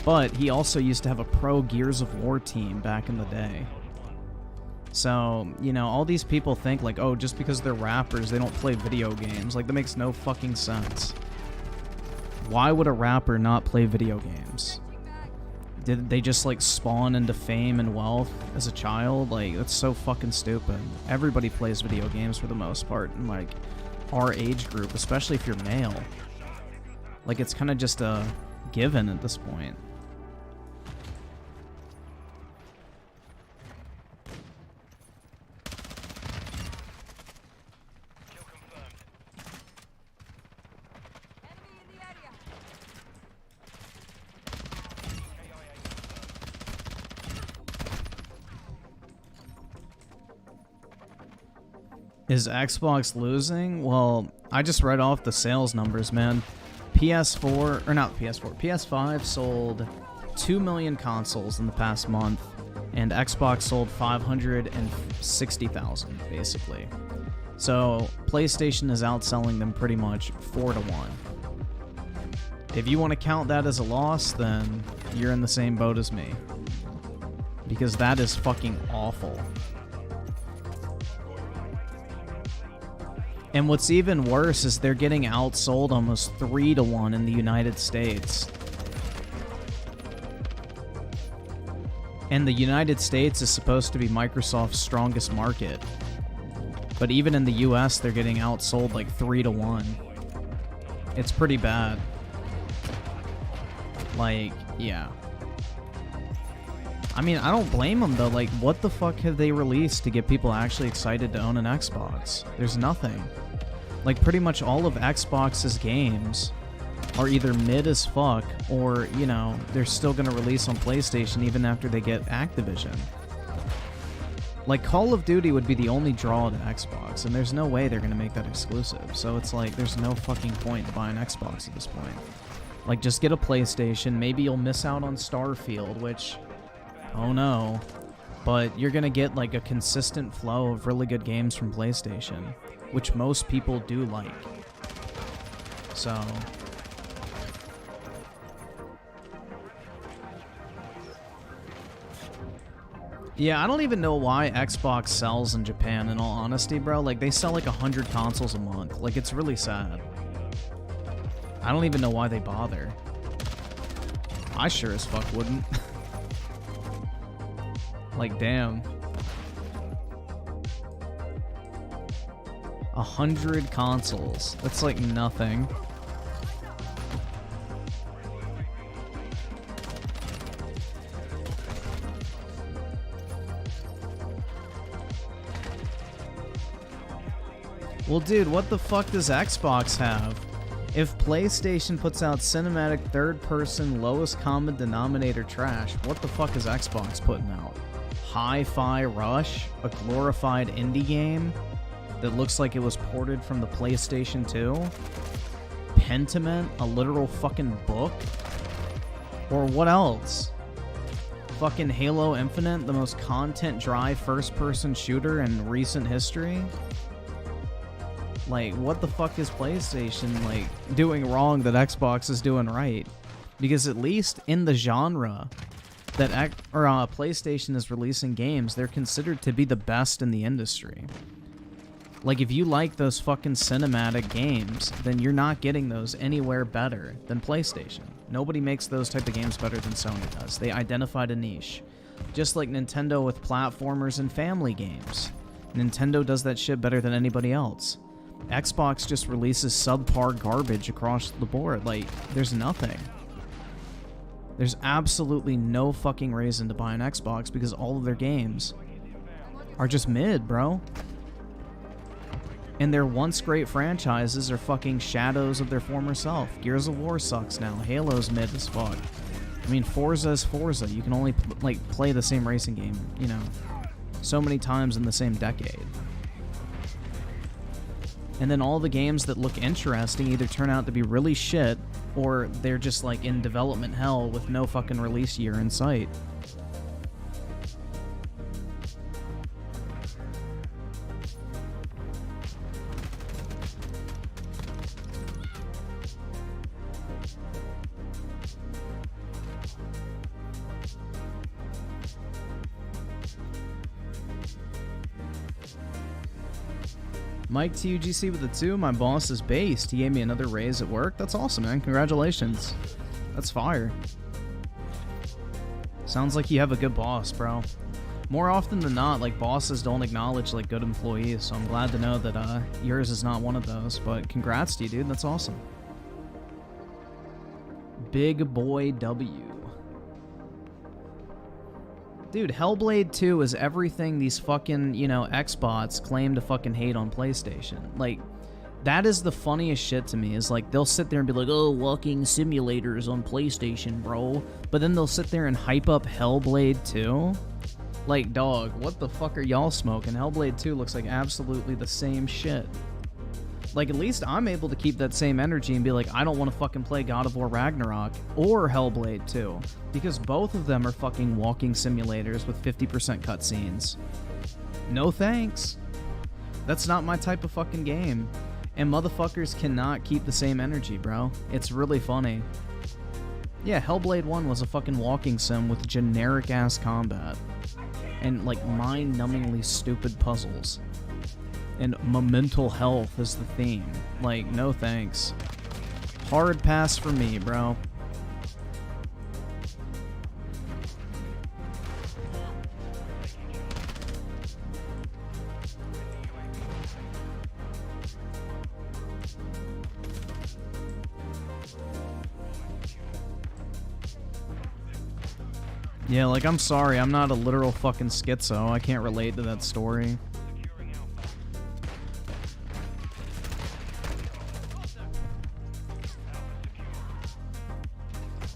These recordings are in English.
But he also used to have a pro Gears of War team back in the day. So, you know, all these people think like, oh, just because they're rappers, they don't play video games. Like, that makes no fucking sense. Why would a rapper not play video games? Did they just, like, spawn into fame and wealth as a child? Like, that's so fucking stupid. Everybody plays video games for the most part in, like, our age group, especially if you're male. Like, it's kind of just a given at this point. Is Xbox losing? Well, I just read off the sales numbers, man. PS4, or not PS4, PS5 sold 2 million consoles in the past month, and Xbox sold 560,000, basically. So, PlayStation is outselling them pretty much 4-1. If you want to count that as a loss, then you're in the same boat as me. Because that is fucking awful. And what's even worse is they're getting outsold almost 3-1 in the United States. And the United States is supposed to be Microsoft's strongest market. But even in the US, they're getting outsold like 3-1. It's pretty bad. Like, yeah. I mean, I don't blame them though. Like, what the fuck have they released to get people actually excited to own an Xbox? There's nothing. Like, pretty much all of Xbox's games are either mid as fuck or, you know, they're still gonna release on PlayStation even after they get Activision. Like, Call of Duty would be the only draw to Xbox, and there's no way they're gonna make that exclusive. So it's like, there's no fucking point to buy an Xbox at this point. Like, just get a PlayStation. Maybe you'll miss out on Starfield, which... oh no. But you're gonna get like a consistent flow of really good games from PlayStation, which most people do like. So... yeah, I don't even know why Xbox sells in Japan, in all honesty, bro. Like, they sell like 100 consoles a month. Like, it's really sad. I don't even know why they bother. I sure as fuck wouldn't. Like, damn. 100 consoles. That's like nothing. Well, dude, what the fuck does Xbox have? If PlayStation puts out cinematic third-person lowest common denominator trash, what the fuck is Xbox putting out? Hi-Fi Rush, a glorified indie game that looks like it was ported from the PlayStation 2? Pentiment, a literal fucking book? Or what else? Fucking Halo Infinite, the most content-dry first-person shooter in recent history? Like, what the fuck is PlayStation, like, doing wrong that Xbox is doing right? Because at least in the genre that PlayStation is releasing games, they're considered to be the best in the industry. Like, if you like those fucking cinematic games, then you're not getting those anywhere better than PlayStation. Nobody makes those type of games better than Sony does. They identified a niche. Just like Nintendo with platformers and family games. Nintendo does that shit better than anybody else. Xbox just releases subpar garbage across the board. Like, there's nothing. There's absolutely no fucking reason to buy an Xbox because all of their games are just mid, bro. And their once great franchises are fucking shadows of their former self. Gears of War sucks now. Halo's mid as fuck. I mean, Forza is Forza. You can only, like, play the same racing game, you know, so many times in the same decade. And then all the games that look interesting either turn out to be really shit, or they're just like in development hell with no fucking release year in sight. Mike TUGC with a 2. My boss is based. He gave me another raise at work. That's awesome, man. Congratulations. That's fire. Sounds like you have a good boss, bro. More often than not, like, bosses don't acknowledge, like, good employees, so I'm glad to know that yours is not one of those. But congrats to you, dude. That's awesome. Big Boy W. Dude, Hellblade 2 is everything these fucking, you know, Xbots claim to fucking hate on PlayStation. Like, that is the funniest shit to me, is like, they'll sit there and be like, oh, walking simulators on PlayStation, bro. But then they'll sit there and hype up Hellblade 2. Like, dog, what the fuck are y'all smoking? Hellblade 2 looks like absolutely the same shit. Like, at least I'm able to keep that same energy and be like, I don't want to fucking play God of War Ragnarok or Hellblade 2, because both of them are fucking walking simulators with 50% cutscenes. No thanks. That's not my type of fucking game. And motherfuckers cannot keep the same energy, bro. It's really funny. Yeah, Hellblade 1 was a fucking walking sim with generic-ass combat. And, like, mind-numbingly stupid puzzles. And mental health is the theme. Like, no thanks. Hard pass for me, bro. Yeah, like, I'm sorry, I'm not a literal fucking schizo. I can't relate to that story.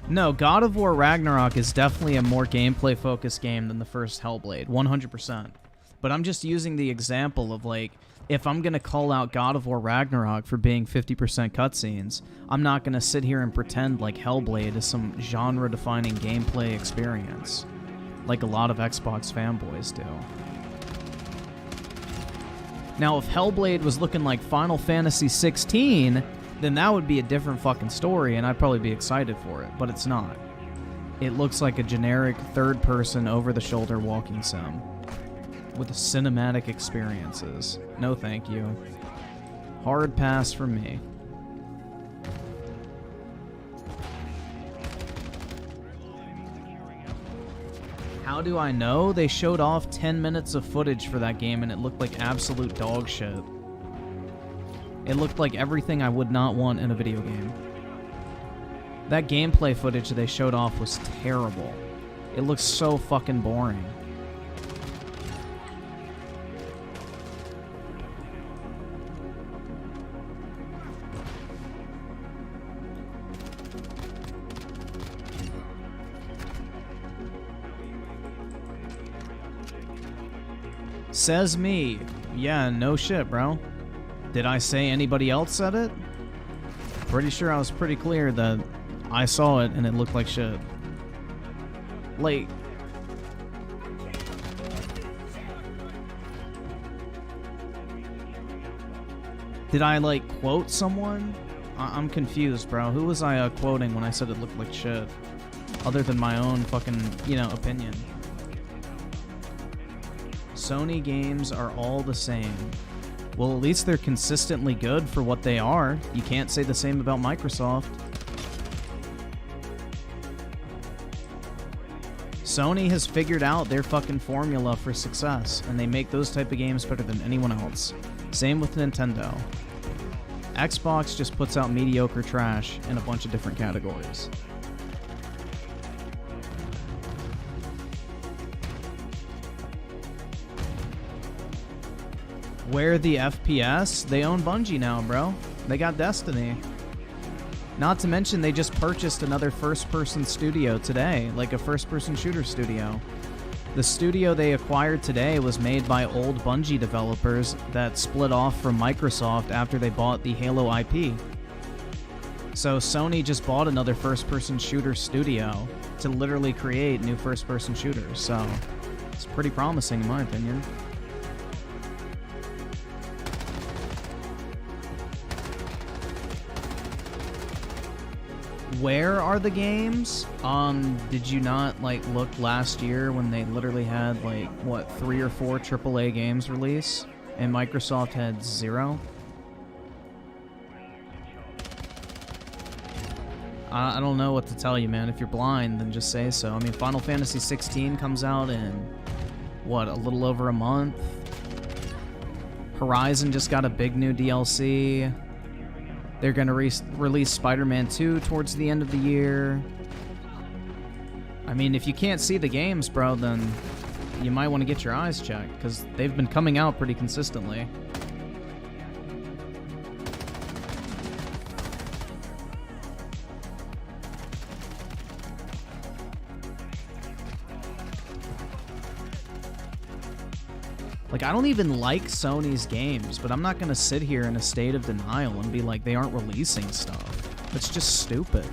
No, God of War Ragnarok is definitely a more gameplay-focused game than the first Hellblade, 100%. But I'm just using the example of, like, if I'm going to call out God of War Ragnarok for being 50% cutscenes, I'm not going to sit here and pretend like Hellblade is some genre-defining gameplay experience, like a lot of Xbox fanboys do. Now, if Hellblade was looking like Final Fantasy 16, then that would be a different fucking story, and I'd probably be excited for it, but it's not. It looks like a generic third-person, over-the-shoulder walking sim with cinematic experiences. No thank you. Hard pass for me. How do I know? They showed off 10 minutes of footage for that game, and it looked like absolute dog shit. It looked like everything I would not want in a video game. That gameplay footage they showed off was terrible. It looks so fucking boring. Says me. Yeah, no shit, bro. Did I say anybody else said it? Pretty sure I was pretty clear that I saw it and it looked like shit. Like, did I, like, quote someone? I'm confused, bro. Who was I quoting when I said it looked like shit? Other than my own fucking, you know, opinion. Sony games are all the same. Well, at least they're consistently good for what they are. You can't say the same about Microsoft. Sony has figured out their fucking formula for success, and they make those type of games better than anyone else. Same with Nintendo. Xbox just puts out mediocre trash in a bunch of different categories. Where the FPS? They own Bungie now, bro. They got Destiny. Not to mention they just purchased another first-person studio today, like a first-person shooter studio. The studio they acquired today was made by old Bungie developers that split off from Microsoft after they bought the Halo IP. So Sony just bought another first-person shooter studio to literally create new first-person shooters, so it's pretty promising in my opinion. Where are the games? Did you not, like, look last year when they literally had, like, what, 3 or 4 AAA games release? and Microsoft had 0. I don't know what to tell you, man. If you're blind, then just say so. I mean, Final Fantasy 16 comes out in, what, a little over a month? Horizon just got a big new DLC. They're going to release Spider-Man 2 towards the end of the year. I mean, if you can't see the games, bro, then you might want to get your eyes checked, because they've been coming out pretty consistently. Like, I don't even like Sony's games, but I'm not going to sit here in a state of denial and be like, they aren't releasing stuff. That's just stupid.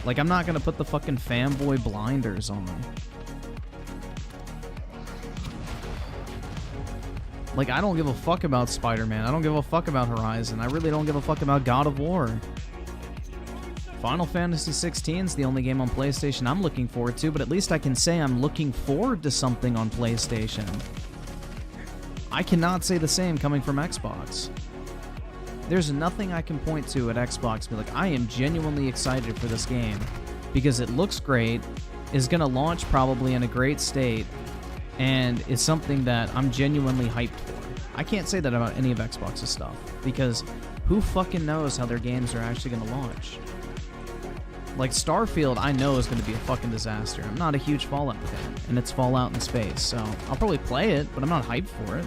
Like, I'm not going to put the fucking fanboy blinders on. Like, I don't give a fuck about Spider-Man. I don't give a fuck about Horizon. I really don't give a fuck about God of War. Final Fantasy 16 is the only game on PlayStation I'm looking forward to, but at least I can say I'm looking forward to something on PlayStation. I cannot say the same coming from Xbox. There's nothing I can point to at Xbox and be like, I am genuinely excited for this game because it looks great, is going to launch probably in a great state, and is something that I'm genuinely hyped for. I can't say that about any of Xbox's stuff because who fucking knows how their games are actually going to launch. Like, Starfield, I know is going to be a fucking disaster. I'm not a huge Fallout fan, and it's Fallout in space, so I'll probably play it, but I'm not hyped for it.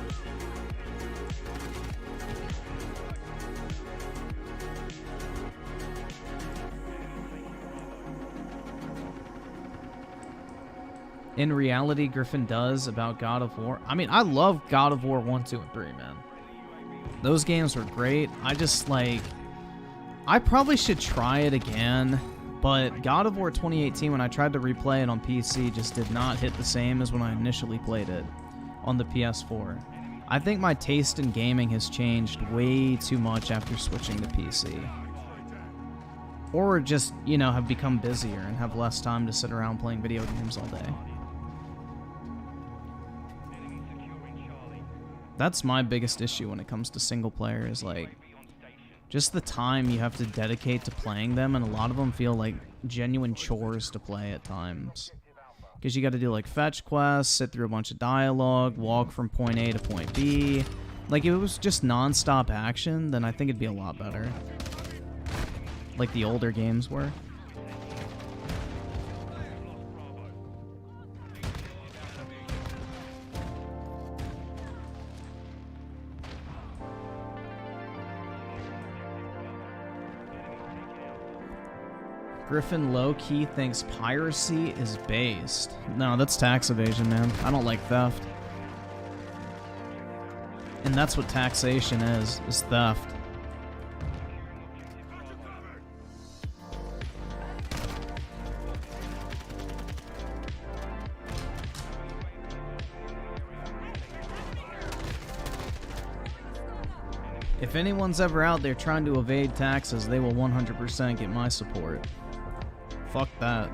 In reality, Griffin does about God of War. I mean, I love God of War 1, 2, and 3, man. Those games were great. I just, like... I probably should try it again. But God of War 2018, when I tried to replay it on PC, just did not hit the same as when I initially played it on the PS4. I think my taste in gaming has changed way too much after switching to PC. Or just, you know, have become busier and have less time to sit around playing video games all day. That's my biggest issue when it comes to single player is, like, just the time you have to dedicate to playing them, and a lot of them feel like genuine chores to play at times. Because you got to do, like, fetch quests, sit through a bunch of dialogue, walk from point A to point B. Like, if it was just non-stop action, then I think it'd be a lot better. Like the older games were. Griffin low-key thinks piracy is based. No, that's tax evasion, man. I don't like theft. And that's what taxation is theft. If anyone's ever out there trying to evade taxes, they will 100% get my support. Fuck that.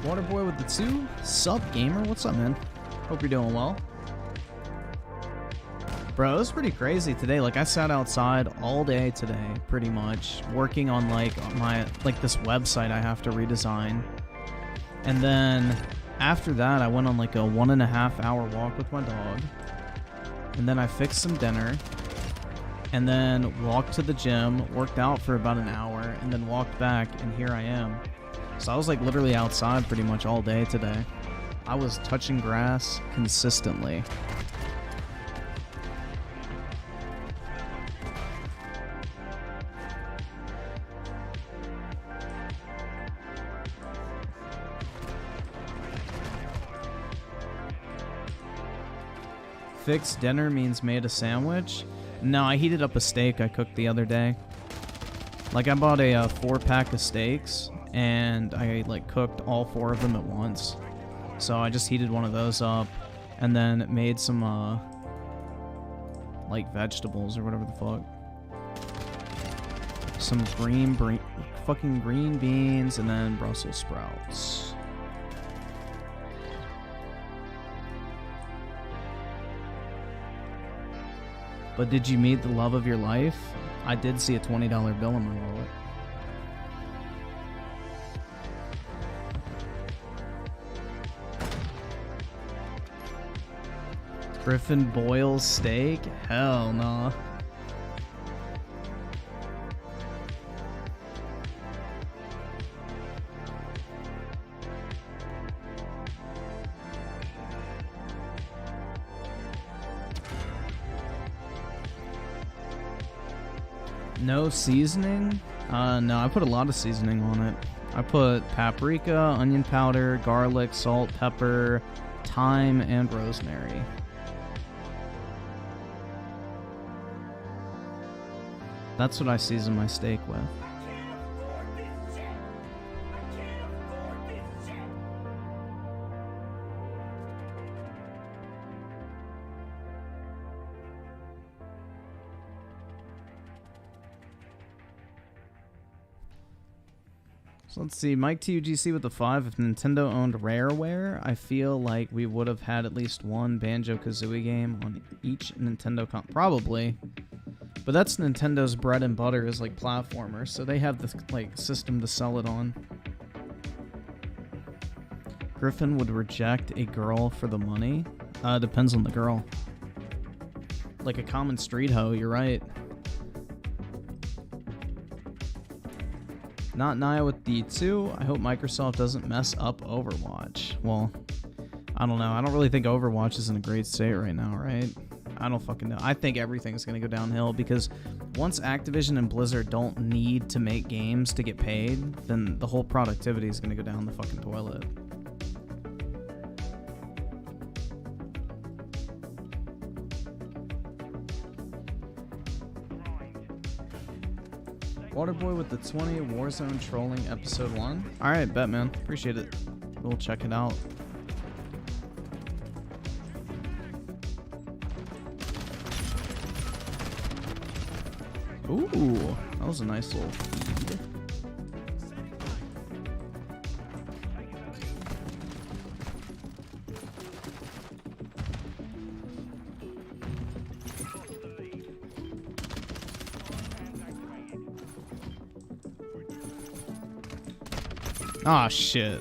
Waterboy with the 2? Sup, gamer? What's up, man? Hope you're doing well. Bro, it was pretty crazy today. Like, I sat outside all day today, pretty much, working on, like, this website I have to redesign. And then, after that, I went on, like, a 1.5 hour walk with my dog. And then I fixed some dinner, and then walked to the gym, worked out for about an hour, and then walked back, and here I am. So I was like literally outside pretty much all day today. I was touching grass consistently. Fixed dinner means made a sandwich? No, I heated up a steak I cooked the other day. Like, I bought a 4-pack of steaks, and I, like, cooked all 4 of them at once. So I just heated one of those up, and then made some, like, vegetables or whatever the fuck. Some fucking green beans, and then Brussels sprouts. But did you meet the love of your life? I did see a $20 bill in my wallet. Griffin boils steak? Hell no. No seasoning? No, I put a lot of seasoning on it. I put paprika, onion powder, garlic, salt, pepper, thyme, and rosemary. That's what I season my steak with. So let's see, Mike TUGC with the 5. If Nintendo owned Rareware, I feel like we would have had at least one Banjo-Kazooie game on each Nintendo probably. But that's Nintendo's bread and butter is like platformers, so they have this like system to sell it on. Griffin would reject a girl for the money. Depends on the girl. Like a common street hoe, you're right. Not Naya with D2. I hope Microsoft doesn't mess up Overwatch. Well, I don't know. I don't really think Overwatch is in a great state right now, right? I don't fucking know. I think everything's going to go downhill because once Activision and Blizzard don't need to make games to get paid, then the whole productivity is going to go down the fucking toilet. Waterboy with the 20 Warzone trolling episode 1. Alright, bet, man. Appreciate it. We'll check it out. Ooh, that was a nice little feed. Ah, shit.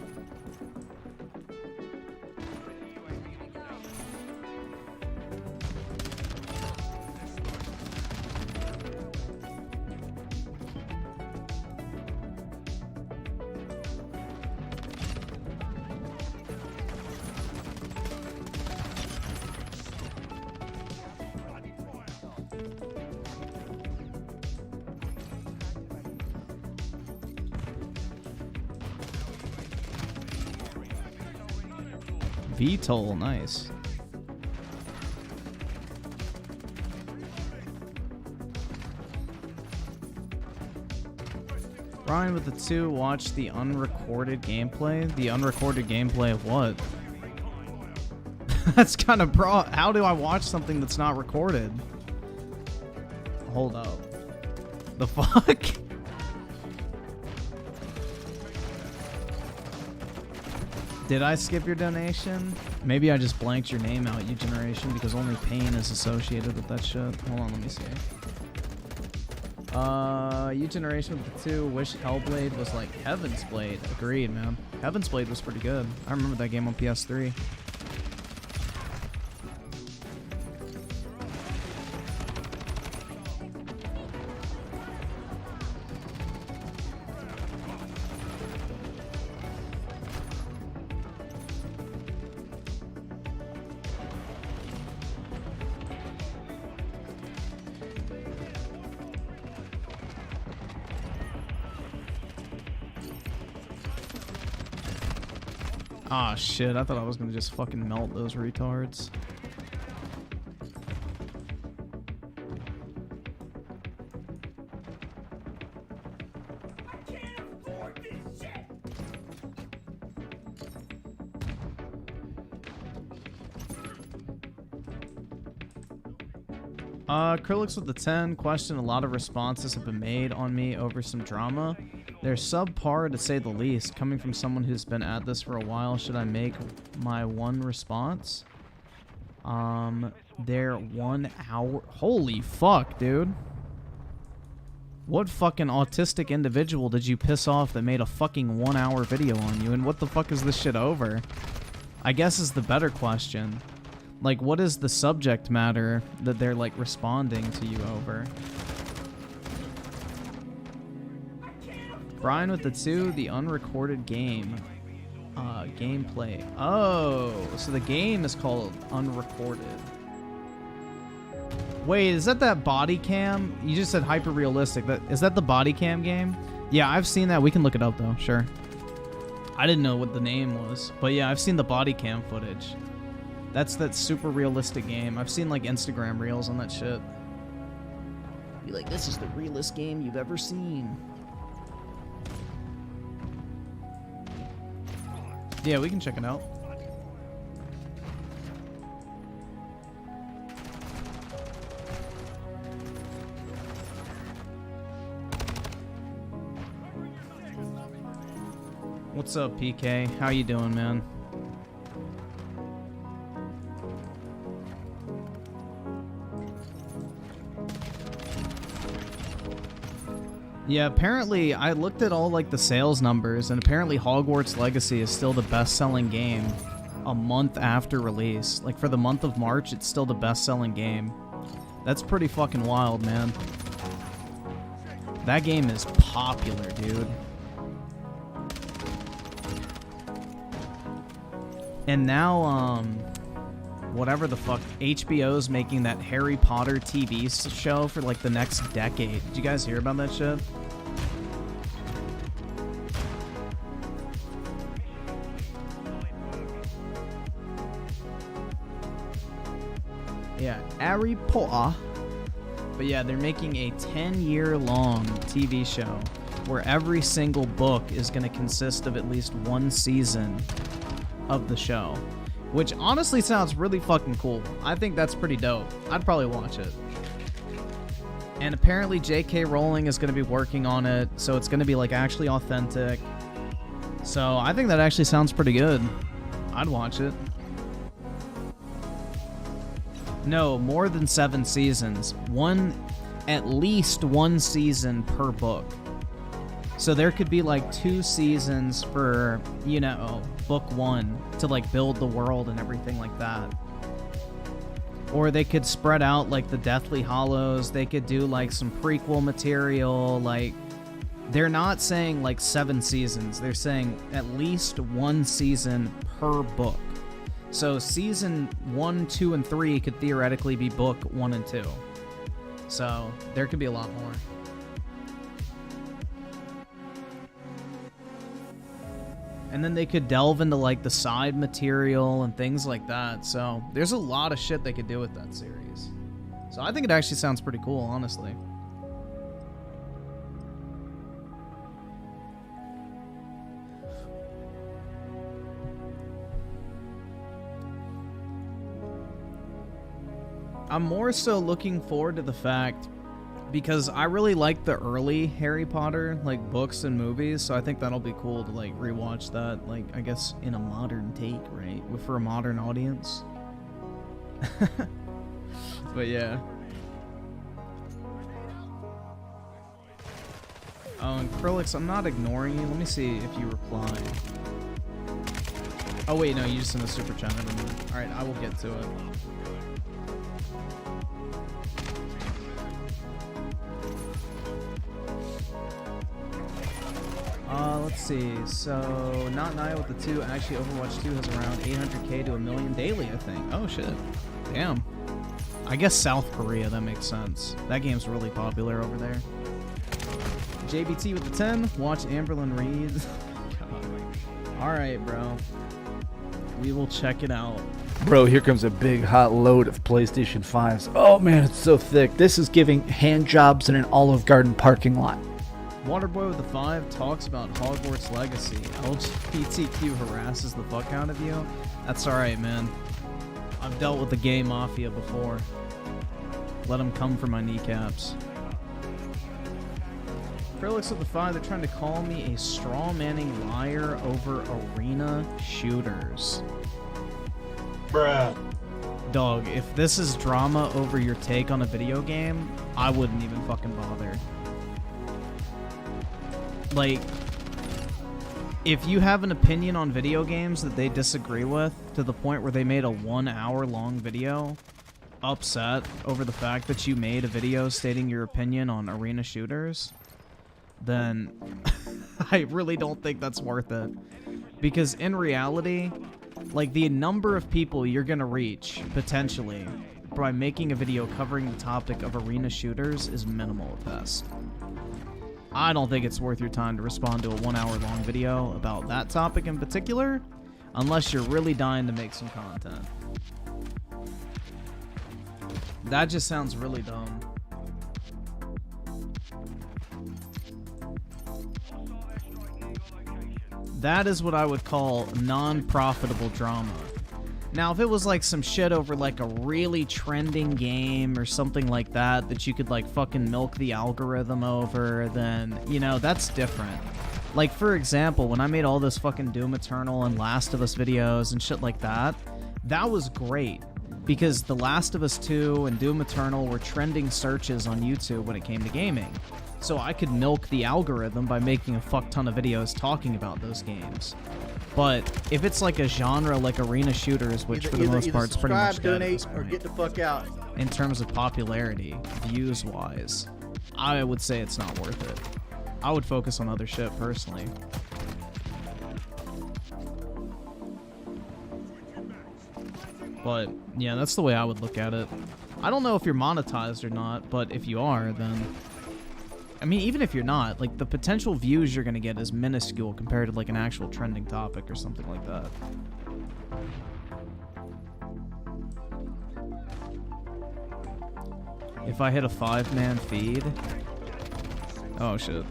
VTOL, nice. Ryan with the 2, watch the unrecorded gameplay. The unrecorded gameplay of what? That's kind of broad. How do I watch something that's not recorded? Hold up. The fuck? Did I skip your donation? Maybe I just blanked your name out, U-Generation, because only pain is associated with that shit. Hold on, let me see. U-Generation with the 2, wish Hellblade was like Heaven's Blade. Agreed, man. Heaven's Blade was pretty good. I remember that game on PS3. Ah, shit. I thought I was gonna just fucking melt those retards. Acrylics with the 10 question. A lot of responses have been made on me over some drama. They're subpar to say the least. Coming from someone who's been at this for a while, should I make my one response? They're 1 hour. Holy fuck, dude. What fucking autistic individual did you piss off that made a fucking 1 hour video on you? And what the fuck is this shit over? I guess is the better question. Like, what is the subject matter that they're, like, responding to you over? Brian with the 2, the unrecorded game. Gameplay. Oh, so the game is called Unrecorded. Wait, is that body cam? You just said hyper realistic. Is that the body cam game? Yeah, I've seen that. We can look it up, though. Sure. I didn't know what the name was. But yeah, I've seen the body cam footage. That's that super realistic game. I've seen like Instagram reels on that shit. Be like, this is the realest game you've ever seen. Yeah, we can check it out. What's up, PK? How you doing, man? Yeah, apparently, I looked at all, like, the sales numbers, and apparently Hogwarts Legacy is still the best-selling game a month after release. Like, for the month of March, it's still the best-selling game. That's pretty fucking wild, man. That game is popular, dude. And now, whatever the fuck, HBO's making that Harry Potter TV show for, like, the next decade. Did you guys hear about that shit? Yeah, Harry Potter. But yeah, they're making a 10-year-long TV show where every single book is going to consist of at least one season of the show. Which honestly sounds really fucking cool. I think that's pretty dope. I'd probably watch it. And apparently J.K. Rowling is going to be working on it, so it's going to be like actually authentic. So I think that actually sounds pretty good. I'd watch it. No, more than 7 seasons. At least one season per book. So there could be like 2 seasons for, you know, book 1 to like build the world and everything like that. Or they could spread out like the Deathly Hallows. They could do like some prequel material. Like, they're not saying like 7 seasons. They're saying at least 1 season per book. So season 1, 2, and 3 could theoretically be book 1 and 2. So there could be a lot more. And then they could delve into like the side material and things like that. So there's a lot of shit they could do with that series. So I think it actually sounds pretty cool, honestly. I'm more so looking forward to the fact, because I really like the early Harry Potter, like, books and movies, so I think that'll be cool to, like, rewatch that, like, I guess, in a modern take, right? For a modern audience. But, yeah. Oh, and Krillix, I'm not ignoring you. Let me see if you reply. Oh, wait, no, you just sent a super chat. Alright, I will get to it. Let's see. So, not Naya with the 2. Actually, Overwatch 2 has around 800k to 1 million daily, I think. Oh, shit. Damn. I guess South Korea, that makes sense. That game's really popular over there. JBT with the 10. Watch Amberlyn Reed. Alright, bro. We will check it out. Bro, here comes a big hot load of PlayStation 5s. Oh, man, it's so thick. This is giving hand jobs in an Olive Garden parking lot. Waterboy with the 5 talks about Hogwarts Legacy. LGBTQ harasses the fuck out of you. That's alright, man. I've dealt with the gay mafia before. Let them come for my kneecaps. Acrylics with the 5, they're trying to call me a straw manning liar over arena shooters. Bruh. Dog, if this is drama over your take on a video game, I wouldn't even fucking bother. Like, if you have an opinion on video games that they disagree with to the point where they made a 1 hour long video upset over the fact that you made a video stating your opinion on arena shooters, then I really don't think that's worth it. Because in reality, like, the number of people you're gonna reach, potentially, by making a video covering the topic of arena shooters is minimal at best. I don't think it's worth your time to respond to a 1 hour long video about that topic in particular, unless you're really dying to make some content. That just sounds really dumb. That is what I would call non-profitable drama. Now, if it was like some shit over like a really trending game or something like that that you could like fucking milk the algorithm over, then, you know, that's different. Like, for example, when I made all those fucking Doom Eternal and Last of Us videos and shit like that, that was great. Because The Last of Us 2 and Doom Eternal were trending searches on YouTube when it came to gaming. So I could milk the algorithm by making a fuck ton of videos talking about those games. But if it's like a genre like arena shooters, which for the most part is pretty much dead at this point, or get the fuck out. in terms of popularity, views-wise, I would say it's not worth it. I would focus on other shit, personally. But, yeah, that's the way I would look at it. I don't know if you're monetized or not, but if you are, then... I mean, even if you're not, like, the potential views you're gonna get is minuscule compared to, like, an actual trending topic or something like that. If I hit a 5-man feed... Oh, shit.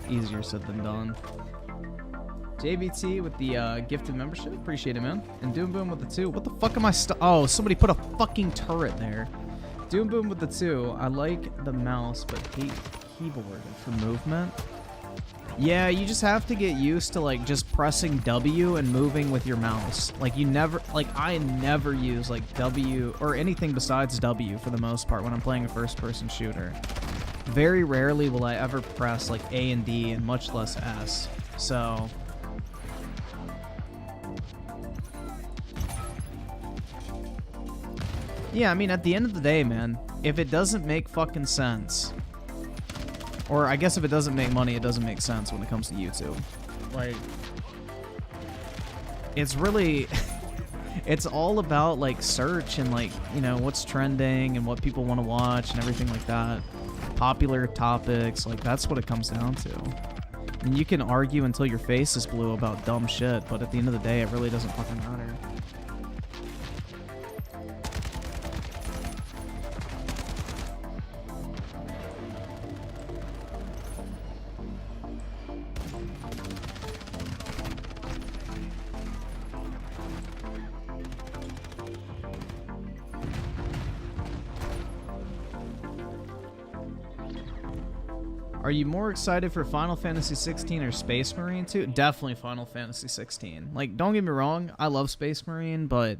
Easier said than done. JBT with the gifted membership. Appreciate it, man. And Doom Boom with the 2. What the fuck am I Oh, somebody put a fucking turret there. Doom Boom with the 2. I like the mouse, but hate keyboard for movement. Yeah, you just have to get used to, like, just pressing W and moving with your mouse. Like, you never... Like, I never use, like, W or anything besides W for the most part when I'm playing a first-person shooter. Very rarely will I ever press, like, A and D and much less S. So... Yeah, I mean, at the end of the day, man, if it doesn't make fucking sense, or I guess if it doesn't make money, it doesn't make sense when it comes to YouTube. Like, it's really, it's all about, like, search and, like, you know, what's trending and what people want to watch and everything like that. Popular topics, like, that's what it comes down to. And you can argue until your face is blue about dumb shit, but at the end of the day, it really doesn't fucking matter. Are you more excited for Final Fantasy 16 or Space Marine 2? Definitely Final Fantasy 16. Like, don't get me wrong, I love Space Marine, but,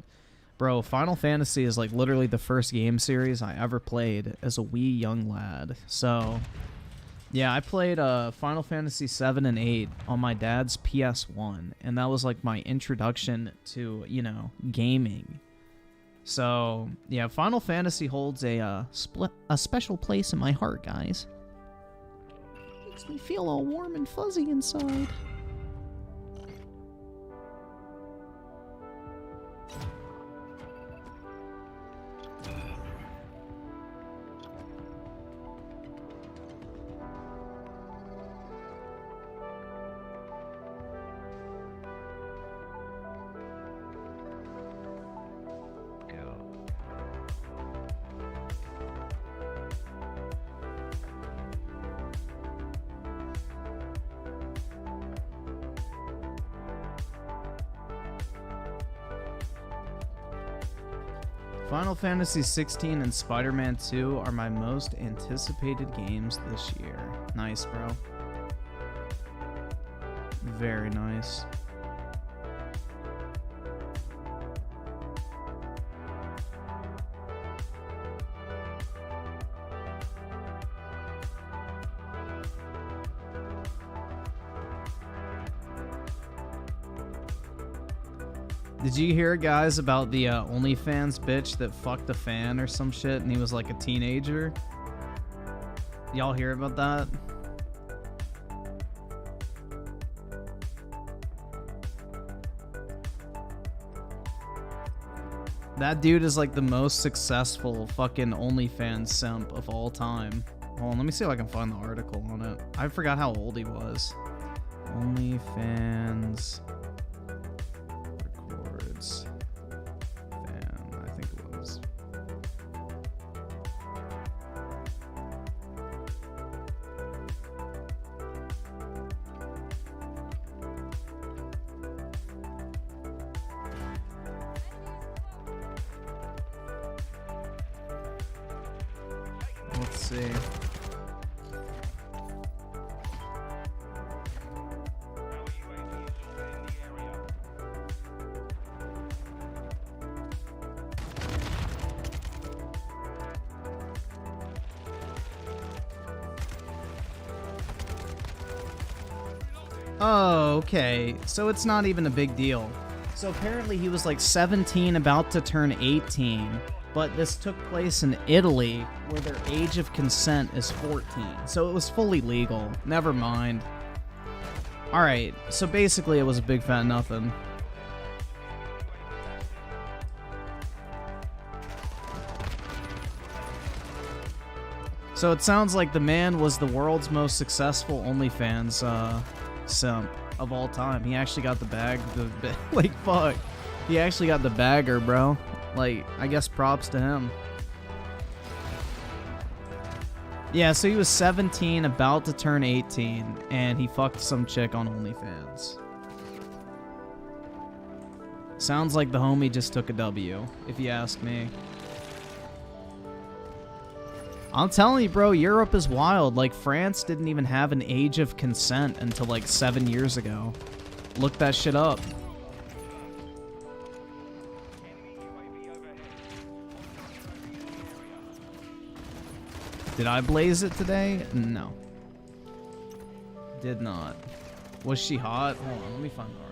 bro, Final Fantasy is, like, literally the first game series I ever played as a wee young lad. So, yeah, I played Final Fantasy 7 and 8 on my dad's PS1, and that was, like, my introduction to, you know, gaming. So, yeah, Final Fantasy holds a special place in my heart, guys. Makes me feel all warm and fuzzy inside. Final Fantasy 16 and Spider-Man 2 are my most anticipated games this year. Nice, bro. Very nice. Did you hear, guys, about the OnlyFans bitch that fucked a fan or some shit and he was like a teenager? Y'all hear about that? That dude is like the most successful fucking OnlyFans simp of all time. Hold on, let me see if I can find the article on it. I forgot how old he was. OnlyFans records fan, I think it was. Let's see. Oh, okay. So it's not even a big deal. So apparently he was like 17, about to turn 18. But this took place in Italy, where their age of consent is 14. So it was fully legal. Never mind. Alright, so basically it was a big fat nothing. So it sounds like the man was the world's most successful OnlyFans simp of all time. He actually got the bag. Like, fuck. He actually got the bagger, bro. Like, I guess props to him. Yeah, so he was 17, about to turn 18, and he fucked some chick on OnlyFans. Sounds like the homie just took a W, if you ask me. I'm telling you, bro, Europe is wild. Like, France didn't even have an age of consent until like 7 years ago. Look that shit up. Did I blaze it today? No. Did not. Was she hot? Hold on, let me find the article.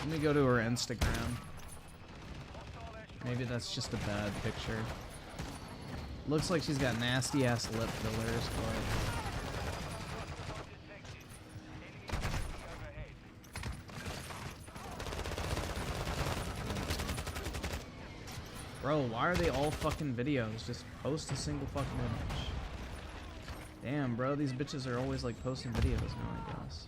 Let me go to her Instagram. Maybe that's just a bad picture. Looks like she's got nasty ass lip fillers, but... Bro, why are they all fucking videos? Just post a single fucking image. Damn, bro, these bitches are always like posting videos now, I guess.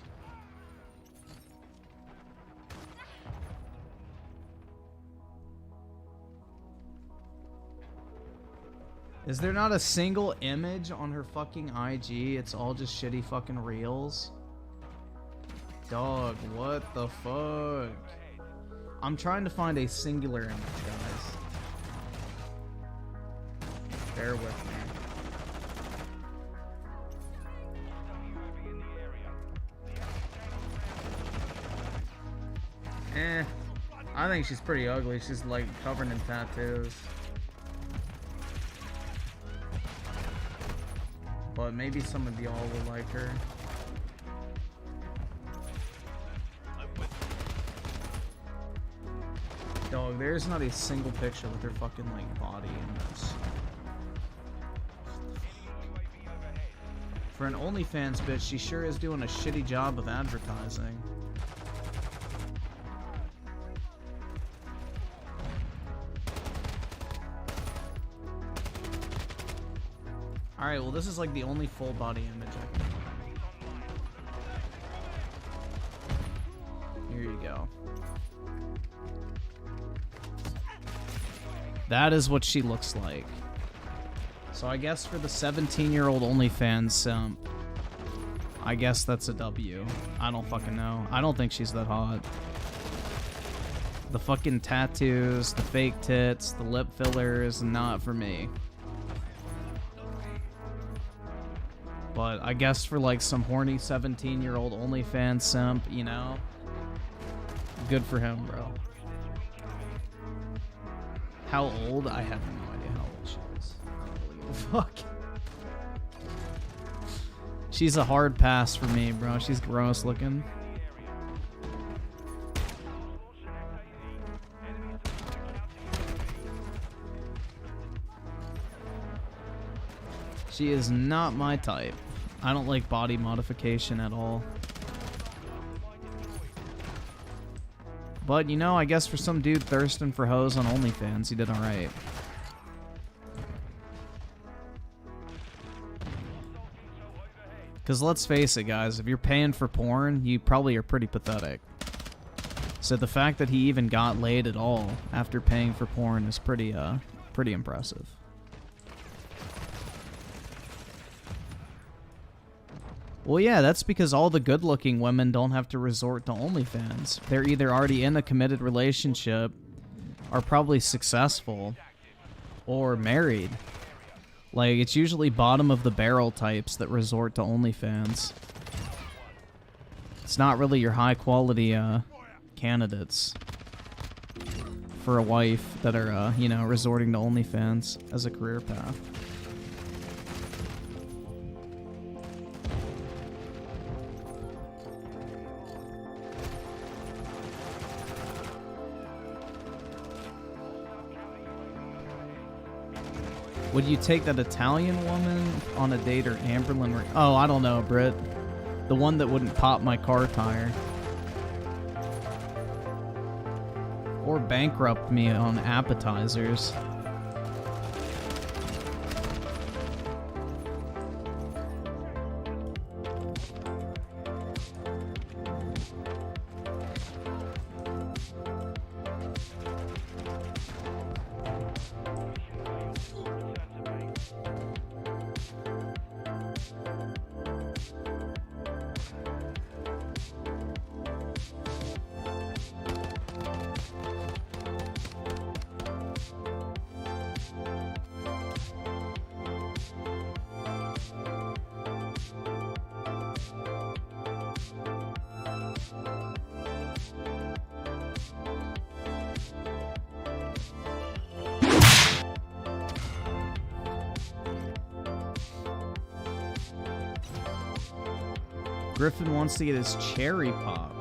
Is there not a single image on her fucking IG? It's all just shitty fucking reels. Dog, what the fuck? I'm trying to find a singular image, guys. Bear with me. I think she's pretty ugly. She's like covered in tattoos. But maybe some of y'all will like her. Dog, there's not a single picture with her fucking like body in this. For an OnlyFans bitch, she sure is doing a shitty job of advertising. Alright, well this is like the only full body image I can find. Here you go. That is what she looks like. So I guess for the 17-year-old OnlyFans simp, I guess that's a W. I don't fucking know. I don't think she's that hot. The fucking tattoos, the fake tits, the lip fillers, not for me. But I guess for like some horny 17-year-old OnlyFans simp, you know, good for him, bro. How old? I have no idea how old she is. I don't really give a fuck. She's a hard pass for me, bro. She's gross looking. She is not my type. I don't like body modification at all. But, you know, I guess for some dude thirsting for hoes on OnlyFans, he did alright. Because let's face it, guys, if you're paying for porn, you probably are pretty pathetic. So the fact that he even got laid at all after paying for porn is pretty impressive. Well, yeah, that's because all the good-looking women don't have to resort to OnlyFans. They're either already in a committed relationship, are probably successful, or married. Like, it's usually bottom-of-the-barrel types that resort to OnlyFans. It's not really your high-quality candidates for a wife that are, you know, resorting to OnlyFans as a career path. Would you take that Italian woman on a date or Amberlin? Oh, I don't know, Britt. The one that wouldn't pop my car tire. Or bankrupt me on appetizers. Griffin wants to get his cherry pop.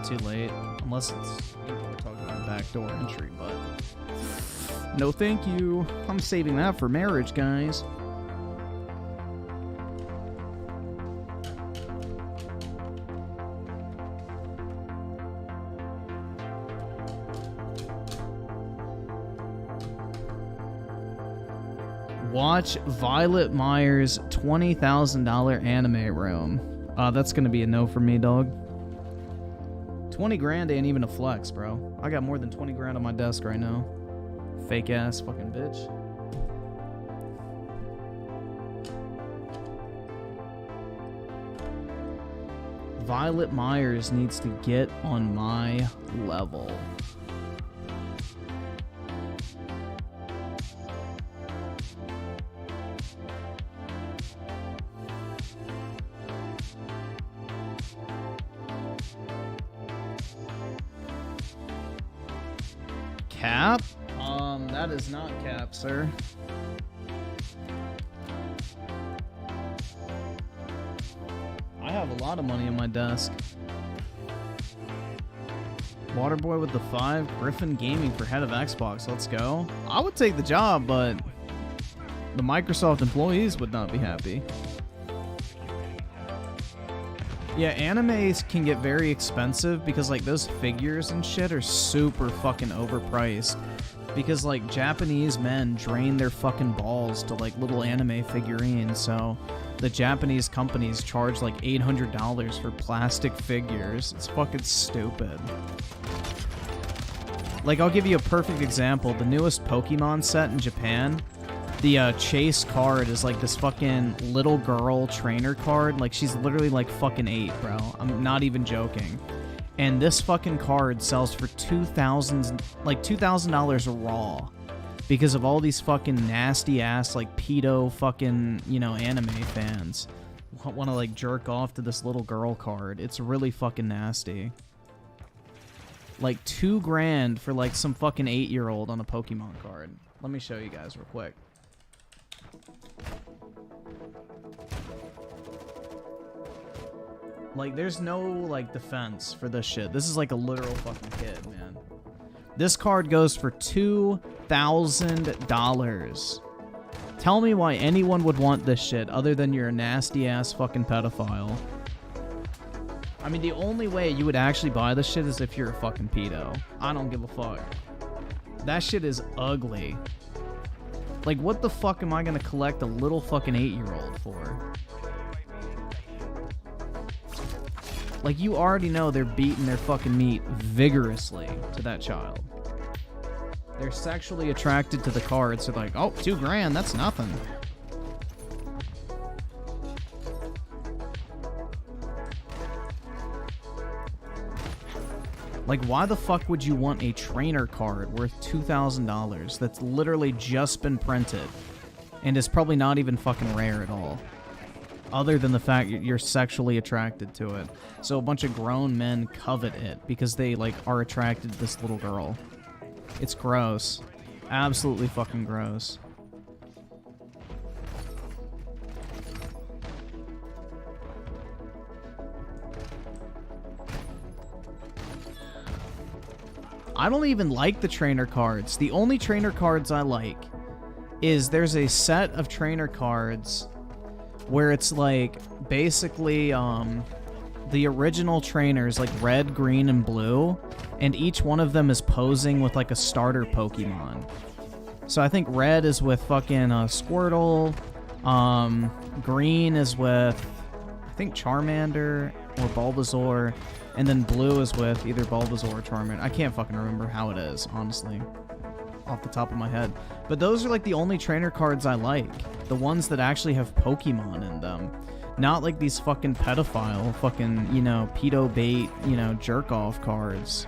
Too late. Unless it's, you know, we're talking about backdoor entry, but no thank you. I'm saving that for marriage, guys. Watch Violet Myers' $20,000 anime room. That's gonna be a no for me, dog. 20 grand ain't even a flex, bro. I got more than 20 grand on my desk right now. Fake ass fucking bitch. Violet Myers needs to get on my level. Cap? That is not cap, sir. I have a lot of money on my desk. Waterboy with the 5, Griffin Gaming for head of Xbox. Let's go. I would take the job, but the Microsoft employees would not be happy. Yeah, animes can get very expensive because like those figures and shit are super fucking overpriced Because, like, Japanese men drain their fucking balls to, like, little anime figurines, so the Japanese companies charge, like, $800 for plastic figures. It's fucking stupid. Like, I'll give you a perfect example. The newest Pokemon set in Japan, the chase card is, like, this fucking little girl trainer card. Like, she's literally, like, fucking 8, bro. I'm not even joking. And this fucking card sells for $2,000 raw because of all these fucking nasty ass like pedo fucking, you know, anime fans want to like jerk off to this little girl card. It's really fucking nasty. Like $2 grand for like some fucking 8-year-old on a Pokemon card. Let me show you guys real quick. Like, there's no, like, defense for this shit. This is like a literal fucking kid, man. This card goes for $2,000. Tell me why anyone would want this shit other than you're a nasty-ass fucking pedophile. I mean, the only way you would actually buy this shit is if you're a fucking pedo. I don't give a fuck. That shit is ugly. Like, what the fuck am I gonna collect a little fucking 8-year-old for? Like, you already know they're beating their fucking meat vigorously to that child. They're sexually attracted to the cards. So they're like, oh, $2 grand, that's nothing. Like, why the fuck would you want a trainer card worth $2,000 that's literally just been printed and is probably not even fucking rare at all? Other than the fact you're sexually attracted to it. So a bunch of grown men covet it because they, like, are attracted to this little girl. It's gross. Absolutely fucking gross. I don't even like the trainer cards. The only trainer cards I like is there's a set of trainer cards where it's like basically the original trainers, like red, green, and blue, and each one of them is posing with like a starter Pokemon. So I think red is with fucking Squirtle, green is with I think Charmander or Bulbasaur, and then blue is with either Bulbasaur or Charmander. I can't fucking remember how it is, honestly, off the top of my head. But those are like the only trainer cards I like. The ones that actually have Pokemon in them. Not like these fucking pedophile, fucking, you know, pedo bait, you know, jerk-off cards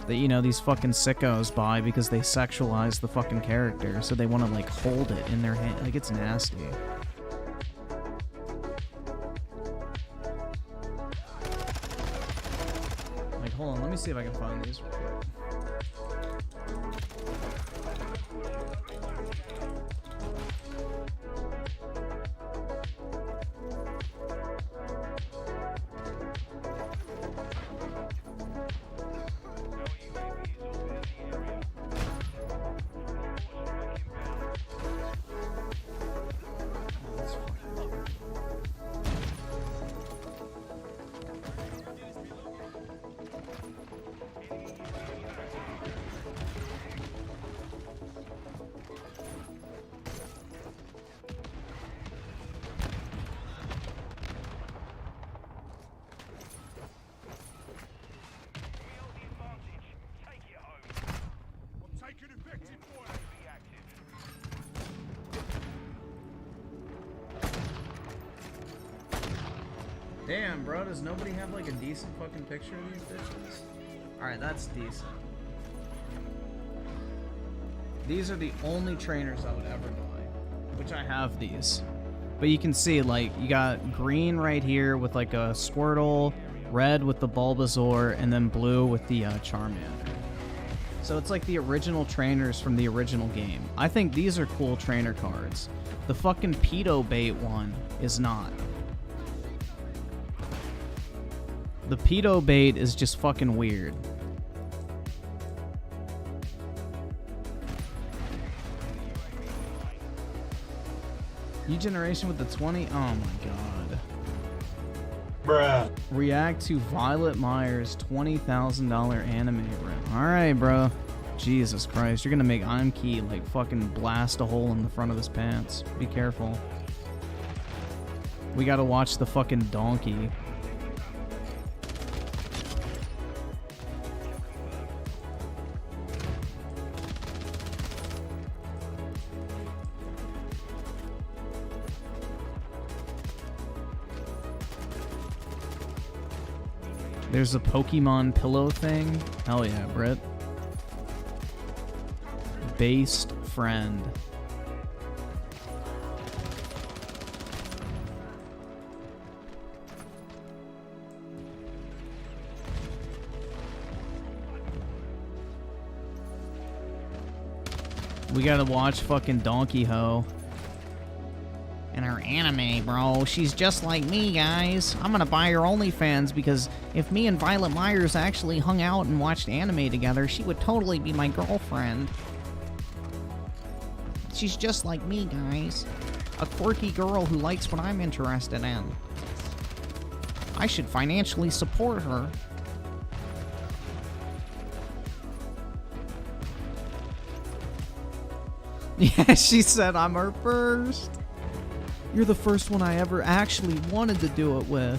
that, you know, these fucking sickos buy because they sexualize the fucking character, so they want to, like, hold it in their hand. Like, it's nasty. Like, hold on, let me see if I can find these real quick. Damn, bro, does nobody have like a decent fucking picture of these bitches? Alright, that's decent. These are the only trainers I would ever buy, which I have these. But you can see, like, you got green right here with like a Squirtle, red with the Bulbasaur, and then blue with the Charmander. So it's like the original trainers from the original game. I think these are cool trainer cards. The fucking pedo bait one is not. The pedo bait is just fucking weird. New generation with the 20? Oh my god. Bruh. React to Violet Myers' $20,000 anime rip. Alright, bro. Jesus Christ, you're gonna make ImKey like fucking blast a hole in the front of his pants. Be careful. We gotta watch the fucking donkey. There's a Pokemon pillow thing. Hell yeah, Britt. Based friend. We gotta watch fucking Donkey Ho. And her anime, bro. She's just like me, guys. I'm gonna buy her OnlyFans because if me and Violet Myers actually hung out and watched anime together, she would totally be my girlfriend. She's just like me, guys. A quirky girl who likes what I'm interested in. I should financially support her. Yeah, she said I'm her first. You're the first one I ever actually wanted to do it with.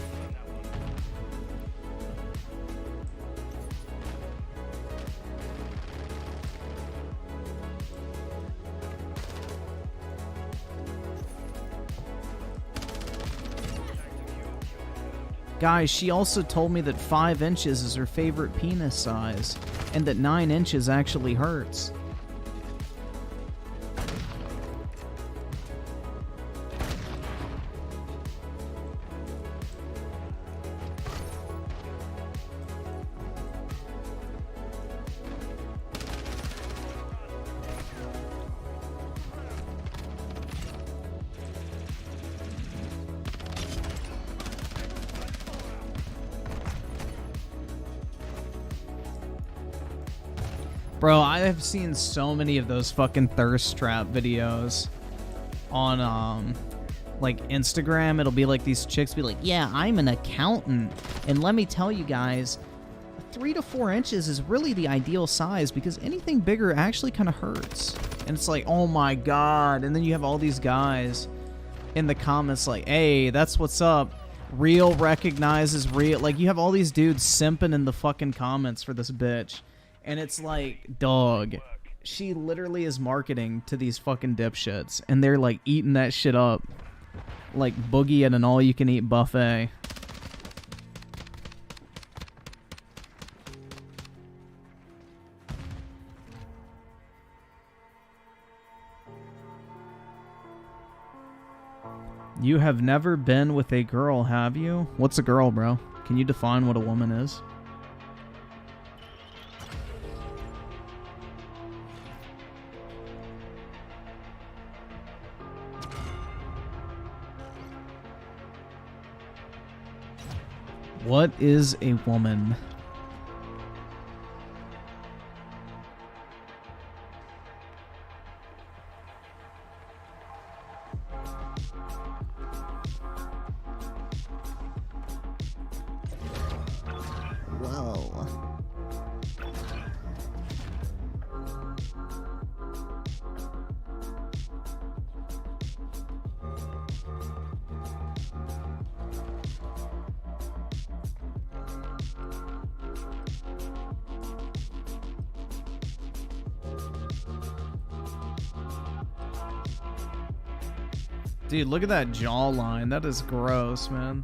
Guys, she also told me that 5 inches is her favorite penis size, and that 9 inches actually hurts. Bro, I have seen so many of those fucking thirst trap videos on, like, Instagram. It'll be like these chicks be like, yeah, I'm an accountant. And let me tell you guys, 3 to 4 inches is really the ideal size because anything bigger actually kind of hurts. And it's like, oh my God. And then you have all these guys in the comments like, hey, that's what's up. Real recognizes real. Like, you have all these dudes simping in the fucking comments for this bitch. And it's like, dog, she literally is marketing to these fucking dipshits. And they're like eating that shit up. Like Boogie at an all-you-can-eat buffet. You have never been with a girl, have you? What's a girl, bro? Can you define what a woman is? What is a woman? Whoa. Dude, look at that jawline. That is gross, man.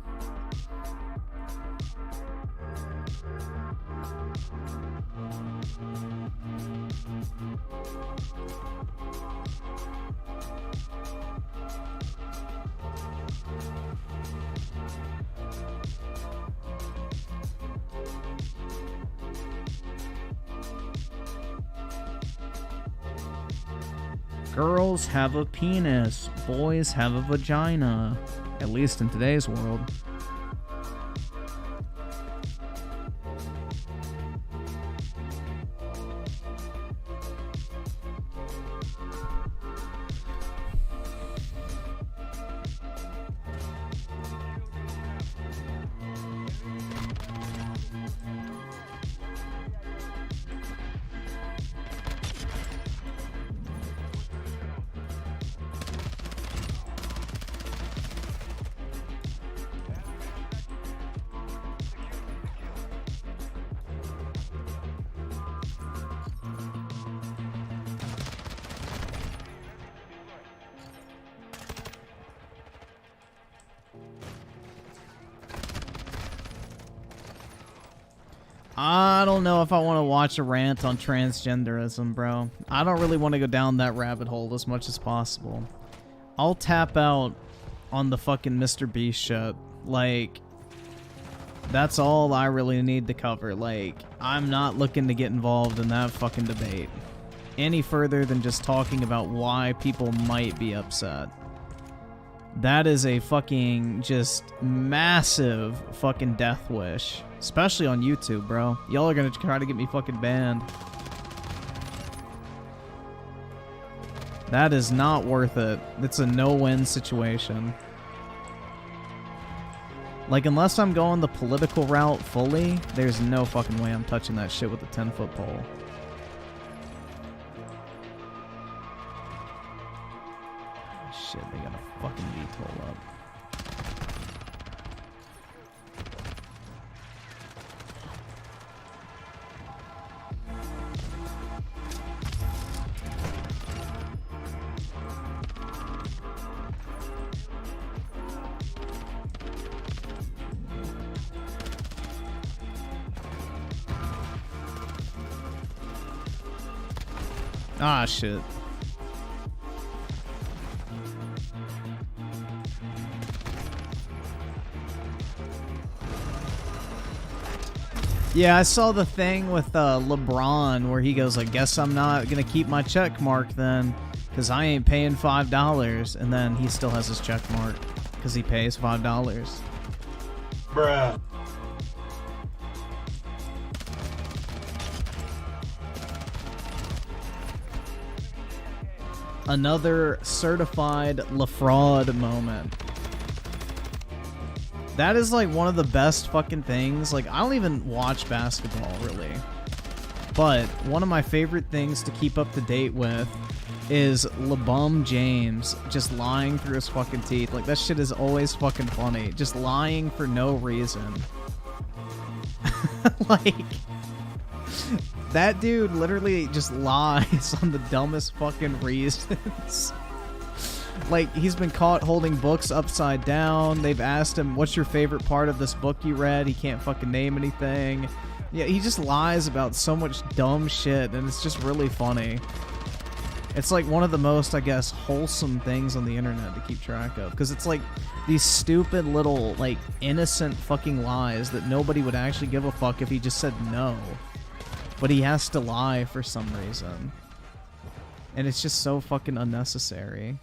Girls have a penis. Boys have a vagina. At least in today's world. I don't know if I want to watch a rant on transgenderism, bro. I don't really want to go down that rabbit hole as much as possible. I'll tap out on the fucking Mr. Beast shit. Like, that's all I really need to cover. Like, I'm not looking to get involved in that fucking debate any further than just talking about why people might be upset. That is a fucking just massive fucking death wish. Especially on YouTube, bro. Y'all are gonna try to get me fucking banned. That is not worth it. It's a no-win situation. Like, unless I'm going the political route fully, there's no fucking way I'm touching that shit with a 10-foot pole. Shit, they got a fucking VTOL up. Ah, shit. Yeah, I saw the thing with LeBron where he goes, I guess I'm not gonna keep my check mark then, because I ain't paying $5. And then he still has his check mark because he pays $5. Bruh. Another certified LaFraud moment. That is like one of the best fucking things. Like, I don't even watch basketball really, but one of my favorite things to keep up to date with is LeBum James just lying through his fucking teeth. Like, that shit is always fucking funny. Just lying for no reason. Like, that dude literally just lies on the dumbest fucking reasons. Like, he's been caught holding books upside down. They've asked him, what's your favorite part of this book you read? He can't fucking name anything. Yeah, he just lies about so much dumb shit, and it's just really funny. It's like one of the most, I guess, wholesome things on the internet to keep track of. Because it's like these stupid little, like, innocent fucking lies that nobody would actually give a fuck if he just said no. But he has to lie for some reason. And it's just so fucking unnecessary.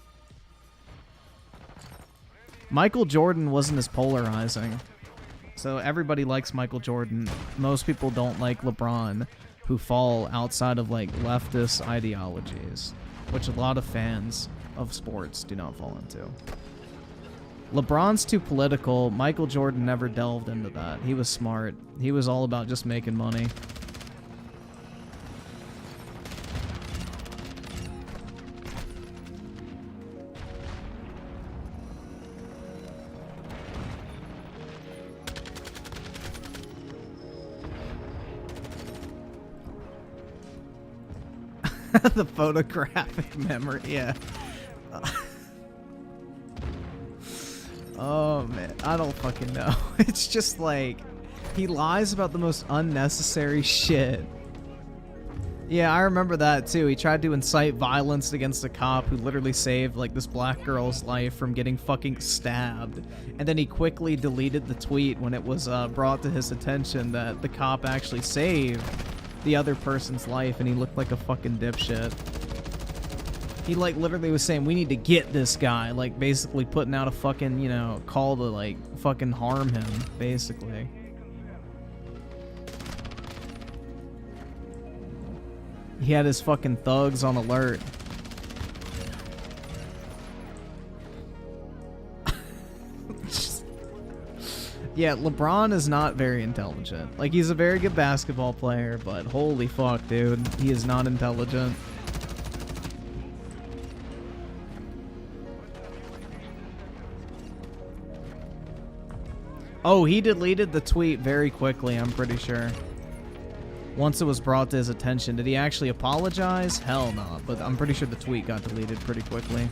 Michael Jordan wasn't as polarizing. So everybody likes Michael Jordan. Most people don't like LeBron, who fall outside of, like, leftist ideologies, which a lot of fans of sports do not fall into. LeBron's too political. Michael Jordan never delved into that. He was smart. He was all about just making money. The photographic memory, yeah. Oh, man. I don't fucking know. It's just like, he lies about the most unnecessary shit. Yeah, I remember that too. He tried to incite violence against a cop who literally saved, like, this black girl's life from getting fucking stabbed. And then he quickly deleted the tweet when it was brought to his attention that the cop actually saved the other person's life, and he looked like a fucking dipshit. He, like, literally was saying, we need to get this guy, like, basically putting out a fucking, you know, call to, like, fucking harm him, basically. He had his fucking thugs on alert. Yeah, LeBron is not very intelligent. Like, he's a very good basketball player, but holy fuck, dude. He is not intelligent. Oh, he deleted the tweet very quickly, I'm pretty sure. Once it was brought to his attention. Did he actually apologize? Hell no, but I'm pretty sure the tweet got deleted pretty quickly.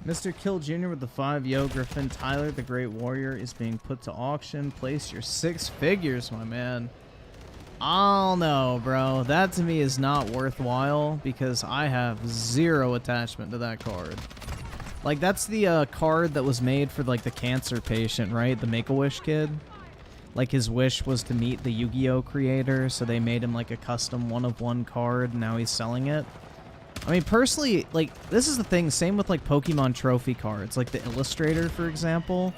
Mr. Kill Jr. with the 5. Yo, Griffin. Tyler, the Great Warrior, is being put to auction. Place your 6 figures, my man. I don't know, bro. That to me is not worthwhile because I have 0 attachment to that card. Like, that's the card that was made for, like, the cancer patient, right? The Make-A-Wish kid. Like, his wish was to meet the Yu-Gi-Oh creator, so they made him, like, a custom 1-of-1 card, and now he's selling it. I mean, personally, like, this is the thing, same with, like, Pokemon trophy cards. Like, the Illustrator, for example.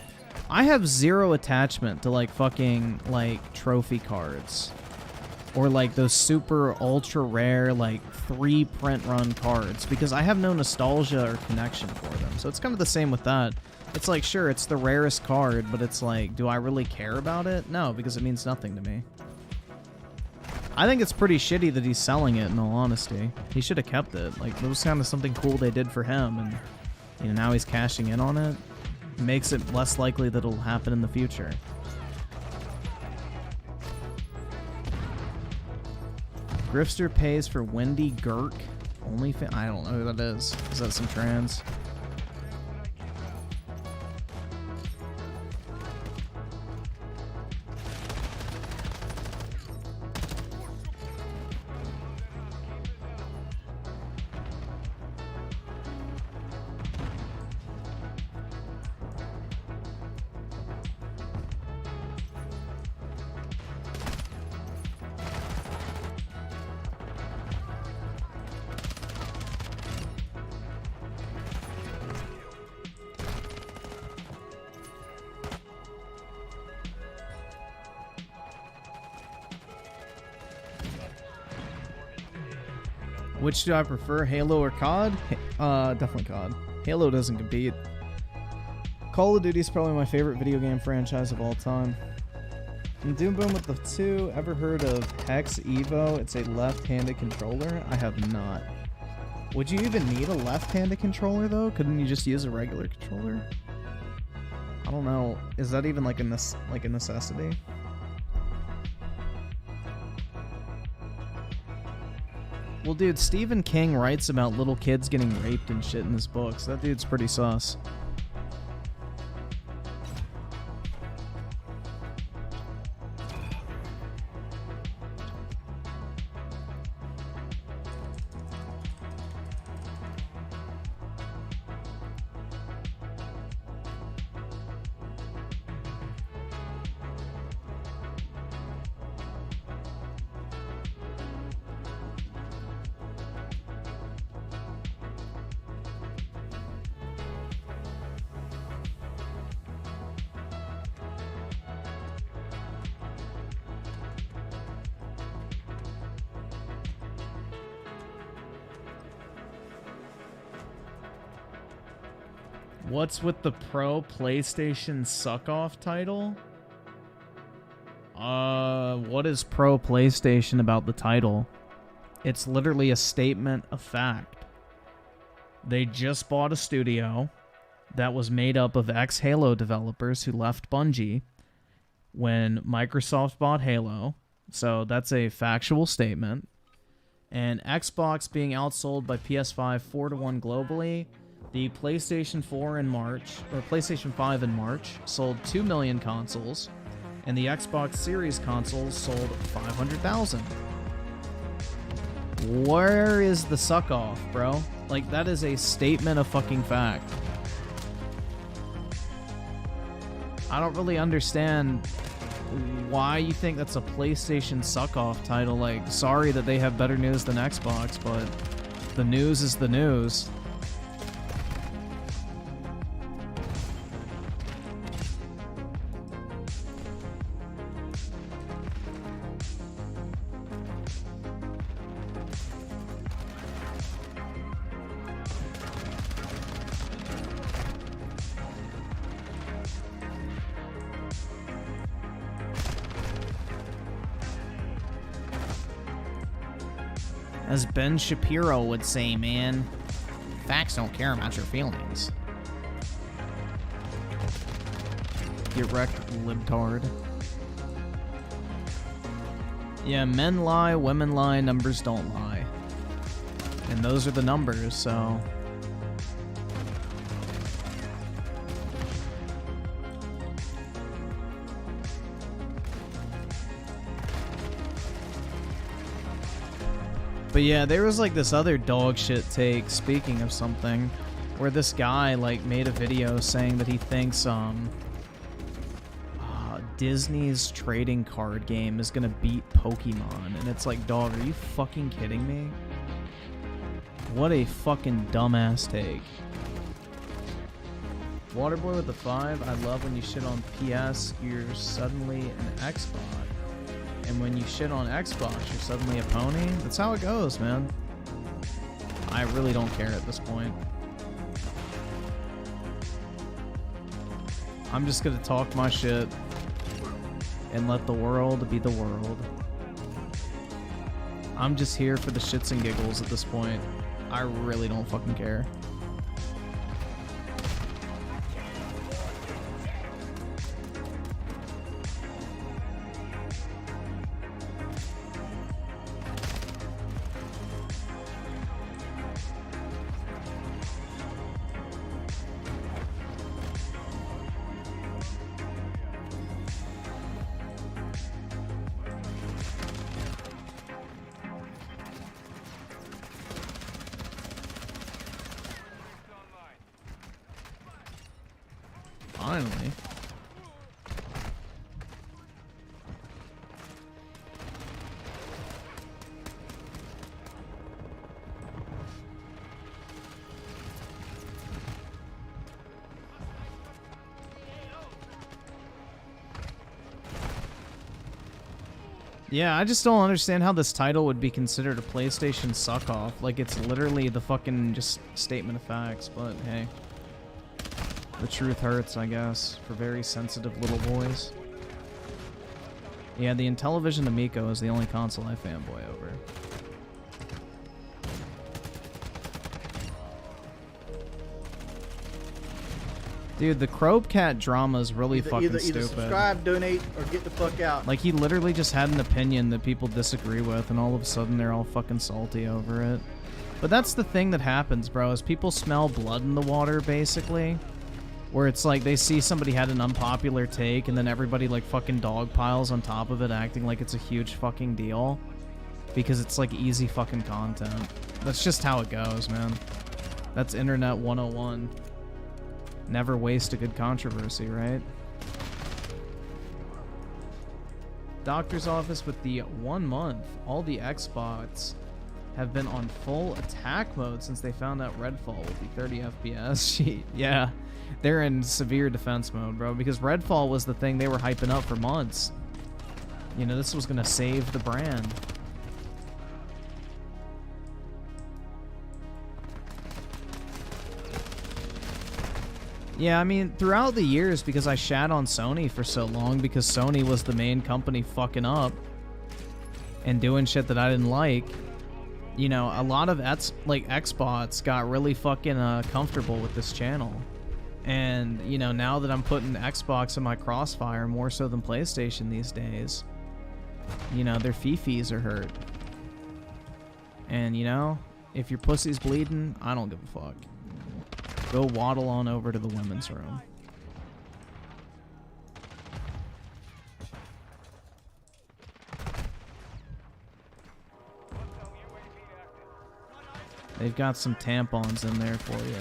I have 0 attachment to, like, fucking, like, trophy cards. Or, like, those super ultra rare, like, 3 print run cards. Because I have no nostalgia or connection for them. So it's kind of the same with that. It's like, sure, it's the rarest card, but it's like, do I really care about it? No, because it means nothing to me. I think it's pretty shitty that he's selling it, in all honesty. He should have kept it. Like, it was kind of something cool they did for him, and you know, now he's cashing in on it. It makes it less likely that it'll happen in the future. Grifster pays for Wendy Girk. Only I don't know who that is. Is that some trans? Which do I prefer, Halo or COD? Definitely COD. Halo doesn't compete. Call of Duty is probably my favorite video game franchise of all time. And Doom Boom with the 2. Ever heard of Hex Evo? It's a left-handed controller. I have not. Would you even need a left-handed controller though? Couldn't you just use a regular controller? I don't know. Is that even like a necessity? Well, dude, Stephen King writes about little kids getting raped and shit in his books. That dude's pretty sus. What's with the Pro PlayStation Suck-Off title? What is Pro PlayStation about the title? It's literally a statement of fact. They just bought a studio that was made up of ex-Halo developers who left Bungie when Microsoft bought Halo. So that's a factual statement. And Xbox being outsold by PS5 4-1 globally. The PlayStation 4 in March, or PlayStation 5 in March, sold 2 million consoles, and the Xbox Series consoles sold 500,000. Where is the suck-off, bro? Like, that is a statement of fucking fact. I don't really understand why you think that's a PlayStation suck-off title. Like, sorry that they have better news than Xbox, but the news is the news. As Ben Shapiro would say, man, facts don't care about your feelings. Get wrecked, libtard. Yeah, men lie, women lie, numbers don't lie. And those are the numbers, so... But yeah, there was like this other dog shit take, speaking of something, where this guy like made a video saying that he thinks Disney's trading card game is gonna beat Pokemon, and it's like, dog, are you fucking kidding me? What a fucking dumbass take. Waterboy with the 5, I love when you shit on PS, you're suddenly an Xbox. And when you shit on Xbox, you're suddenly a pony? That's how it goes, man. I really don't care at this point. I'm just gonna talk my shit and let the world be the world. I'm just here for the shits and giggles at this point. I really don't fucking care. Finally. Yeah, I just don't understand how this title would be considered a PlayStation suck-off. Like, it's literally the fucking just statement of facts, but hey. The truth hurts, I guess, for very sensitive little boys. Yeah, the Intellivision Amico is the only console I fanboy over. Dude, the Crope Cat drama is really fucking stupid. Either subscribe, donate, or get the fuck out. Like, he literally just had an opinion that people disagree with, and all of a sudden they're all fucking salty over it. But that's the thing that happens, bro, is people smell blood in the water, basically. Where it's like they see somebody had an unpopular take, and then everybody like fucking dog piles on top of it, acting like it's a huge fucking deal. Because it's like easy fucking content. That's just how it goes, man. That's Internet 101. Never waste a good controversy, right? Doctor's office with the 1 month. All the Xbox have been on full attack mode since they found out Redfall would be 30 FPS. Yeah, they're in severe defense mode, bro, because Redfall was the thing they were hyping up for months. You know, this was gonna save the brand. Yeah, I mean, throughout the years, because I shat on Sony for so long, because Sony was the main company fucking up and doing shit that I didn't like, you know, a lot of Xbots got really fucking comfortable with this channel. And, you know, now that I'm putting Xbox in my crossfire more so than PlayStation these days, you know, their fifis are hurt. And, you know, if your pussy's bleeding, I don't give a fuck. Go waddle on over to the women's room. They've got some tampons in there for you.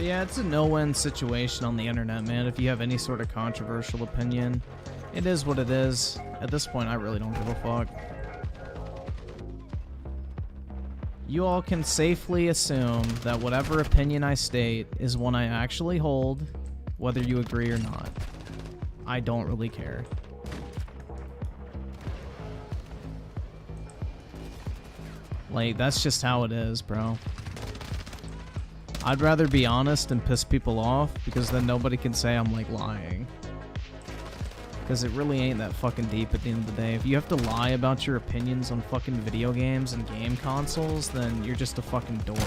Yeah, it's a no-win situation on the internet, man. If you have any sort of controversial opinion, it is what it is. At this point, I really don't give a fuck. You all can safely assume that whatever opinion I state is one I actually hold, whether you agree or not. I don't really care. Like, that's just how it is, bro. I'd rather be honest and piss people off, because then nobody can say I'm, like, lying. Because it really ain't that fucking deep at the end of the day. If you have to lie about your opinions on fucking video games and game consoles, then you're just a fucking dork.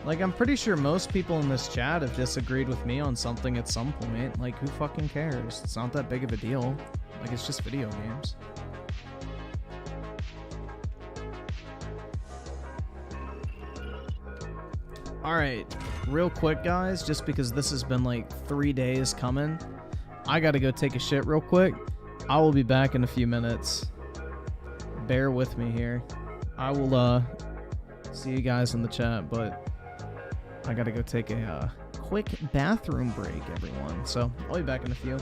Like, I'm pretty sure most people in this chat have disagreed with me on something at some point. Like, who fucking cares? It's not that big of a deal. Like, it's just video games. Alright, real quick, guys, just because this has been like 3 days coming, I gotta go take a shit real quick. I will be back in a few minutes. Bear with me here. I will, see you guys in the chat, but I gotta go take a quick bathroom break, everyone. So, I'll be back in a few.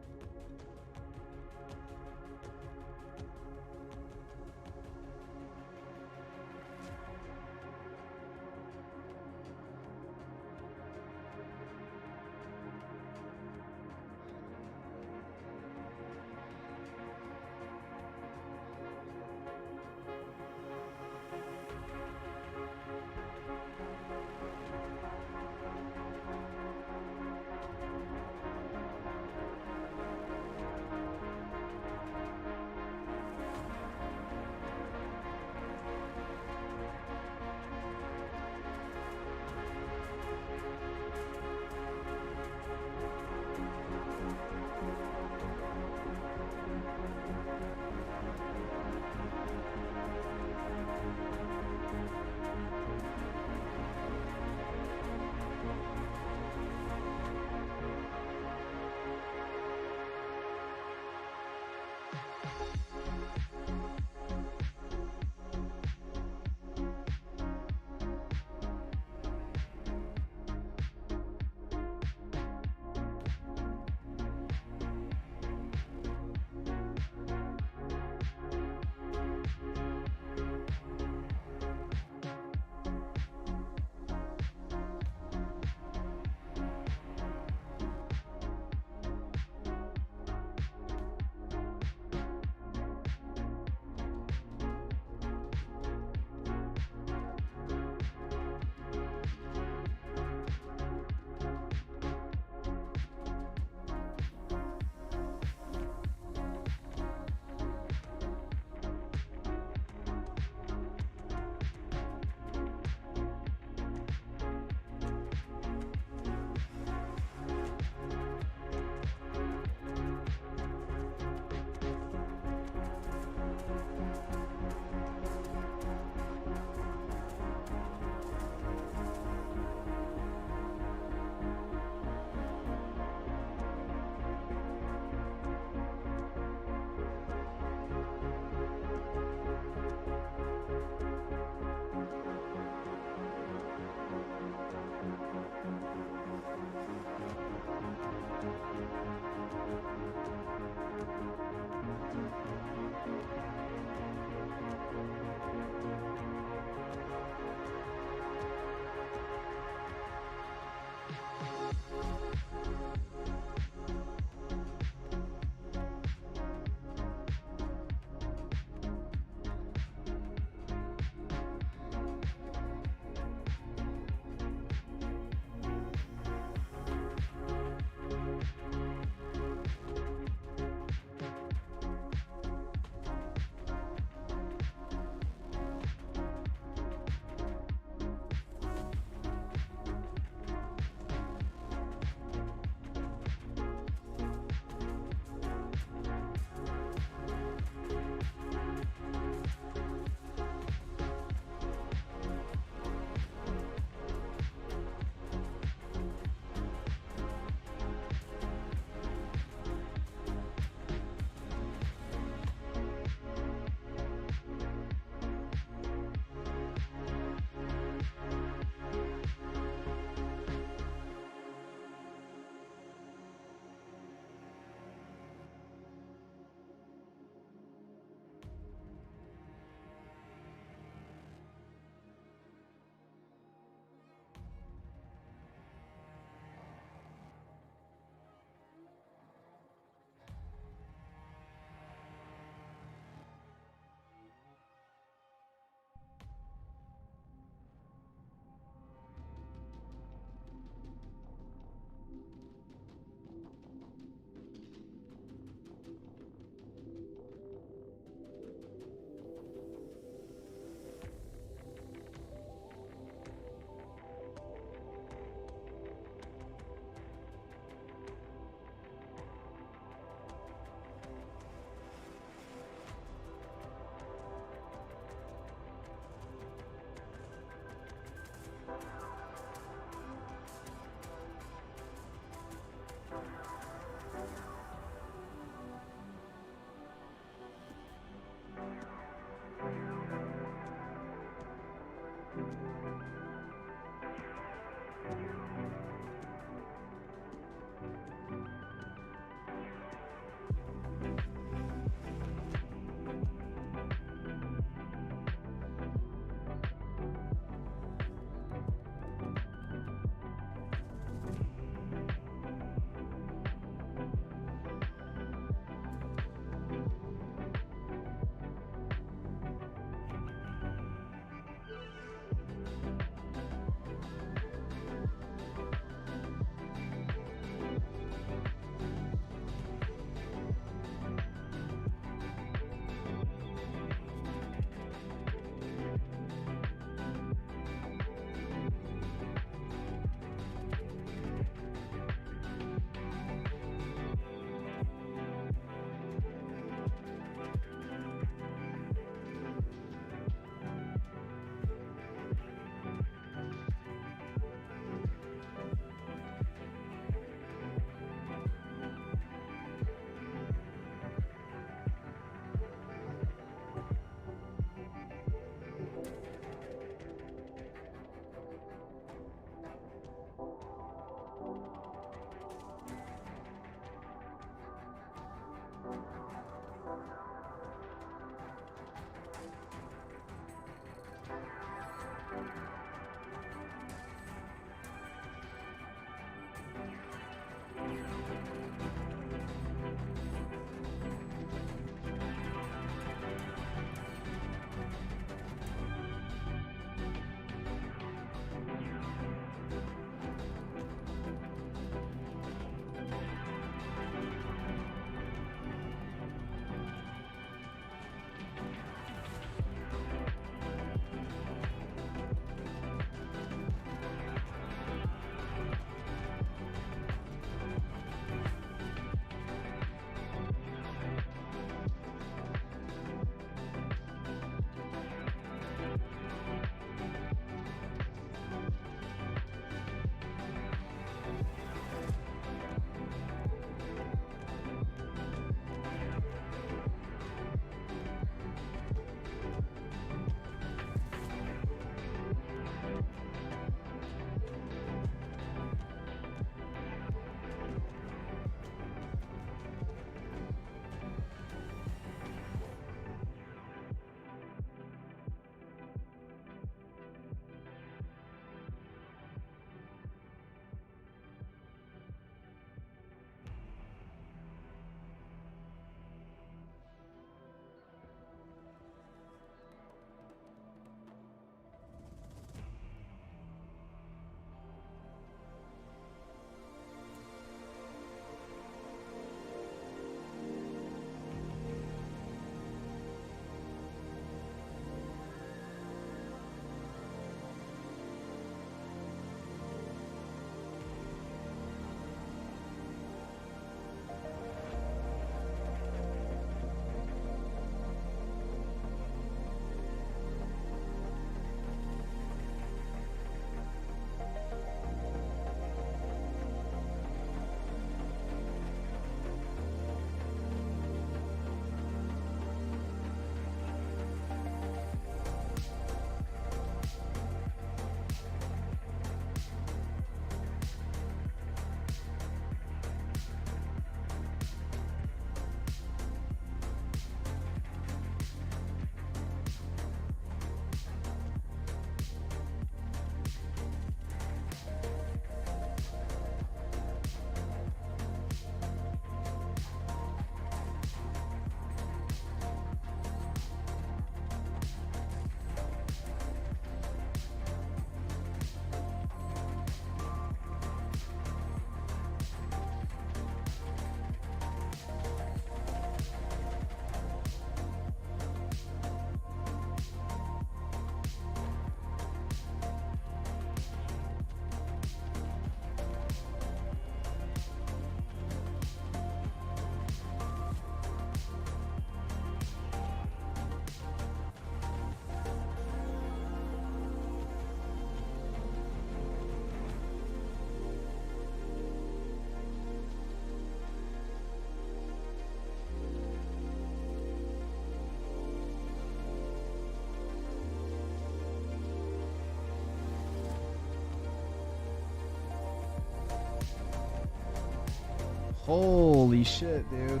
Holy shit, dude.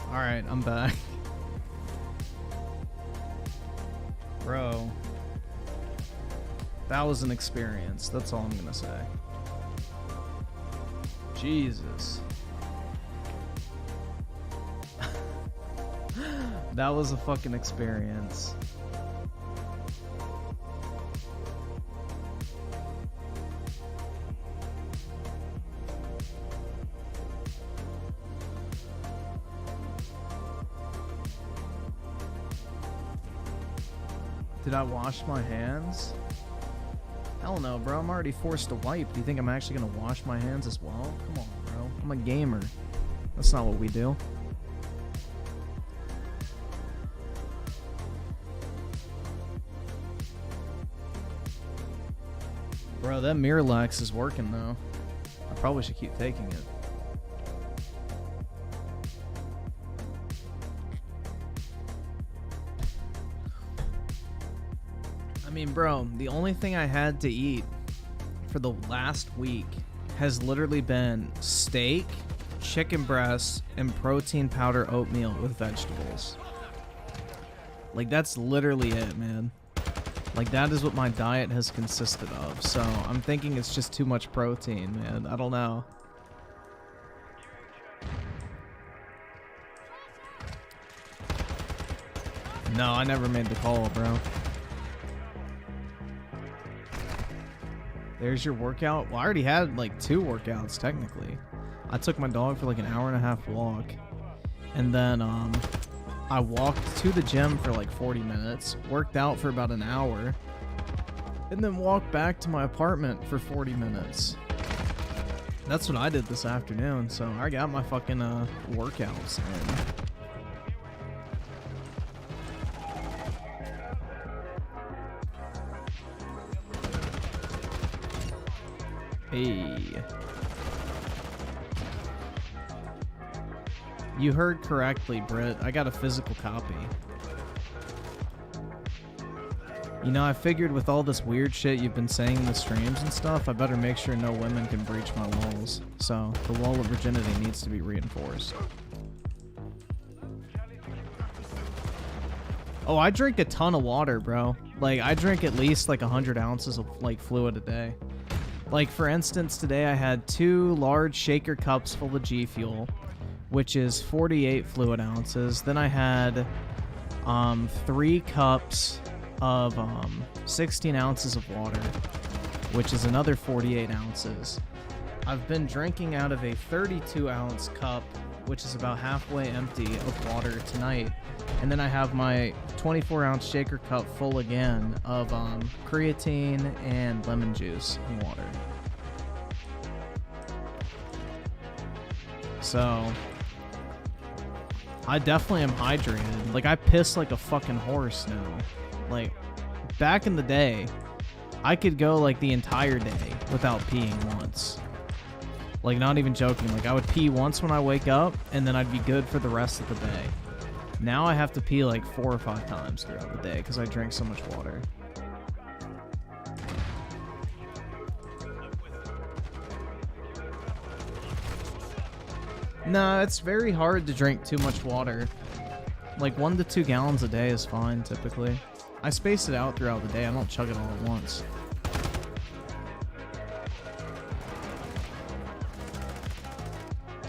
Alright, I'm back. Bro. That was an experience. That's all I'm gonna say. Jesus. That was a fucking experience. Did I wash my hands? Hell no, bro. I'm already forced to wipe. Do you think I'm actually gonna wash my hands as well? Come on, bro. I'm a gamer. That's not what we do. Bro, that Miralax is working though. I probably should keep taking it. I mean, bro, the only thing I had to eat for the last week has literally been steak, chicken breasts, and protein powder oatmeal with vegetables. Like, that's literally it, man. Like, that is what my diet has consisted of. So, I'm thinking it's just too much protein, man. I don't know. No, I never made the call, bro. There's your workout. Well, I already had like 2 workouts technically. I took my dog for like an hour-and-a-half walk, and then I walked to the gym for like 40 minutes, worked out for about an hour, and then walked back to my apartment for 40 minutes. That's what I did this afternoon, so I got my fucking workouts in. Hey. You heard correctly, Britt. I got a physical copy. You know, I figured with all this weird shit you've been saying in the streams and stuff, I better make sure no women can breach my walls. So, the wall of virginity needs to be reinforced. Oh, I drink a ton of water, bro. Like, I drink at least like 100 ounces of like fluid a day. Like, for instance, today I had 2 large shaker cups full of G Fuel, which is 48 fluid ounces. Then I had 3 cups of 16 ounces of water, which is another 48 ounces. I've been drinking out of a 32-ounce cup, which is about halfway empty, of water tonight. And then I have my 24-ounce shaker cup full again of creatine and lemon juice and water. So, I definitely am hydrated. Like, I piss like a fucking horse now. Like, back in the day, I could go like the entire day without peeing once. Like, not even joking. Like, I would pee once when I wake up, and then I'd be good for the rest of the day. Now I have to pee like 4 or 5 times throughout the day because I drink so much water. Nah, it's very hard to drink too much water. Like 1 to 2 gallons a day is fine typically. I space it out throughout the day. I don't chug it all at once.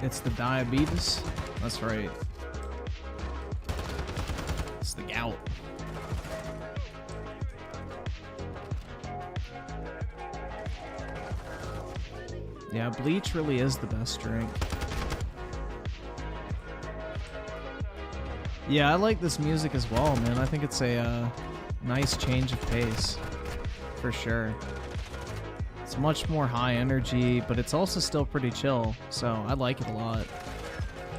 It's the diabetes. That's right. It's the gout. Yeah, bleach really is the best drink. Yeah, I like this music as well, man. I think it's a nice change of pace, for sure. It's much more high energy, but it's also still pretty chill, so I like it a lot.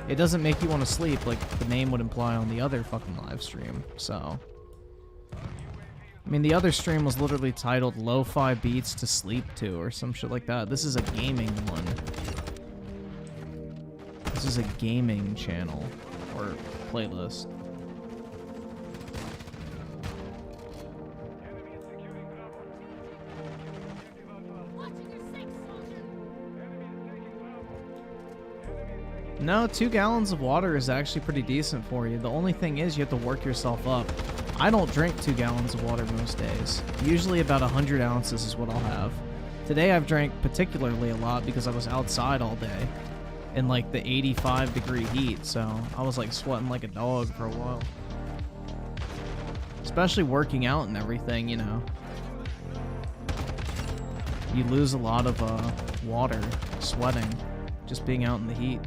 It doesn't make you want to sleep like the name would imply on the other fucking live stream, so. I mean, the other stream was literally titled Lo-Fi Beats to Sleep To or some shit like that. This is a gaming one. This is a gaming channel, or playlist. No, 2 gallons of water is actually pretty decent for you. The only thing is you have to work yourself up. I don't drink 2 gallons of water most days. Usually about 100 ounces is what I'll have. Today I've drank particularly a lot because I was outside all day in like the 85-degree heat, so I was like sweating like a dog for a while. Especially working out and everything, you know. You lose a lot of water sweating just being out in the heat.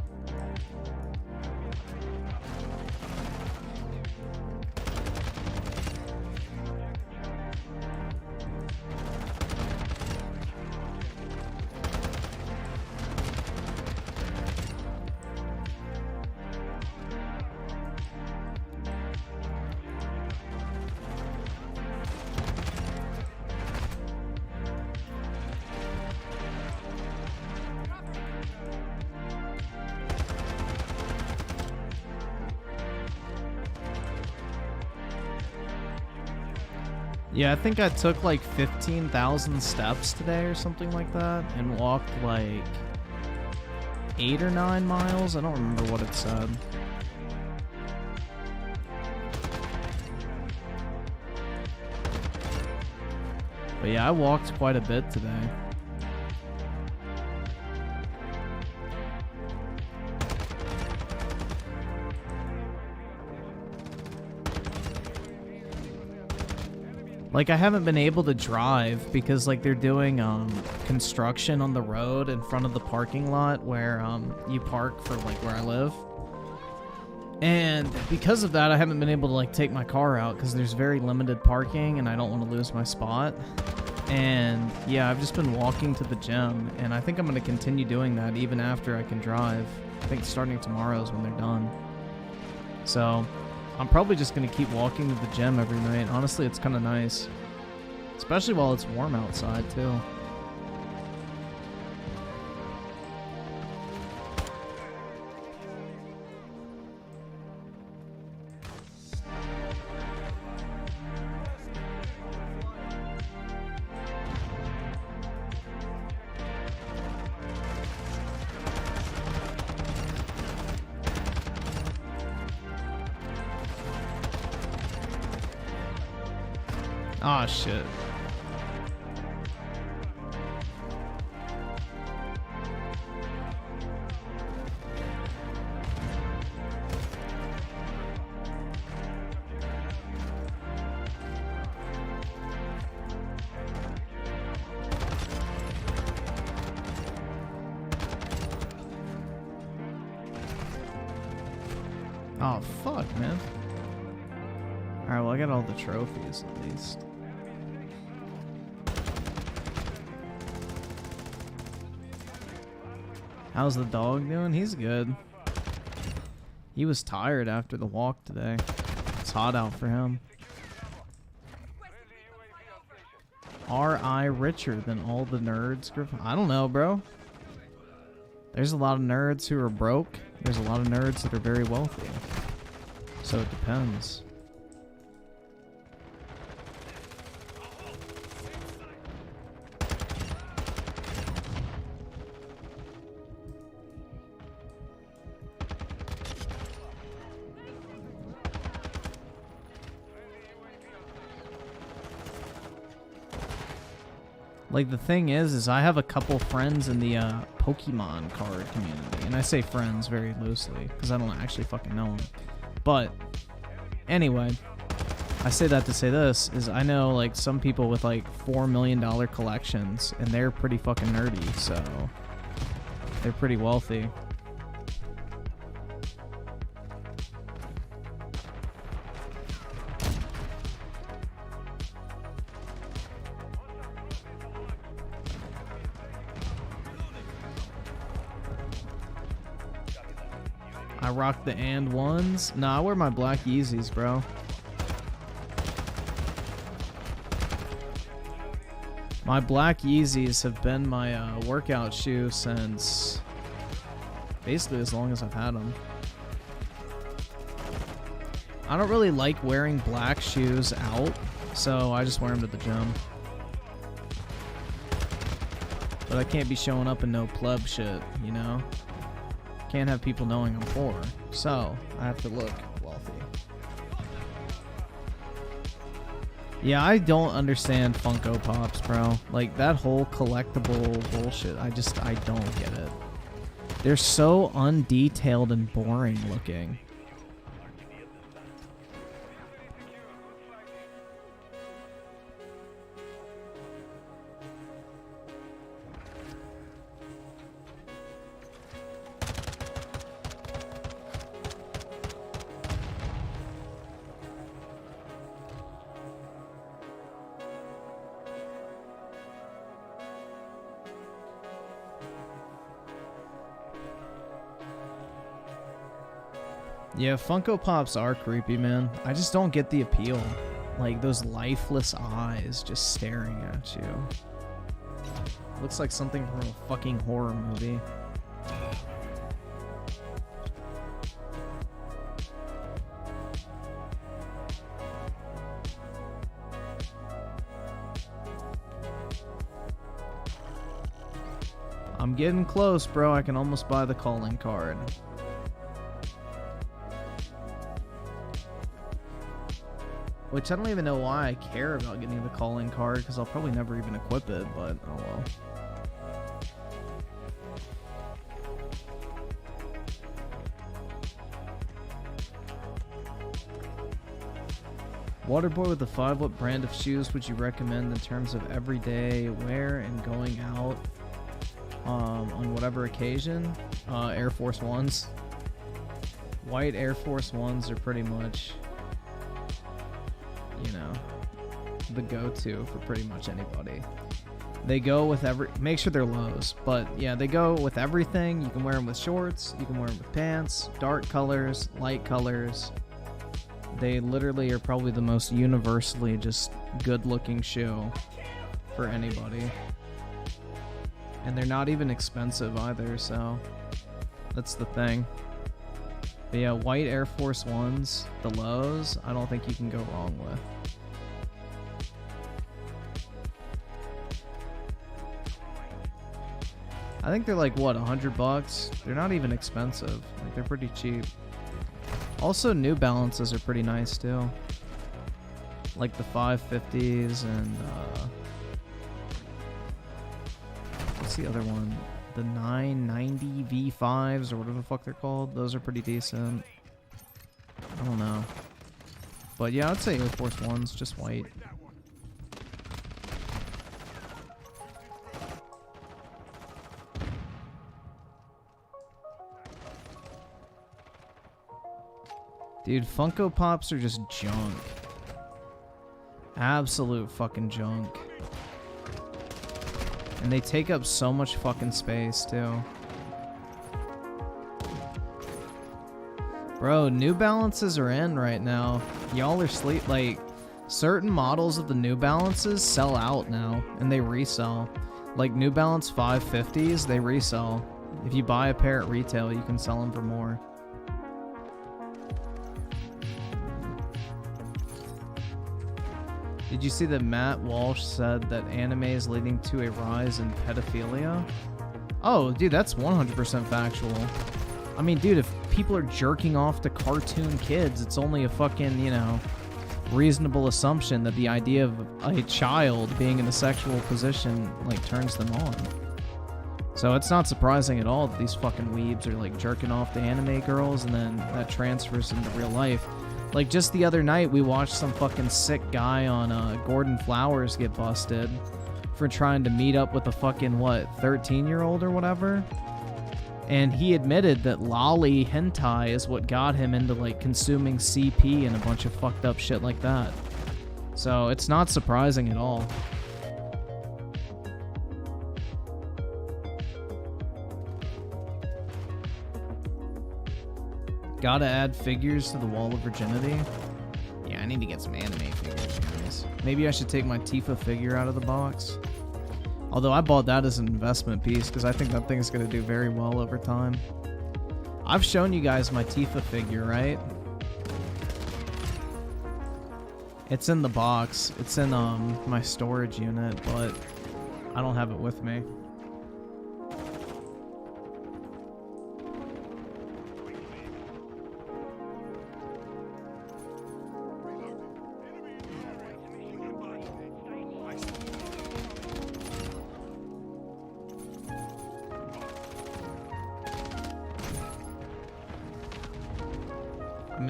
Yeah, I think I took like 15,000 steps today or something like that and walked like 8 or 9 miles. I don't remember what it said. But yeah, I walked quite a bit today. Like, I haven't been able to drive because, like, they're doing construction on the road in front of the parking lot where you park for, like, where I live. And because of that, I haven't been able to, like, take my car out because there's very limited parking and I don't want to lose my spot. And, yeah, I've just been walking to the gym, and I think I'm going to continue doing that even after I can drive. I think starting tomorrow is when they're done. So I'm probably just going to keep walking to the gym every night. Honestly, it's kind of nice. Especially while it's warm outside, too. Ah, shit. Oh, fuck, man. Alright, well, I got all the trophies, at least. How's the dog doing? He's good. He was tired after the walk today. It's hot out for him. Are I richer than all the nerds, Griffin? I don't know, bro. There's a lot of nerds who are broke. There's a lot of nerds that are very wealthy. So it depends. Like, the thing is I have a couple friends in the Pokemon card community. And I say friends very loosely, because I don't actually fucking know them. But, anyway, I say that to say this, is I know, like, some people with, like, $4 million collections, and they're pretty fucking nerdy, so they're pretty wealthy. I rock the and ones. Nah, I wear my black Yeezys, bro. My black Yeezys have been my workout shoe since basically as long as I've had them. I don't really like wearing black shoes out, so I just wear them to the gym. But I can't be showing up in no pleb shit, you know? Can't have people knowing I'm poor, so I have to look wealthy. Yeah, I don't understand Funko Pops, bro. Like, that whole collectible bullshit, I don't get it. They're so undetailed and boring looking. Yeah, Funko Pops are creepy, man. I just don't get the appeal. Like, those lifeless eyes just staring at you. Looks like something from a fucking horror movie. I'm getting close, bro. I can almost buy the calling card. Which I don't even know why I care about getting the calling card, because I'll probably never even equip it, but oh well. Waterboy with the 5, what brand of shoes would you recommend in terms of everyday wear and going out on whatever occasion? Air Force Ones. White Air Force Ones are pretty much, you know, the go-to for pretty much anybody. They go with make sure they're lows, but yeah, they go with everything. You can wear them with shorts, you can wear them with pants, dark colors, light colors. They literally are probably the most universally just good-looking shoe for anybody. And they're not even expensive either, so that's the thing. But yeah, white Air Force Ones, the lows, I don't think you can go wrong with. I think they're like, what, $100? They're not even expensive. Like, they're pretty cheap. Also, New Balances are pretty nice, too. Like the 550s and, what's the other one? The 990 V5s or whatever the fuck they're called. Those are pretty decent. I don't know. But yeah, I'd say Air Force Ones, just white. Dude, Funko Pops are just junk. Absolute fucking junk. And they take up so much fucking space, too. Bro, New Balances are in right now. Y'all are like, certain models of the New Balances sell out now, and they resell. Like New Balance 550s, they resell. If you buy a pair at retail, you can sell them for more. Did you see that Matt Walsh said that anime is leading to a rise in pedophilia? Oh, dude, that's 100% factual. I mean, dude, if people are jerking off to cartoon kids, it's only a fucking, you know, reasonable assumption that the idea of a child being in a sexual position, like, turns them on. So it's not surprising at all that these fucking weebs are, like, jerking off to anime girls, and then that transfers into real life. Like, just the other night, we watched some fucking sick guy on Gordon Flowers get busted for trying to meet up with a fucking, what, 13-year-old or whatever? And he admitted that lolly hentai is what got him into, like, consuming CP and a bunch of fucked up shit like that. So it's not surprising at all. Gotta add figures to the Wall of Virginity. Yeah, I need to get some anime figures, guys. Maybe I should take my Tifa figure out of the box. Although I bought that as an investment piece because I think that thing is going to do very well over time. I've shown you guys my Tifa figure, right? It's in the box. It's in my storage unit, but I don't have it with me.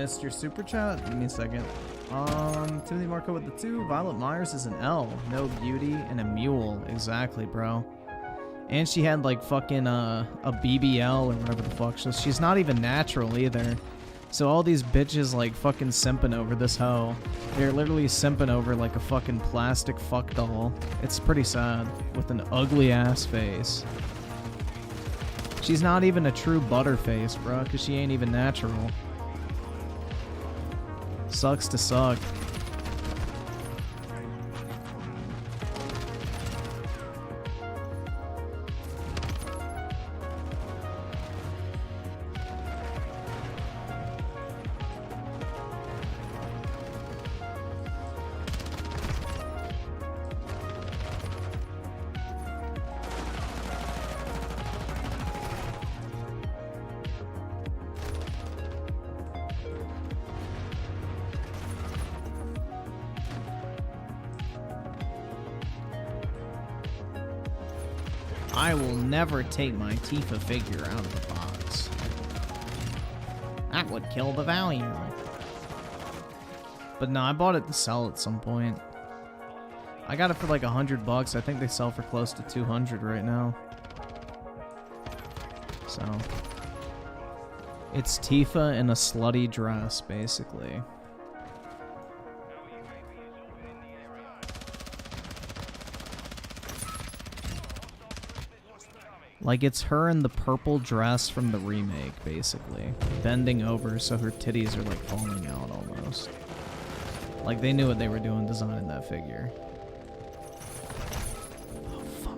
missed your super chat. Give me a second. Timothy Marco with the 2. Violet Myers is an L. No beauty and a mule. Exactly, bro. And she had like fucking a BBL or whatever the fuck. So she's not even natural either. So all these bitches like fucking simping over this hoe. They're literally simping over like a fucking plastic fuck doll. It's pretty sad. With an ugly ass face. She's not even a true butterface, bro, because she ain't even natural. Sucks to suck. I will never take my Tifa figure out of the box. That would kill the value. But no, I bought it to sell at some point. I got it for like $100. I think they sell for close to 200 right now. So it's Tifa in a slutty dress, basically. Like, it's her in the purple dress from the remake, basically. Bending over so her titties are, like, falling out almost. Like, they knew what they were doing designing that figure. Oh, fuck.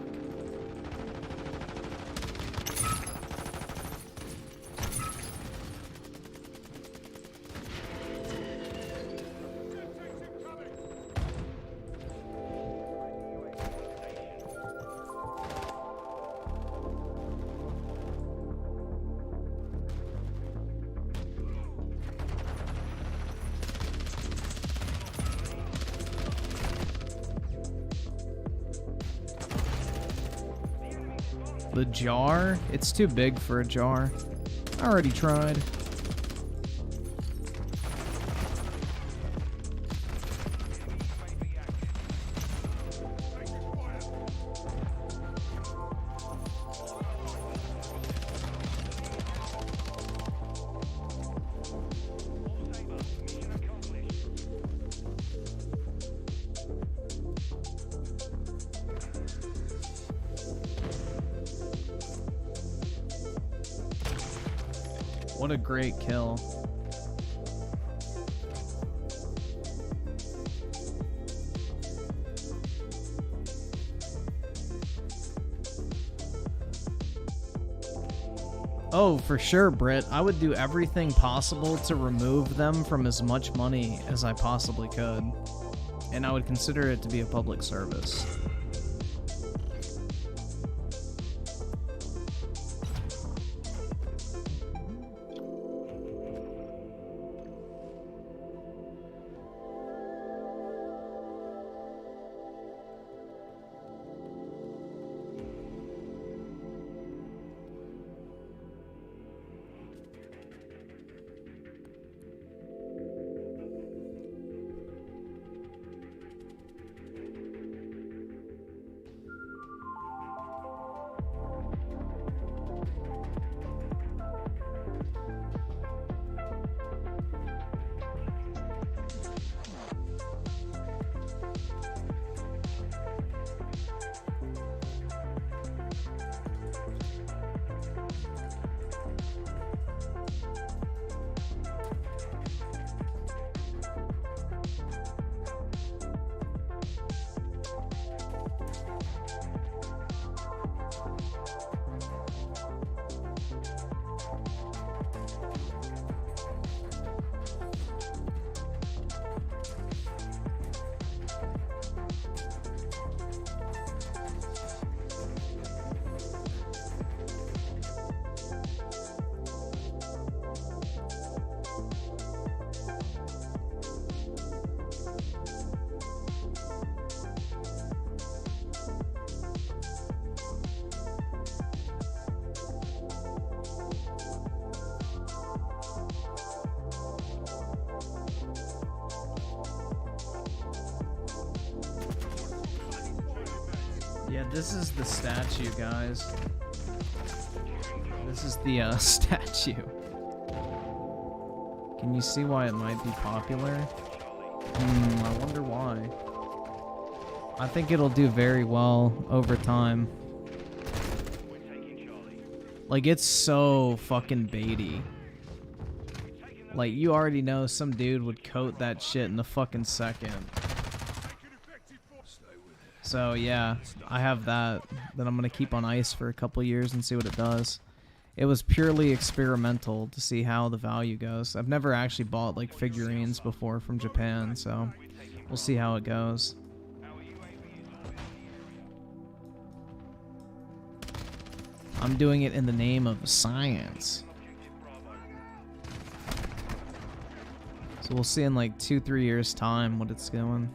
The jar? It's too big for a jar. I already tried. What a great kill. Oh, for sure, Britt. I would do everything possible to remove them from as much money as I possibly could. And I would consider it to be a public service. Yeah, this is the statue, guys. This is the statue. Can you see why it might be popular? I wonder why. I think it'll do very well over time. Like, it's so fucking baity. Like, you already know some dude would coat that shit in a fucking second. So, yeah, I have that I'm gonna keep on ice for a couple years and see what it does. It was purely experimental to see how the value goes. I've never actually bought, like, figurines before from Japan, so we'll see how it goes. I'm doing it in the name of science. So we'll see in like 2-3 years time what it's doing.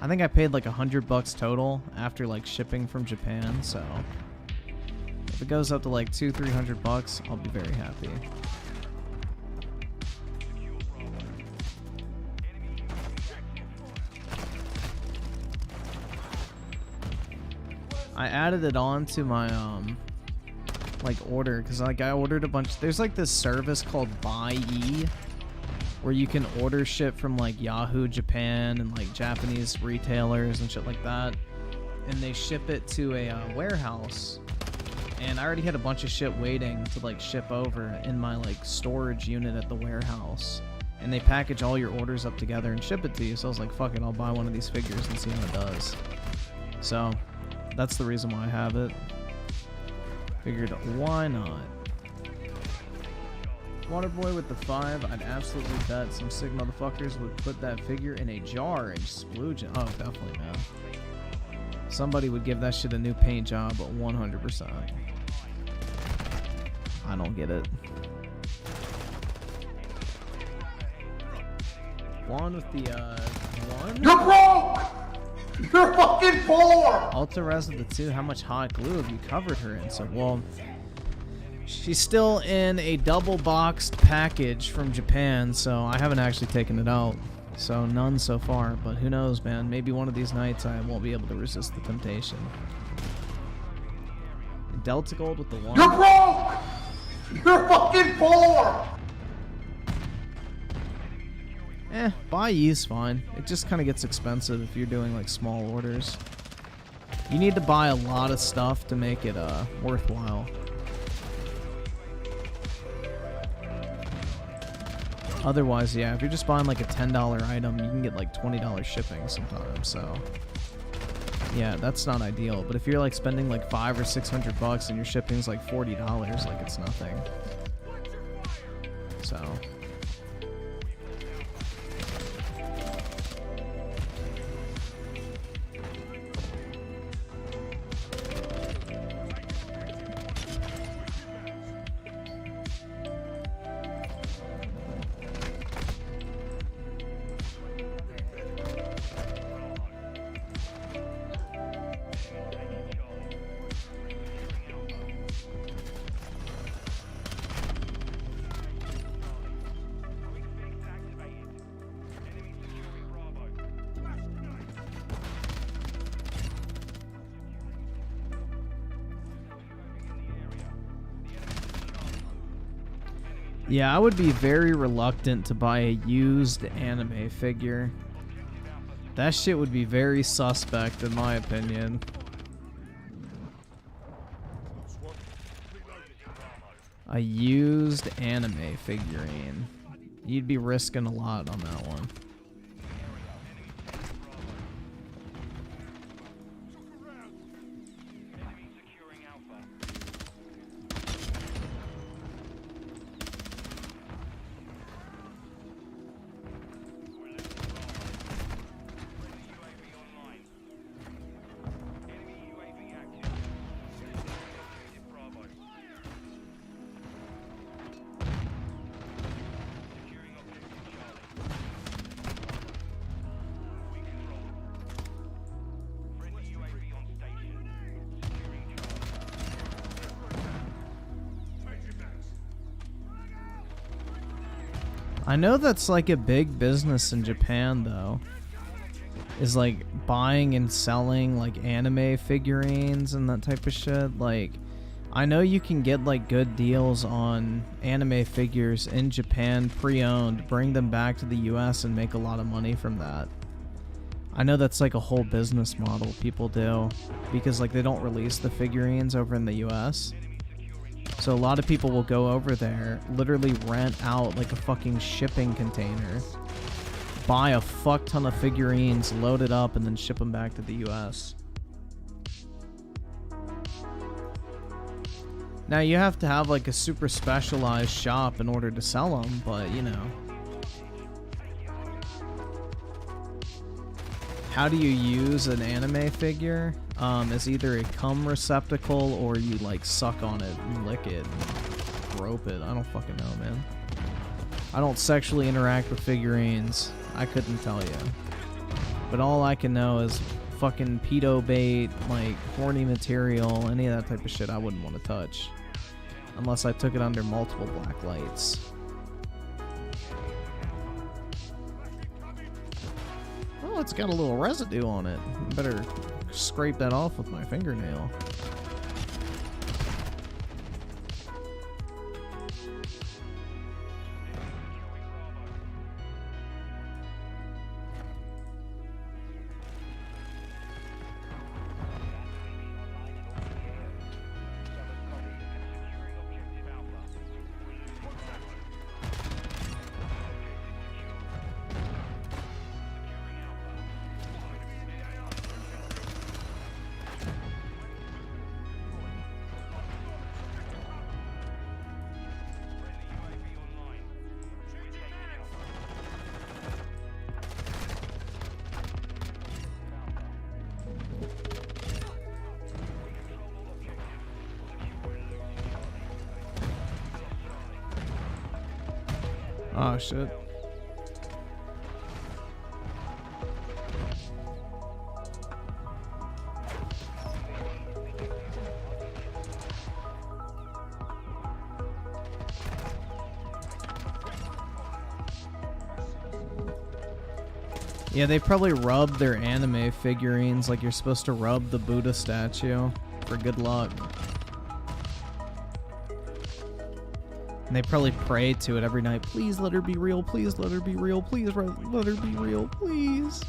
I think I paid like $100 total after like shipping from Japan, so if it goes up to like $200-300, I'll be very happy. I added it on to my like order because like I ordered a bunch. There's like this service called Buy-E where you can order shit from like Yahoo Japan and like Japanese retailers and shit like that, and they ship it to a warehouse. And I already had a bunch of shit waiting to like ship over in my like storage unit at the warehouse, and they package all your orders up together and ship it to you. So I was like, fuck it, I'll buy one of these figures and see how it does. So that's the reason why I have it. Figured, why not? Waterboy with the 5, I'd absolutely bet some sick motherfuckers would put that figure in a jar and splooge it. Oh, definitely, man. Somebody would give that shit a new paint job, 100%. I don't get it. One with the, one? You're broke! You're fucking poor! Ultra Res of the 2, how much hot glue have you covered her in? So, well, she's still in a double boxed package from Japan, so I haven't actually taken it out. So none so far, but who knows, man. Maybe one of these nights I won't be able to resist the temptation. Delta Gold with the 1. You're broke! You're fucking poor! Buy-E's fine. It just kind of gets expensive if you're doing like small orders. You need to buy a lot of stuff to make it worthwhile. Otherwise, yeah, if you're just buying like a $10 item, you can get like $20 shipping sometimes, so yeah, that's not ideal. But if you're like spending like $500 or $600 and your shipping's like $40, like it's nothing. So yeah, I would be very reluctant to buy a used anime figure. That shit would be very suspect in my opinion. A used anime figurine. You'd be risking a lot on that one. I know that's like a big business in Japan, though. is like buying and selling like anime figurines and that type of shit. Like, I know you can get like good deals on anime figures in Japan pre-owned, bring them back to the US and make a lot of money from that. I know that's like a whole business model people do, because like they don't release the figurines over in the US. So a lot of people will go over there, literally rent out like a fucking shipping container, buy a fuck ton of figurines, load it up, and then ship them back to the US. Now you have to have like a super specialized shop in order to sell them, but you know. How do you use an anime figure? As either a cum receptacle or you like suck on it and lick it and grope it. I don't fucking know, man. I don't sexually interact with figurines. I couldn't tell you. But all I can know is fucking pedo bait, like horny material, any of that type of shit I wouldn't want to touch. Unless I took it under multiple black lights. Oh, it's got a little residue on it. Better scrape that off with my fingernail. Oh shit. Yeah, they probably rub their anime figurines like you're supposed to rub the Buddha statue for good luck. And they probably pray to it every night. Please let her be real. Please let her be real. Please let her be real. Please.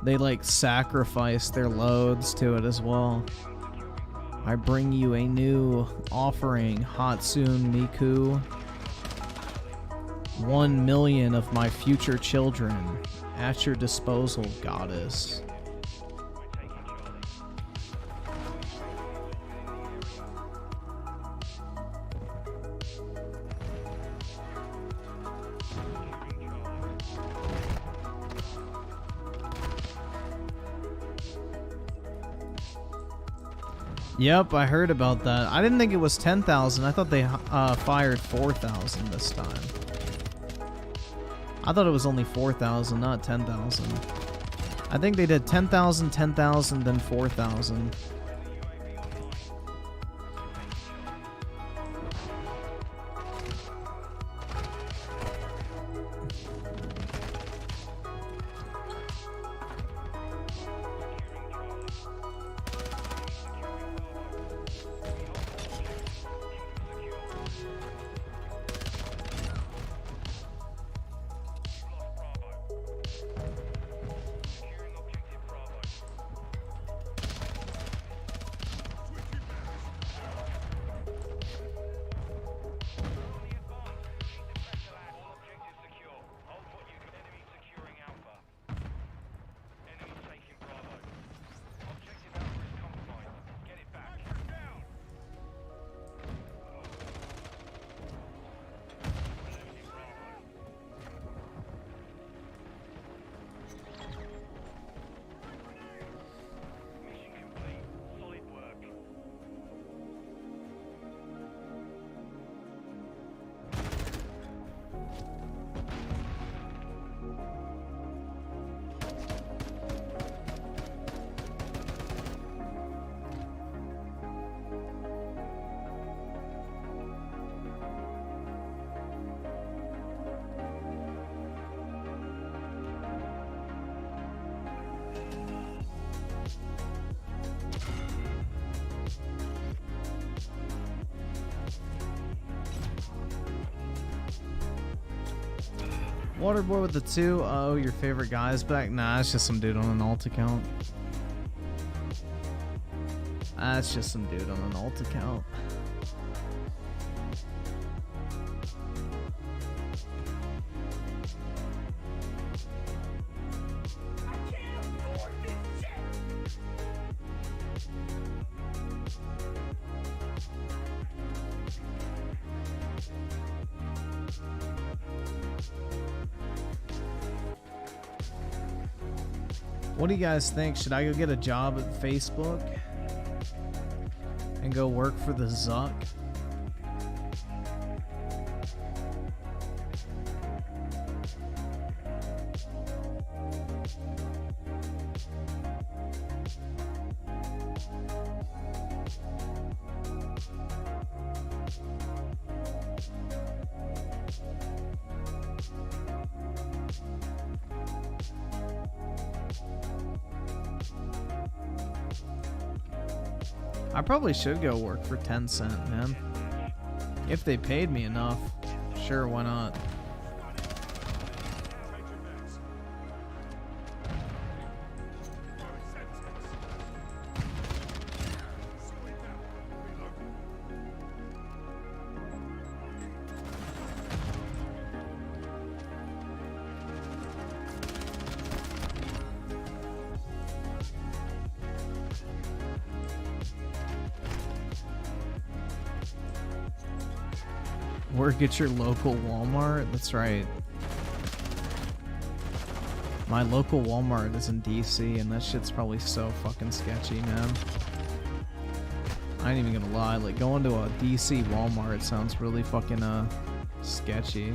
They like sacrifice their loads to it as well. I bring you a new offering, Hatsune Miku. 1 million of my future children at your disposal, goddess. Yep, I heard about that. I didn't think it was 10,000. I thought they fired 4,000 this time. I thought it was only 4,000, not 10,000. I think they did 10,000, 10,000, then 4,000. Waterboy with the 2. Oh, your favorite guy's back? Nah, it's just some dude on an alt account. That's just some dude on an alt account. What do you guys think? Should I go get a job at Facebook and go work for the Zuck? I probably should go work for 10 cent, man. If they paid me enough, sure, why not? Work at your local Walmart? That's right. My local Walmart is in DC, and that shit's probably so fucking sketchy, man. I ain't even gonna lie, like, going to a DC Walmart sounds really fucking, sketchy.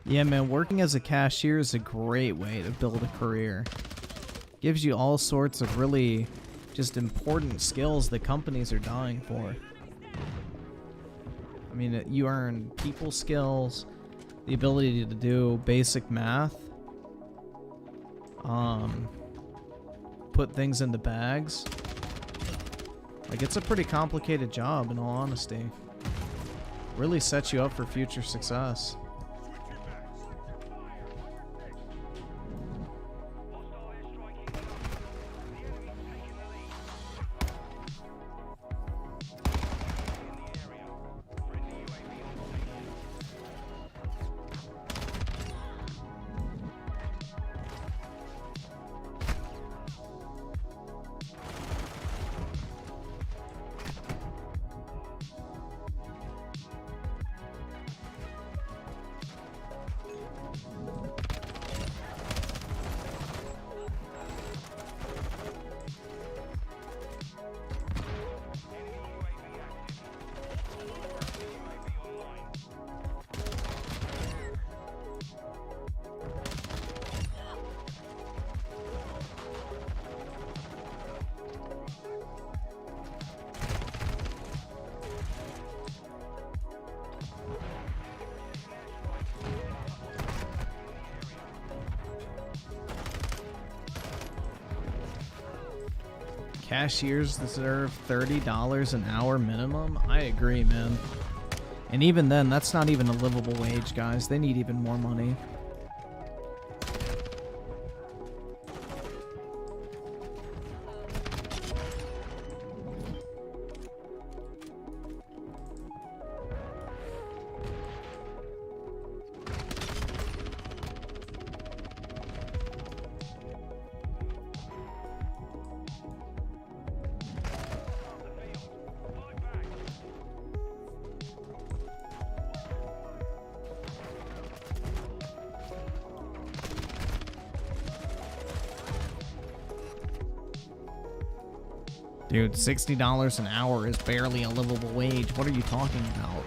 Yeah, man, working as a cashier is a great way to build a career. Gives you all sorts of really just important skills that companies are dying for. I mean, you earn people skills, the ability to do basic math, put things into bags. Like, it's a pretty complicated job, in all honesty. Really sets you up for future success. Cashiers deserve $30 an hour minimum? I agree, man. And even then, that's not even a livable wage, guys. They need even more money. Dude, $60 an hour is barely a livable wage. What are you talking about?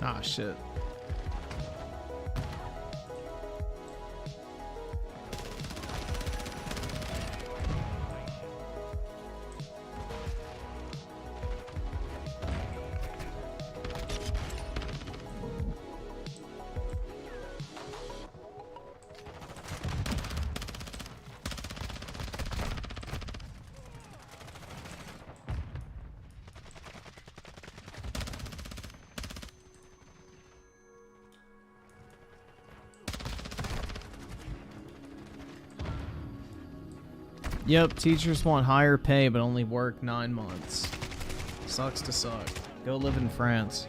Ah, shit. Yep, teachers want higher pay but only work 9 months. Sucks to suck. Go live in France.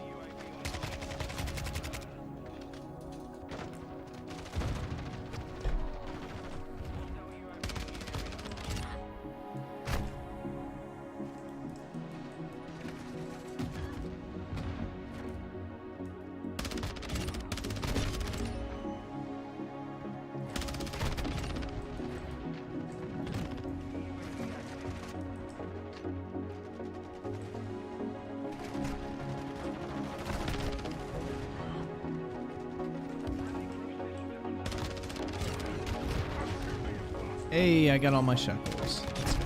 Hey, I got all my shekels. Let's go.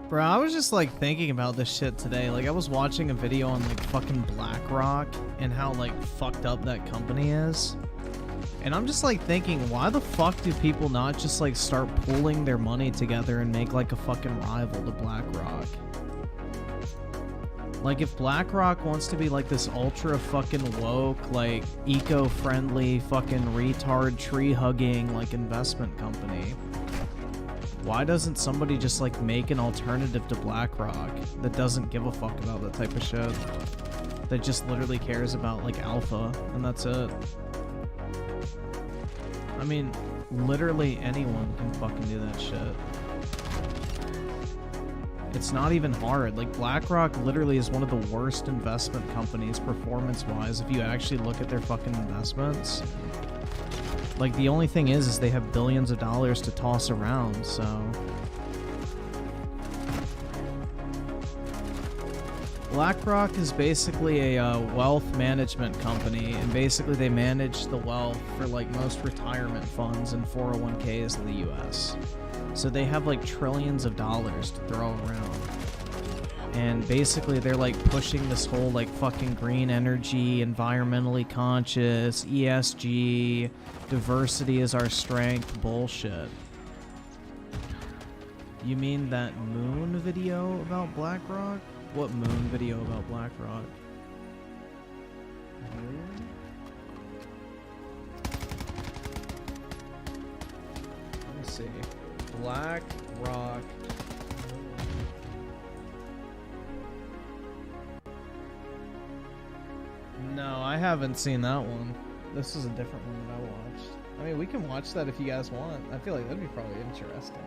Bro, I was just like thinking about this shit today. Like I was watching a video on like fucking BlackRock and how like fucked up that company is. And I'm just like thinking, why the fuck do people not just like start pooling their money together and make like a fucking rival to BlackRock? Like, if BlackRock wants to be, like, this ultra fucking woke, like, eco-friendly, fucking retard, tree-hugging, like, investment company, why doesn't somebody just, like, make an alternative to BlackRock that doesn't give a fuck about that type of shit? That just literally cares about, like, alpha, and that's it. I mean, literally anyone can fucking do that shit. It's not even hard. Like, BlackRock literally is one of the worst investment companies performance-wise if you actually look at their fucking investments. Like, the only thing is they have billions of dollars to toss around, so... BlackRock is basically a wealth management company, and basically they manage the wealth for, like, most retirement funds and 401ks in the US. So they have like trillions of dollars to throw around. And basically they're like pushing this whole like fucking green energy, environmentally conscious, ESG, diversity is our strength bullshit. You mean that moon video about BlackRock? What moon video about BlackRock? Let me see. BlackRock. No, I haven't seen that one. This is a different one that I watched. I mean, we can watch that if you guys want. I feel like that'd be probably interesting.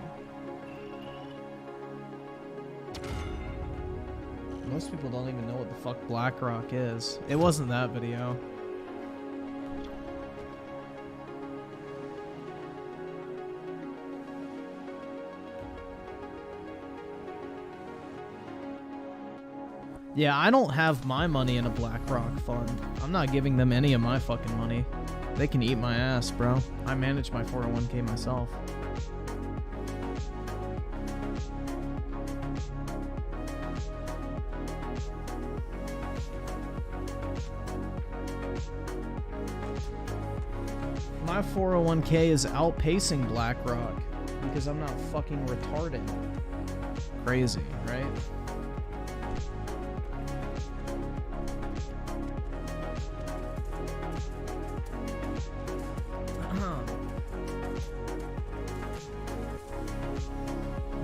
Most people don't even know what the fuck BlackRock is. It wasn't that video. Yeah, I don't have my money in a BlackRock fund. I'm not giving them any of my fucking money. They can eat my ass, bro. I manage my 401k myself. My 401k is outpacing BlackRock because I'm not fucking retarded. Crazy, right?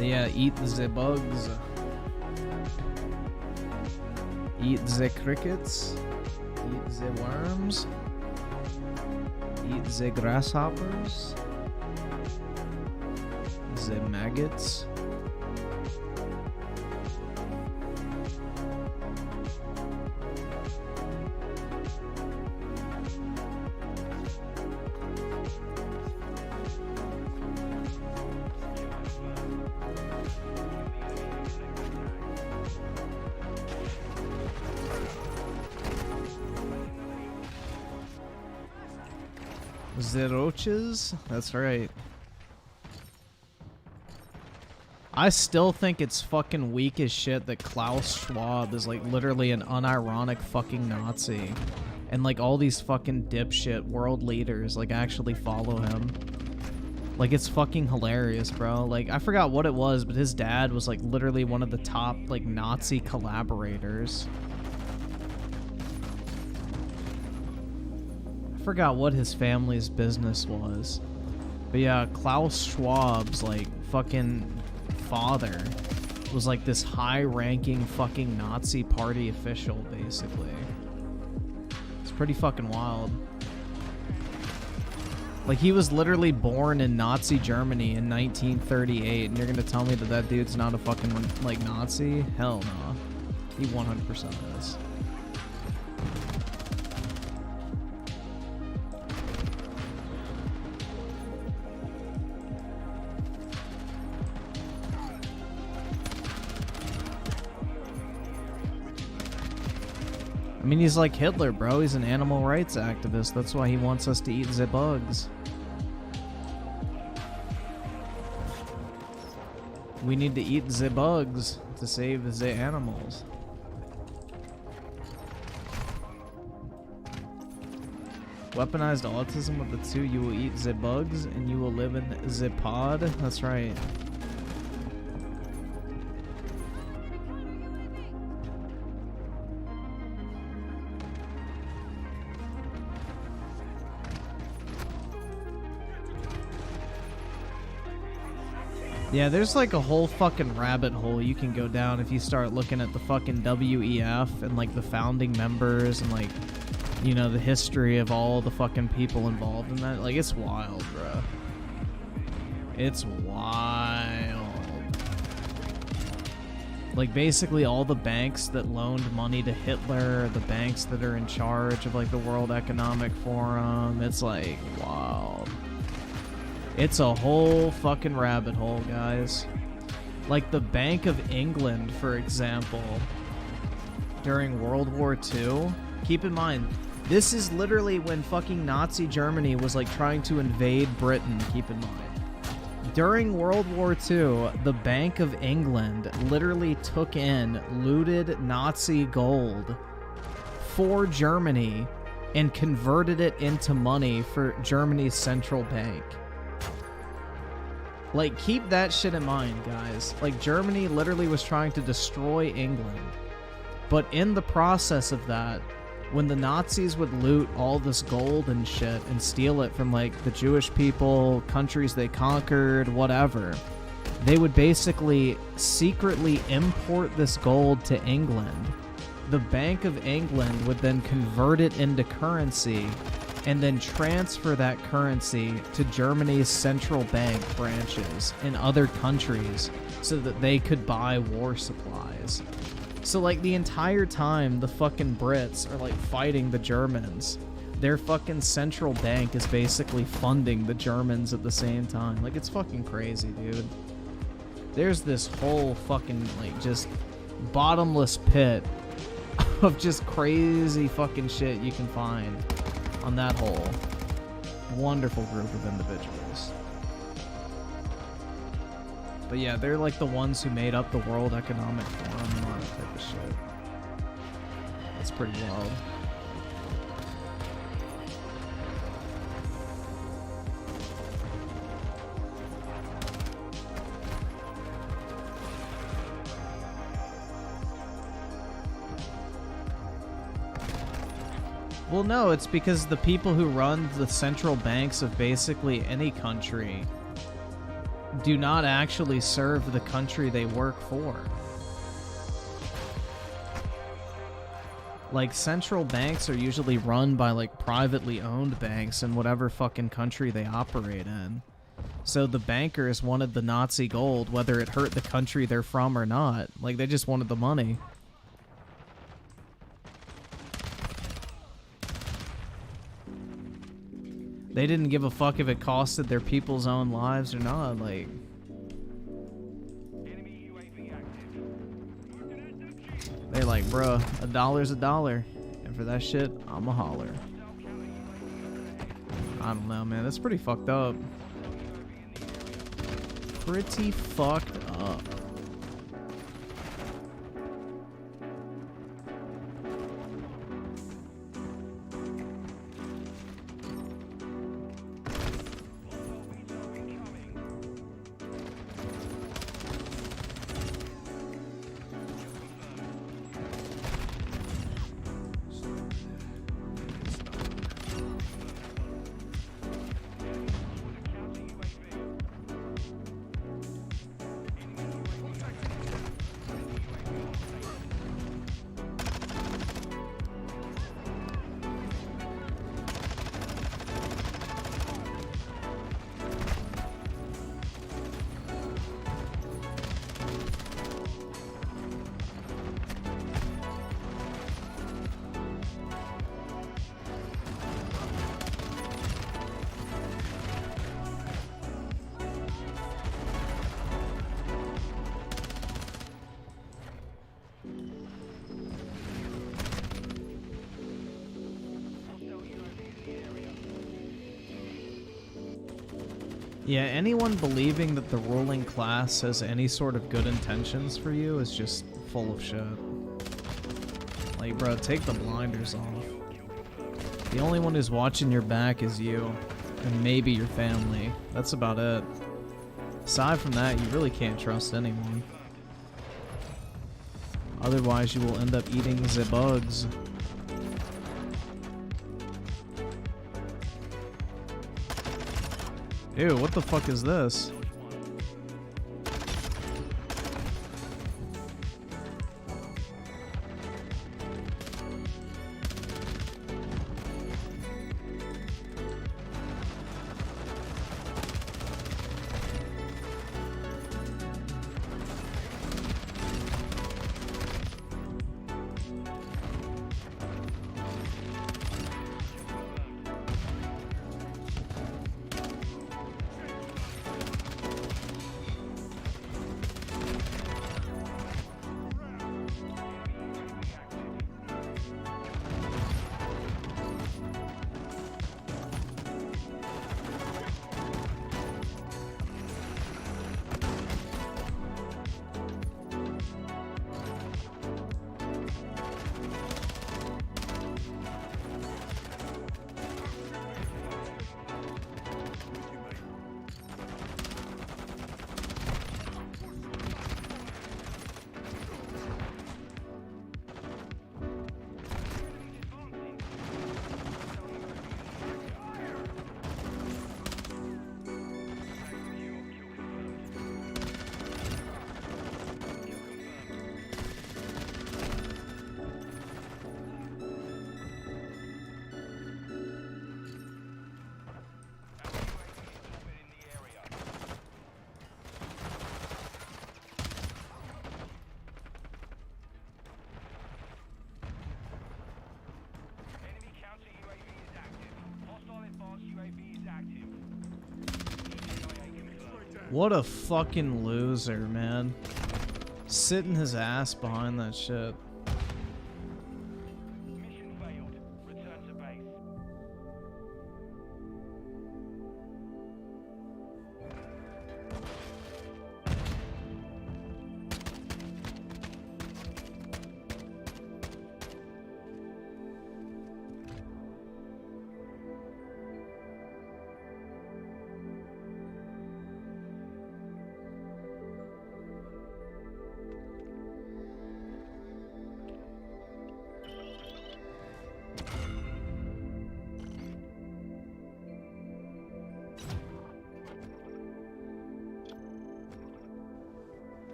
Yeah, eat the bugs. Eat the crickets. Eat the worms. Eat the grasshoppers. The maggots. The roaches? That's right. I still think it's fucking weak as shit that Klaus Schwab is like literally an unironic fucking Nazi. And like all these fucking dipshit world leaders like actually follow him. Like it's fucking hilarious, bro. Like I forgot what it was, but his dad was like literally one of the top like Nazi collaborators. Forgot what his family's business was, but yeah, Klaus Schwab's like fucking father was like this high-ranking fucking Nazi party official, basically. It's pretty fucking wild. Like he was literally born in Nazi Germany in 1938, and you're gonna tell me that that dude's not a fucking like Nazi? Hell no, he 100% is. I mean, he's like Hitler, bro. He's an animal rights activist. That's why he wants us to eat the bugs. We need to eat the bugs to save the animals. Weaponized autism with the two. You will eat the bugs and you will live in the pod. That's right. Yeah, there's like a whole fucking rabbit hole you can go down if you start looking at the fucking WEF and like the founding members and like, you know, the history of all the fucking people involved in that. Like, it's wild, bro. It's wild. Like, basically all the banks that loaned money to Hitler, the banks that are in charge of like the World Economic Forum, it's like, wild. It's a whole fucking rabbit hole, guys. Like the Bank of England, for example, during World War II. Keep in mind, this is literally when fucking Nazi Germany was like trying to invade Britain, keep in mind. During World War II, the Bank of England literally took in looted Nazi gold for Germany and converted it into money for Germany's central bank. Like, keep that shit in mind, guys. Like, Germany literally was trying to destroy England. But in the process of that, when the Nazis would loot all this gold and shit and steal it from, like, the Jewish people, countries they conquered, whatever, they would basically secretly import this gold to England. The Bank of England would then convert it into currency and then transfer that currency to Germany's central bank branches in other countries so that they could buy war supplies. So like the entire time the fucking Brits are like fighting the Germans, their fucking central bank is basically funding the Germans at the same time. Like, it's fucking crazy, dude. There's this whole fucking like just bottomless pit of just crazy fucking shit you can find on that whole wonderful group of individuals. But yeah, they're like the ones who made up the World Economic Forum and all that type of shit. That's pretty wild. Well, no, it's because the people who run the central banks of basically any country do not actually serve the country they work for. Like, central banks are usually run by, like, privately owned banks in whatever fucking country they operate in. So the bankers wanted the Nazi gold, whether it hurt the country they're from or not. Like, they just wanted the money. They didn't give a fuck if it costed their people's own lives or not, like... They're like, bruh, $1's $1, and for that shit, I'ma holler. I don't know, man, that's pretty fucked up. Pretty fucked up. Yeah, anyone believing that the ruling class has any sort of good intentions for you is just full of shit. Like, bro, take the blinders off. The only one who's watching your back is you, and maybe your family. That's about it. Aside from that, you really can't trust anyone. Otherwise, you will end up eating the bugs. Ew, what the fuck is this? What a fucking loser, man. Sitting his ass behind that shit.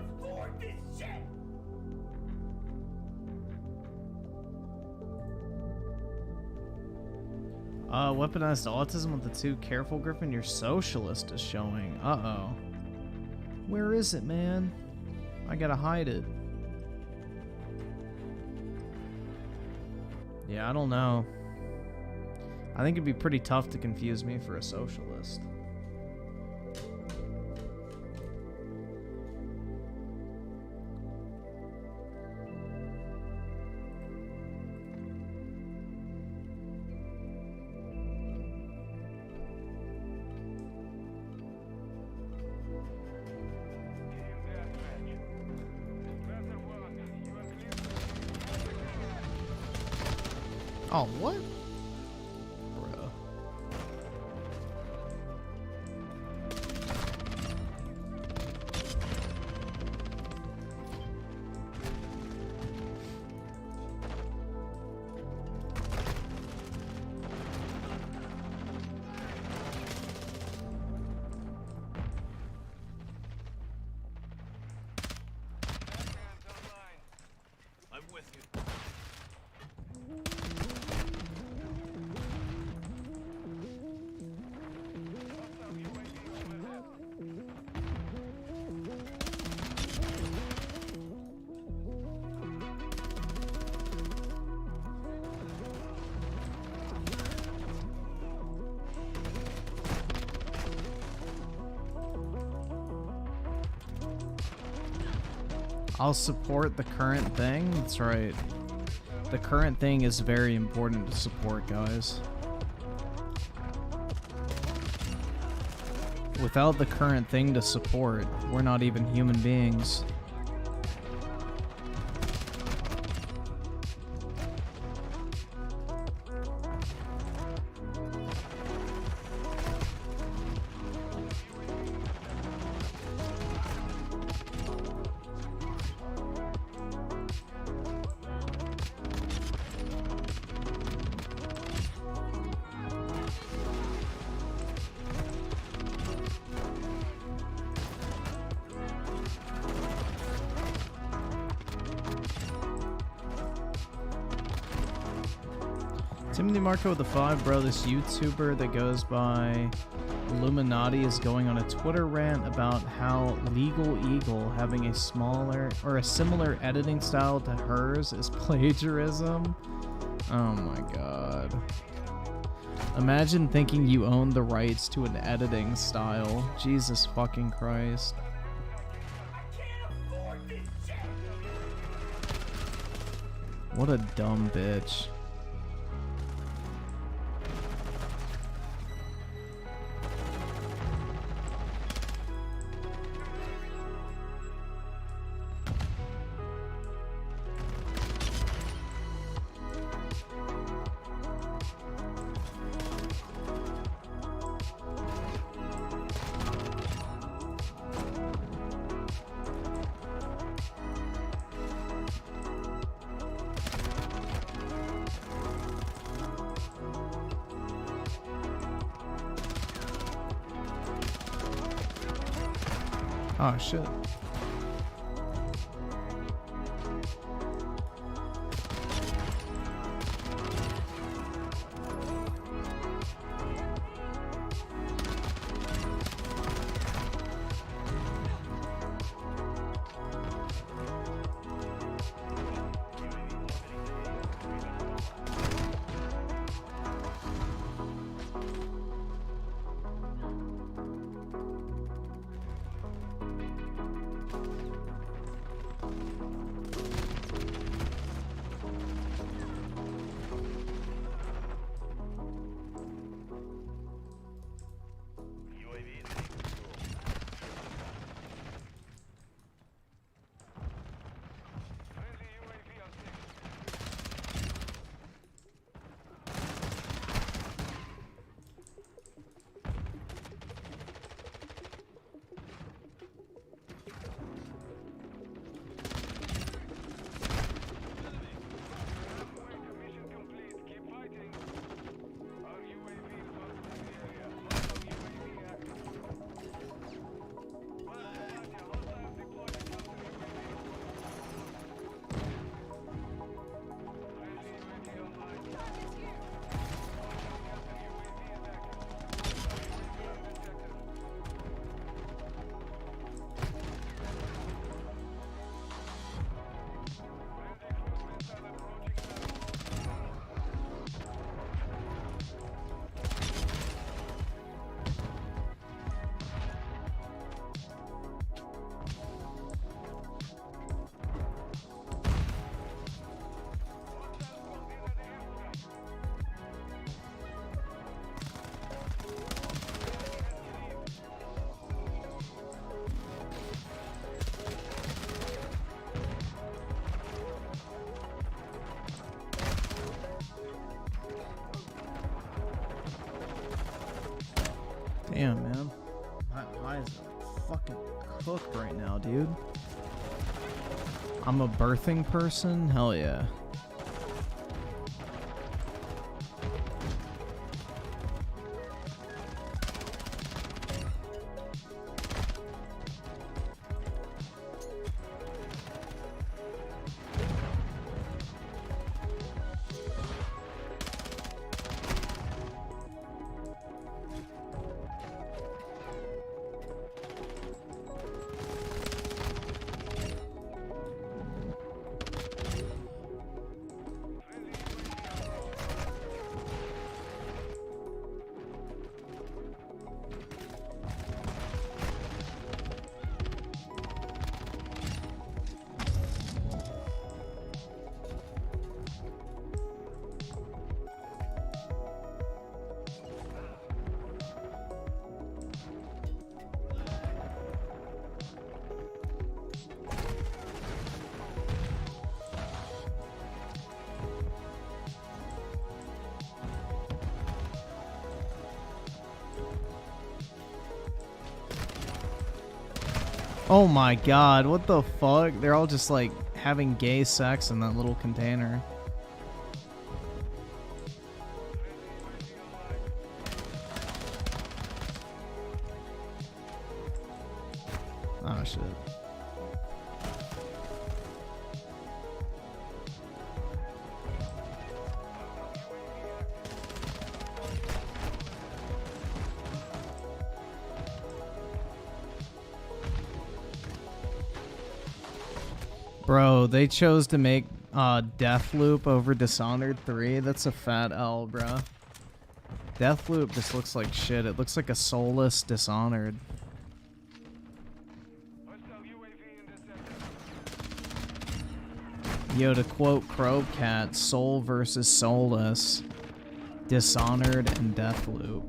afford this shit! Weaponized autism with the 2. Careful, Griffin, your socialist is showing. Uh-oh. Where is it, man? I gotta hide it. Yeah, I don't know. I think it'd be pretty tough to confuse me for a socialist. Oh, what? Bruh. I'm with you. I'll support the current thing. That's right. The current thing is very important to support, guys. Without the current thing to support, we're not even human beings. Timothy Marco with the 5, bro. This YouTuber that goes by Illuminati is going on a Twitter rant about how Legal Eagle having a smaller or a similar editing style to hers is plagiarism. Oh my god. Imagine thinking you own the rights to an editing style. Jesus fucking Christ. I can't afford this shit! What a dumb bitch. Oh shit. eyes fucking cook right now, dude. I'm a birthing person? Hell yeah. Oh my god, what the fuck? They're all just like having gay sex in that little container. Oh shit. Bro, they chose to make Deathloop over Dishonored 3. That's a fat L, bro. Deathloop just looks like shit. It looks like a soulless Dishonored. Yo, to quote Crowcat, soul versus soulless, Dishonored and Deathloop.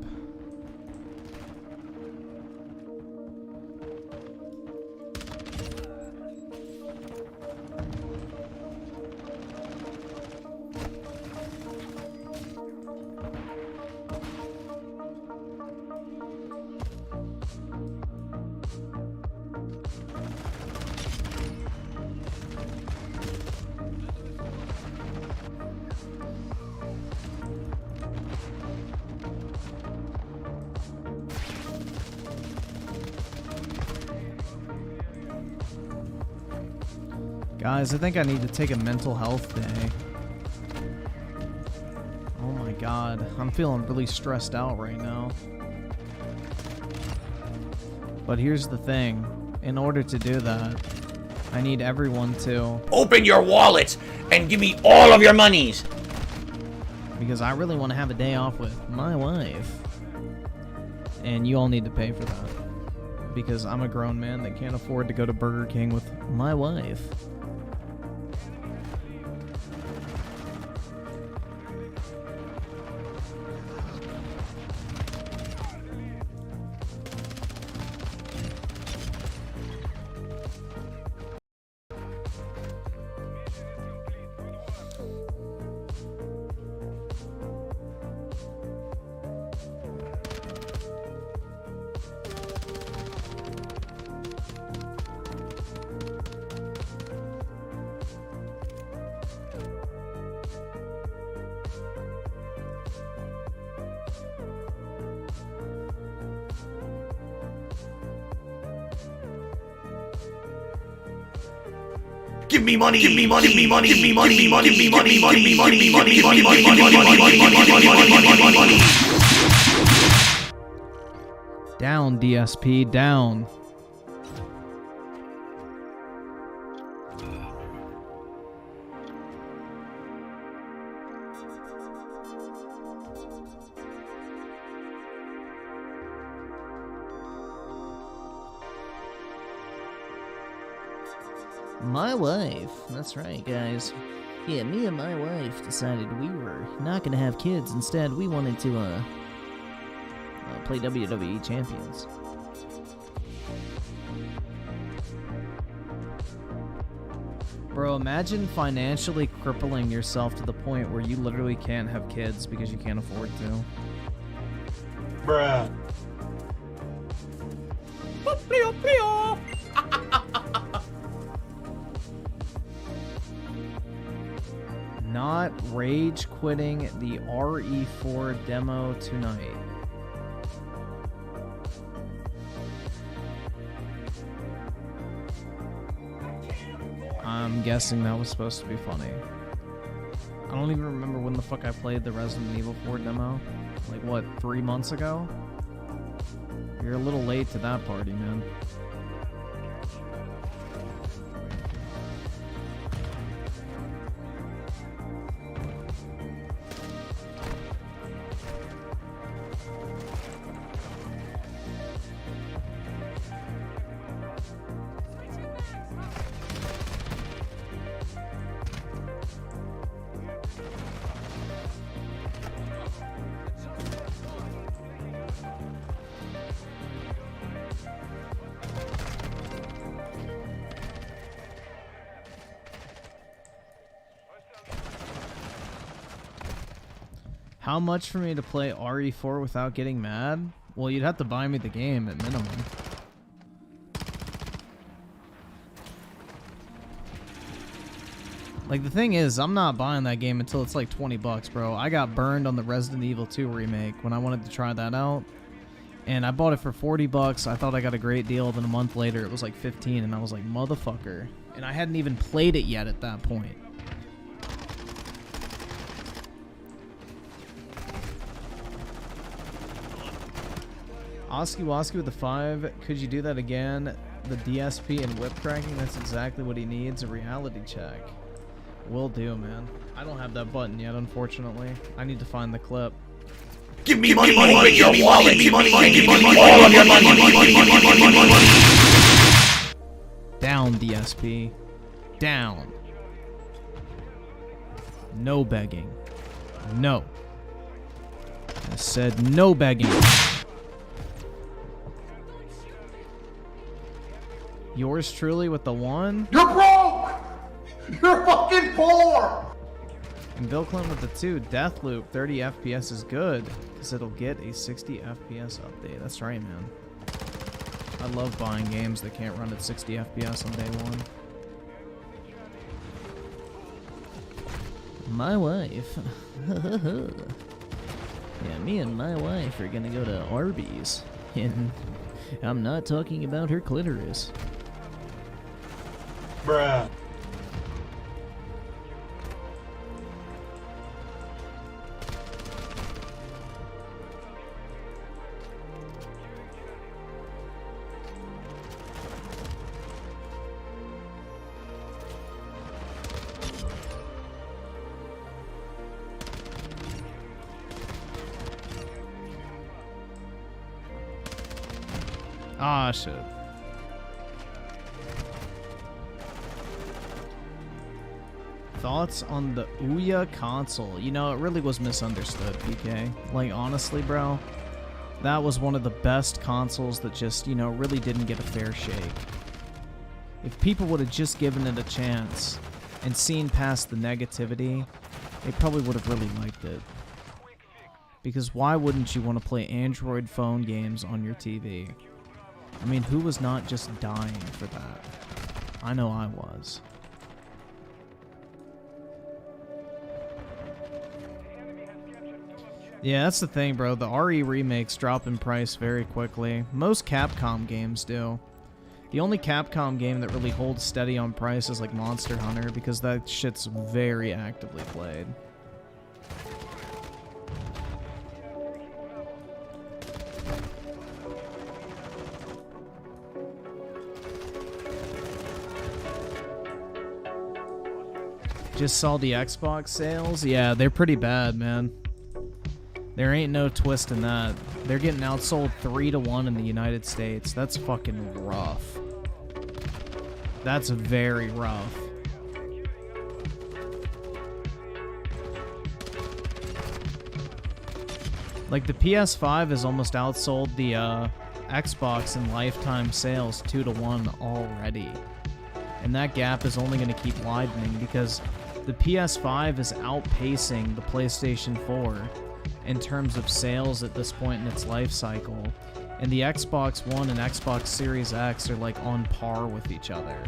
Guys, I think I need to take a mental health day. Oh my god, I'm feeling really stressed out right now. But here's the thing, in order to do that, I need everyone to open your wallet and give me all of your monies. Because I really want to have a day off with my wife. And you all need to pay for that. Because I'm a grown man that can't afford to go to Burger King with my wife. Give me money, give me money, give me money, give me money, give me money, give me money, give me money, give me money, give me money, give me money. Down, DSP, down. My wife. That's right, guys. Yeah, me and my wife decided we were not gonna have kids. Instead, we wanted to play WWE Champions. Bro, imagine financially crippling yourself to the point where you literally can't have kids because you can't afford to. Bruh. Not rage quitting the RE4 demo tonight. I'm guessing that was supposed to be funny. I don't even remember when the fuck I played the Resident Evil 4 demo. Like, what, 3 months ago? You're a little late to that party, man. How much for me to play RE4 without getting mad? Well, you'd have to buy me the game at minimum. Like, the thing is, I'm not buying that game until it's like 20 bucks, bro. I got burned on the Resident Evil 2 remake when I wanted to try that out. And I bought it for 40 bucks. I thought I got a great deal. Then a month later, it was like 15. And I was like, motherfucker. And I hadn't even played it yet at that point. Oski Woski with the 5. Could you do that again? The DSP and whip cracking, that's exactly what he needs. A reality check. Will do, man. I don't have that button yet, unfortunately. I need to find the clip. Give me money, money, your wallet, give me money, all of your money. Down, DSP. Down. No begging. No. I said no begging. Yours truly with the 1. You're broke! You're fucking poor! And Bill Clinton with the 2. Deathloop, 30 FPS is good, because it'll get a 60 FPS update. That's right, man. I love buying games that can't run at 60 FPS on day 1. My wife. Yeah, me and my wife are gonna go to Arby's. And I'm not talking about her clitoris. Bruh. Ah, shit. Thoughts on the Ouya console? You know, it really was misunderstood, PK. Like, honestly, bro, that was one of the best consoles that just, you know, really didn't get a fair shake. If people would have just given it a chance and seen past the negativity, they probably would have really liked it. Because why wouldn't you want to play Android phone games on your TV? I mean, who was not just dying for that? I know I was. Yeah, that's the thing, bro. The RE remakes drop in price very quickly. Most Capcom games do. The only Capcom game that really holds steady on price is like Monster Hunter, because that shit's very actively played. Just saw the Xbox sales. Yeah, they're pretty bad, man. There ain't no twist in that. They're getting outsold 3-1 in the United States. That's fucking rough. That's very rough. Like, the PS5 has almost outsold the Xbox in lifetime sales 2-1 already. And that gap is only going to keep widening because the PS5 is outpacing the PlayStation 4 in terms of sales at this point in its life cycle. And the Xbox One and Xbox Series X are like on par with each other.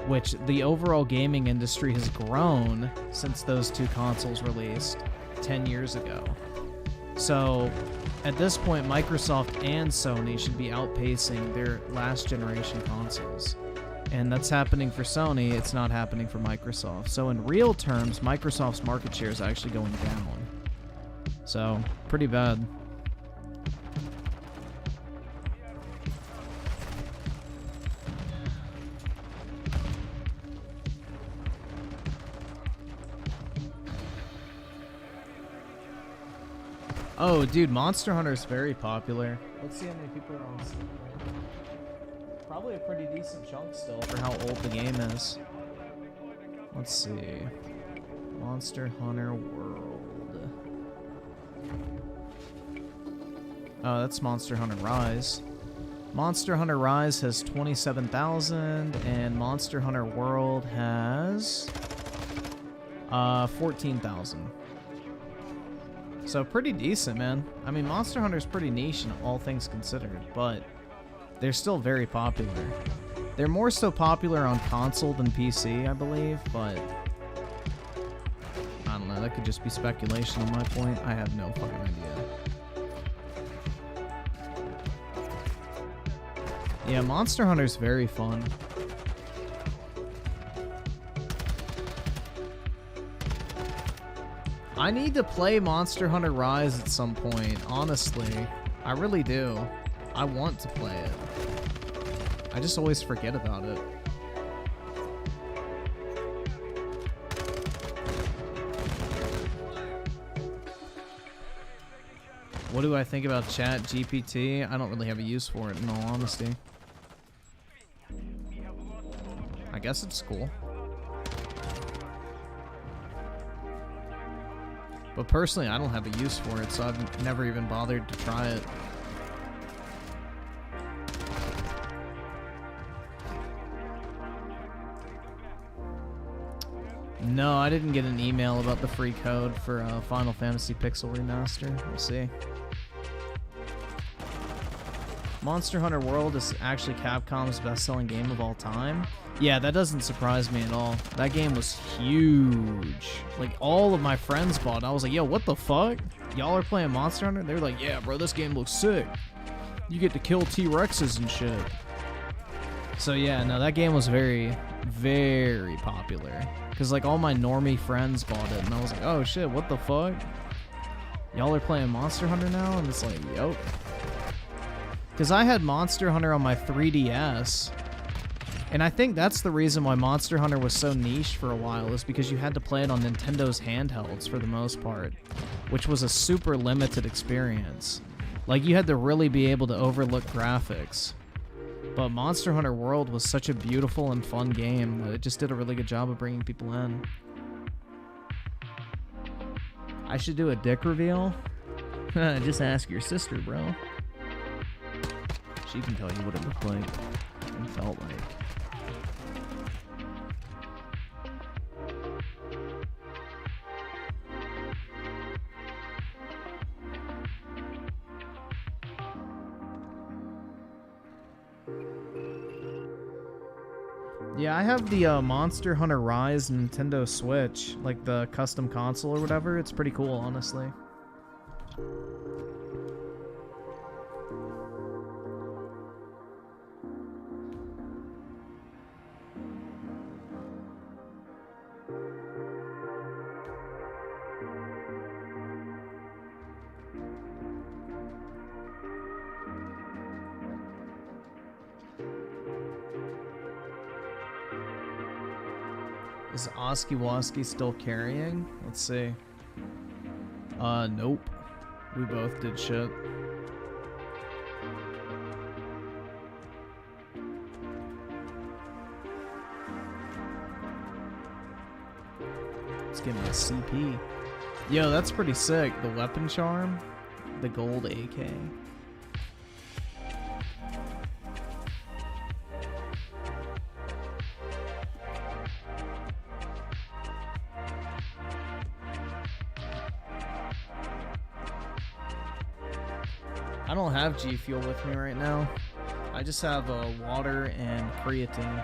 Which the overall gaming industry has grown since those two consoles released 10 years ago. So at this point, Microsoft and Sony should be outpacing their last generation consoles. And that's happening for Sony, it's not happening for Microsoft. So in real terms, Microsoft's market share is actually going down. So, pretty bad. Oh, dude, Monster Hunter is very popular. Let's see how many people are on Steam. Probably a pretty decent chunk still for how old the game is. Let's see. Monster Hunter World. Oh, that's Monster Hunter Rise. Monster Hunter Rise has 27,000, and Monster Hunter World has 14,000. So pretty decent, man. I mean, Monster Hunter's pretty niche in all things considered, but they're still very popular. They're more so popular on console than PC, I believe, but I don't know. That could just be speculation on my point. I have no fucking idea. Yeah, Monster Hunter's very fun. I need to play Monster Hunter Rise at some point, honestly. I really do. I want to play it. I just always forget about it. What do I think about Chat GPT? I don't really have a use for it, in all honesty. I guess it's cool. But personally, I don't have a use for it, so I've never even bothered to try it. No, I didn't get an email about the free code for Final Fantasy Pixel Remaster. We'll see. Monster Hunter World is actually Capcom's best-selling game of all time. Yeah, that doesn't surprise me at all. That game was huge. Like, all of my friends bought it. I was like, yo, what the fuck? Y'all are playing Monster Hunter? They were like, yeah, bro, this game looks sick. You get to kill T-Rexes and shit. So yeah, no, that game was very, very popular. Because, like, all my normie friends bought it, and I was like, oh shit, what the fuck? Y'all are playing Monster Hunter now? And it's like, yup. Because I had Monster Hunter on my 3DS, and I think that's the reason why Monster Hunter was so niche for a while, is because you had to play it on Nintendo's handhelds for the most part, which was a super limited experience. Like, you had to really be able to overlook graphics. But Monster Hunter World was such a beautiful and fun game that it just did a really good job of bringing people in. I should do a dick reveal? Just ask your sister, bro. She can tell you what it looked like and felt like. Yeah, I have the Monster Hunter Rise Nintendo Switch, like the custom console or whatever. It's pretty cool, honestly. Is Oski still carrying? Let's see. Nope. We both did shit. Let's give me a CP. Yo, that's pretty sick. The weapon charm. The gold AK. I don't have G Fuel with me right now. I just have water and creatine.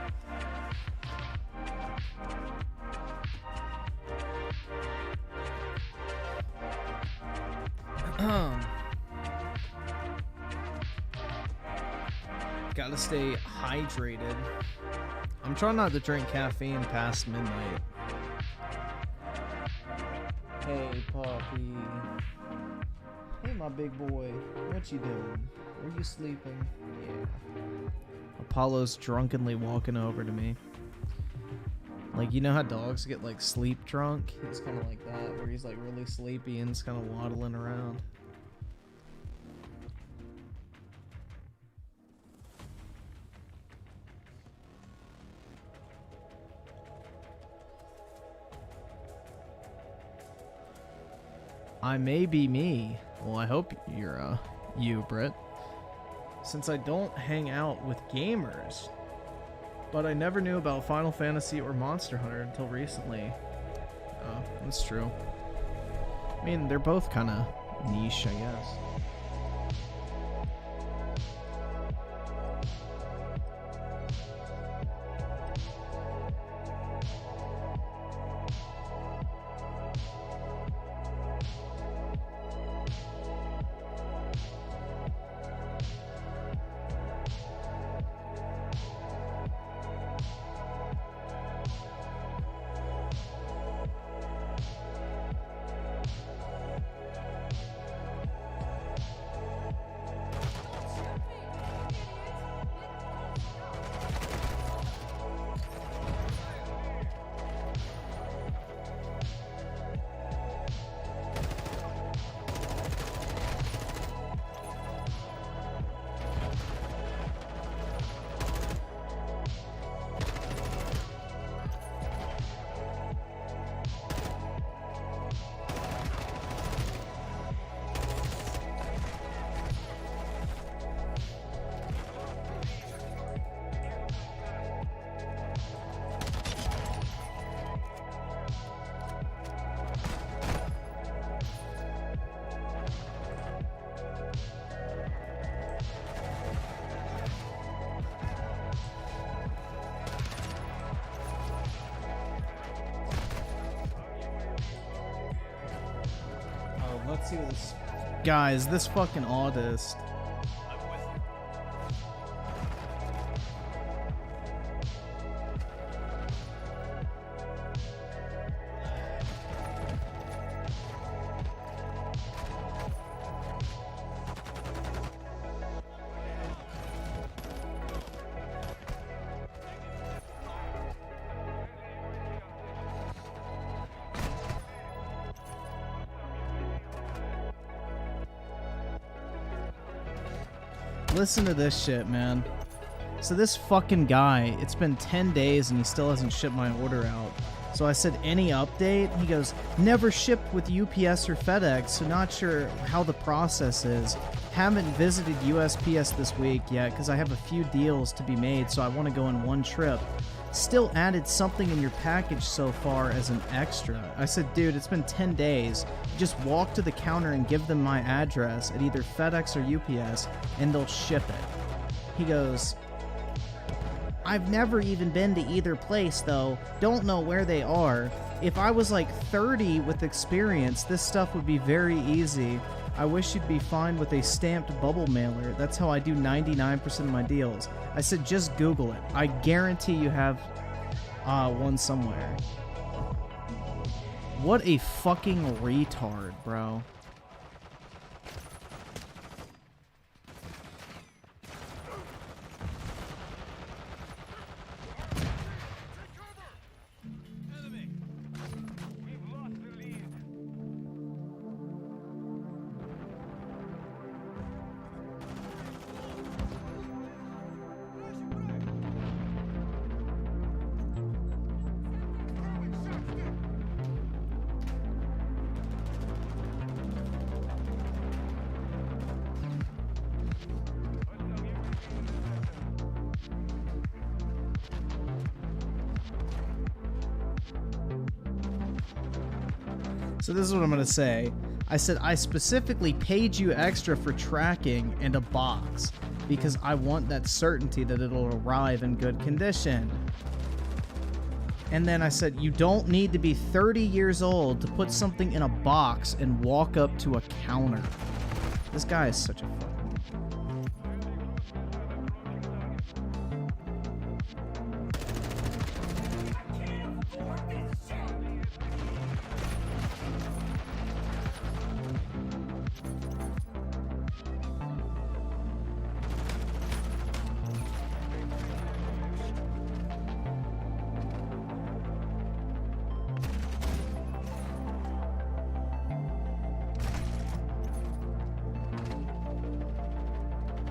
Gotta stay hydrated. I'm trying not to drink caffeine past midnight. Hey, puppy. Hey, my big boy. What you doing? Are you sleeping? Yeah. Apollo's drunkenly walking over to me. Like, you know how dogs get, like, sleep drunk? He's kind of like that, where he's, like, really sleepy and just kind of waddling around. I may be me. Well, I hope you're, you, Britt. Since I don't hang out with gamers. But I never knew about Final Fantasy or Monster Hunter until recently. Oh, that's true. I mean, they're both kind of niche, I guess. Let's see what this... Guys, this fucking autist. Listen to this shit, man. So this fucking guy, it's been 10 days and he still hasn't shipped my order out. So I said, any update? He goes, never shipped with UPS or FedEx, so not sure how the process is. Haven't visited USPS this week yet because I have a few deals to be made, so I want to go in one trip. Still added something in your package so far as an extra. I said, dude, it's been 10 days. Just walk to the counter and give them my address at either FedEx or UPS, and they'll ship it. He goes, I've never even been to either place, though. Don't know where they are. If I was like 30 with experience, this stuff would be very easy. I wish you'd be fine with a stamped bubble mailer. That's how I do 99% of my deals. I said, just Google it. I guarantee you have one somewhere. What a fucking retard, bro. So this is what I'm going to say. I said, I specifically paid you extra for tracking and a box because I want that certainty that it'll arrive in good condition. And then I said, you don't need to be 30 years old to put something in a box and walk up to a counter. This guy is such a fucking...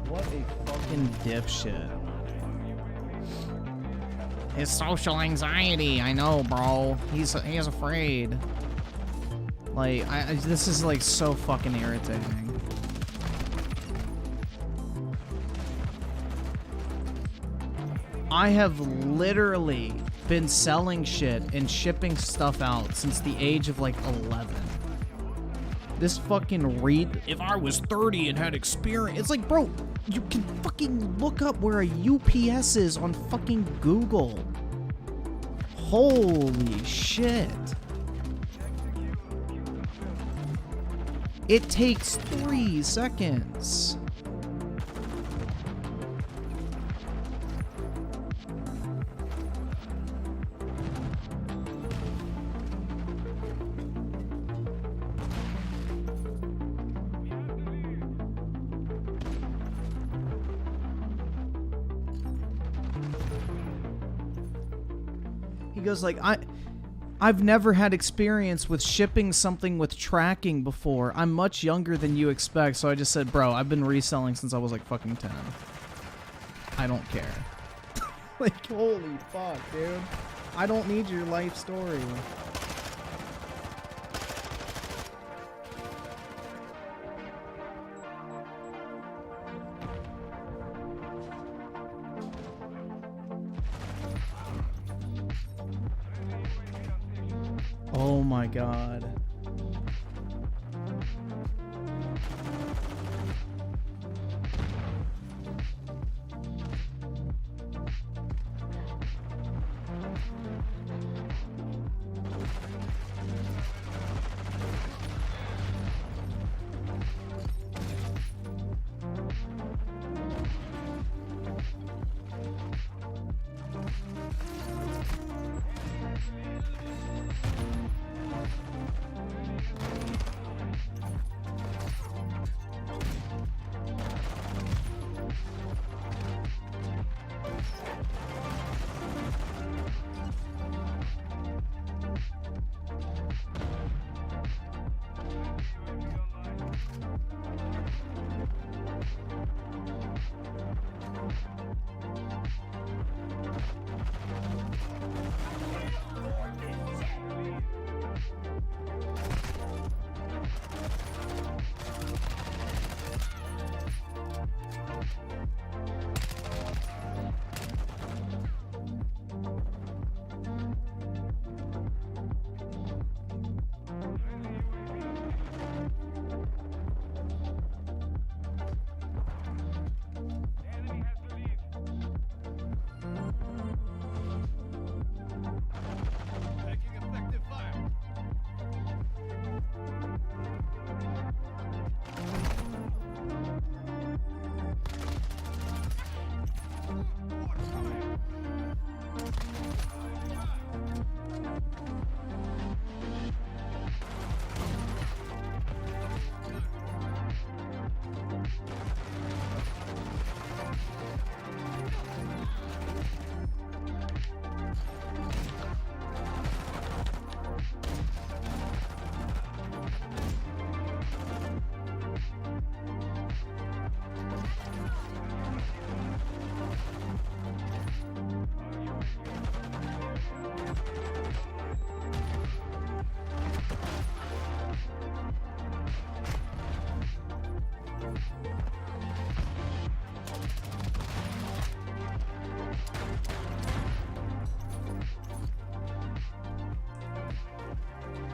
What a fucking dipshit. It's social anxiety. I know, bro. He's afraid. Like, this is like so fucking irritating. I have literally been selling shit and shipping stuff out since the age of like 11. This fucking if I was 30 and had experience, it's like, bro, you can fucking look up where a UPS is on fucking Google. Holy shit. It takes 3 seconds. He goes like, I've never had experience with shipping something with tracking before. I'm much younger than you expect. So I just said, bro, I've been reselling since I was like fucking 10. I don't care. Like, holy fuck, dude. I don't need your life story. Oh my god.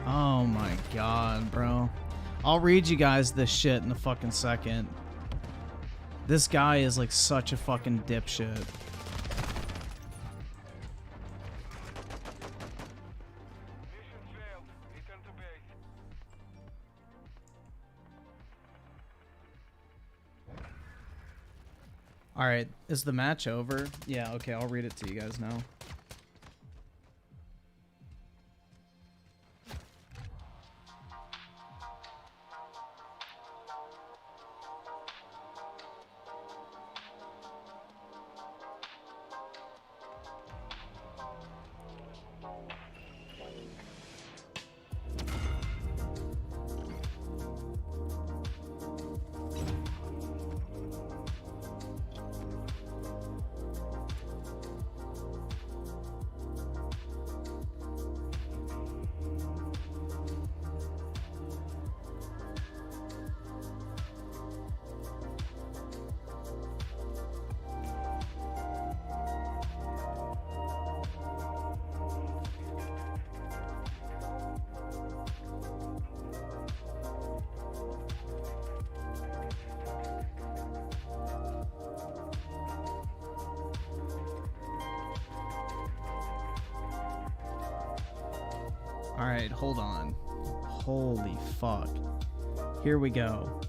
Oh my god, bro. I'll read you guys this shit in a fucking second. This guy is like such a fucking dipshit. Alright, is the match over? Yeah, okay, I'll read it to you guys now. Alright, hold on. Holy fuck. Here we go.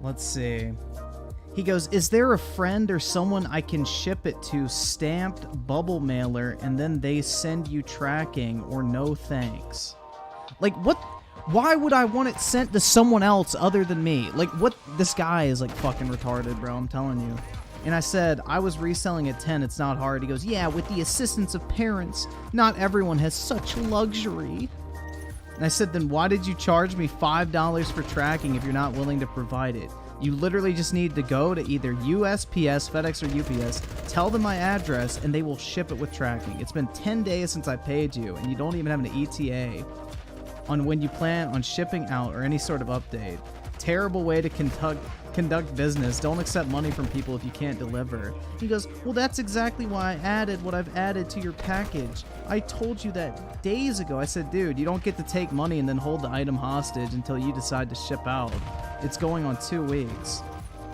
Let's see. He goes, is there a friend or someone I can ship it to stamped bubble mailer and then they send you tracking or no thanks? Like, what? Why would I want it sent to someone else other than me? Like, what? This guy is, like, fucking retarded, bro. I'm telling you. And I said, I was reselling at 10. It's not hard. He goes, yeah, with the assistance of parents. Not everyone has such luxury. And I said, then why did you charge me $5 for tracking if you're not willing to provide it? You literally just need to go to either USPS, FedEx, or UPS, tell them my address, and they will ship it with tracking. It's been 10 days since I paid you, and you don't even have an ETA on when you plan on shipping out or any sort of update. Terrible way to conduct business. Don't accept money from people if you can't deliver. He goes, well, that's exactly why I added what I've added to your package. I told you that days ago. I said, dude, you don't get to take money and then hold the item hostage until you decide to ship out. It's going on 2 weeks.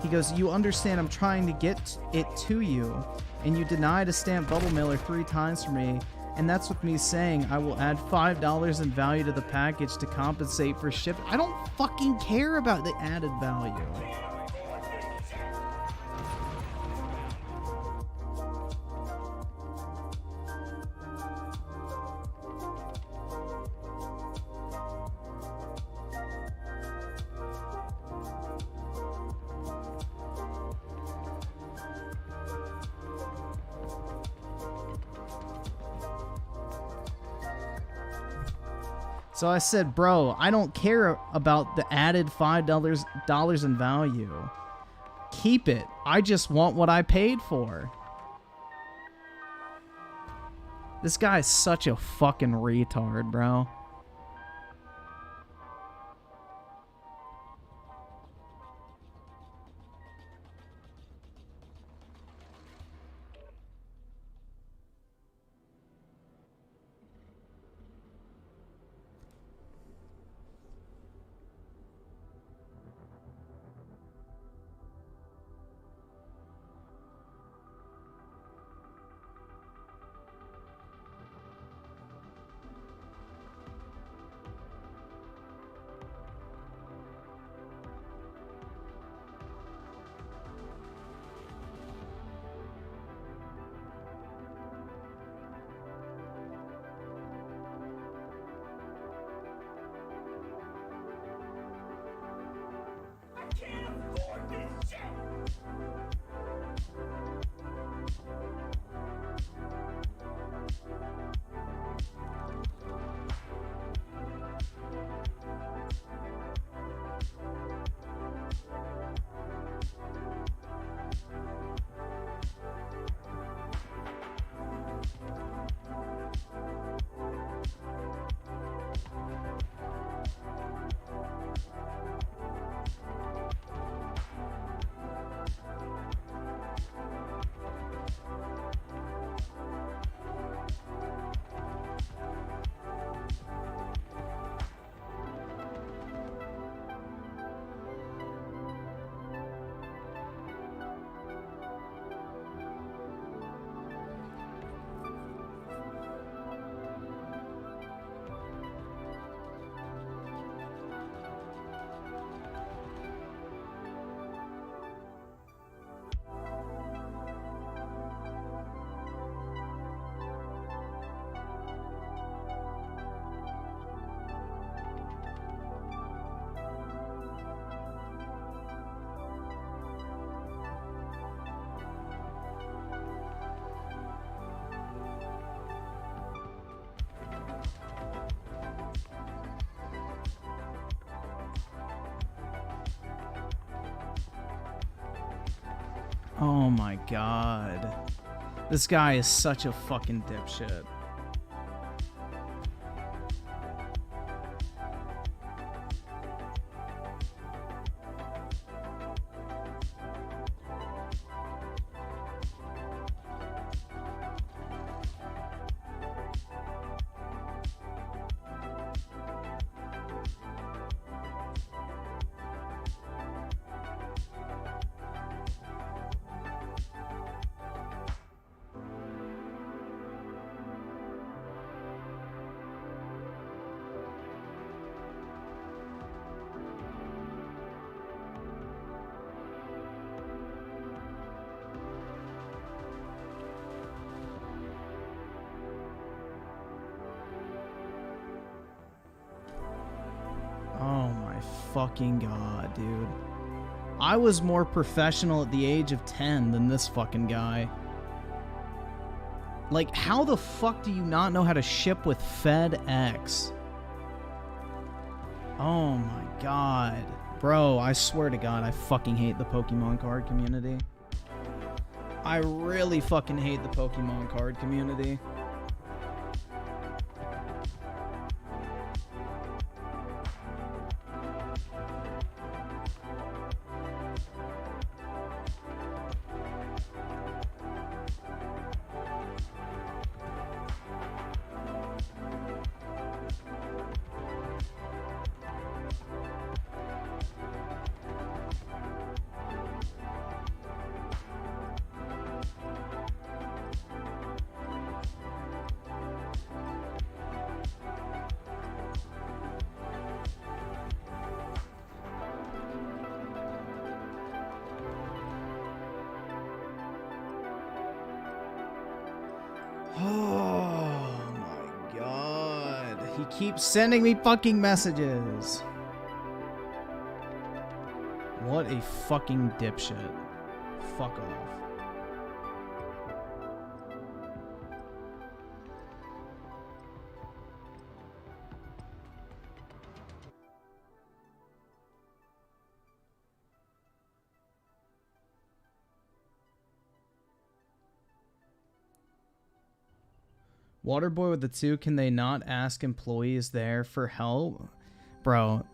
He goes, you understand I'm trying to get it to you, and you denied a stamped bubble mailer 3 times for me. And that's with me saying I will add $5 in value to the package to compensate for ship. I don't fucking care about the added value. So I said, bro, I don't care about the added $5 in value. Keep it. I just want what I paid for. This guy's such a fucking retard, bro. Oh my god. This guy is such a fucking dipshit. Oh my fucking god, dude. I was more professional at the age of 10 than this fucking guy. Like, how the fuck do you not know how to ship with FedEx? Oh my god. Bro, I swear to god, I fucking hate the Pokemon card community. I really fucking hate the Pokemon card community. Oh my god. He keeps sending me fucking messages. What a fucking dipshit. Fuck off. Waterboy with the 2, can they not ask employees there for help? Bro,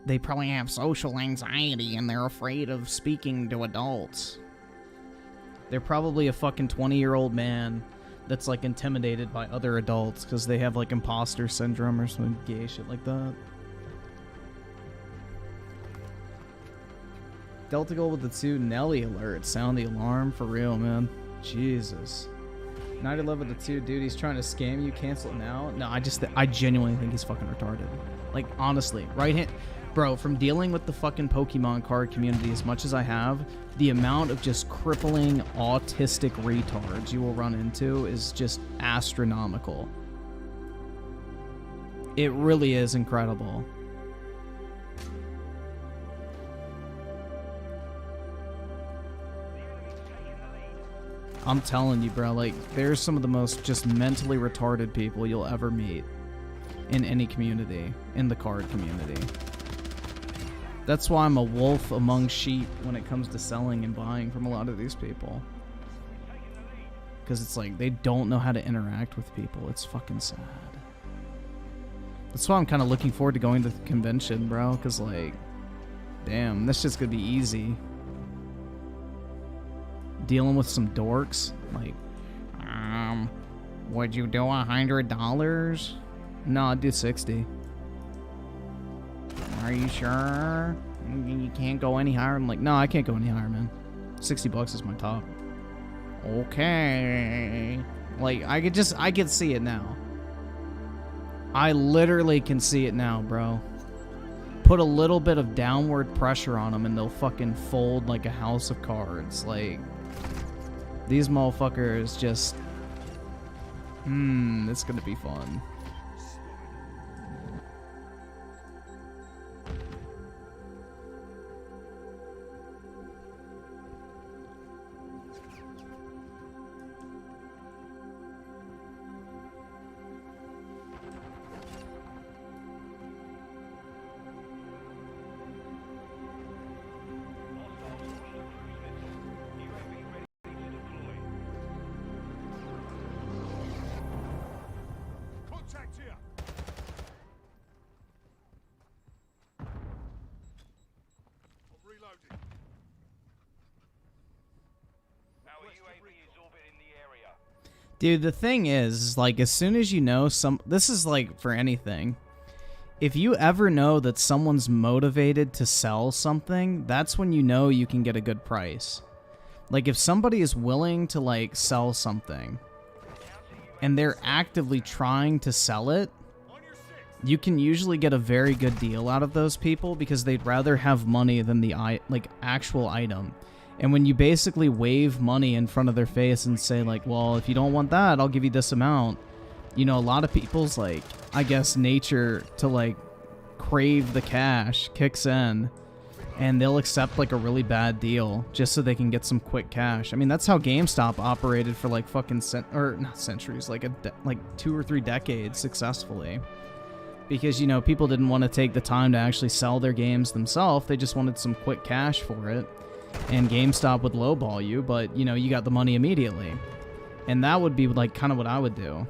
they probably have social anxiety and they're afraid of speaking to adults. They're probably a fucking 20-year-old man that's like intimidated by other adults because they have like imposter syndrome or some gay shit like that. Delta Gold with the 2, Nelly alert. Sound the alarm for real, man. Jesus. 911 with the 2, dude, he's trying to scam you. Cancel it now. No, I genuinely think he's fucking retarded. Like, honestly, right hand, bro, from dealing with the fucking Pokemon card community as much as I have, the amount of just crippling autistic retards you will run into is just astronomical. It really is incredible. I'm telling you, bro, like, there's some of the most just mentally retarded people you'll ever meet in any community, in the card community. That's why I'm a wolf among sheep when it comes to selling and buying from a lot of these people. Because it's like, they don't know how to interact with people. It's fucking sad. That's why I'm kind of looking forward to going to the convention, bro, because, like, damn, this shit's gonna be easy. Dealing with some dorks, like, would you do $100? No, I'd do 60. Are you sure? You can't go any higher? I'm like, no, I can't go any higher, man. $60 is my top. Okay. Like, I could see it now. I literally can see it now, bro. Put a little bit of downward pressure on them and they'll fucking fold like a house of cards. Like, these motherfuckers just... it's gonna be fun. Dude, the thing is, like, as soon as you know this is like for anything. If you ever know that someone's motivated to sell something, that's when you know you can get a good price. Like, if somebody is willing to, like, sell something, and they're actively trying to sell it, you can usually get a very good deal out of those people because they'd rather have money than the, like, actual item. And when you basically wave money in front of their face and say, like, well, if you don't want that, I'll give you this amount. You know, a lot of people's, like, I guess, nature to, like, crave the cash kicks in. And they'll accept, like, a really bad deal just so they can get some quick cash. I mean, that's how GameStop operated for, like, fucking, not centuries, like, like 2 or 3 decades successfully. Because, you know, people didn't want to take the time to actually sell their games themselves. They just wanted some quick cash for it. And GameStop would lowball you, but, you know, you got the money immediately. And that would be, like, kind of what I would do.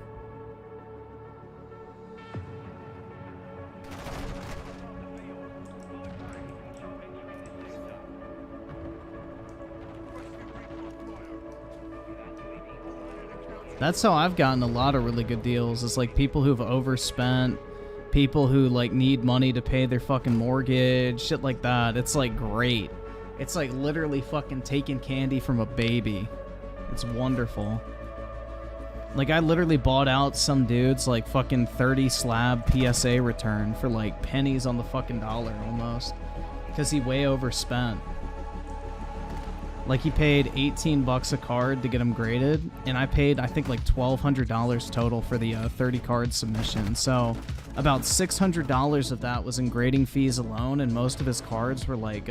That's how I've gotten a lot of really good deals. It's like people who've overspent, people who, like, need money to pay their fucking mortgage, shit like that. It's, like, great. It's like literally fucking taking candy from a baby. It's wonderful. Like, I literally bought out some dude's, like, fucking 30 slab PSA return for, like, pennies on the fucking dollar almost. Because he way overspent. Like, he paid 18 bucks a card to get him graded, and I paid, I think, like, $1,200 total for the 30 card submission. So about $600 of that was in grading fees alone, and most of his cards were, like,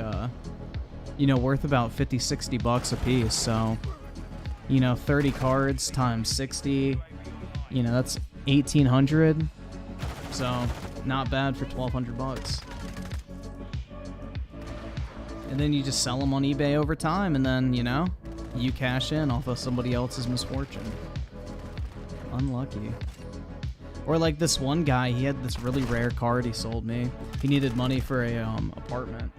you know, worth about 50, 60 bucks a piece. So, you know, 30 cards times 60, you know, that's 1,800. So, not bad for 1,200 bucks. And then you just sell them on eBay over time, and then, you know, you cash in off of somebody else's misfortune. Unlucky. Or like this one guy, he had this really rare card he sold me. He needed money for a apartment.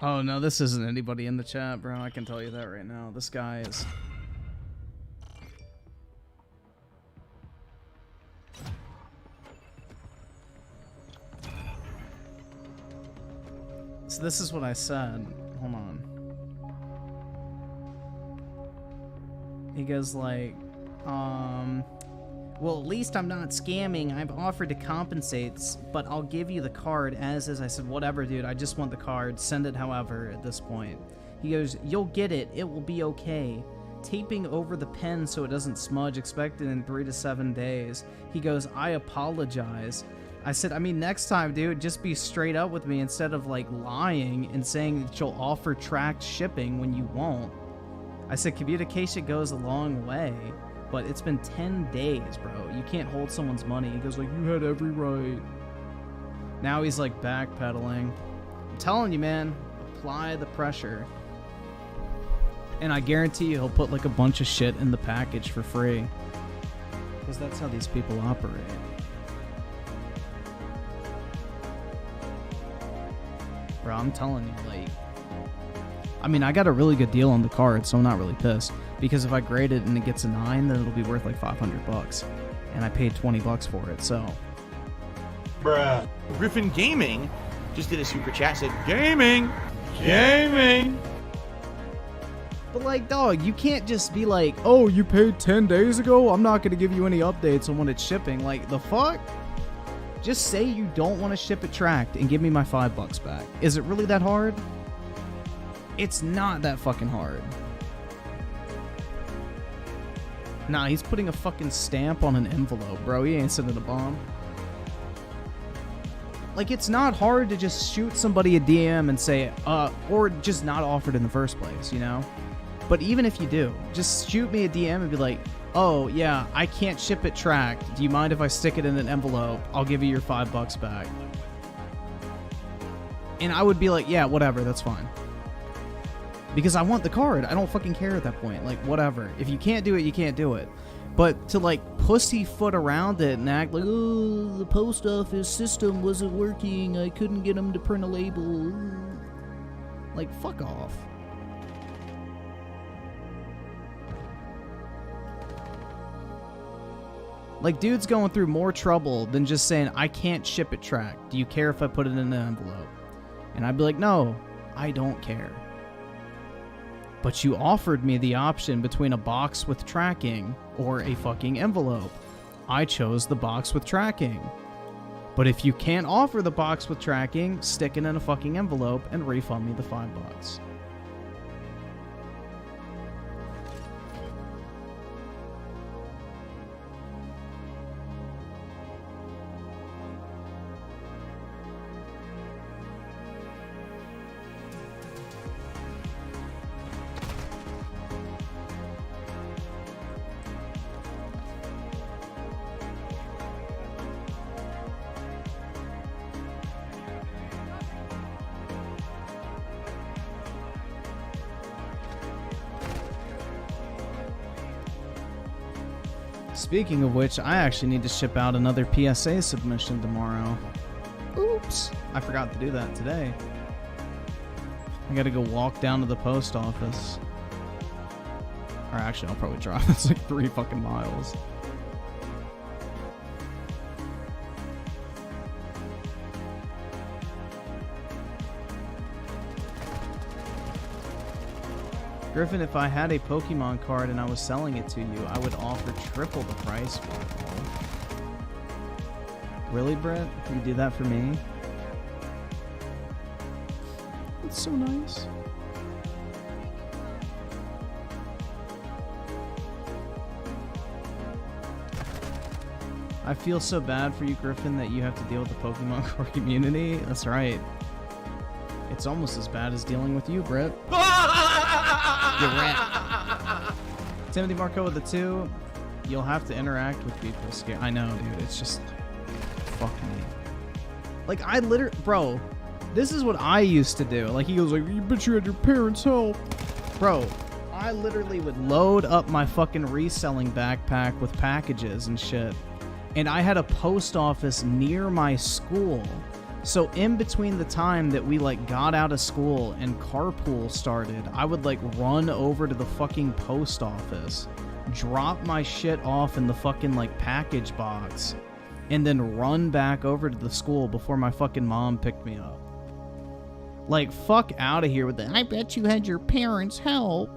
Oh, no, this isn't anybody in the chat, bro. I can tell you that right now. This guy is... So this is what I said. Hold on. He goes like, well, at least I'm not scamming. I've offered to compensate, but I'll give you the card as is. I said, whatever, dude. I just want the card. Send it however at this point. He goes, you'll get it. It will be okay. taping over the pen so it doesn't smudge, expected in 3 to 7 days. He goes, I apologize. I said, I mean, next time, dude, just be straight up with me instead of, like, lying and saying that you'll offer tracked shipping when you won't. I said, communication goes a long way, but it's been 10 days, bro. You can't hold someone's money. He goes, like, you had every right. Now he's, like, backpedaling. I'm telling you, man, apply the pressure. And I guarantee you he'll put, like, a bunch of shit in the package for free. Because that's how these people operate. Bro, I'm telling you, like... I mean, I got a really good deal on the card, so I'm not really pissed. Because if I grade it and it gets a 9, then it'll be worth, like, $500. And I paid $20 for it, so... Bruh. Griffin Gaming just did a super chat, said, Gaming! Gaming! But, like, dog, you can't just be like, oh, you paid 10 days ago? I'm not going to give you any updates on when it's shipping. Like, the fuck? Just say you don't want to ship it tracked and give me my $5 back. Is it really that hard? It's not that fucking hard. Nah, he's putting a fucking stamp on an envelope, bro. He ain't sending a bomb. Like, it's not hard to just shoot somebody a DM and say, or just not offer it in the first place, you know? But even if you do, just shoot me a DM and be like, oh, yeah, I can't ship it tracked. Do you mind if I stick it in an envelope? I'll give you your $5 back. And I would be like, yeah, whatever, that's fine. Because I want the card. I don't fucking care at that point. Like, whatever. If you can't do it, you can't do it. But to, like, pussyfoot around it and act like, oh, the post office system wasn't working. I couldn't get them to print a label. Like, fuck off. Like, dude's going through more trouble than just saying, I can't ship it tracked. Do you care if I put it in an envelope? And I'd be like, no, I don't care. But you offered me the option between a box with tracking or a fucking envelope. I chose the box with tracking. But if you can't offer the box with tracking, stick it in a fucking envelope and refund me the $5. Speaking of which, I actually need to ship out another PSA submission tomorrow. Oops. I forgot to do that today. I gotta go walk down to the post office. Or actually, I'll probably drive. It's like 3 fucking miles. Griffin, if I had a Pokemon card and I was selling it to you, I would offer triple the price for it. Really, Brett? You do that for me? That's so nice. I feel so bad for you, Griffin, that you have to deal with the Pokemon card community. That's right. It's almost as bad as dealing with you, Brett. You rat. Timothy Marco with the 2. You'll have to interact with people. I know, dude. It's just... Fuck me. Like, I literally... Bro, this is what I used to do. Like, he goes like, you bet you had your parents' help. Bro, I literally would load up my fucking reselling backpack with packages and shit. And I had a post office near my school. So in between the time that we, like, got out of school and carpool started, I would, like, run over to the fucking post office, drop my shit off in the fucking, like, package box, and then run back over to the school before my fucking mom picked me up. Like, fuck out of here with that. I bet you had your parents' help.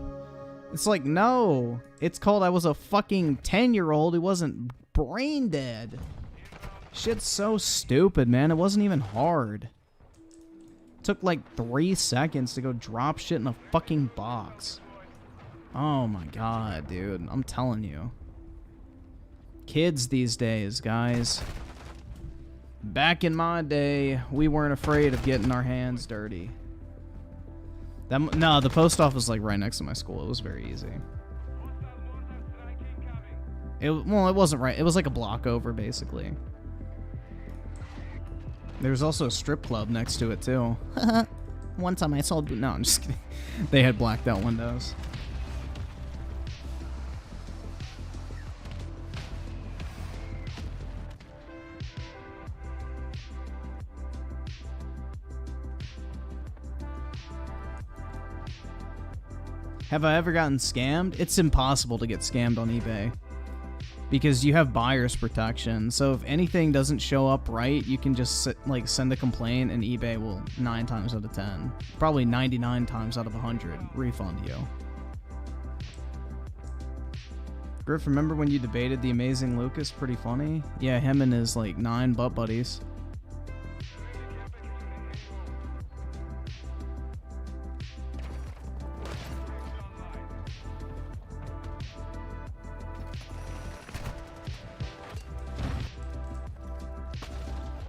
It's like, no. It's called I was a fucking 10-year-old who wasn't brain dead. Shit's so stupid, man. It wasn't even hard. It took like 3 seconds to go drop shit in a fucking box. Oh my god, dude. I'm telling you. Kids these days, guys. Back in my day, we weren't afraid of getting our hands dirty. No, the post office was like right next to my school. It was very easy. Well, it wasn't right. It was like a block over, basically. There was also a strip club next to it, too. One time I sold... No, I'm just kidding. They had blacked out windows. Have I ever gotten scammed? It's impossible to get scammed on eBay because you have buyer's protection. So if anything doesn't show up right, you can just send a complaint and eBay will 9 times out of 10, probably 99 times out of 100 refund you. Griff, remember when you debated the amazing Lucas? Pretty funny. Yeah, him and his like 9 butt buddies.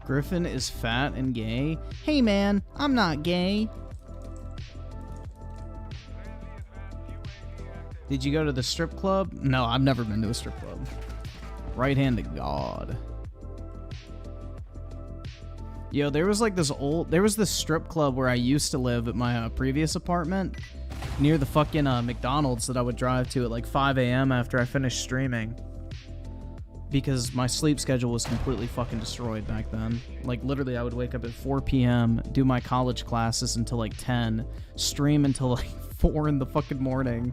Griffin is fat and gay. Hey man, I'm not gay. Did you go to the strip club? No, I've never been to a strip club. Right hand to God. Yo, there was like this strip club where I used to live at my previous apartment near the fucking McDonald's that I would drive to at like 5 a.m. after I finished streaming. Because my sleep schedule was completely fucking destroyed back then. Like, literally, I would wake up at 4 p.m., do my college classes until, like, 10, stream until, like, 4 in the fucking morning,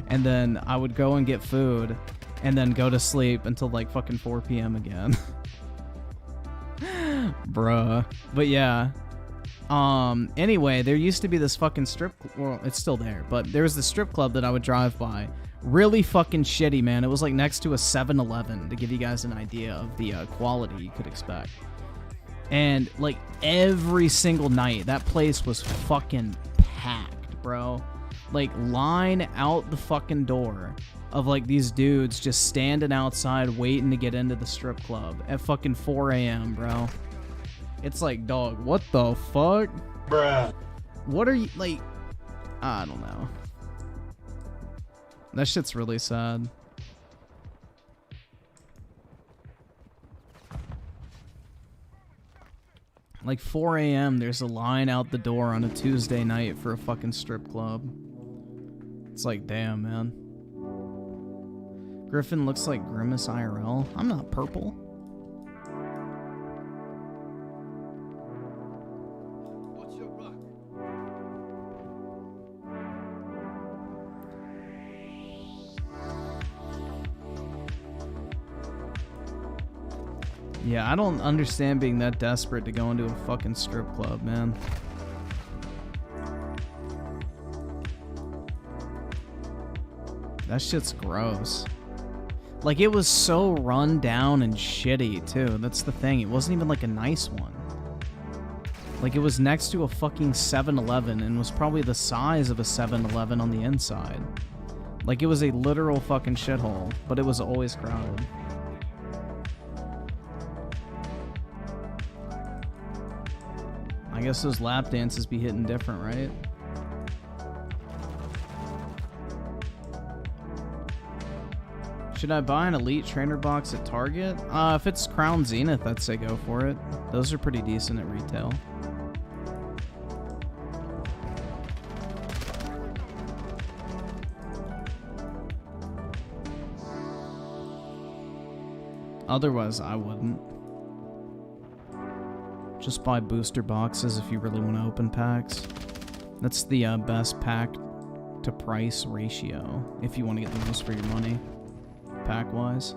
and then I would go and get food, and then go to sleep until, like, fucking 4 p.m. again. Bruh. But, yeah. Anyway, there used to be this fucking well, it's still there, but there was this strip club that I would drive by. Really fucking shitty, man. It was like next to a 7-Eleven, to give you guys an idea of the quality you could expect. And like every single night, that place was fucking packed, bro. Like line out the fucking door of like these dudes just standing outside waiting to get into the strip club at fucking 4 a.m., bro. It's like, dog, what the fuck? Bruh. What are you, like, I don't know. That shit's really sad. Like 4 a.m. there's a line out the door on a Tuesday night for a fucking strip club. It's like, damn, man. Griffin looks like Grimace IRL. I'm not purple. Yeah, I don't understand being that desperate to go into a fucking strip club, man. That shit's gross. Like, it was so run down and shitty, too. That's the thing. It wasn't even, like, a nice one. Like, it was next to a fucking 7-Eleven and was probably the size of a 7-Eleven on the inside. Like, it was a literal fucking shithole, but it was always crowded. I guess those lap dances be hitting different, right? Should I buy an Elite Trainer box at Target? If it's Crown Zenith, I'd say go for it. Those are pretty decent at retail. Otherwise, I wouldn't. Just buy booster boxes if you really want to open packs. That's the best pack to price ratio if you want to get the most for your money, pack-wise.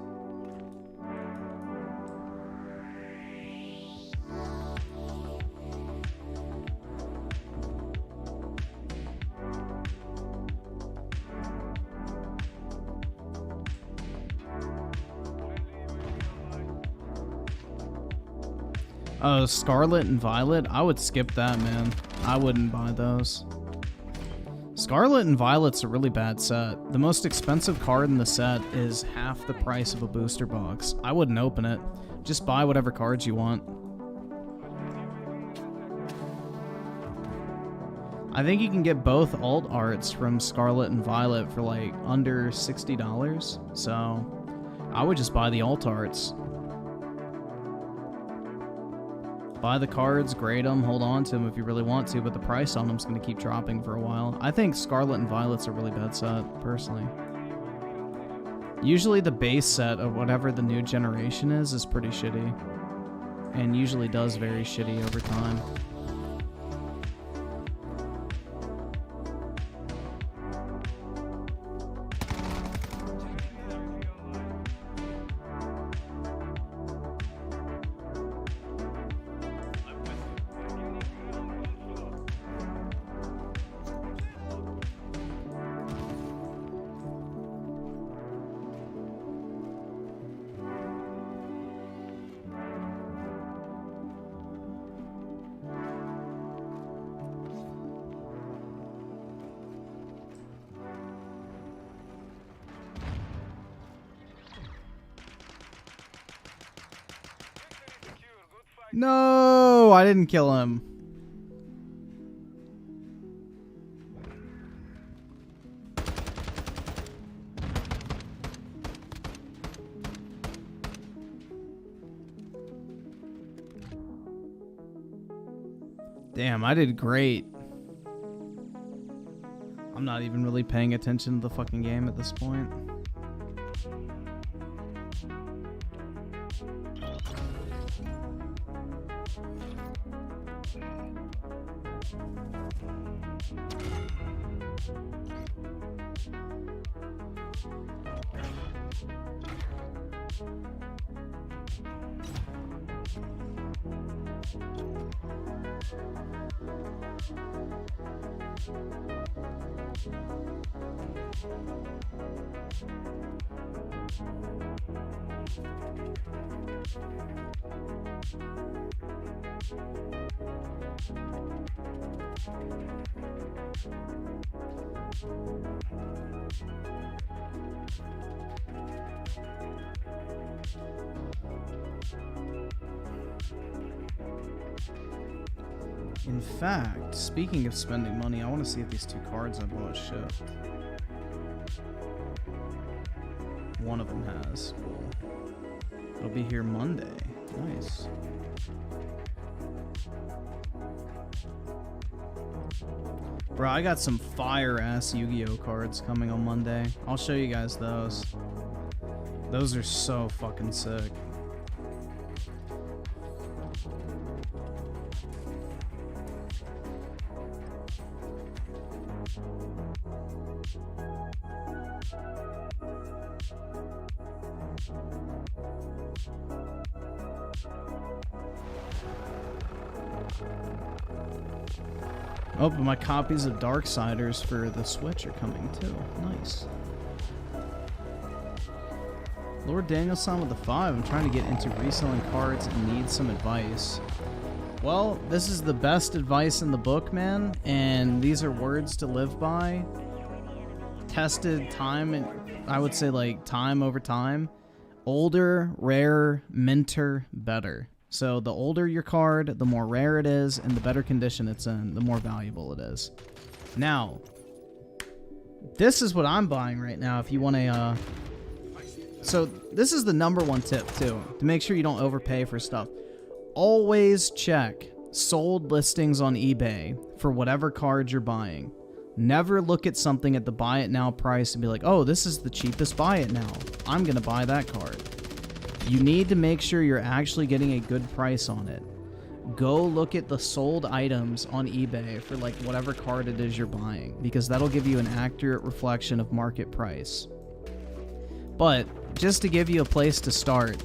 Scarlet and Violet, I would skip that, man. I wouldn't buy those. Scarlet and Violet's a really bad set. The most expensive card in the set is half the price of a booster box. I wouldn't open it. Just buy whatever cards you want. I think you can get both alt arts from Scarlet and Violet for like under $60. So I would just buy the alt arts. Buy the cards, grade them, hold on to them if you really want to, but the price on them is going to keep dropping for a while. I think Scarlet and Violet's a really bad set, personally. Usually the base set of whatever the new generation is pretty shitty. And usually does very shitty over time. No, I didn't kill him. Damn, I did great. I'm not even really paying attention to the fucking game at this point. In fact, speaking of spending money, I want to see if these two cards I bought shipped. One of them has. Cool. It'll be here Monday. Nice. Bro, I got some fire-ass Yu-Gi-Oh cards coming on Monday. I'll show you guys those. Those are so fucking sick. Oh, but my copies of Darksiders for the Switch are coming too. Nice. Lord Danielson with the 5. I'm trying to get into reselling cards and need some advice. Well, this is the best advice in the book, man, and these are words to live by. Tested time, and I would say like time over time. Older, rarer, minter, better. So the older your card, the more rare it is, and the better condition it's in, the more valuable it is. Now, this is what I'm buying right now if you want a... So this is the #1 tip, too, to make sure you don't overpay for stuff. Always check sold listings on eBay for whatever cards you're buying. Never look at something at the buy it now price and be like, oh, this is the cheapest buy it now. I'm going to buy that card. You need to make sure you're actually getting a good price on it. Go look at the sold items on eBay for like whatever card it is you're buying, because that'll give you an accurate reflection of market price. But just to give you a place to start,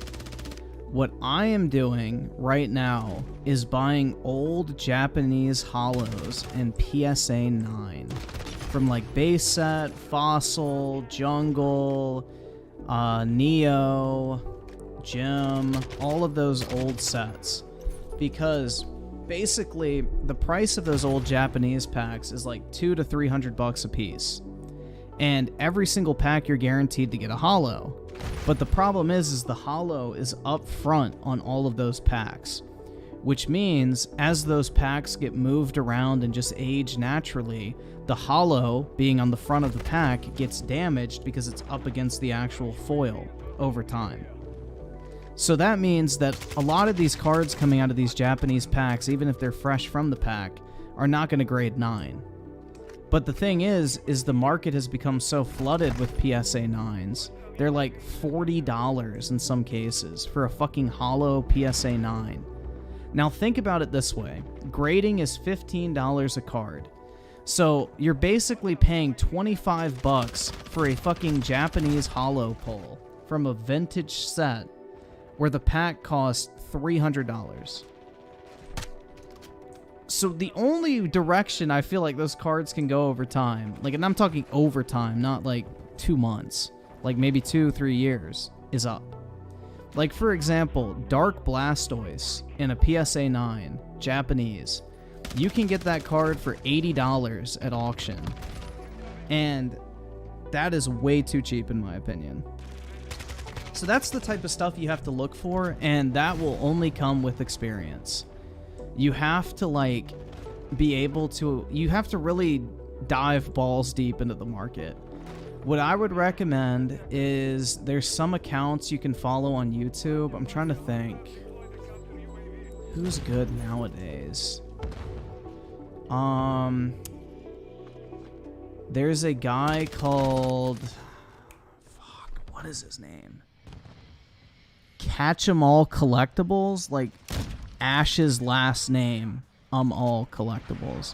what I am doing right now is buying old Japanese holos and PSA 9 from like base set, Fossil, Jungle, Neo, Gem, all of those old sets, because basically, the price of those old Japanese packs is like $200 to $300 a piece. And every single pack you're guaranteed to get a holo. But the problem is the holo is up front on all of those packs. Which means, as those packs get moved around and just age naturally, the holo, being on the front of the pack, gets damaged because it's up against the actual foil over time. So that means that a lot of these cards coming out of these Japanese packs, even if they're fresh from the pack, are not going to grade 9. But the thing is the market has become so flooded with PSA 9s. They're like $40 in some cases for a fucking holo PSA 9. Now think about it this way. Grading is $15 a card. So you're basically paying $25 for a fucking Japanese holo pull from a vintage set where the pack costs $300. So the only direction I feel like those cards can go over time, like, and I'm talking over time, not like 2 months, like maybe 2-3 years, is up. Like, for example, Dark Blastoise in a PSA 9, Japanese. You can get that card for $80 at auction. And that is way too cheap in my opinion. So that's the type of stuff you have to look for, and that will only come with experience. You have to, like, be able to... You have to really dive balls deep into the market. What I would recommend is there's some accounts you can follow on YouTube. I'm trying to think. Who's good nowadays? There's a guy called... Fuck, what is his name? Catch 'em all collectibles, like Ash's last name, all collectibles,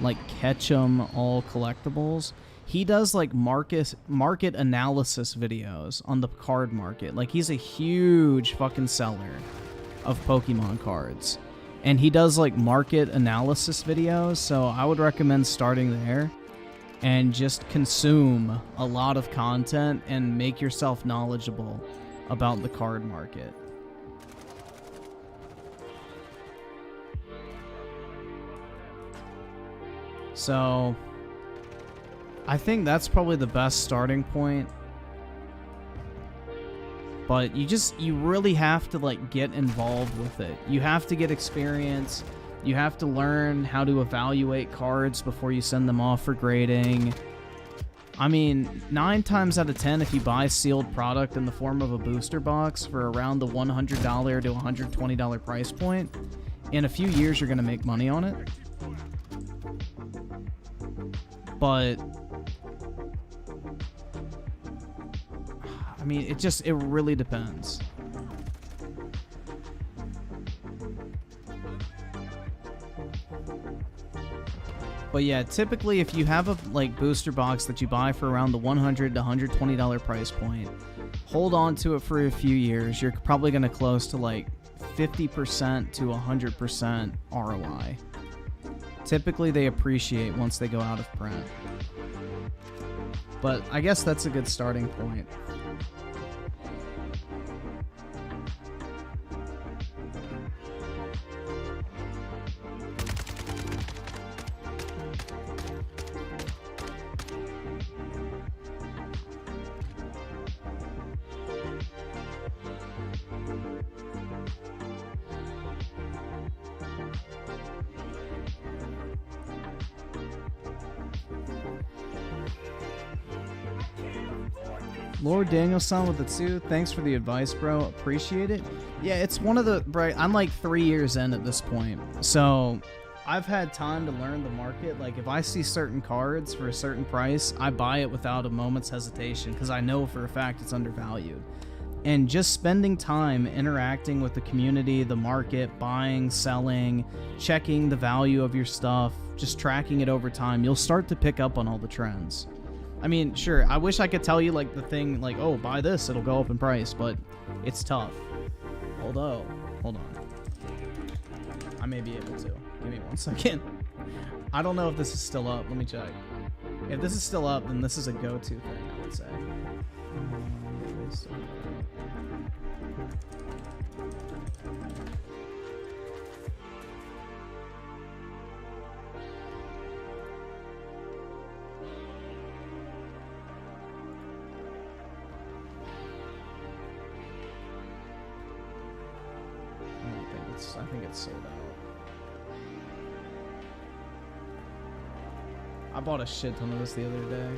like Catch 'em all collectibles. He does like market analysis videos on the card market. Like, he's a huge fucking seller of Pokemon cards, and he does like market analysis videos. So I would recommend starting there and just consume a lot of content and make yourself knowledgeable about the card market. So I think that's probably the best starting point. But you really have to like get involved with it. You have to get experience. You have to learn how to evaluate cards before you send them off for grading. I mean, 9 times out of 10, if you buy sealed product in the form of a booster box for around the $100 to $120 price point, in a few years you're going to make money on it. But I mean, it really depends. But yeah, typically if you have a like booster box that you buy for around the $100 to $120 price point, hold on to it for a few years. You're probably going to close to like 50% to 100% ROI. Typically they appreciate once they go out of print. But I guess that's a good starting point. Lord Danielson with the 2, thanks for the advice, bro. Appreciate it. Yeah, it's one of the... Right, I'm like 3 years in at this point. So I've had time to learn the market. Like, if I see certain cards for a certain price, I buy it without a moment's hesitation because I know for a fact it's undervalued. And just spending time interacting with the community, the market, buying, selling, checking the value of your stuff, just tracking it over time, you'll start to pick up on all the trends. I mean, sure, I wish I could tell you, like, the thing, like, oh, buy this, it'll go up in price, but it's tough. Although, hold on. I may be able to. Give me 1 second. I don't know if this is still up. Let me check. If this is still up, then this is a go-to thing, I would say. I think it's sold out. I bought a shit ton of this the other day.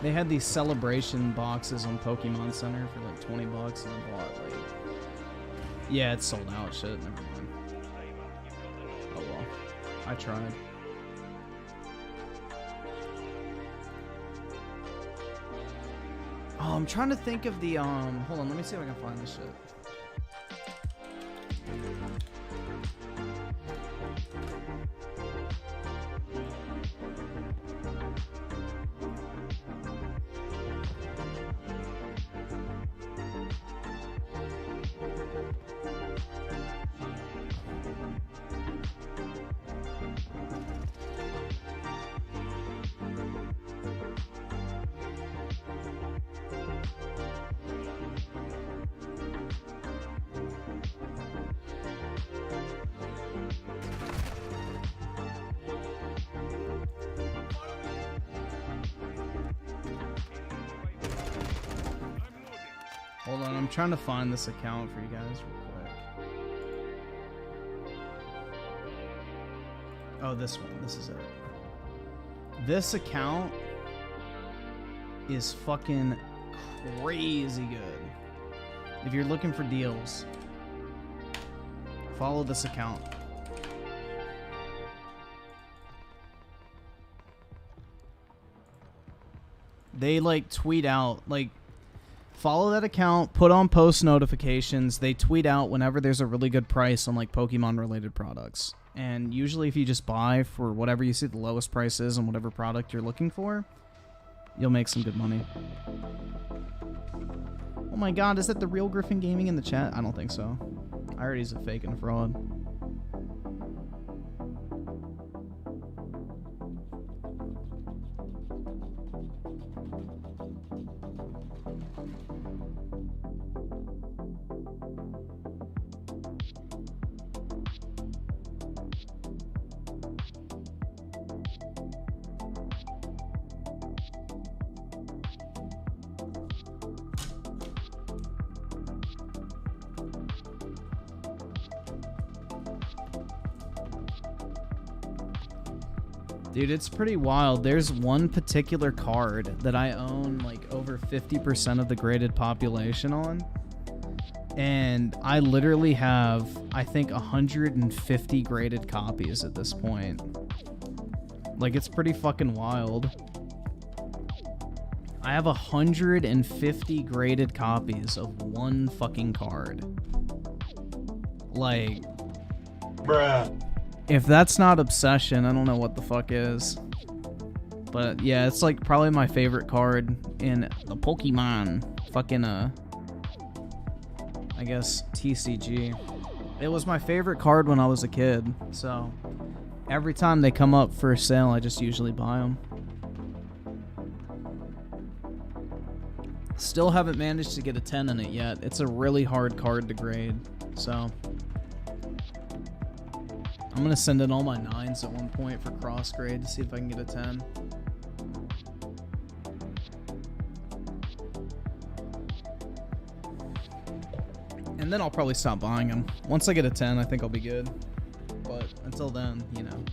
They had these celebration boxes on Pokemon Center for like 20 bucks, and I bought like... Yeah, it's sold out. Shit, never mind. Oh well. I tried. Oh, I'm trying to think of the, hold on, let me see if I can find this shit. Hold on, I'm trying to find this account for you guys real quick. Oh, this one. This is it. This account is fucking crazy good. If you're looking for deals, follow this account. They like tweet out, like, follow that account, put on post notifications. They tweet out whenever there's a really good price on like Pokemon related products. And usually if you just buy for whatever you see the lowest price is on whatever product you're looking for, you'll make some good money. Oh my god, is that the real Griffin Gaming in the chat? I don't think so. I heard he's a fake and a fraud. Dude, it's pretty wild. There's one particular card that I own like over 50% of the graded population on. And I literally have, I think, 150 graded copies at this point. Like, it's pretty fucking wild. I have 150 graded copies of one fucking card. Like... Bruh. If that's not obsession, I don't know what the fuck is. But yeah, it's like probably my favorite card in the Pokemon fucking I guess TCG. It was my favorite card when I was a kid, so every time they come up for sale, I just usually buy them. Still haven't managed to get a 10 in it yet. It's a really hard card to grade, so I'm gonna send in all my 9s at one point for cross grade to see if I can get a 10. And then I'll probably stop buying them. Once I get a 10, I think I'll be good. But until then, you know.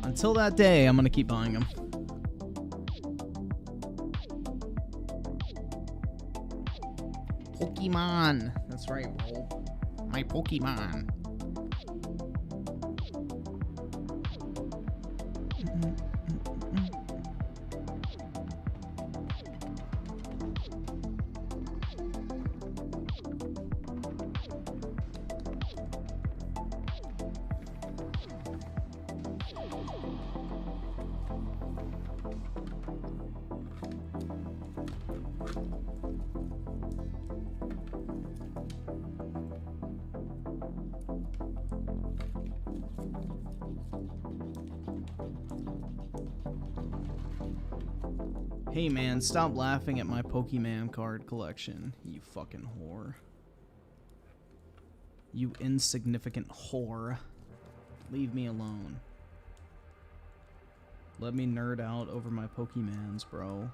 Until that day, I'm gonna keep buying them. Pokemon. That's right, bro. My Pokemon. Hey man, stop laughing at my Pokemon card collection, you fucking whore. You insignificant whore. Leave me alone. Let me nerd out over my Pokemons, bro.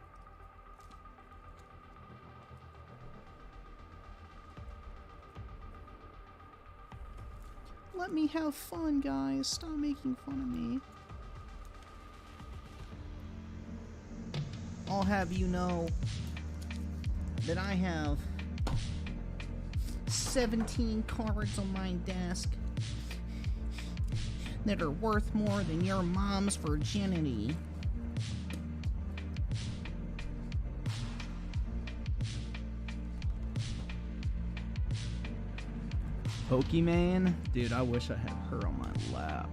Let me have fun, guys. Stop making fun of me. I'll have you know that I have 17 cards on my desk that are worth more than your mom's virginity. Pokemon? Dude, I wish I had her on my lap.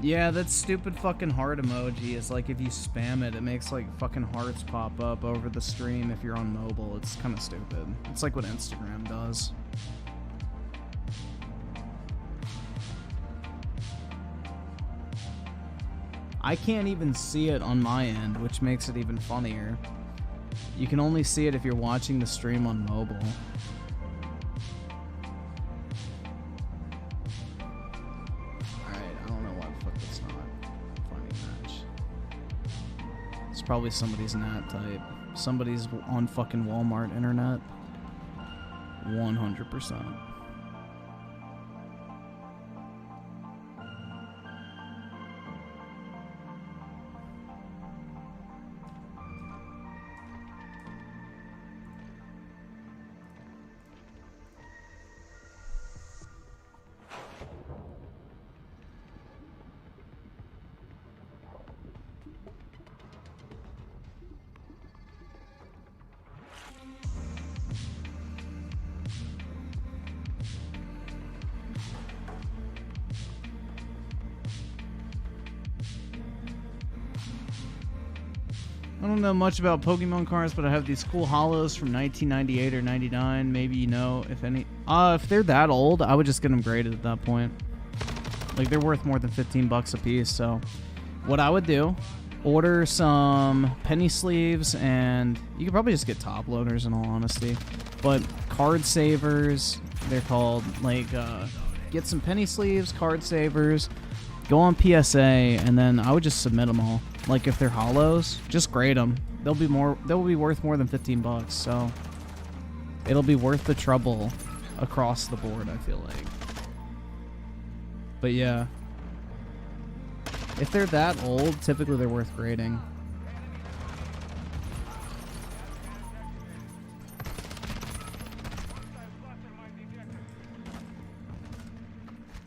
Yeah, that stupid fucking heart emoji is like if you spam it, it makes like fucking hearts pop up over the stream if you're on mobile. It's kind of stupid. It's like what Instagram does. I can't even see it on my end, which makes it even funnier. You can only see it if you're watching the stream on mobile. Probably somebody's nat type. Somebody's on fucking Walmart internet. 100%. I don't know much about Pokemon cards, but I have these cool holos from 1998 or 99. Maybe you know if any. If they're that old, I would just get them graded at that point. Like, they're worth more than 15 bucks a piece. So what I would do, order some penny sleeves, and you could probably just get top loaders in all honesty. But card savers, they're called. Like, get some penny sleeves, card savers, go on PSA, and then I would just submit them all. Like, if they're holos, just grade them. They'll be worth more than 15 bucks, so it'll be worth the trouble across the board, I feel like. But yeah, if they're that old, typically they're worth grading.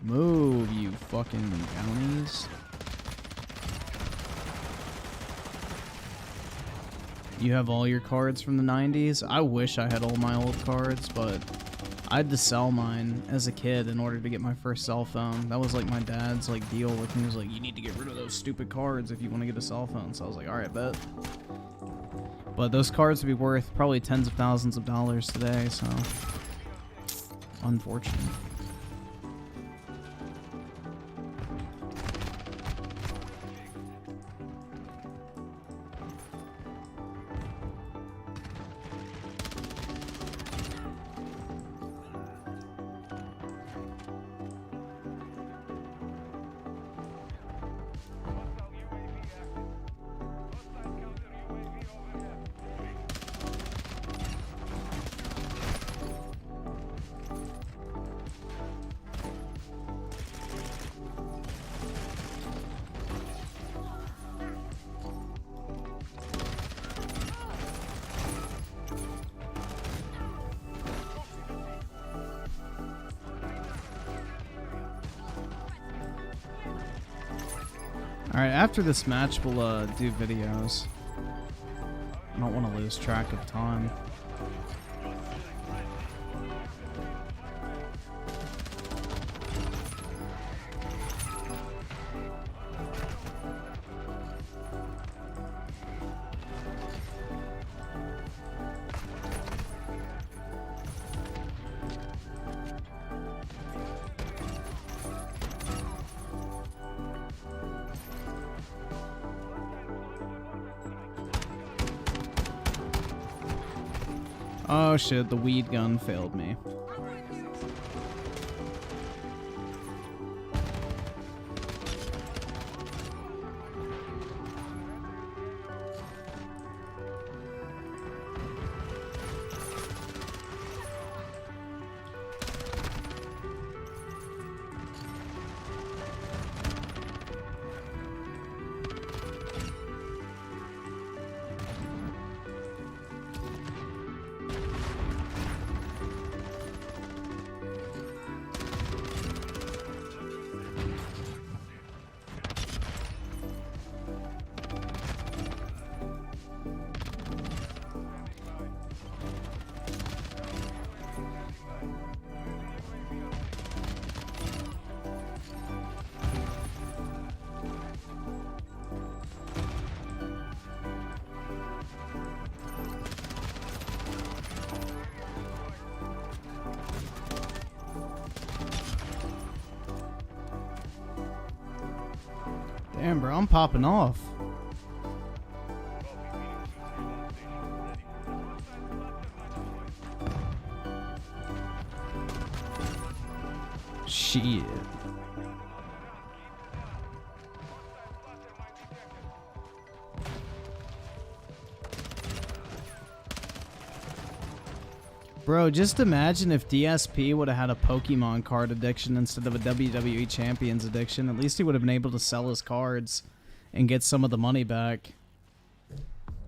Move, you fucking bounties. You have all your cards from the 90s? I wish I had all my old cards, but I had to sell mine as a kid in order to get my first cell phone. That was like my dad's like deal with me. He was like, you need to get rid of those stupid cards if you want to get a cell phone. So I was like, alright, bet. But those cards would be worth probably tens of thousands of dollars today, so unfortunate. Alright, after this match, we'll do videos. I don't want to lose track of time. Oh shit, the weed gun failed me. Damn, bro, I'm popping off. Shit. Bro, just imagine if DSP would have had a Pokemon card addiction instead of a WWE Champions addiction. At least he would have been able to sell his cards and get some of the money back.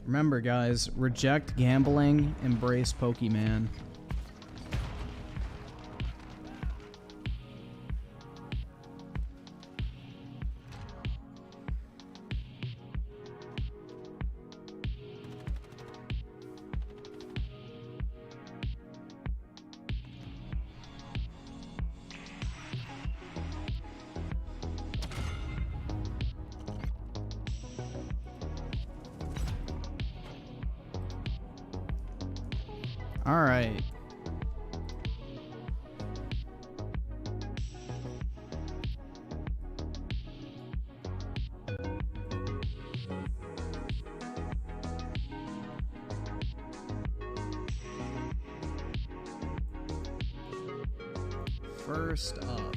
Remember, guys, reject gambling, embrace Pokemon. All right. First up.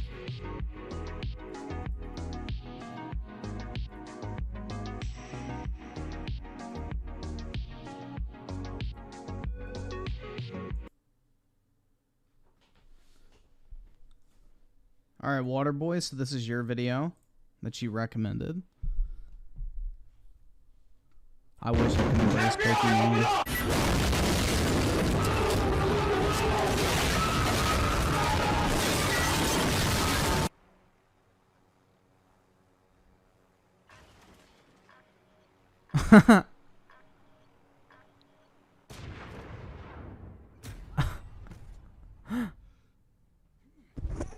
Alright, Waterboy, so this is your video that you recommended. I wish I could embrace Pokemon.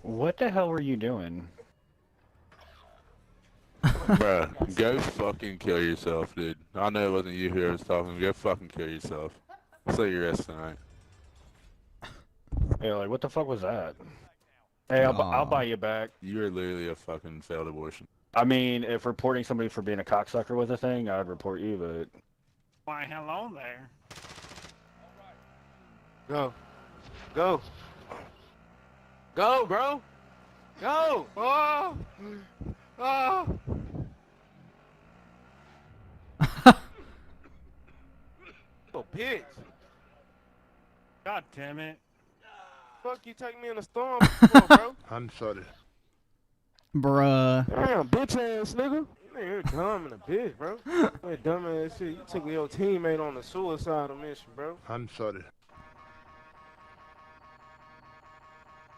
What the hell were you doing? Bruh, go fucking kill yourself, dude. I know it wasn't you who was talking. Go fucking kill yourself. Say your rest tonight. Yeah, like, what the fuck was that? Hey, I'll buy you back. You are literally a fucking failed abortion. I mean, if reporting somebody for being a cocksucker was a thing, I'd report you, but... Why, hello there. Go. Go. Go, bro. Go. Oh. Oh. Oh, bitch. God damn it. Fuck you take me in a storm before, bro. I'm sorry. Bruh. Damn, bitch ass nigga. You're dumb and a bitch, bro. That dumb ass shit. You took your teammate on a suicidal mission, bro. I'm sorry.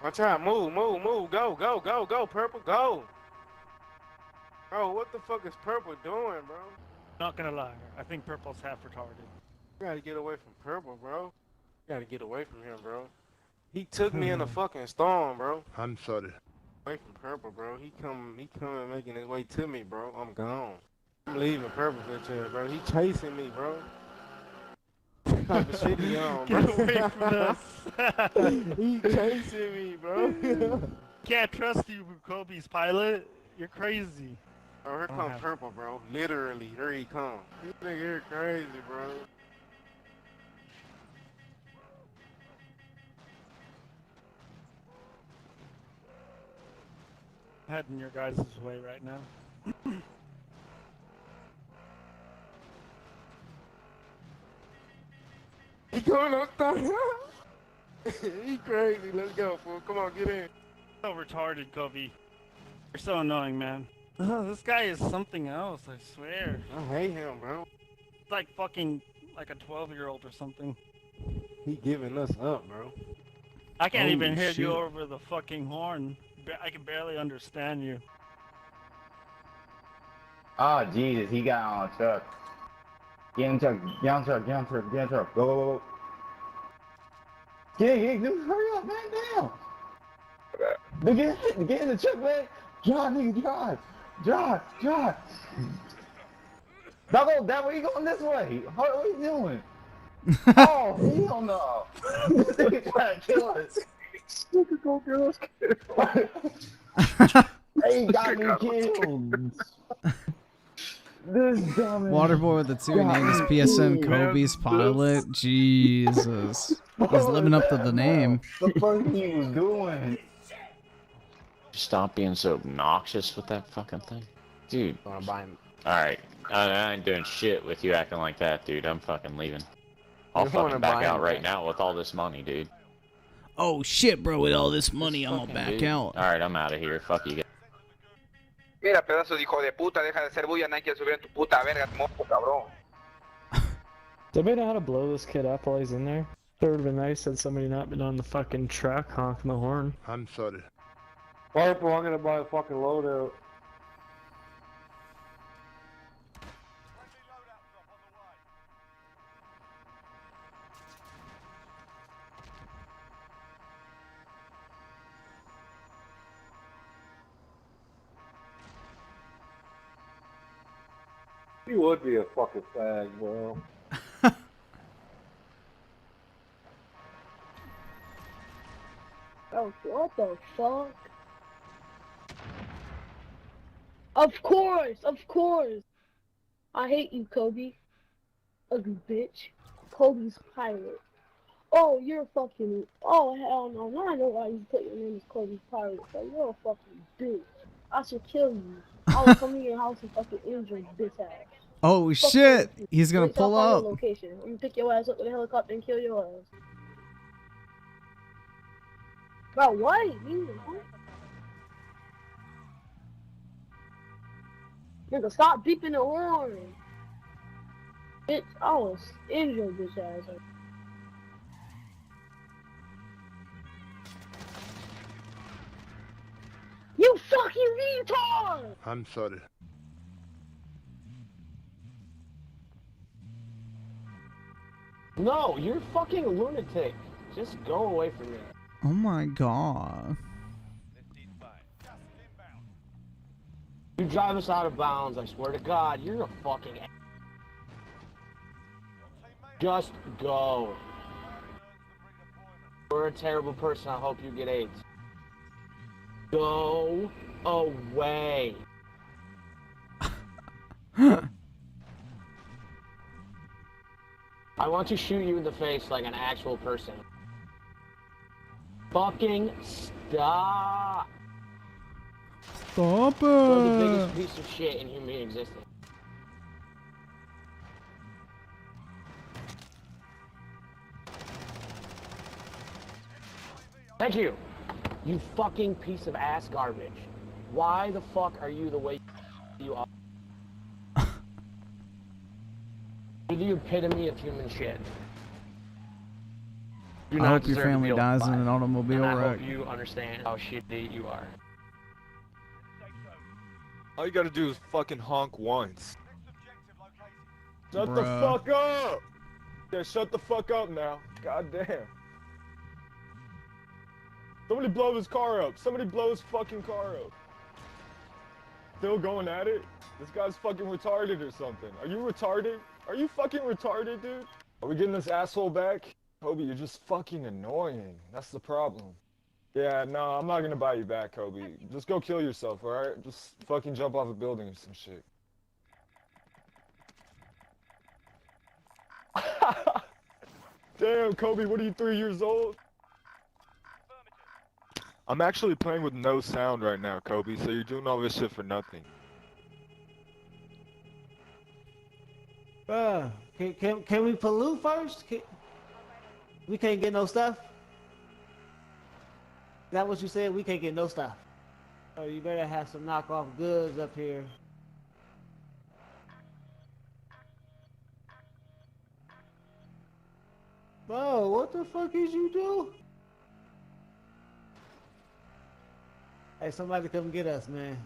I'm trying to move. Go, Purple, go. Bro, what the fuck is Purple doing, bro? Not gonna lie, I think Purple's half retarded. You gotta get away from Purple, bro. You gotta get away from him, bro. He took me in a fucking storm, bro. I'm sorry. Away from Purple, bro. He coming making his way to me, bro. I'm gone. I'm leaving Purple bitch here, bro. He chasing me, bro. What type of shit he on, bro? Get away from us. He chasing me, bro. Can't trust you, Kobe's pilot. You're crazy. Oh, here come Purple, bro. Literally, here he come. This nigga here crazy, bro. Heading your guys' way right now. He going up there. He crazy. Let's go, fool. Come on, get in. So retarded, Kobe. You're so annoying, man. This guy is something else, I swear. I hate him, bro. It's like fucking like a 12-year-old or something. He giving us up, bro. I can't Holy even hear shit. you over the fucking horn. I can barely understand you. Oh, Jesus, he got on a truck. Get in the truck, get on the truck, get on the truck, get on the truck. Go, go, go. Dude, hurry up, man, down. Dude, get in the truck, man. Drive, nigga, drive. Drive. Doggo, that way you going this way. What are you doing? Oh, hell no. This nigga trying to kill us. Nigga go kill us. Hey, he got me killed. This dumbass. Waterboy with the two name is PSN Kobe's pilot. Jesus. He's living up to the name. The fuck he was doing? Stop being so obnoxious with that fucking thing. Dude. Wanna buy him? Alright. I ain't doing shit with you acting like that, dude. I'm fucking leaving. I'll You wanna fucking back buy out him, right man? now with all this money, dude. Oh shit, bro, with all this money, I'm gonna back out. Alright, I'm out of here. Fuck you guys. Mira, pedazo de hijo de puta, deja de ser bulla, nadie quiere subir en tu puta verga, moco, cabrón. Does anybody know how to blow this kid up while he's in there? It would have been nice had somebody not been on the fucking truck honking the horn. I'm sorry. Purple, I'm gonna buy a fucking loadout. You would be a fucking fag, bro. Oh, what the fuck? Of course! I hate you, Kobe. Ugly bitch. Kobe's pirate. Oh, you're fucking. Oh, hell no. Now I know why you put your name as Kobe's pirate. So you're a fucking bitch. I should kill you. I will come to your house and fucking injure you, bitch ass. Oh shit! He's gonna Wait till I pull find up. your location. I'm gonna pick your ass up with a helicopter and kill your ass. Bro, what? Nigga, stop beeping the horn. Bitch, I was injured, bitch ass. You fucking retard! I'm sorry. No, you're fucking a lunatic. Just go away from me. Oh my god. You drive us out of bounds, I swear to God, you're a fucking Just go. You're a terrible person, I hope you get AIDS. Go away. I want to shoot you in the face like an actual person. Fucking stop! Stop You're the it! biggest piece of shit in human existence. Thank you! You fucking piece of ass garbage. Why the fuck are you the way you are? You're the epitome of human shit. You I hope your deserve to family be dies in alive. an automobile And I wreck. hope you understand how shitty you are. All you gotta do is fucking honk once. Shut the Bruh. fuck up! Yeah, shut the fuck up now. God damn. Somebody blow his car up. Somebody blow his fucking car up. Still going at it? This guy's fucking retarded or something. Are you retarded? Are you fucking retarded, dude? Are we getting this asshole back? Kobe, you're just fucking annoying. That's the problem. Yeah, no, I'm not gonna buy you back, Kobe. Just go kill yourself, alright? Just fucking jump off a building or some shit. Damn, Kobe, what are you, 3 years old? I'm actually playing with no sound right now, Kobe, so you're doing all this shit for nothing. Can we pollute first? We can't get no stuff? Is that what you said? We can't get no stuff. Oh, you better have some knockoff goods up here. Bro, what the fuck did you do? Hey, somebody come get us, man.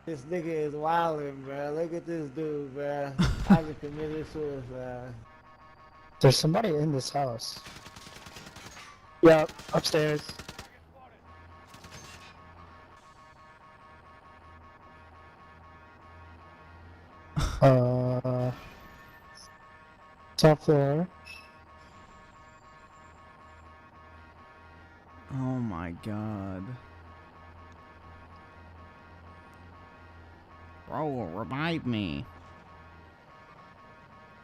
This nigga is wildin', bro. Look at this dude, bro. I just committed suicide. There's somebody in this house. Yeah, upstairs. Top floor. Oh my god. Bro, revive me.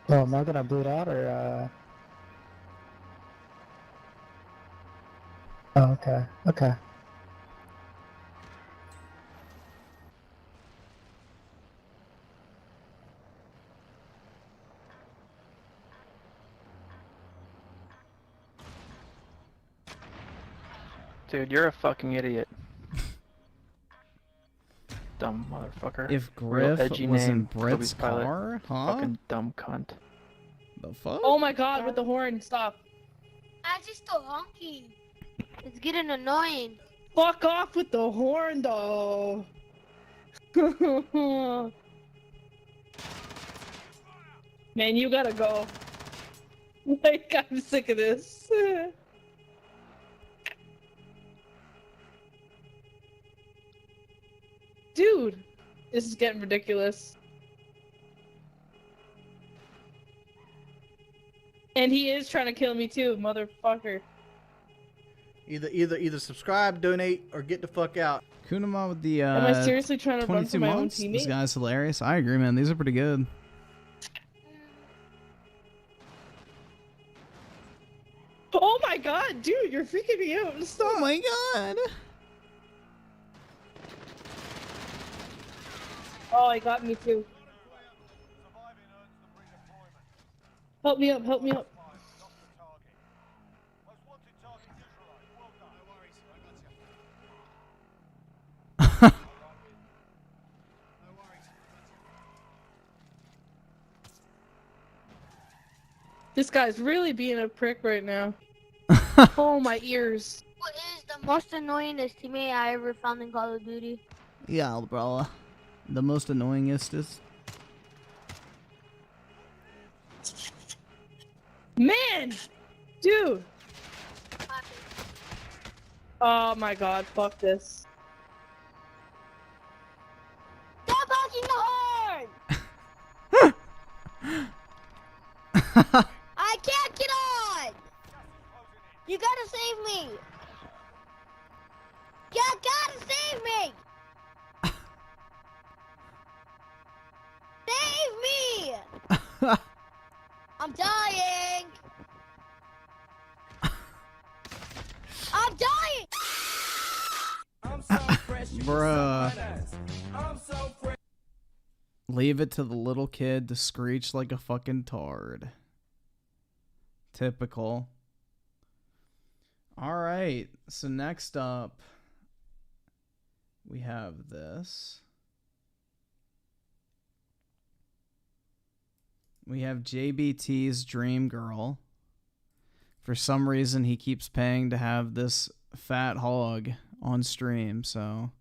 Oh, am I gonna bleed out or Oh, okay. Okay. Dude, you're a fucking idiot. Dumb motherfucker. If Real Griff edgy was in name, Britt's Kobe's pilot. car, huh? Fucking dumb cunt. The fuck? Oh my god, with the horn, stop. I just so honky. It's getting annoying. Fuck off with the horn, though. Man, you gotta go. Like, I'm sick of this. Dude, this is getting ridiculous. And he is trying to kill me too, motherfucker. Either subscribe, donate, or get the fuck out. Kunama with the Am I seriously trying to run 22 for my own months. This teammate? guy's hilarious. I agree, man. These are pretty good. Oh my god, dude, you're freaking me out. Stop. Oh my god. Oh, he got me too. Help me up, help me up. This guy's really being a prick right now. Oh, my ears. What is the most annoyingest teammate I ever found in Call of Duty? Yeah, bro. The most annoyingest is... Man! Dude! Oh my god, fuck this. Stop honking the horn! I can't get on! You gotta save me! You gotta save me! Save me! I'm dying! I'm dying! Bruh. Leave it to the little kid to screech like a fucking tard. Typical. Alright, so next up, we have this. We have JBT's Dream Girl. For some reason, he keeps paying to have this fat hog on stream, so...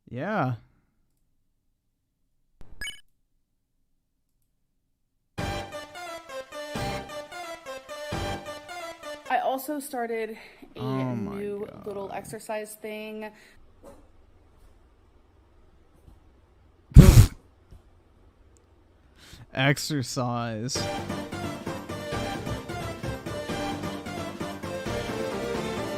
yeah. I also started a new little exercise thing. Exercise.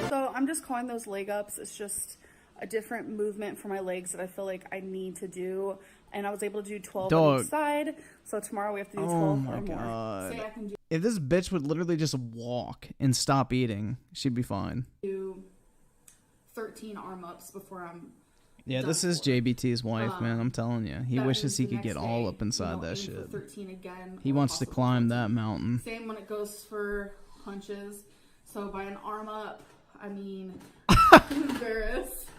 So I'm just calling those leg ups. It's just a different movement for my legs that I feel like I need to do. And I was able to do 12 on each side. So tomorrow we have to do 12 Oh or my more. god. Say I can If this bitch would literally just walk and stop eating, she'd be fine. do 13 arm ups before I'm Yeah, done this is for. JBT's wife, man. I'm telling you. He That wishes means he the could get next all day, up inside that aim shit. for 13 again, He or wants to possibly climb 14. that mountain. Same when it goes for hunches. So by an arm up, I mean embarrassed.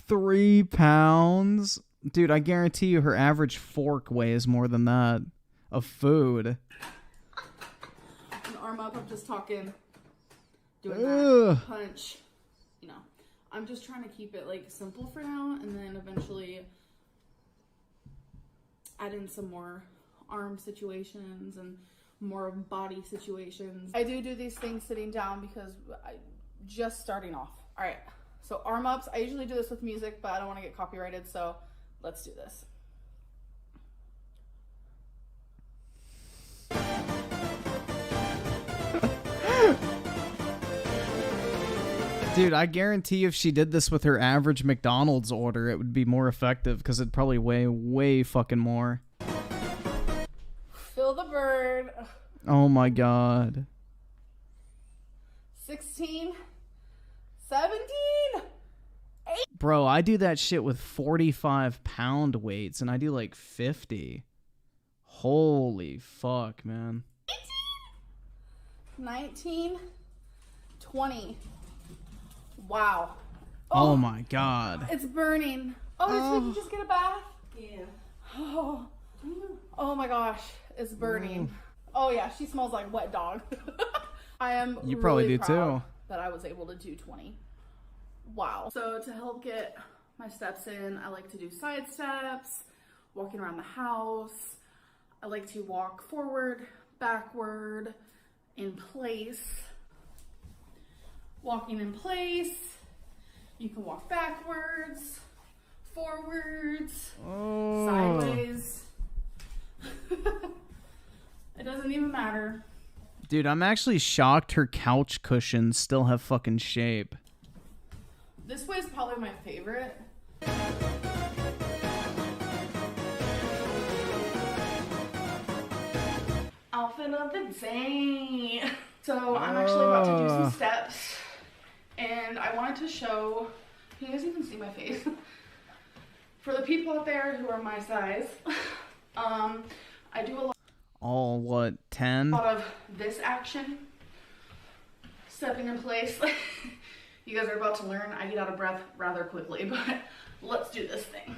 3 pounds? Dude, I guarantee you her average fork weighs more than that of food. An arm up, I'm just talking, doing Ugh. that punch. You know, I'm just trying to keep it like simple for now, and then eventually add in some more arm situations and more body situations. I do these things sitting down because I just starting off. All right, so arm ups. I usually do this with music, but I don't want to get copyrighted, so let's do this. Dude, I guarantee if she did this with her average McDonald's order, it would be more effective because it'd probably weigh way fucking more. Feel the burn. Oh my god. 16, 17, 8. Bro, I do that shit with 45-pound weights, and I do like 50. Holy fuck, man. 19, 20. Wow. Oh my god. It's burning. Oh, did you just get a bath? Yeah. Oh my gosh, it's burning. Oh yeah, she smells like wet dog. I am You probably really do proud too. that I was able to do 20. Wow. So to help get my steps in, I like to do side steps, walking around the house. I like to walk forward, backward, in place. Walking in place. You can walk backwards, forwards, sideways. It doesn't even matter. Dude, I'm actually shocked her couch cushions still have fucking shape. This way is probably my favorite. Outfit of the day. So I'm actually about to do some steps, and I wanted to show, can you guys even see my face? For the people out there who are my size, I do a lot All, what, 10? of this action. Stepping in place. You guys are about to learn. I get out of breath rather quickly, but let's do this thing.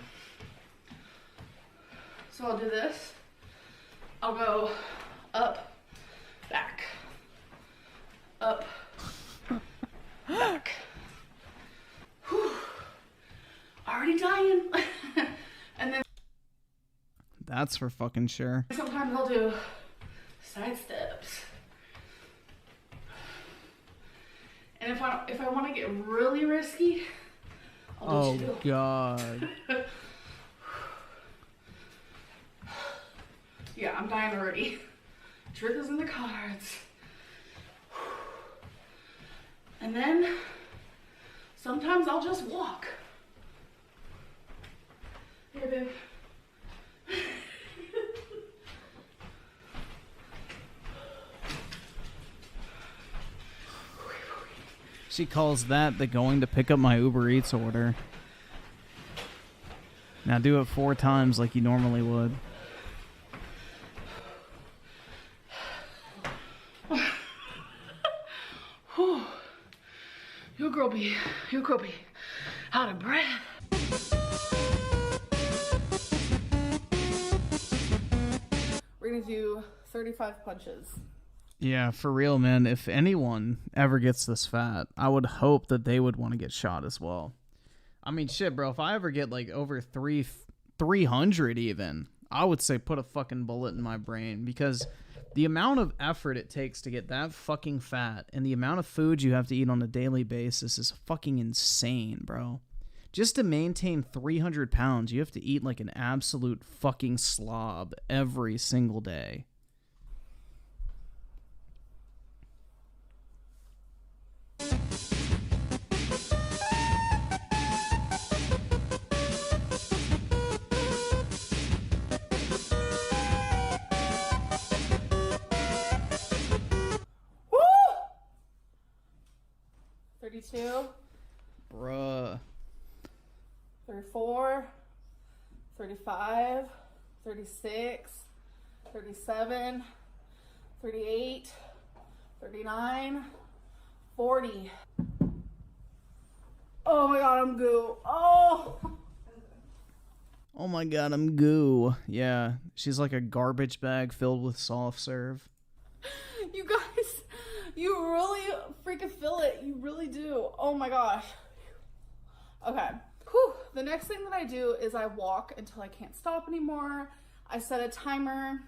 So I'll do this. I'll go up, back, up, back. Whew. Already dying. And then That's for fucking sure. sometimes I'll do side steps. And if I want to get really risky, I'll do two. Oh god. Yeah, I'm dying already. Truth is in the cards. And then sometimes I'll just walk. Here, babe. She calls that the going to pick up my Uber Eats order. Now do it 4 times like you normally would. You girl be out of breath. We're gonna do 35 punches. Yeah, for real, man. If anyone ever gets this fat, I would hope that they would want to get shot as well. I mean, shit, bro. If I ever get like over 300 even, I would say put a fucking bullet in my brain, because the amount of effort it takes to get that fucking fat and the amount of food you have to eat on a daily basis is fucking insane, bro. Just to maintain 300 pounds, you have to eat like an absolute fucking slob every single day. Woo! 32. Bruh. 34, 35, 36, 37, 38, 39, 40. Oh my god, I'm goo. Oh! Oh my god, I'm goo. Yeah, she's like a garbage bag filled with soft serve. You guys, you really freaking feel it. You really do. Oh my gosh. Okay. Whew. The next thing that I do is I walk until I can't stop anymore. I set a timer,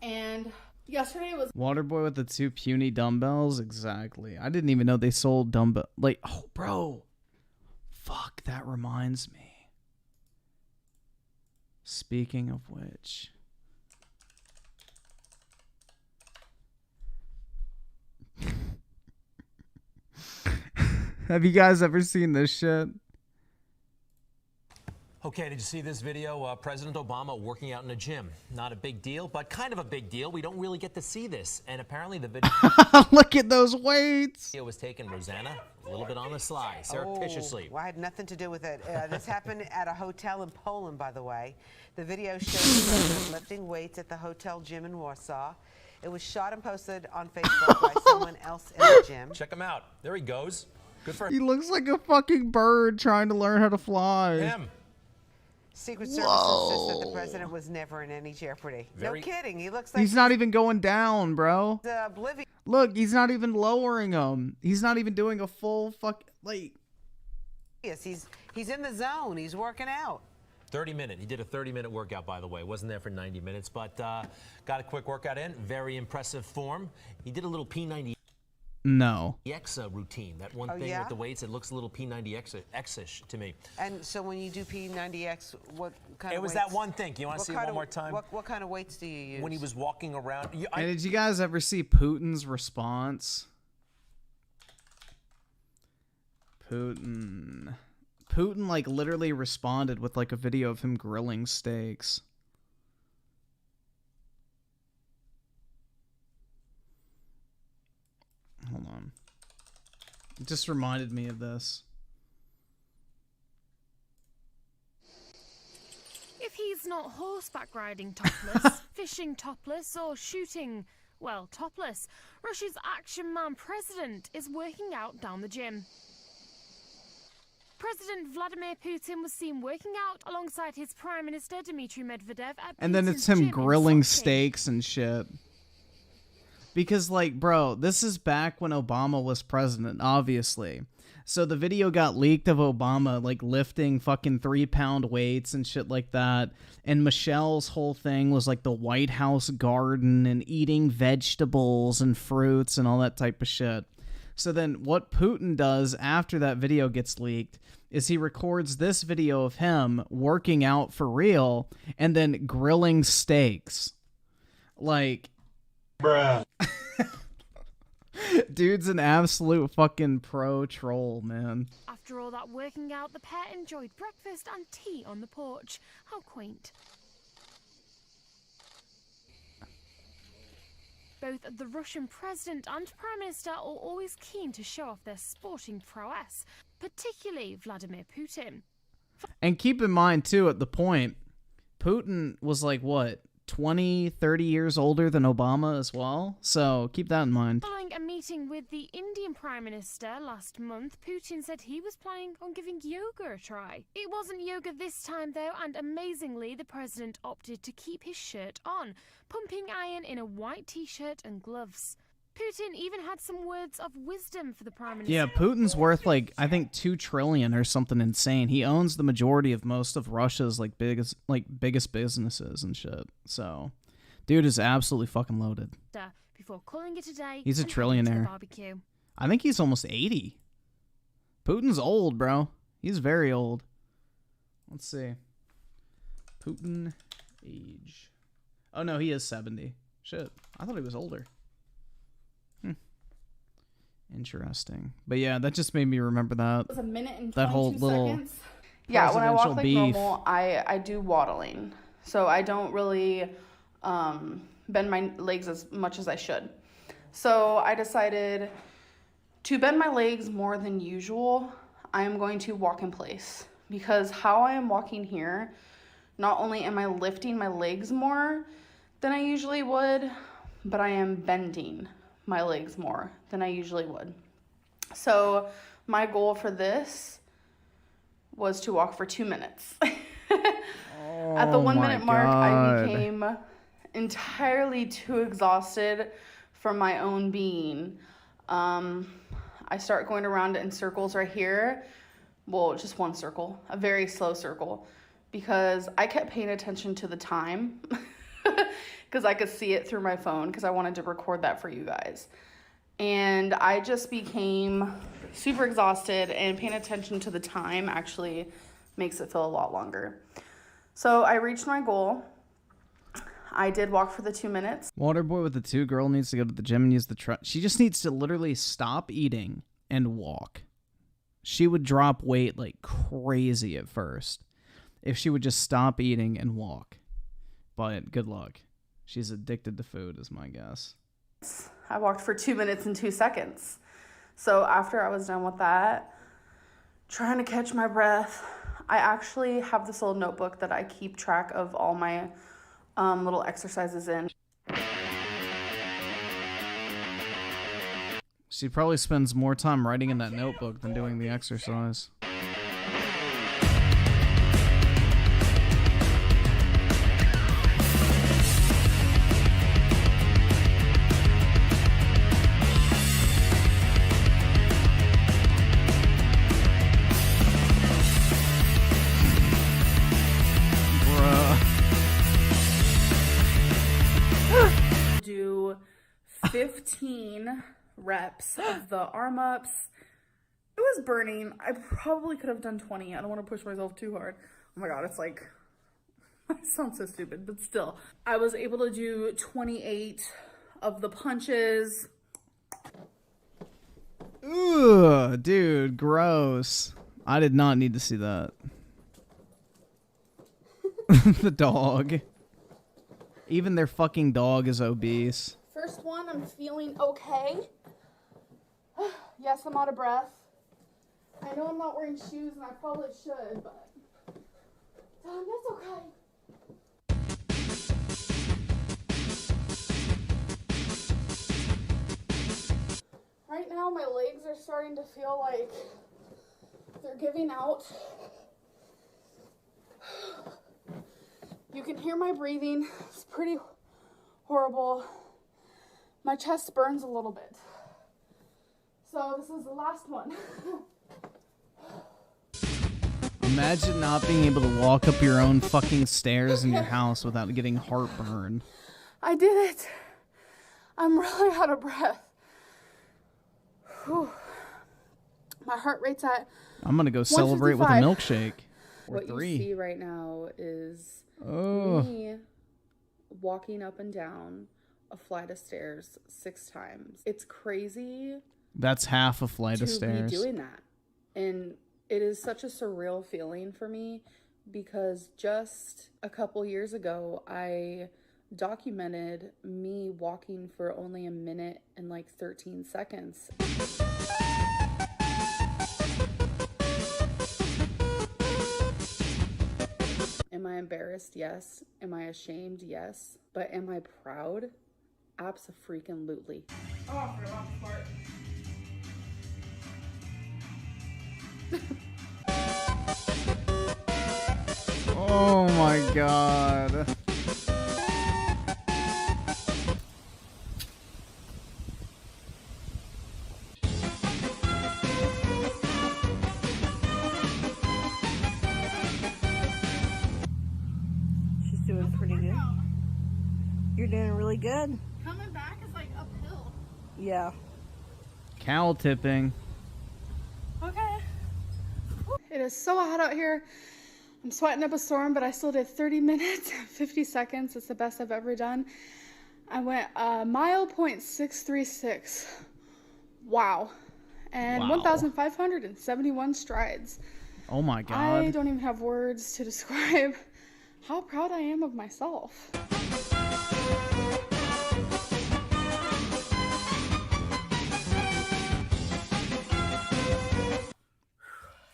and yesterday was Waterboy with the 2 puny dumbbells? Exactly. I didn't even know they sold dumbbell. Like, oh, bro. Fuck, that reminds me. Speaking of which. Have you guys ever seen this shit? Okay, did you see this video? President Obama working out in a gym. Not a big deal, but kind of a big deal. We don't really get to see this. And apparently the video Look at those weights. was taken, Rosanna, a little bit on the sly, surreptitiously. Well, I had nothing to do with it. This happened at a hotel in Poland, by the way. The video shows the president lifting weights at the hotel gym in Warsaw. It was shot and posted on Facebook by someone else in the gym. Check him out. There he goes. Good for He looks like a fucking bird trying to learn how to fly. him. Secret Service insists that the president was never in any jeopardy. Very- No kidding. He looks like He's not even going down, bro. oblivious. Look, he's not even lowering him. He's not even doing a full like. He's in the zone. He's working out. 30-minute. He did a 30-minute workout, by the way. Wasn't there for 90 minutes, but got a quick workout in. Very impressive form. He did a little P90X No. routine. That one thing yeah? with the weights, it looks a little P90X-ish to me. And so when you do P90X, what kind It of was weights? that one thing. You want to see it one more time? What kind of weights do you use? When he was walking around. And did you guys ever see Putin's response? Putin like literally responded with like a video of him grilling steaks. Hold on. It just reminded me of this. If he's not horseback riding topless, fishing topless, or shooting, well, topless, Russia's action man president is working out down the gym. President Vladimir Putin was seen working out alongside his Prime Minister Dmitry Medvedev at And then it's Putin's him gym in grilling Sochi. steaks and shit. Because, like, bro, this is back when Obama was president, obviously. So the video got leaked of Obama, like, lifting fucking 3-pound weights and shit like that. And Michelle's whole thing was, like, the White House garden and eating vegetables and fruits and all that type of shit. So then what Putin does after that video gets leaked is he records this video of him working out for real and then grilling steaks. Like... Bruh. Dude's an absolute fucking pro troll, man. After all that working out, the pair enjoyed breakfast and tea on the porch. How quaint. Both the Russian president and prime minister are always keen to show off their sporting prowess, particularly Vladimir Putin. And keep in mind, too, at the point, Putin was like, what, 20, 30 years older than Obama as well? So keep that in mind. Following a meeting with the Indian Prime Minister last month, Putin said he was planning on giving yoga a try. It wasn't yoga this time, though, and amazingly, the president opted to keep his shirt on, pumping iron in a white t-shirt and gloves. Putin even had some words of wisdom for the Prime Minister. Yeah, Putin's worth, like, I think $2 trillion or something insane. He owns the majority of most of Russia's, like, biggest businesses and shit. So, dude is absolutely fucking loaded. Before calling it a day, He's a and heading to the trillionaire. barbecue. I think he's almost 80. Putin's old, bro. He's very old. Let's see. Putin age. Oh, no, he is 70. Shit. I thought he was older. Interesting. But yeah, that just made me remember that. It was a minute and that whole 22 little seconds. Yeah, when I walk presidential like beef. normal, I do waddling. So I don't really bend my legs as much as I should. So I decided to bend my legs more than usual. I am going to walk in place because how I am walking here, not only am I lifting my legs more than I usually would, but I am bending my legs more than I usually would. So my goal for this was to walk for 2 minutes. At the 1 minute mark, I became entirely too exhausted from my own being. I start going around in circles right here. Well, just one circle, a very slow circle, because I kept paying attention to the time because I could see it through my phone because I wanted to record that for you guys. And I just became super exhausted, and paying attention to the time actually makes it feel a lot longer. So I reached my goal. I did walk for the 2 minutes. Waterboy with the 2 girl needs to go to the gym and use the truck. She just needs to literally stop eating and walk. She would drop weight like crazy at first if she would just stop eating and walk. But good luck. She's addicted to food is my guess. I walked for 2 minutes and 2 seconds. So after I was done with that, trying to catch my breath, I actually have this little notebook that I keep track of all my little exercises in. She probably spends more time writing in that notebook than doing the exercise. Do 15 reps of the arm ups. It was burning. I probably could have done 20. I don't want to push myself too hard. Oh my god, it's like, I sound so stupid, but still. I was able to do 28 of the punches. Ugh, dude, gross. I did not need to see that. The dog. Even their fucking dog is obese. First one, I'm feeling okay. Yes, I'm out of breath. I know I'm not wearing shoes and I probably should, but that's okay. Right now, my legs are starting to feel like they're giving out. You can hear my breathing. It's pretty horrible. My chest burns a little bit. So this is the last one. Imagine not being able to walk up your own fucking stairs in your house without getting heartburn. I did it. I'm really out of breath. Whew. My heart rate's at I'm gonna go celebrate with a 155. milkshake. Or What 3. you see right now is Oh. me walking up and down a flight of stairs 6 times. It's crazy That's half a flight to of stairs. be doing that. And it is such a surreal feeling for me because just a couple years ago, I documented me walking for only a minute and like 13 seconds. Am I embarrassed? Yes. Am I ashamed? Yes. But am I proud? Abso-freaking-lutely. Oh, I forgot about the part. Oh my god. She's doing pretty good. You're doing really good. Coming back is like uphill. Yeah. Cow tipping. Okay. It is so hot out here. I'm sweating up a storm, but I still did 30 minutes, 50 seconds. It's the best I've ever done. I went a mile .636. Wow. And Wow. 1,571 strides. Oh my I god. don't even have words to describe how proud I am of myself.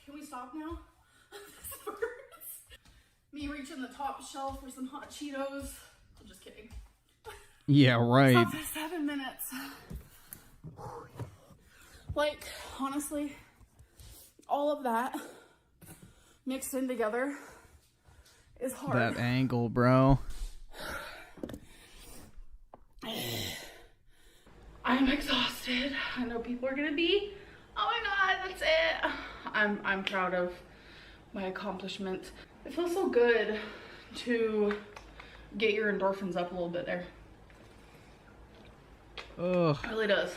Can we stop now? This hurts. Me reaching the top shelf for some hot Cheetos. I'm just kidding. Yeah, right. Stop for 7 minutes. Like, honestly, all of that mixed in together is hard. That angle, bro. I'm exhausted. I know people are gonna be, oh my god, that's it. I'm proud of my accomplishment. It feels so good to get your endorphins up a little bit there. Ugh. It really does.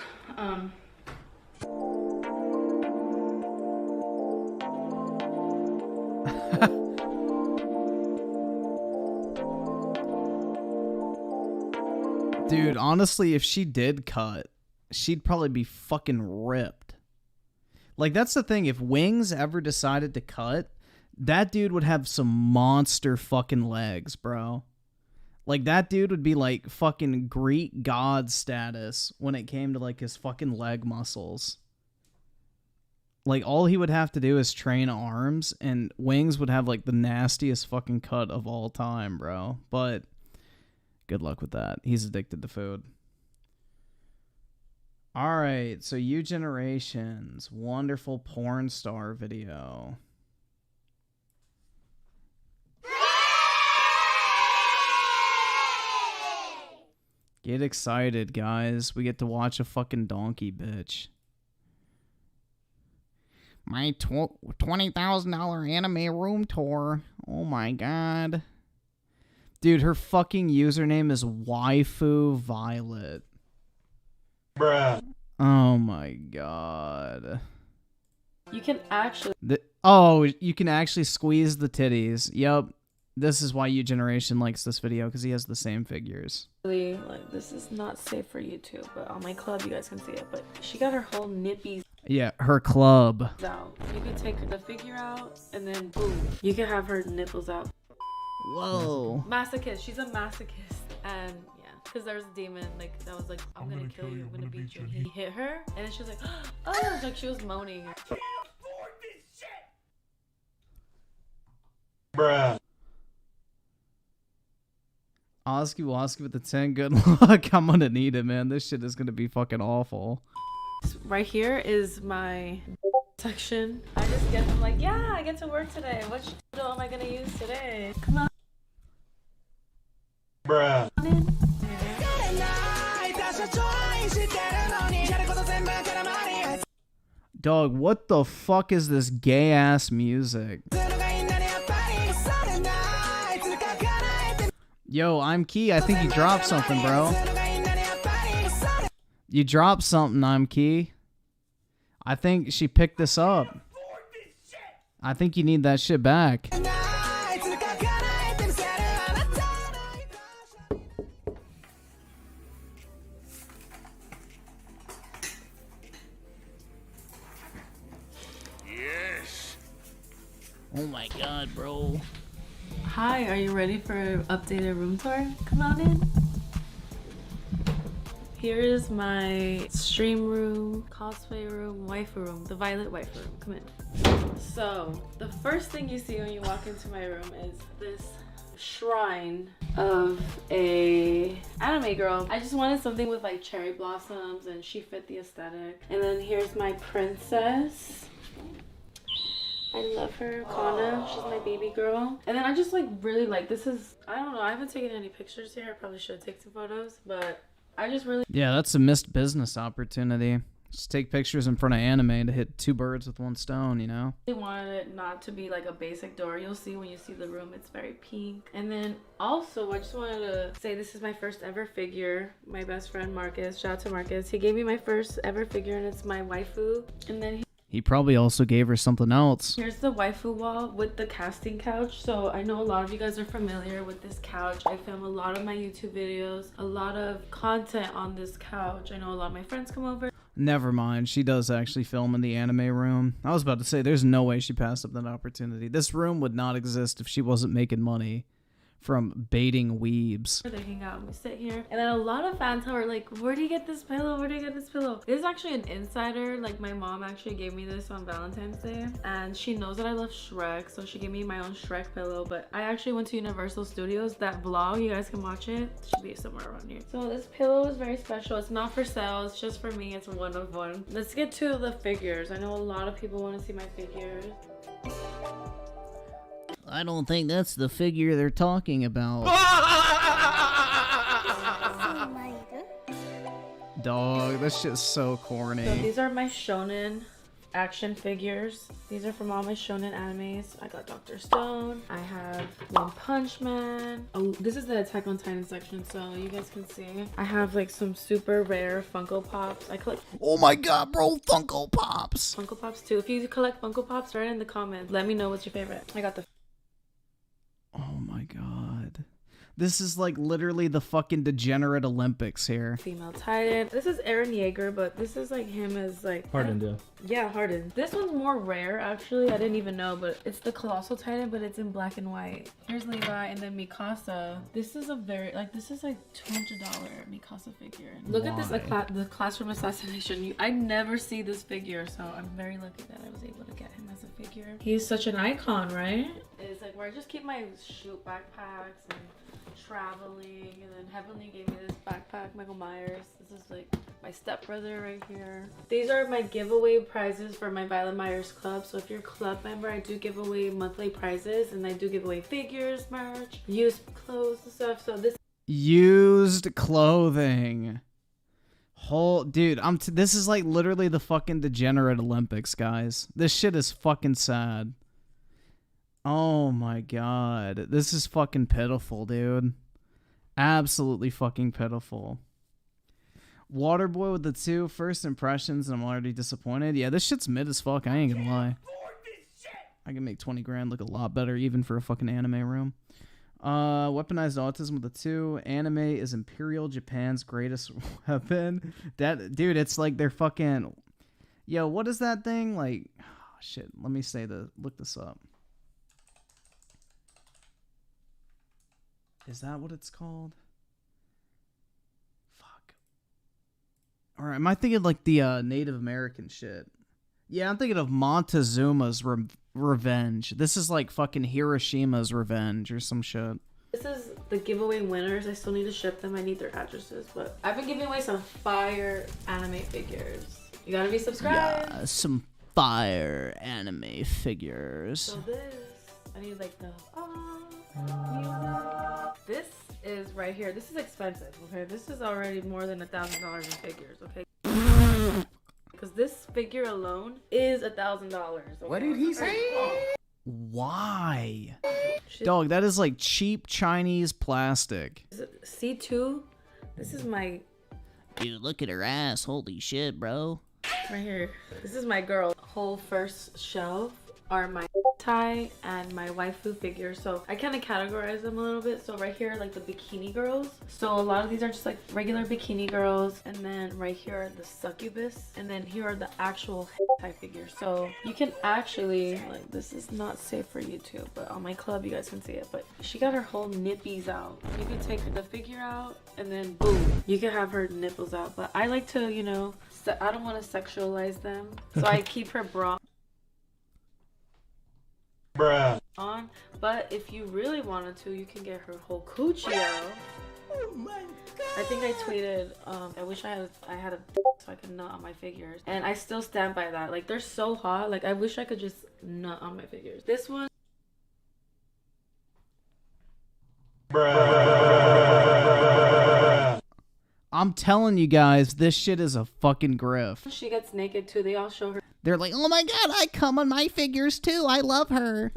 Dude, honestly, if she did cut, she'd probably be fucking ripped. Like, that's the thing. If Wings ever decided to cut, that dude would have some monster fucking legs, bro. Like, that dude would be like fucking Greek god status when it came to like his fucking leg muscles. Like, all he would have to do is train arms, and Wings would have like the nastiest fucking cut of all time, bro. But good luck with that. He's addicted to food. All right, so U Generation's wonderful porn star video. Get excited, guys. We get to watch a fucking donkey bitch. My $20,000 anime room tour. Oh my god. Dude, her fucking username is Waifu Violet. Bruh. Oh my god. You can actually... You can actually squeeze the titties. Yup. This is why U Generation likes this video, because he has the same figures. Like, this is not safe for YouTube, but on my club you guys can see it. But she got her whole nippies Yeah, her club. out. You can take the figure out, and then boom, you can have her nipples out. Whoa. Masochist. She's a masochist, and yeah, because there's a demon like that was like, I'm gonna kill you, I'm gonna beat you. And he hit her, and then she was like, oh, like she was moaning. Bruh. Oski Woski with the 10. Good luck. I'm gonna need it, man. This shit is gonna be fucking awful. Right here is my section. I just get them like, yeah, I get to work today. Which dildo am I gonna use today? Come on. Bruh. Dog, what the fuck is this gay ass music? Yo, ImKey, I think you dropped something, bro. You dropped something, ImKey. I think she picked this up. I think you need that shit back. Yes. Oh my god, bro. Hi, are you ready for an updated room tour? Come on in. Here is my stream room, cosplay room, waifu room, the violet waifu room. Come in. So, the first thing you see when you walk into my room is this shrine of a anime girl. I just wanted something with like cherry blossoms, and she fit the aesthetic. And then here's my princess. I love her, Kana. She's my baby girl. And then I just like really like, this is, I don't know, I haven't taken any pictures here. I probably should take some photos, but I just really... Yeah, that's a missed business opportunity. Just take pictures in front of anime to hit 2 birds with 1 stone, you know? I wanted it not to be like a basic door. You'll see when you see the room, it's very pink. And then also, I just wanted to say this is my first ever figure. My best friend Marcus, shout out to Marcus. He gave me my first ever figure, and it's my waifu. And then He probably also gave her something else. here's the waifu wall with the casting couch. So I know a lot of you guys are familiar with this couch. I film a lot of my YouTube videos, a lot of content on this couch. I know a lot of my friends come over. Never mind, she does actually film in the anime room. I was about to say, there's no way she passed up that opportunity. This room would not exist if she wasn't making money from baiting weebs. They hang out and we sit here, and then a lot of fans are like, where do you get this pillow? Where do you get this pillow? This is actually an insider. Like, my mom actually gave me this on Valentine's Day, and she knows that I love Shrek, so she gave me my own Shrek pillow. But I actually went to Universal Studios. That vlog, you guys can watch it. It should be somewhere around here. So this pillow is very special. It's not for sale, it's just for me. It's one of one. Let's get to the figures. I know a lot of people want to see my figures. I don't think that's the figure they're talking about. Dog, this shit's so corny. So these are my shonen action figures. These are from all my shonen animes. I got Dr. Stone. I have One Punch Man. Oh, this is the Attack on Titan section, so you guys can see. I have like some super rare Funko Pops. I collect... Oh my god, bro, Funko Pops. Funko Pops too. If you collect Funko Pops, write in the comments. Let me know what's your favorite. I got the... Oh my god. This is like literally the fucking degenerate Olympics here. Female Titan. This is Aaron Yeager, but this is like him as like Hardened, yeah. Yeah, Hardened. This one's more rare actually. I didn't even know, but it's the Colossal Titan, but it's in black and white. Here's Levi and then Mikasa. This is a very this is like $200 Mikasa figure. Look at this the classroom assassination. I never see this figure, so I'm very lucky that I was able to get him as a figure. He's such an icon, right? It's like where I just keep my shoot backpacks and traveling, and then Heavenly gave me this backpack, Michael Myers. This is like my stepbrother right here. These are my giveaway prizes for my Violet Myers club. So if you're a club member, I do give away monthly prizes, and I do give away figures, merch, used clothes and stuff. So this Used clothing. Dude, this is like literally the fucking degenerate Olympics, guys. This shit is fucking sad. Oh my god. This is fucking pitiful, dude. Absolutely fucking pitiful. Waterboy with the 2 first impressions, and I'm already disappointed. Yeah, this shit's mid as fuck. I ain't gonna lie. I can make 20 grand look a lot better, even for a fucking anime room. Weaponized autism with the 2. Anime is Imperial Japan's greatest weapon. Dude, it's like they're fucking. Yo, what is that thing? Like, oh, shit. Let me look this up. Is that what it's called? Fuck. Or am I thinking like the Native American shit? Yeah, I'm thinking of Montezuma's Revenge. This is like fucking Hiroshima's Revenge or some shit. This is the giveaway winners. I still need to ship them. I need their addresses, but I've been giving away some fire anime figures. You gotta be subscribed. Yeah, some fire anime figures. So this, I need like the This is right here. This is expensive, okay? This is already more than $1,000 in figures, okay? Because this figure alone is $1,000. Okay? What did he say? Why? Dog, that is like cheap Chinese plastic. C2, this is my... Dude, look at her ass. Holy shit, bro. Right here. This is my girl. Whole first shelf are my tie and my waifu figures. So I kind of categorize them a little bit. So right here, like the bikini girls. So a lot of these are just like regular bikini girls. And then right here are the succubus. And then here are the actual tie figures. So you can actually, like, this is not safe for YouTube, but on my club you guys can see it. But she got her whole nippies out. You can take the figure out and then boom, you can have her nipples out. But I like to, you know, I don't want to sexualize them. So I keep her bra on, but if you really wanted to, you can get her whole coochie out. Oh my god! I think I tweeted, I wish I had a so I could nut on my figures, and I still stand by that. Like, they're so hot. Like, I wish I could just nut on my figures. This one. I'm telling you guys, this shit is a fucking grift. She gets naked too. They all show her. They're like, oh my god, I come on my figures too. I love her.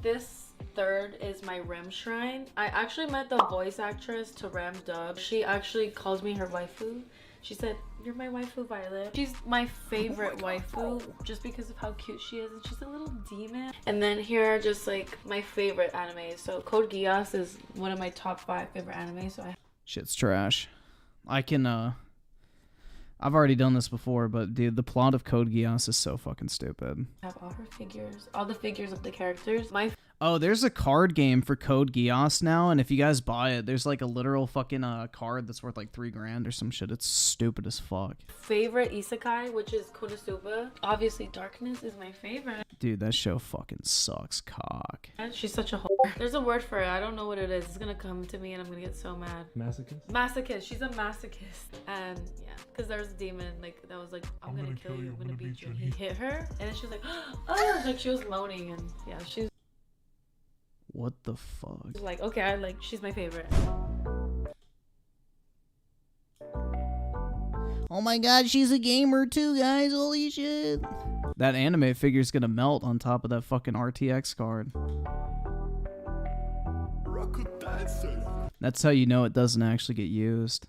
This third is my Rem shrine. I actually met the voice actress to Rem Dub. She actually calls me her waifu. She said, "You're my waifu, Violet." She's my favorite waifu just because of how cute she is, and she's a little demon. And then here are just like my favorite animes. So Code Geass is one of my top 5 favorite animes. So Shit's trash. I've already done this before, but dude, the plot of Code Geass is so fucking stupid. I have all her figures, all the figures of the characters. Oh, there's a card game for Code Geass now, and if you guys buy it, there's like a literal fucking card that's worth like $3 grand or some shit. It's stupid as fuck. Favorite isekai, which is Konosuba. Obviously, Darkness is my favorite. Dude, that show fucking sucks cock. She's such a whore. There's a word for it. I don't know what it is. It's gonna come to me and I'm gonna get so mad. Masochist? Masochist. She's a masochist. And yeah, because there's a demon like that was like, I'm gonna kill you, I'm gonna beat you. And he hit her, and then she was like, oh, like she was moaning, and yeah, she's. What the fuck? Like, okay, she's my favorite. Oh my god, she's a gamer too, guys. Holy shit. That anime figure's gonna melt on top of that fucking RTX card. That's how you know it doesn't actually get used.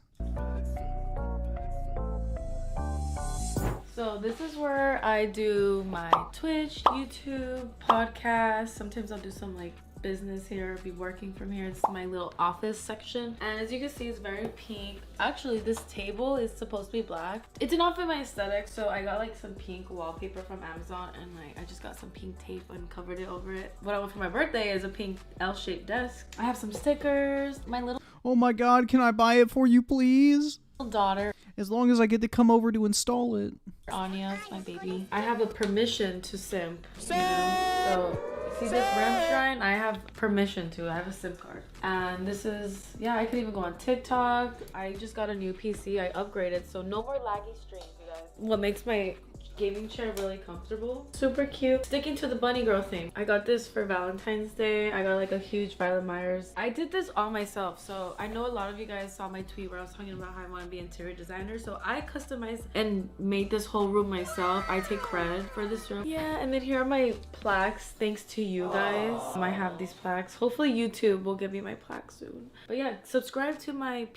So this is where I do my Twitch, YouTube, podcast. Sometimes I'll do some like business here, be working from here. It's my little office section. And as you can see, it's very pink. Actually, this table is supposed to be black. It did not fit my aesthetic, so I got like some pink wallpaper from Amazon, and like I just got some pink tape and covered it over it. What I want for my birthday is a pink L-shaped desk. I have some stickers. My little Oh my god, can I buy it for you, please? daughter, As long as I get to come over to install it. Anya, my baby. I have a permission to simp, you know? So, see this ram shrine? I have permission to. I have a SIM card. And this is, yeah, I could even go on TikTok. I just got a new PC. I upgraded, so no more laggy streams, you guys. What makes my gaming chair really comfortable. Super cute. Sticking to the bunny girl thing. I got this for Valentine's Day. I got like a huge Violet Myers. I did this all myself. So I know a lot of you guys saw my tweet where I was talking about how I want to be an interior designer. So I customized and made this whole room myself. I take credit for this room. Yeah, and then here are my plaques. Thanks to you guys. I have these plaques. Hopefully YouTube will give me my plaque soon. But yeah, subscribe to my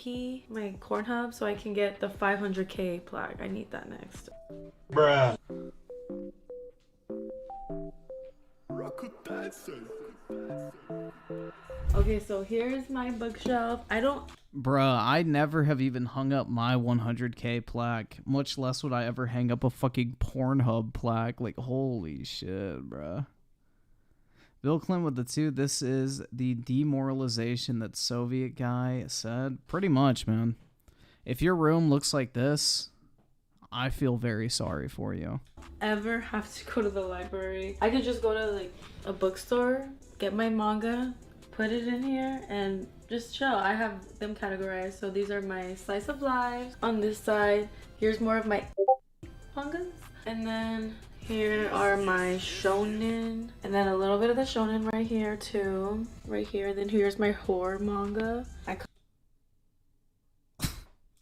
Corn Hub so I can get the 500K plaque. I need that next. Bruh. Okay, so here's my bookshelf. Bruh, I never have even hung up my 100K plaque. Much less would I ever hang up a fucking Pornhub plaque. Like, holy shit, bruh. Bill Clinton with the 2. This is the demoralization that Soviet guy said. Pretty much, man. If your room looks like this, I feel very sorry for you. Ever have to go to the library? I could just go to like a bookstore, get my manga, put it in here, and just chill. I have them categorized. So these are my slice of life. On this side, here's more of my mangas, and then here are my shonen, and then a little bit of the shonen right here too. Right here. Then here's my horror manga. I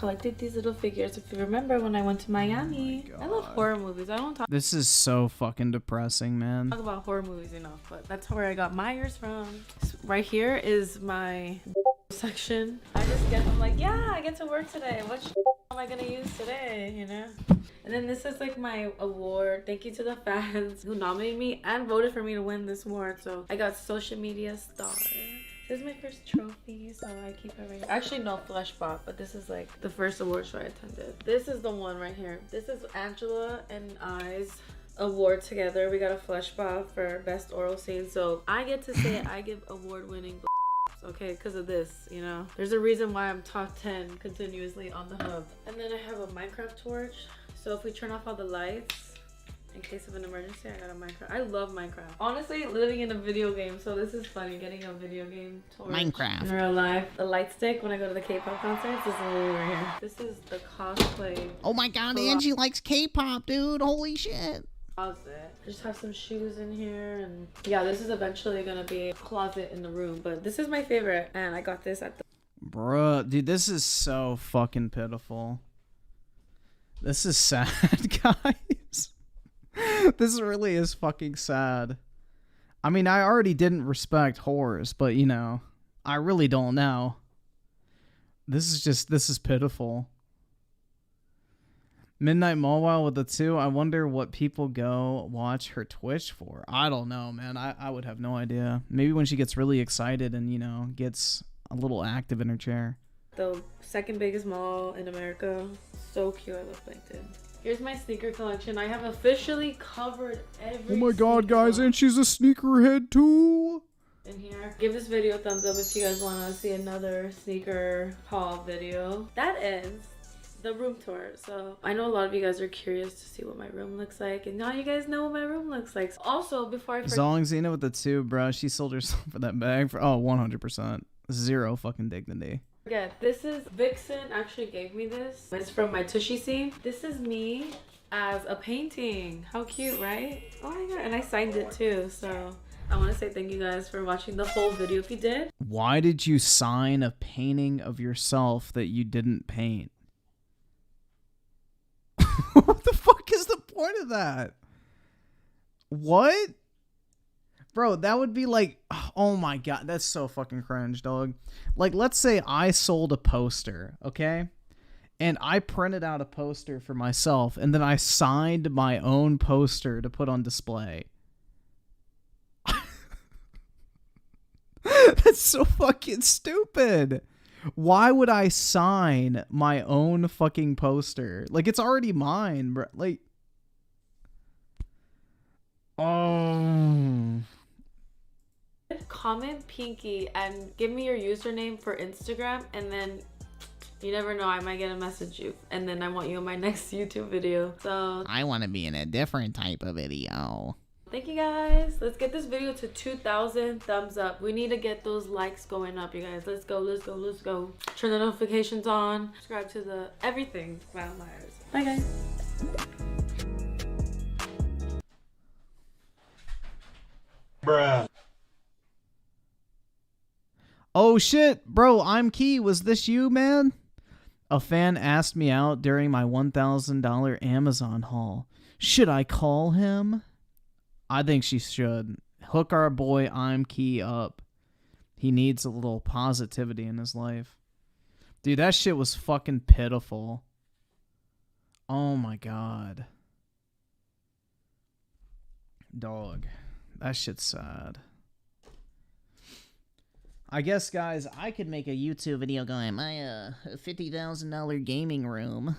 collected these little figures. If you remember when I went to Miami, I love horror movies. I don't talk This is so fucking depressing, man. about horror movies enough, but that's where I got Myers from. Right here is my section. I'm like, yeah, I get to work today. What am I gonna use today, you know? And then this is like my award. Thank you to the fans who nominated me and voted for me to win this award. So I got social media star. This is my first trophy, so I keep it right here. Actually, no flesh bot, but this is like the first award show I attended. This is the one right here. This is Angela and I's award together. We got a flesh bot for best oral scene, so I get to say I give award-winning okay, because of this, you know. There's a reason why I'm top 10 continuously on the hub. And then I have a Minecraft torch, so if we turn off all the lights, in case of an emergency, I got a Minecraft. I love Minecraft. Honestly, living in a video game, so this is funny, getting a video game torch Minecraft in real life. The light stick when I go to the K-pop concerts is over here. This is the cosplay. Oh my god, Angie likes K-pop, dude. Holy shit. Closet. I just have some shoes in here, and yeah, this is eventually gonna be a closet in the room, but this is my favorite, and I got this at the Bruh, dude, this is so fucking pitiful. This is sad, guys. This really is fucking sad. I mean, I already didn't respect whores, but you know, I really don't now. This is pitiful. Midnight Mobile with the 2. I wonder what people go watch her Twitch for. I don't know, man. I would have no idea. Maybe when she gets really excited and, you know, gets a little active in her chair. The second biggest mall in America. So cute. I love LinkedIn. Here's my sneaker collection. I have officially covered every Oh my god, guys, and she's a sneakerhead too. In here. Give this video a thumbs up if you guys want to see another sneaker haul video. That ends the room tour. So I know a lot of you guys are curious to see what my room looks like, and now you guys know what my room looks like. Also, before I forget, Zongzina with the 2, bro. She sold herself for that bag for 100%. Zero fucking dignity. this is Vixen actually gave me this. It's from my Tushy scene. This is me as a painting. How cute, right? Oh my god, and I signed it too. So I want to say thank you guys for watching the whole video. If you did, Why did you sign a painting of yourself that you didn't paint? What the fuck is the point of that? What? Bro, that would be like, oh my god, that's so fucking cringe, dog. Like, let's say I sold a poster, okay? And I printed out a poster for myself, and then I signed my own poster to put on display. That's so fucking stupid. Why would I sign my own fucking poster? Like, it's already mine, bro. Like, oh. Comment Pinky and give me your username for Instagram, and then you never know, I might get a message you, and then I want you in my next YouTube video. So I want to be in a different type of video. thank you guys. Let's get this video to 2,000 thumbs up. We need to get those likes going up, you guys. Let's go, let's go, let's go. Turn the notifications on. Subscribe to the everything. Vinyl Myers. Bye, guys. Bruh. Oh shit, bro, ImKey, was this you, man? A fan asked me out during my $1,000 Amazon haul. Should I call him? I think she should. Hook our boy ImKey up. He needs a little positivity in his life. Dude, that shit was fucking pitiful. Oh my god. Dog. That shit's sad. I guess, guys, I could make a YouTube video going, my $50,000 gaming room.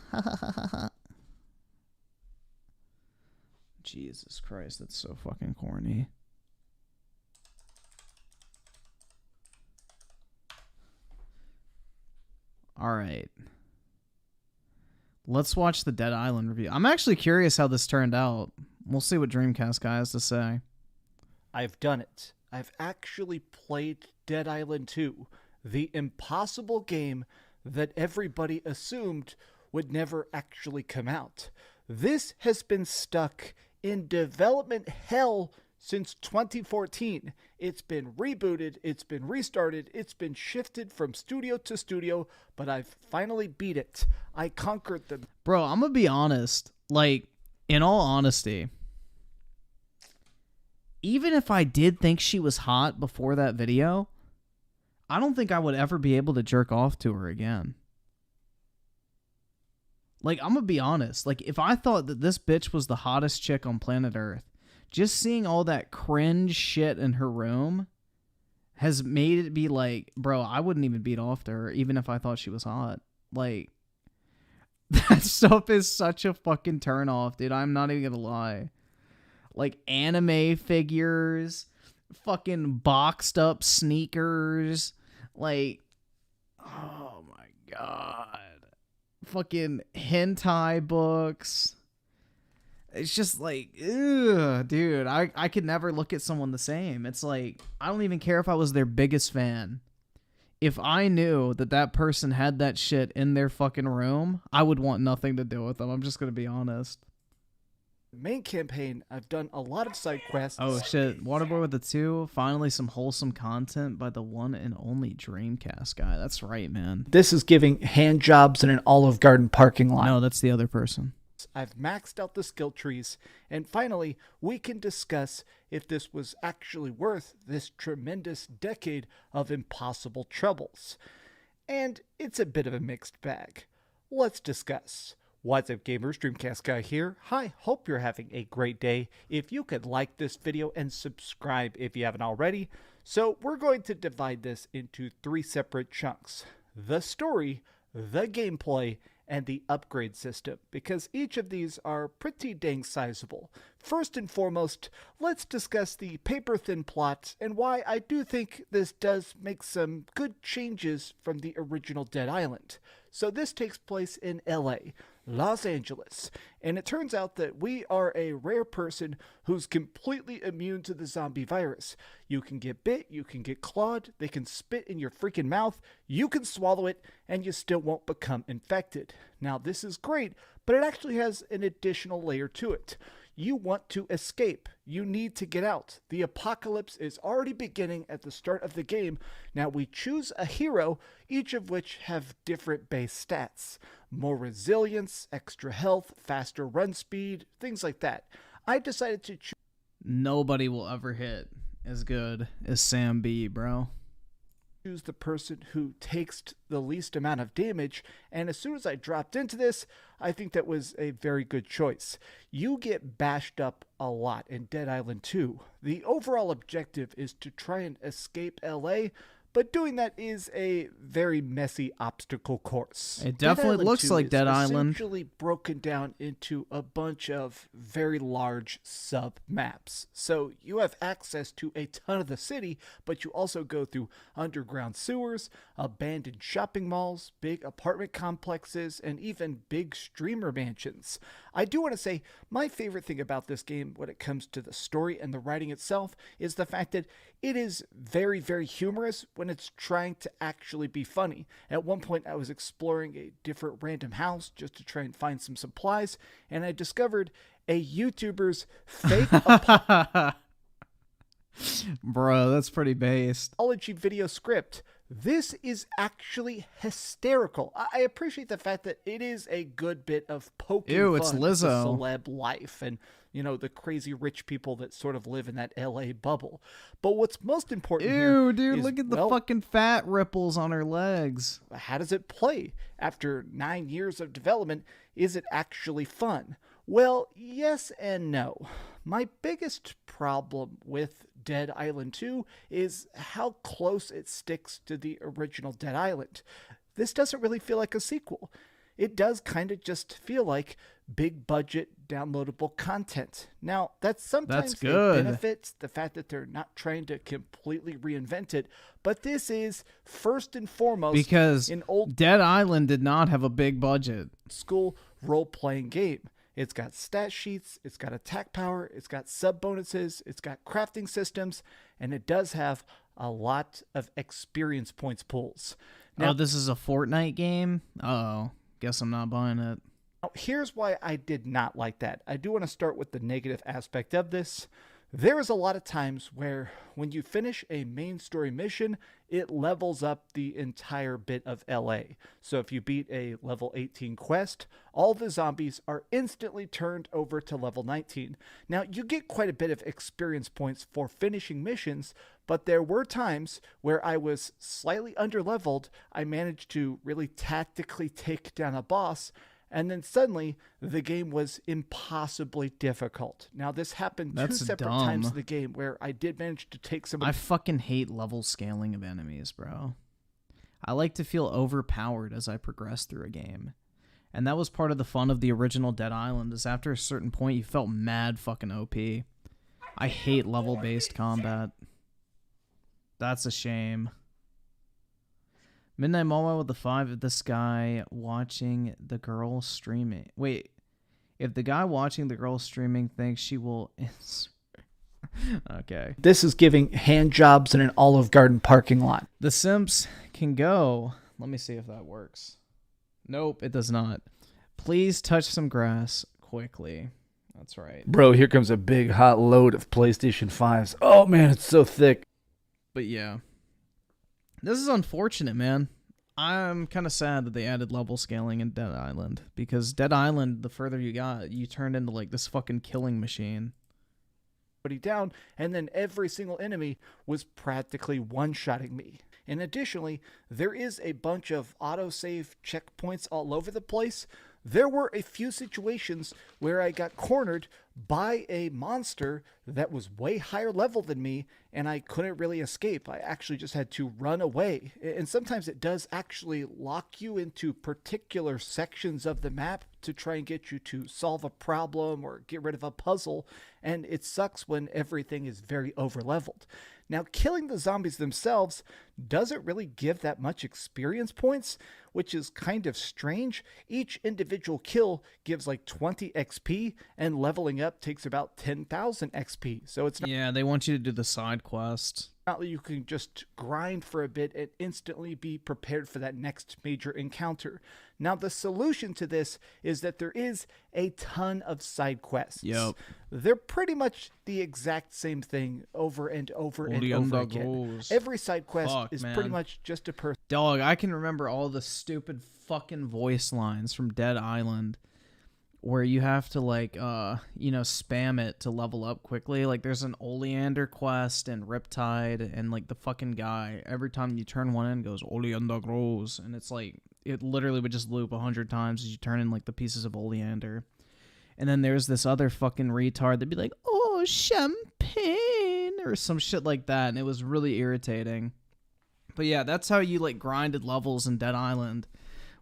Jesus Christ, that's so fucking corny. Alright. Let's watch the Dead Island review. I'm actually curious how this turned out. We'll see what Dreamcast guy has to say. I've done it. I've actually played Dead Island 2, the impossible game that everybody assumed would never actually come out. This has been stuck in development hell since 2014. It's been rebooted, it's been restarted, it's been shifted from studio to studio, but I've finally beat it. I conquered them. Bro, I'm gonna be honest. Like, in all honesty, even if I did think she was hot before that video, I don't think I would ever be able to jerk off to her again. Like, I'm gonna be honest. Like, if I thought that this bitch was the hottest chick on planet Earth, just seeing all that cringe shit in her room has made it be like, bro, I wouldn't even beat off to her, even if I thought she was hot. Like, that stuff is such a fucking turn off, dude. I'm not even gonna lie. Like, anime figures, fucking boxed up sneakers, like, oh my god. Fucking hentai books. It's just like, ugh, dude, I could never look at someone the same. It's like, I don't even care if I was their biggest fan. If I knew that that person had that shit in their fucking room, I would want nothing to do with them. I'm just gonna be honest. Main campaign, I've done a lot of side quests. Oh shit, Waterboy with the 2. Finally some wholesome content by the one and only Dreamcast guy. That's right, man. This is giving hand jobs in an Olive Garden parking lot. No, that's the other person. I've maxed out the skill trees, and finally, we can discuss if this was actually worth this tremendous decade of impossible troubles. And it's a bit of a mixed bag. Let's discuss. What's up, gamers? Dreamcast guy here. Hi, hope you're having a great day. If you could like this video and subscribe if you haven't already. So we're going to divide this into 3 separate chunks. The story, the gameplay, and the upgrade system, because each of these are pretty dang sizable. First and foremost, let's discuss the paper-thin plot and why I do think this does make some good changes from the original Dead Island. So this takes place in LA, Los Angeles, and it turns out that we are a rare person who's completely immune to the zombie virus. You can get bit, you can get clawed, they can spit in your freaking mouth, you can swallow it, and you still won't become infected. Now this is great, but it actually has an additional layer to it. You want to escape. You need to get out. The apocalypse is already beginning at the start of the game. Now we choose a hero, each of which have different base stats. More resilience, extra health, faster run speed, things like that. I decided to choose... Nobody will ever hit as good as Sam B, bro. Choose the person who takes the least amount of damage, and as soon as I dropped into this, I think that was a very good choice. You get bashed up a lot in Dead Island 2. The overall objective is to try and escape LA, but doing that is a very messy obstacle course. It definitely Island looks 2 like is Dead Island. essentially broken down into a bunch of very large sub-maps. So you have access to a ton of the city, but you also go through underground sewers, abandoned shopping malls, big apartment complexes, and even big streamer mansions. I do want to say my favorite thing about this game when it comes to the story and the writing itself is the fact that it is very, very humorous when it's trying to actually be funny. At one point, I was exploring a different random house just to try and find some supplies, and I discovered a YouTuber's fake Bro, that's pretty based. apology video script. This is actually hysterical. I appreciate the fact that it is a good bit of poking Ew, fun it's at the Lizzo. celeb life and, you know, the crazy rich people that sort of live in that LA bubble. But what's most important here Ew, dude, is, look at the well, fucking fat ripples on her legs. how does it play? After 9 years of development, is it actually fun? Well, yes and no. My biggest problem with Dead Island 2 is how close it sticks to the original Dead Island. This doesn't really feel like a sequel. It does kind of just feel like big budget downloadable content. Now, that's sometimes a good. benefit, the fact that they're not trying to completely reinvent it, but this is first and foremost Because an old Dead Island did not have a big budget. school role-playing game. It's got stat sheets, it's got attack power, it's got sub bonuses, it's got crafting systems, and it does have a lot of experience points pools. Now, Oh, this is a Fortnite game? Uh-oh. Guess I'm not buying it. now, here's why I did not like that. I do want to start with the negative aspect of this. There is a lot of times where when you finish a main story mission, it levels up the entire bit of LA. So if you beat a level 18 quest, all the zombies are instantly turned over to level 19. Now, you get quite a bit of experience points for finishing missions, but there were times where I was slightly underleveled. I managed to really tactically take down a boss, and then suddenly the game was impossibly difficult. Now, this happened That's two separate dumb. times in the game where I did manage to take some of I fucking hate level scaling of enemies, bro. I like to feel overpowered as I progress through a game. And that was part of the fun of the original Dead Island, is after a certain point you felt mad fucking OP. I hate level-based combat. That's a shame. Midnight Mall with the 5 of this guy watching the girl streaming. Wait, if the guy watching the girl streaming thinks she will... Okay. This is giving hand jobs in an Olive Garden parking lot. The simps can go. Let me see if that works. Nope, it does not. Please touch some grass quickly. That's right. Bro, here comes a big hot load of PlayStation 5s. Oh man, it's so thick. But yeah. This is unfortunate, man. I'm kind of sad that they added level scaling in Dead Island. Because Dead Island, the further you got, you turned into like this fucking killing machine. Down, and then every single enemy was practically one-shotting me. And additionally, there is a bunch of autosave checkpoints all over the place. There were a few situations where I got cornered by a monster that was way higher level than me, and I couldn't really escape. I actually just had to run away. And sometimes it does actually lock you into particular sections of the map to try and get you to solve a problem or get rid of a puzzle, and it sucks when everything is very over-leveled. Now, killing the zombies themselves doesn't really give that much experience points, which is kind of strange. Each individual kill gives like 20 XP, and leveling up takes about 10,000 XP. So it's not, Yeah, they want you to do the side quest. not that you can just grind for a bit and instantly be prepared for that next major encounter. Now, the solution to this is that there is a ton of side quests. Yep. They're pretty much the exact same thing over and over and over again. Every side quest Fuck, is man. pretty much just a person. Dog, I can remember all the stupid fucking voice lines from Dead Island where you have to like spam it to level up quickly. Like there's an Oleander quest and Riptide, and like the fucking guy, every time you turn one in, goes Oleander grows, and it's like it literally would just loop 100 times as you turn in like the pieces of Oleander. And then there's this other fucking retard that'd be like, oh, champagne, or some shit like that, and it was really irritating. But yeah, that's how you like grinded levels in Dead Island,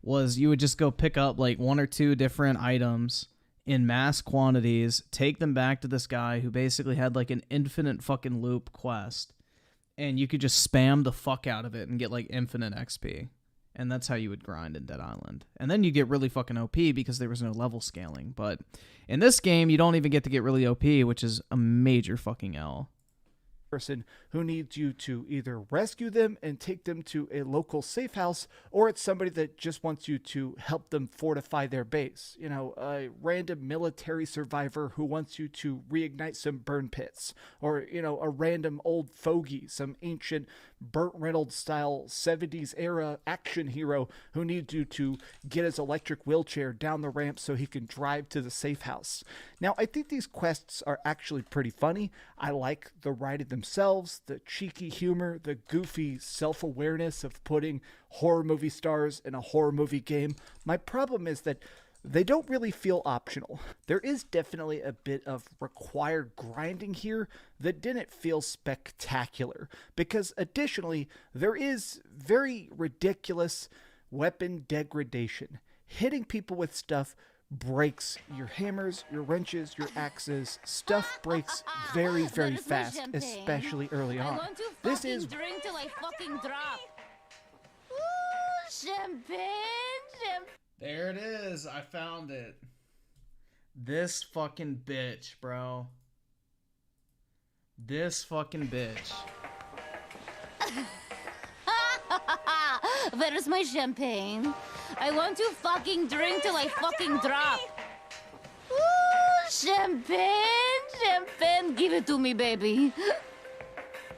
was you would just go pick up like 1 or 2 different items in mass quantities, take them back to this guy who basically had like an infinite fucking loop quest, and you could just spam the fuck out of it and get like infinite XP. And that's how you would grind in Dead Island. And then you get really fucking OP because there was no level scaling. But in this game, you don't even get to get really OP, which is a major fucking L. Person who needs you to either rescue them and take them to a local safe house, or it's somebody that just wants you to help them fortify their base. You know, a random military survivor who wants you to reignite some burn pits, or, you know, a random old fogey, some ancient Burt Reynolds style 70s era action hero who needs you to get his electric wheelchair down the ramp so he can drive to the safe house. Now, I think these quests are actually pretty funny. I like the writing themselves, the cheeky humor, the goofy self-awareness of putting horror movie stars in a horror movie game. My problem is that they don't really feel optional. There is definitely a bit of required grinding here that didn't feel spectacular, because additionally, there is very ridiculous weapon degradation. Hitting people with stuff breaks your hammers, your wrenches, your axes. Stuff breaks very, very fast, especially early on. This is drink till I fucking drop. Ooh, champagne. There it is. I found it. This fucking bitch, bro. This fucking bitch. Where's my champagne? I want to fucking drink till I fucking drop. Ooh, champagne. Give it to me, baby.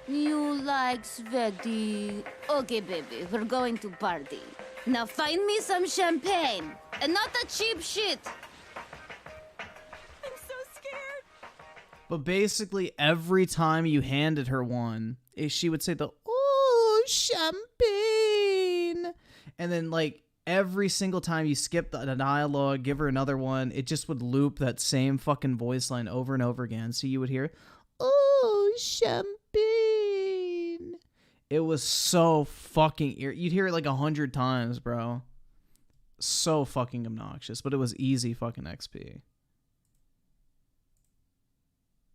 You like sweaty. Okay, baby, we're going to party. Now find me some champagne, and not the cheap shit. I'm so scared. But basically, every time you handed her one, she would say the, "Ooh, champagne." And then, like, every single time you skip the dialogue, give her another one, it just would loop that same fucking voice line over and over again. So you would hear, "Ooh, champagne." It was so fucking you'd hear it like 100 times, bro. So fucking obnoxious, but it was easy fucking XP.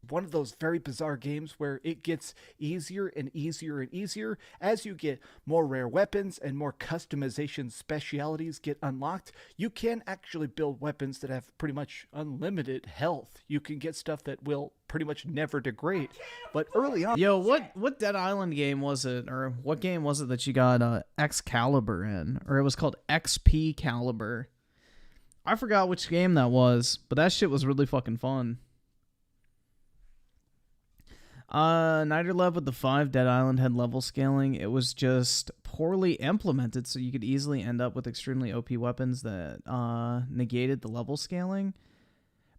One of those very bizarre games where it gets easier and easier and easier as you get more rare weapons and more customization specialities get unlocked. You can actually build weapons that have pretty much unlimited health. You can get stuff that will pretty much never degrade. But early on... Yo, what Dead Island game was it, or what game was it that you got Excalibur in? Or it was called XP Caliber. I forgot which game that was, but that shit was really fucking fun. Niter Love with the 5 Dead Island had level scaling. It was just poorly implemented, so you could easily end up with extremely OP weapons that negated the level scaling.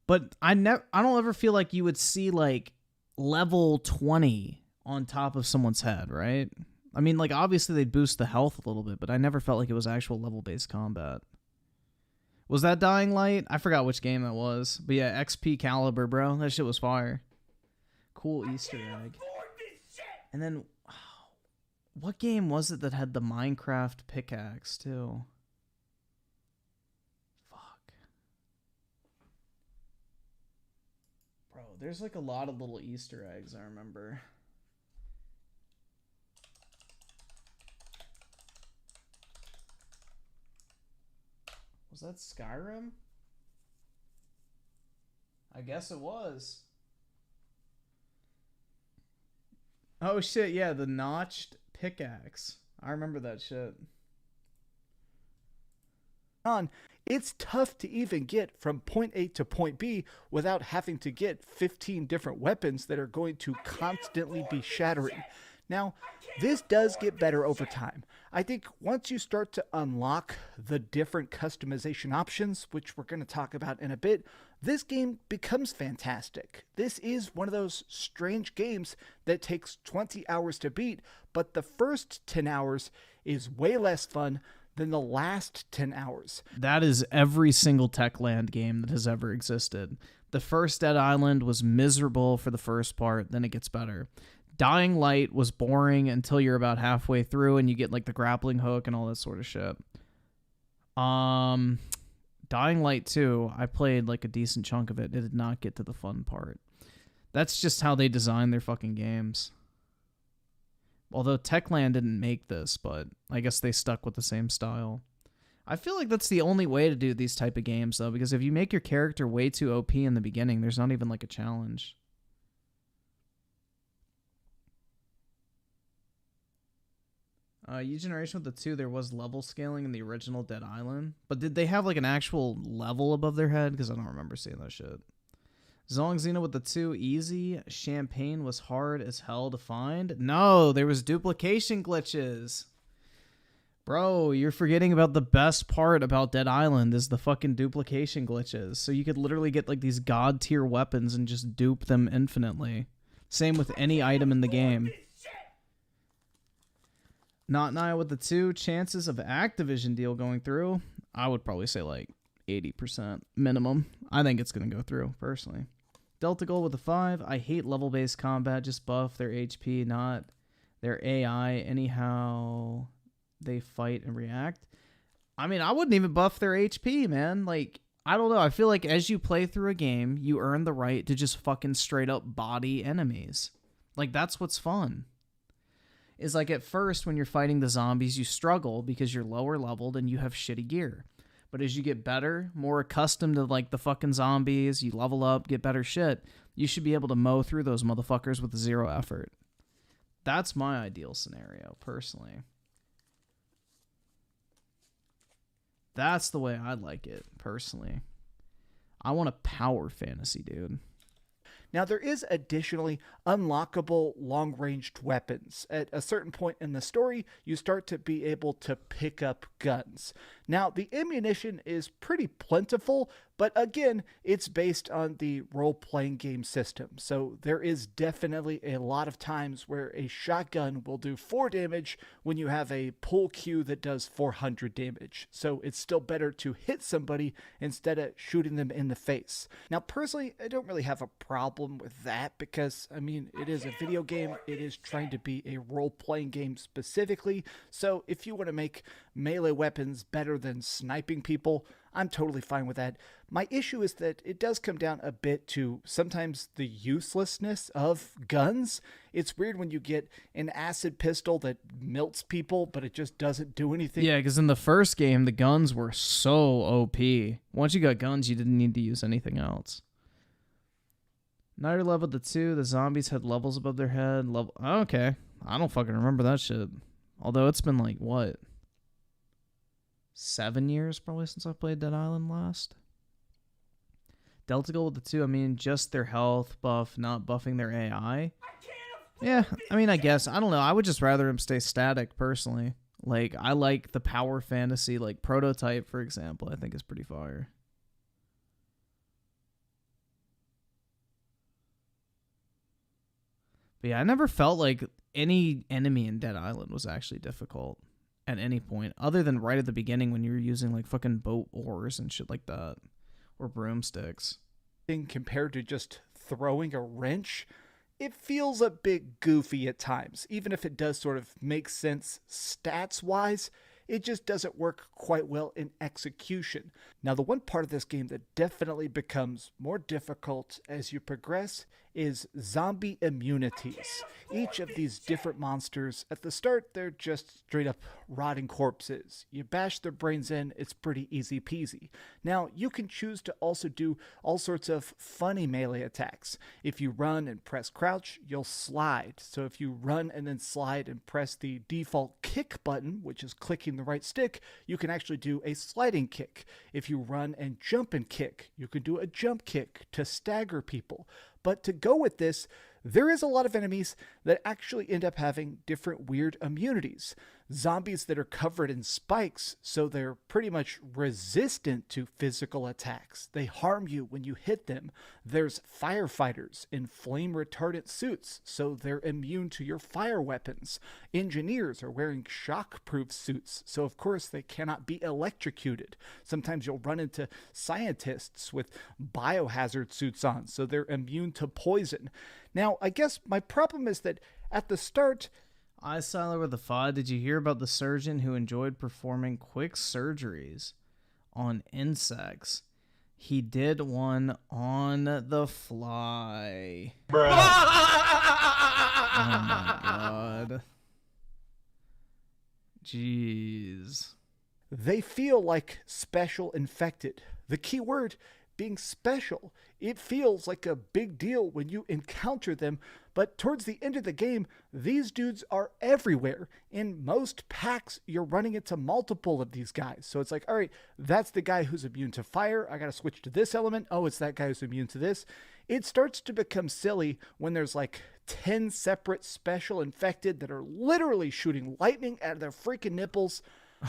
But I don't ever feel like you would see like level 20 on top of someone's head, right? I mean, like, obviously they'd boost the health a little bit, but I never felt like it was actual level-based combat. Was that Dying Light? I forgot which game that was. But yeah, XP Caliber, bro. That shit was fire. Cool Easter egg. And then, what game was it that had the Minecraft pickaxe, too? Fuck. Bro, there's like a lot of little Easter eggs, I remember. Was that Skyrim? I guess it was. Oh shit, yeah, the notched pickaxe. I remember that shit. It's tough to even get from point A to point B without having to get 15 different weapons that are going to constantly be shattering. Now, this does get better over time. I think once you start to unlock the different customization options, which we're going to talk about in a bit, this game becomes fantastic. This is one of those strange games that takes 20 hours to beat, but the first 10 hours is way less fun than the last 10 hours. That is every single Techland game that has ever existed. The first Dead Island was miserable for the first part, then it gets better. Dying Light was boring until you're about halfway through and you get like the grappling hook and all that sort of shit. Dying Light 2, I played like a decent chunk of it. It did not get to the fun part. That's just how they design their fucking games. Although Techland didn't make this, but I guess they stuck with the same style. I feel like that's the only way to do these type of games, though, because if you make your character way too OP in the beginning, there's not even like a challenge. U-Generation with the 2, there was level scaling in the original Dead Island. But did they have like an actual level above their head? Because I don't remember seeing that shit. Zong Xena with the 2, easy. Champagne was hard as hell to find. No, there was duplication glitches. Bro, you're forgetting about the best part about Dead Island is the fucking duplication glitches. So you could literally get like these god tier weapons and just dupe them infinitely. Same with any item in the game. Not Naya with the 2, chances of Activision deal going through. I would probably say like 80% minimum. I think it's going to go through, personally. Delta Gold with the 5, I hate level-based combat. Just buff their HP, not their AI. Anyhow, they fight and react. I mean, I wouldn't even buff their HP, man. Like, I don't know. I feel like as you play through a game, you earn the right to just fucking straight up body enemies. Like, that's what's fun. Is like at first when you're fighting the zombies, you struggle because you're lower leveled and you have shitty gear. But as you get better, more accustomed to like the fucking zombies, you level up, get better shit, you should be able to mow through those motherfuckers with zero effort. That's my ideal scenario, personally. That's the way I like it, personally. I want a power fantasy, dude. Now, there is additionally unlockable long-ranged weapons. At a certain point in the story, you start to be able to pick up guns. Now, the ammunition is pretty plentiful, but again, it's based on the role-playing game system. So there is definitely a lot of times where a shotgun will do 4 damage when you have a pull Q that does 400 damage. So it's still better to hit somebody instead of shooting them in the face. Now, personally, I don't really have a problem with that because, I mean, it is a video game. It is trying to be a role-playing game specifically. So if you want to make melee weapons better than sniping people, I'm totally fine with that. My issue is that it does come down a bit to sometimes the uselessness of guns. It's weird when you get an acid pistol that melts people, but it just doesn't do anything. Yeah, because in the first game, the guns were so OP. Once you got guns, you didn't need to use anything else. Nighter level the 2, the zombies had levels above their head. Okay, I don't fucking remember that shit. Although it's been like, what? 7 years probably since I played Dead Island last. Delta Gold with the 2, I mean, just their health buff, not buffing their AI. Yeah, I mean, I guess. I don't know. I would just rather him stay static, personally. Like, I like the power fantasy, like Prototype, for example, I think is pretty fire. But yeah, I never felt like any enemy in Dead Island was actually difficult at any point, other than right at the beginning when you were using like fucking boat oars and shit like that, or broomsticks. Compared to just throwing a wrench, it feels a bit goofy at times. Even if it does sort of make sense stats-wise, it just doesn't work quite well in execution. Now, the one part of this game that definitely becomes more difficult as you progress is zombie immunities. Each of these different monsters, at the start, they're just straight up rotting corpses. You bash their brains in, it's pretty easy peasy. Now, you can choose to also do all sorts of funny melee attacks. If you run and press crouch, you'll slide. So if you run and then slide and press the default kick button, which is clicking the right stick, you can actually do a sliding kick. If you run and jump and kick, you can do a jump kick to stagger people. But to go with this, there is a lot of enemies that actually end up having different weird immunities. Zombies that are covered in spikes, so they're pretty much resistant to physical attacks. They harm you when you hit them. There's firefighters in flame retardant suits, so they're immune to your fire weapons. Engineers are wearing shock-proof suits, so of course they cannot be electrocuted. Sometimes you'll run into scientists with biohazard suits on, so they're immune to poison. Now, I guess my problem is that At the start, I Siler with a FOD. Did you hear about the surgeon who enjoyed performing quick surgeries on insects? He did one on the fly. Bruh. Oh my god. Jeez. they feel like special infected. The key word being special. It feels like a big deal when you encounter them, but towards the end of the game, these dudes are everywhere. In most packs, you're running into multiple of these guys. So it's like, all right, that's the guy who's immune to fire. I got to switch to this element. Oh, it's that guy who's immune to this. It starts to become silly when there's like 10 separate special infected that are literally shooting lightning out of their freaking nipples.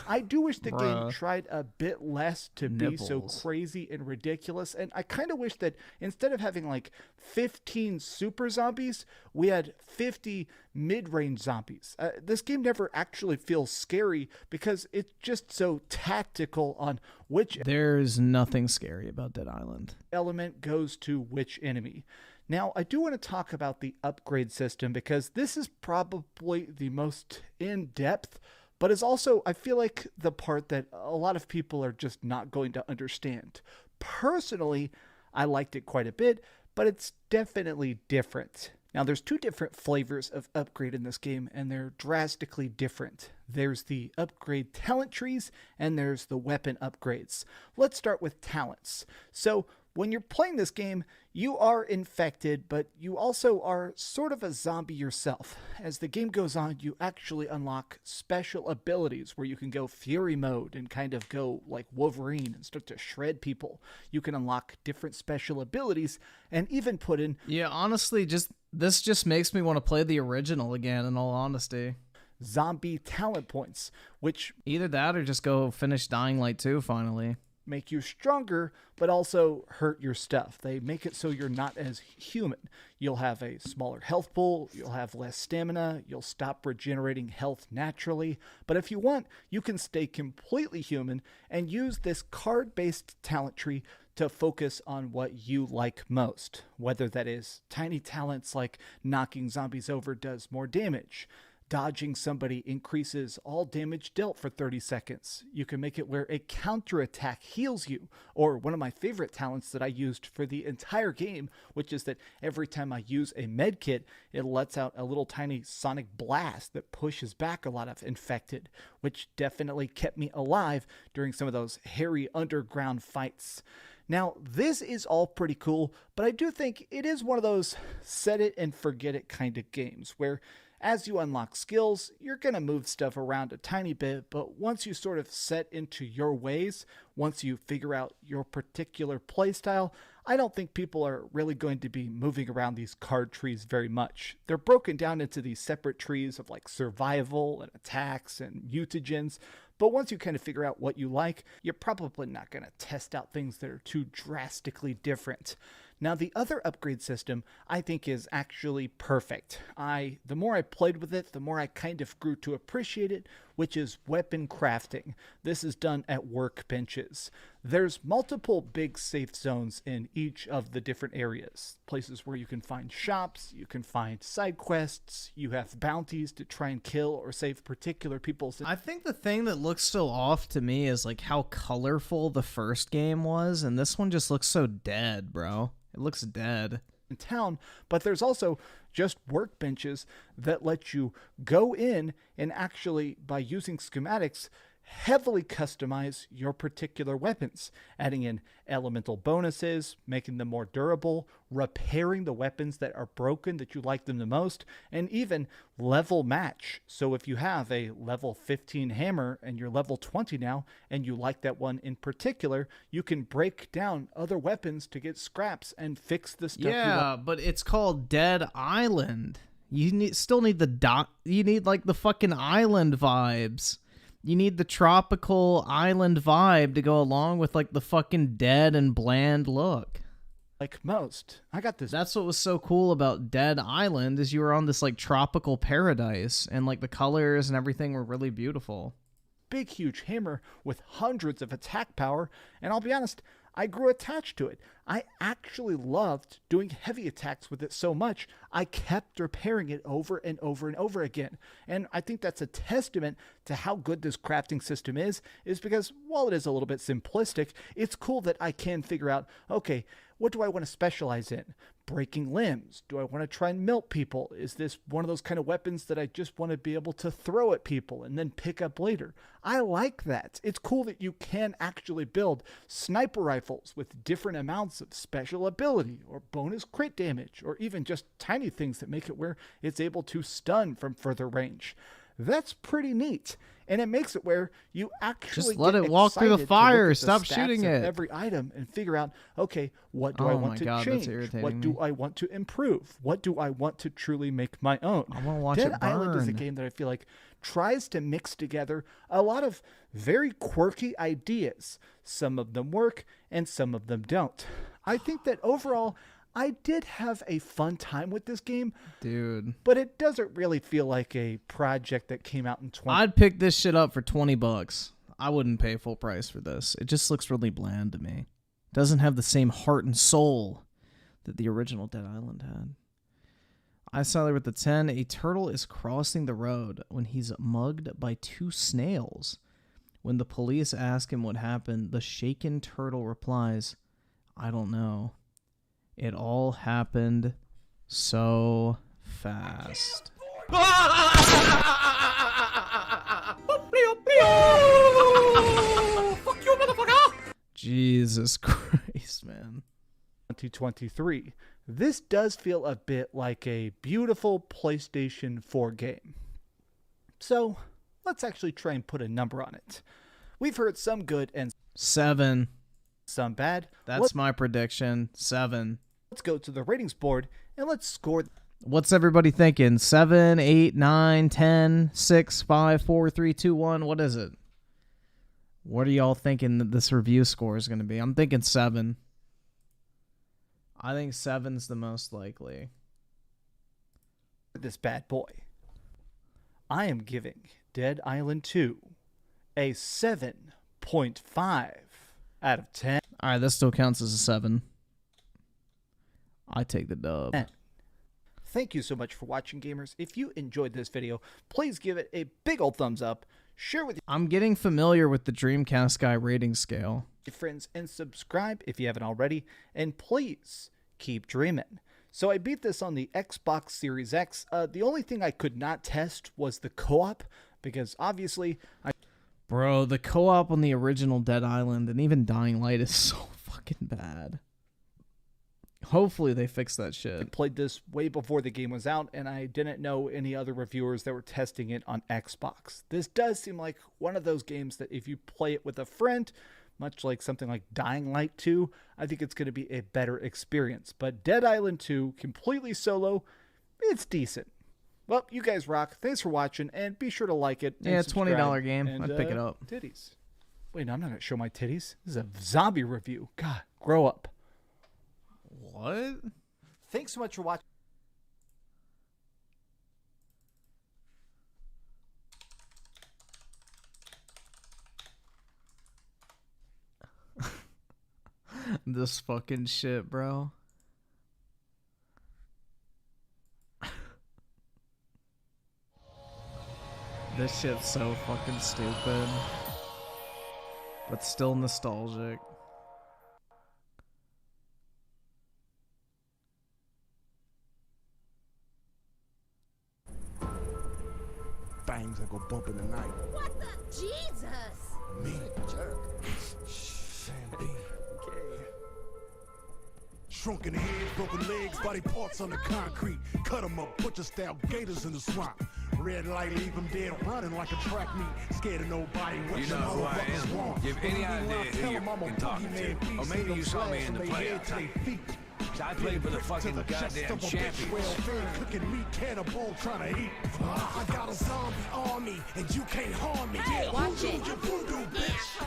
I do wish the game tried a bit less to be so crazy and ridiculous. And I kind of wish that instead of having like 15 super zombies, we had 50 mid-range zombies. This game never actually feels scary because it's just so tactical on which... There's nothing scary about Dead Island. ...element goes to which enemy. Now, I do want to talk about the upgrade system because this is probably the most in-depth, but it's also, I feel like, the part that a lot of people are just not going to understand. Personally, I liked it quite a bit, but it's definitely different. Now, there's two different flavors of upgrade in this game, and they're drastically different. There's the upgrade talent trees, and there's the weapon upgrades. Let's start with talents. So, when you're playing this game, you are infected, but you also are sort of a zombie yourself. As the game goes on, you actually unlock special abilities where you can go fury mode and kind of go like Wolverine and start to shred people. You can unlock different special abilities and even put in... Yeah, honestly, this just makes me want to play the original again, in all honesty. Zombie talent points, which... Either that or just go finish Dying Light 2 finally. Make you stronger, but also hurt your stuff. They make it so you're not as human. You'll have a smaller health pool, you'll have less stamina, you'll stop regenerating health naturally, but if you want, you can stay completely human and use this card-based talent tree to focus on what you like most, whether that is tiny talents like knocking zombies over does more damage, dodging somebody increases all damage dealt for 30 seconds. You can make it where a counterattack heals you. Or one of my favorite talents that I used for the entire game, which is that every time I use a med kit, it lets out a little tiny sonic blast that pushes back a lot of infected, which definitely kept me alive during some of those hairy underground fights. Now, this is all pretty cool, but I do think it is one of those set it and forget it kind of games where as you unlock skills, you're going to move stuff around a tiny bit, but once you sort of set into your ways, once you figure out your particular playstyle, I don't think people are really going to be moving around these card trees very much. They're broken down into these separate trees of like survival and attacks and mutagens, but once you kind of figure out what you like, you're probably not going to test out things that are too drastically different. Now, the other upgrade system I think is actually perfect. The more I played with it, the more I kind of grew to appreciate it, which is weapon crafting. This is done at workbenches. There's multiple big safe zones in each of the different areas. Places where you can find shops, you can find side quests, you have bounties to try and kill or save particular people. I think the thing that looks so off to me is like how colorful the first game was, and this one just looks so dead, bro. It looks dead. In town, but there's also just workbenches that let you go in and actually, by using schematics, heavily customize your particular weapons, adding in elemental bonuses, making them more durable, repairing the weapons that are broken that you like them the most, and even level match. So if you have a level 15 hammer and you're level 20 now, and you like that one in particular, you can break down other weapons to get scraps and fix the stuff you want. But it's called Dead Island. You still need you need like the fucking island vibes. You need the tropical island vibe to go along with like the fucking dead and bland look. Like most. I got this. That's what was so cool about Dead Island is you were on this like tropical paradise and like the colors and everything were really beautiful. Big huge hammer with hundreds of attack power, and I'll be honest, I grew attached to it. I actually loved doing heavy attacks with it so much, I kept repairing it over and over and over again. And I think that's a testament to how good this crafting system is because while it is a little bit simplistic, it's cool that I can figure out, okay, what do I want to specialize in? Breaking limbs? Do I want to try and melt people? Is this one of those kind of weapons that I just want to be able to throw at people and then pick up later? I like that. It's cool that you can actually build sniper rifles with different amounts of special ability or bonus crit damage or even just tiny things that make it where it's able to stun from further range. That's pretty neat. And it makes it where you actually just let it walk through the fire. Stop shooting it. Every item and figure out, okay, what do I want to change? What do I want to improve? What do I want to truly make my own? I want to watch Dead it burn. Island is a game that I feel like tries to mix together a lot of very quirky ideas. Some of them work and some of them don't. I think that overall, I did have a fun time with this game, dude. But it doesn't really feel like a project that came out in 20. I'd pick this shit up for $20. I wouldn't pay full price for this. It just looks really bland to me. Doesn't have the same heart and soul that the original Dead Island had. I saw there with the 10. A turtle is crossing the road when he's mugged by 2 snails. When the police ask him what happened, the shaken turtle replies, "I don't know. It all happened so fast." Fuck you, motherfucker! Jesus Christ, man. 2023. This does feel a bit like a beautiful PlayStation 4 game. So, let's actually try and put a number on it. We've heard some good and 7. Some bad. That's my prediction. 7. Let's go to the ratings board and let's score. What's everybody thinking? 7, 8, 9, 10, 6, 5, 4, 3, 2, 1. What is it? What are y'all thinking that this review score is going to be? I'm thinking 7. I think 7's the most likely. This bad boy. I am giving Dead Island 2 a 7.5 out of 10. All right, this still counts as a 7. I take the dub. Thank you so much for watching, gamers. If you enjoyed this video, please give it a big old thumbs up. Share with I'm getting familiar with the Dreamcast guy rating scale. your friends and subscribe if you haven't already. And please keep dreaming. So I beat this on the Xbox Series X. The only thing I could not test was the co-op because obviously Bro, the co-op on the original Dead Island and even Dying Light is so fucking bad. Hopefully they fix that shit. I played this way before the game was out, and I didn't know any other reviewers that were testing it on Xbox. This does seem like one of those games that if you play it with a friend, much like something like Dying Light 2, I think it's going to be a better experience. But Dead Island 2, completely solo, it's decent. Well, you guys rock. Thanks for watching, and be sure to like it. Yeah, and subscribe. $20 game. And, I'd pick it up. Titties. Wait, no, I'm not going to show my titties. This is a zombie review. God, grow up. What? Thanks so much for watching. This fucking shit, bro. This shit's so fucking stupid. But still nostalgic. Things that go bump in the night. What the Jesus? Me, jerk. Sam B. Okay. Shrunken head, broken legs, body parts on the concrete. Cut 'em up, butcher style gators in the swamp. Red light, leave 'em dead, running like a track meet. Scared of nobody. You know who I am. You have any idea who you're fucking talking to? Or maybe you saw me in the playoffs. I played for the fucking goddamn champions. Cooking meat, cannibal, trying to eat. I got a zombie army, and you can't harm me. Hey, Yeah, watch voodoo, it. you voodoo, bitch.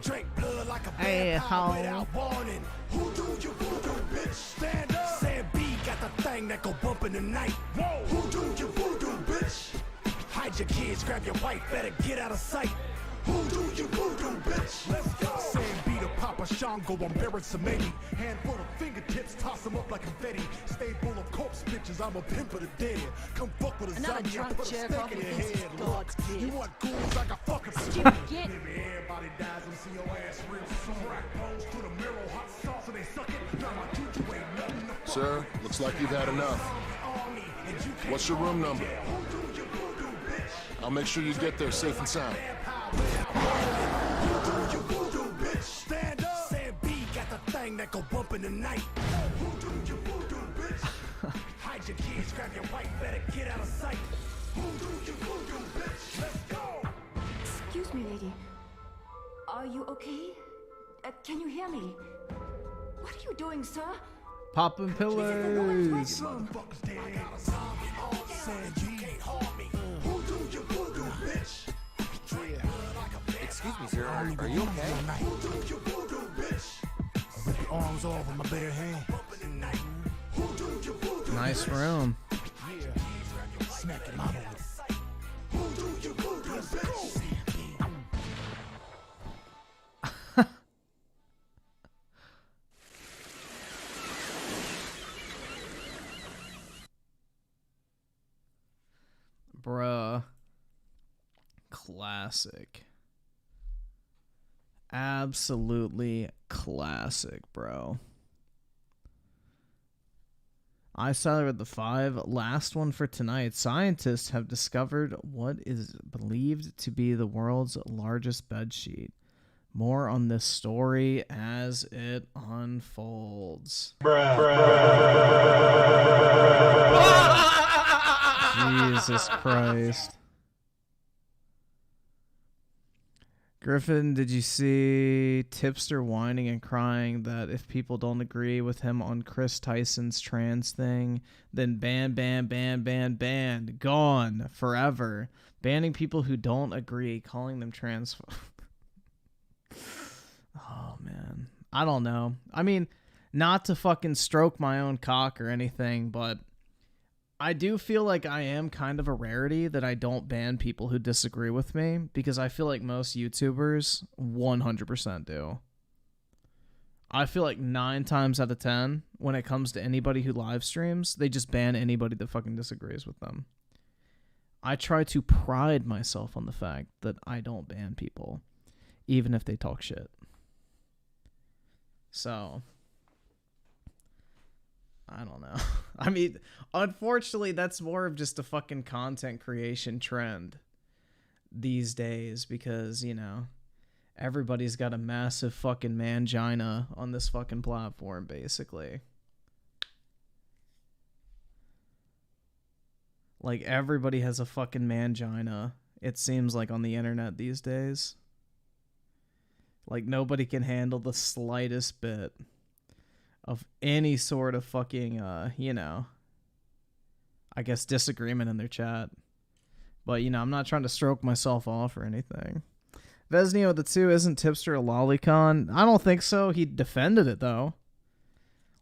Drink blood like a Hey, vampire without warning. Who do you voodoo, bitch? Stand up. Sam B got the thing that go bump in the night. Whoa. Who do you voodoo, bitch? Hide your kids, grab your wife, better get out of sight. Who do you voodoo, bitch? Let's go. Sam B the Papa Shango, embarrass some lady. Handful of fingertips, toss them up like confetti. Stay full of corpse bitches, I'm a pimp of the dead. Come fuck with a Another zombie, I drunk put a chair stake coffee in your thinks head. it's Look, God's gift. you want ghouls like a fucking Stupid git. Maybe everybody dies, I'm see your ass real soon. Crack bones to the mirror, hot sauce, and they suck it. Now my juju ain't nothing to fuck. Sir, looks like you've had enough. What's your room number? I'll make sure you get there safe and sound. Stand up. Sam B got the thing that go bump in the night. Hide your kids, grab your wife, better get out of sight. Let's go. Excuse me, lady. Are you okay? Can you hear me? What are you doing, sir? Popping pillows. Sam B can't harm me. Voodoo, you voodoo, bitch. Excuse me, sir. Are you okay? Rip your arms off with my bare hand. Nice room. Smack your mama with Bruh. Classic. Absolutely classic, bro. I started the 5. Last one for tonight. Scientists have discovered what is believed to be the world's largest bedsheet. More on this story as it unfolds. Jesus Christ. Griffin, did you see Tipster whining and crying that if people don't agree with him on Chris Tyson's trans thing, then ban, gone forever. Banning people who don't agree, calling them trans. Oh, man. I don't know. I mean, not to fucking stroke my own cock or anything, but I do feel like I am kind of a rarity that I don't ban people who disagree with me, because I feel like most YouTubers 100% do. I feel like 9 times out of 10, when it comes to anybody who live streams, they just ban anybody that fucking disagrees with them. I try to pride myself on the fact that I don't ban people, even if they talk shit. So I don't know. I mean, unfortunately, that's more of just a fucking content creation trend these days because, you know, everybody's got a massive fucking mangina on this fucking platform, basically. Like, everybody has a fucking mangina, it seems like, on the internet these days. Like, nobody can handle the slightest bit of any sort of fucking, you know, I guess disagreement in their chat. But, you know, I'm not trying to stroke myself off or anything. Vesnio the 2, isn't Tipster a lolicon? I don't think so. He defended it, though.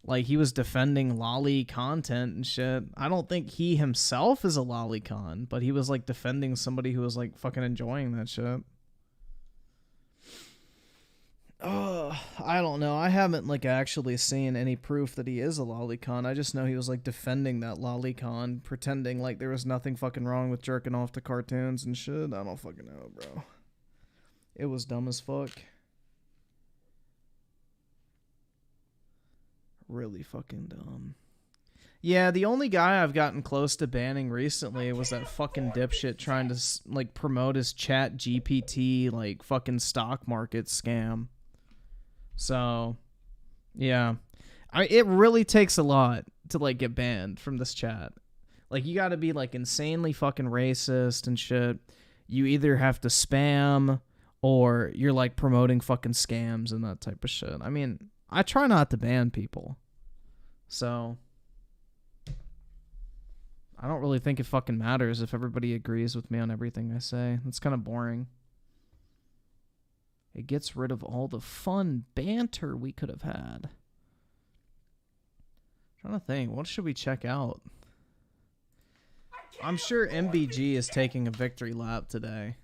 Like, he was defending lolly content and shit. I don't think he himself is a lolicon, but he was, like, defending somebody who was, like, fucking enjoying that shit. I don't know. I haven't, like, actually seen any proof that he is a lolicon. I just know he was, like, defending that lolicon, pretending like there was nothing fucking wrong with jerking off to cartoons and shit. I don't fucking know, bro. It was dumb as fuck. Really fucking dumb. Yeah, the only guy I've gotten close to banning recently was that fucking dipshit trying to, like, promote his chat GPT, like, fucking stock market scam. So, yeah. It really takes a lot to, like, get banned from this chat. Like, you gotta be, like, insanely fucking racist and shit. You either have to spam or you're, like, promoting fucking scams and that type of shit. I mean, I try not to ban people. So, I don't really think it fucking matters if everybody agrees with me on everything I say. That's kind of boring. It gets rid of all the fun banter we could have had. I'm trying to think, what should we check out? I'm sure MBG is taking a victory lap today.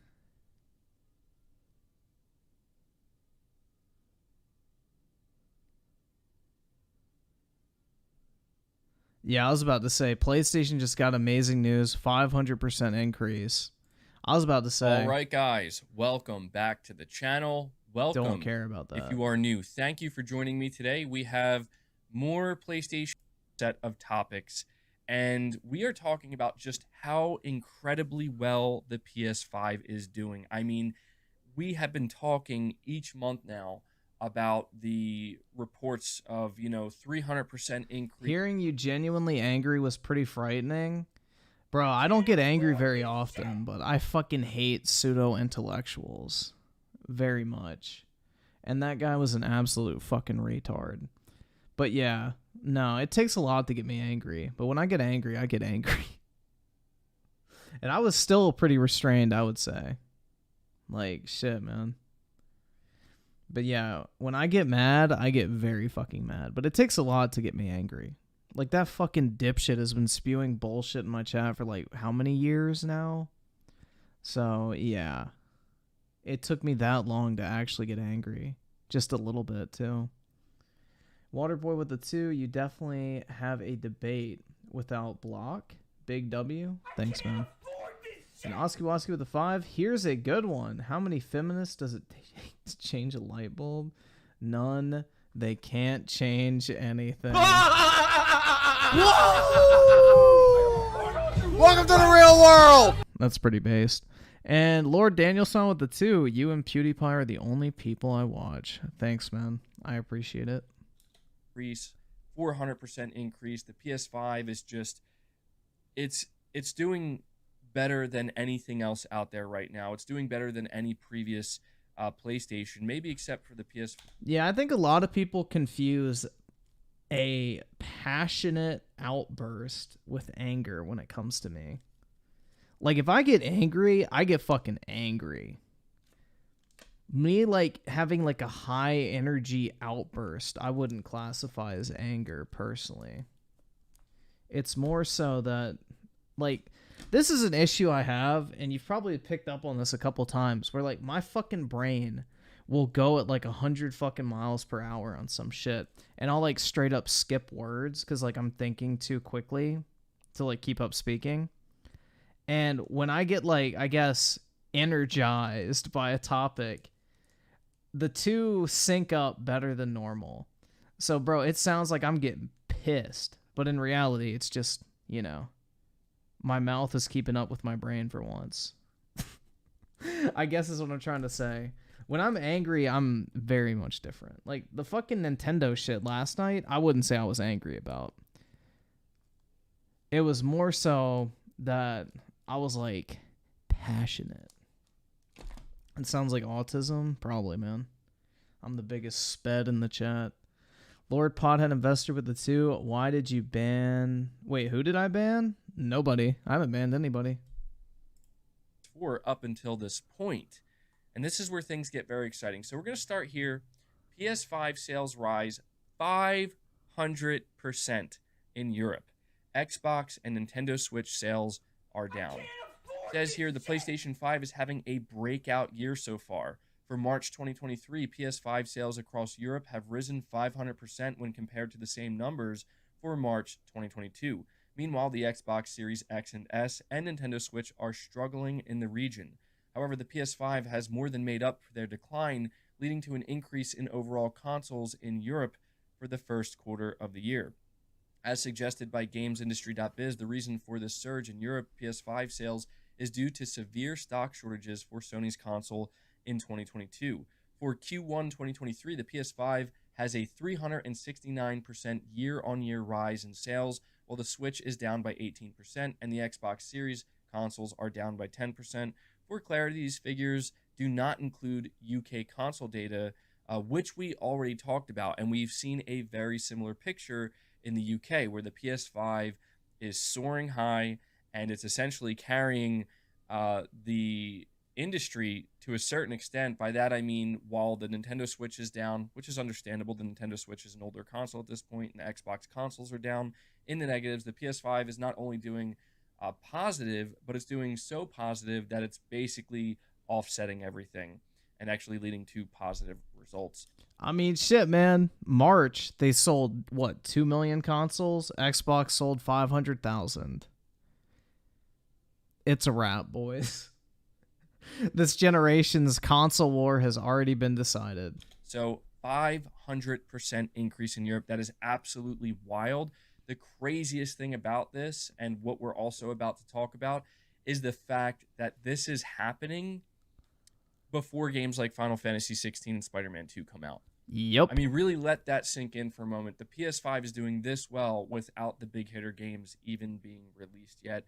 Yeah, I was about to say, PlayStation just got amazing news, 500% increase. I was about to say. All right, guys, welcome back to the channel. Welcome. Don't care about that. If you are new, thank you for joining me today. We have more PlayStation set of topics, and we are talking about just how incredibly well the PS5 is doing. I mean, we have been talking each month now about the reports of, 300% increase. Hearing you genuinely angry was pretty frightening. Bro, I don't get angry very often, but I fucking hate pseudo-intellectuals very much. And that guy was an absolute fucking retard. But yeah, no, it takes a lot to get me angry. But when I get angry, I get angry. And I was still pretty restrained, I would say. Like, shit, man. But yeah, when I get mad, I get very fucking mad. But it takes a lot to get me angry. Like, that fucking dipshit has been spewing bullshit in my chat for, like, how many years now? So, yeah. It took me that long to actually get angry. Just a little bit, too. Waterboy with the 2, you definitely have a debate without block. Big W. Thanks, man. And Oski Woski with the 5. Here's a good one. How many feminists does it take to change a light bulb? None. They can't change anything. Welcome to the real world! That's pretty based. And Lord Danielson with the 2. You and PewDiePie are the only people I watch. Thanks, man. I appreciate it. 400% increase. The PS5 is just, it's doing better than anything else out there right now. It's doing better than any previous PlayStation, maybe except for the PS4. Yeah, I think a lot of people confuse a passionate outburst with anger when it comes to me. Like, if I get angry, I get fucking angry. Me, like, having, like, a high energy outburst, I wouldn't classify as anger, personally. It's more so that, like, this is an issue I have, and you've probably picked up on this a couple times, where, like, my fucking brain will go at, like, 100 fucking miles per hour on some shit, and I'll, like, straight up skip words, because, like, I'm thinking too quickly to, like, keep up speaking. And when I get, like, I guess, energized by a topic, the two sync up better than normal. So, bro, it sounds like I'm getting pissed, but in reality, it's just, my mouth is keeping up with my brain for once. I guess is what I'm trying to say. When I'm angry, I'm very much different. Like, the fucking Nintendo shit last night, I wouldn't say I was angry about. It was more so that I was, like, passionate. It sounds like autism? Probably, man. I'm the biggest sped in the chat. Lord Pothead Investor with the 2. Why did you ban... Wait, who did I ban? Nobody. I haven't banned anybody. Up until this point. And this is where things get very exciting. So we're going to start here. PS5 sales rise 500% in Europe. Xbox and Nintendo Switch sales are down. It says here the PlayStation 5 is having a breakout year so far. For March 2023, PS5 sales across Europe have risen 500% when compared to the same numbers for March 2022. Meanwhile, the Xbox Series X and S and Nintendo Switch are struggling in the region. However, the PS5 has more than made up for their decline, leading to an increase in overall consoles in Europe for the first quarter of the year. As suggested by GamesIndustry.biz, the reason for this surge in Europe PS5 sales is due to severe stock shortages for Sony's console in 2022. For Q1 2023, the PS5 has a 369% year-on-year rise in sales, while the Switch is down by 18% and the Xbox Series consoles are down by 10%. For clarity, these figures do not include UK console data, which we already talked about, and we've seen a very similar picture in the UK, where the PS5 is soaring high, and it's essentially carrying the industry to a certain extent. By that I mean, while the Nintendo Switch is down, which is understandable, the Nintendo Switch is an older console at this point, and the Xbox consoles are down in the negatives, the PS5 is not only doing positive, but it's doing so positive that it's basically offsetting everything and actually leading to positive results. I mean, shit, man. March, they sold, what, 2 million consoles? Xbox sold 500,000. It's a wrap, boys. This generation's console war has already been decided. So 500% increase in Europe. That is absolutely wild. The craziest thing about this, and what we're also about to talk about, is the fact that this is happening before games like Final Fantasy 16 and Spider-Man 2 come out. Yep. I mean, really let that sink in for a moment. The PS5 is doing this well without the big hitter games even being released yet.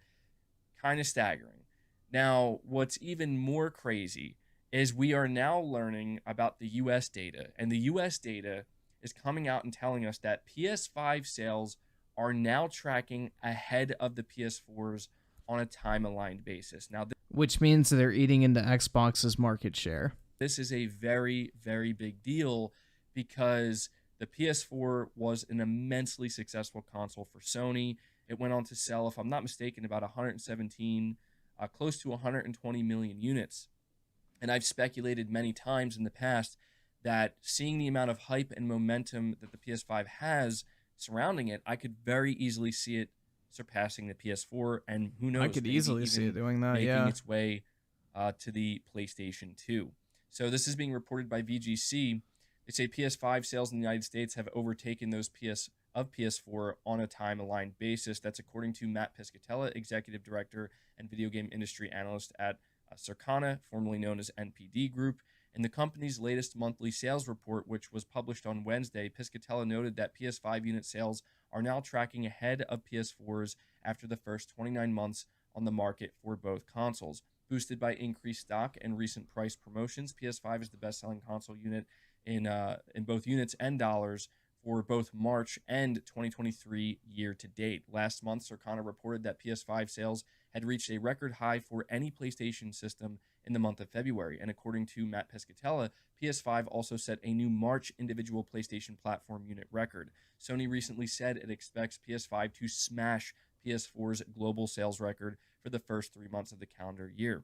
Kind of staggering. Now, what's even more crazy is we are now learning about the US data, and the US data is coming out and telling us that PS5 sales are now tracking ahead of the PS4s on a time-aligned basis. Now, Which means they're eating into Xbox's market share. this is a very, very big deal because the PS4 was an immensely successful console for Sony. It went on to sell, if I'm not mistaken, about 117, close to 120 million units. And I've speculated many times in the past that seeing the amount of hype and momentum that the PS5 has surrounding it, I could very easily see it surpassing the PS4, and who knows, I could maybe easily see even it doing that, making yeah. its way to the PlayStation 2. So this is being reported by VGC. They say PS5 sales in the United States have overtaken those of PS4 on a time-aligned basis. That's according to Matt Piscatella, Executive Director and Video Game Industry Analyst at Circana, formerly known as NPD Group. In the company's latest monthly sales report, which was published on Wednesday, Piscatella noted that PS5 unit sales are now tracking ahead of PS4s after the first 29 months on the market for both consoles. Boosted by increased stock and recent price promotions, PS5 is the best-selling console unit in both units and dollars for both March and 2023 year to date. Last month, Circana reported that PS5 sales had reached a record high for any PlayStation system in the month of February. And according to Matt Piscatella, PS5 also set a new March individual PlayStation platform unit record. Sony recently said it expects PS5 to smash PS4's global sales record for the first 3 months of the calendar year.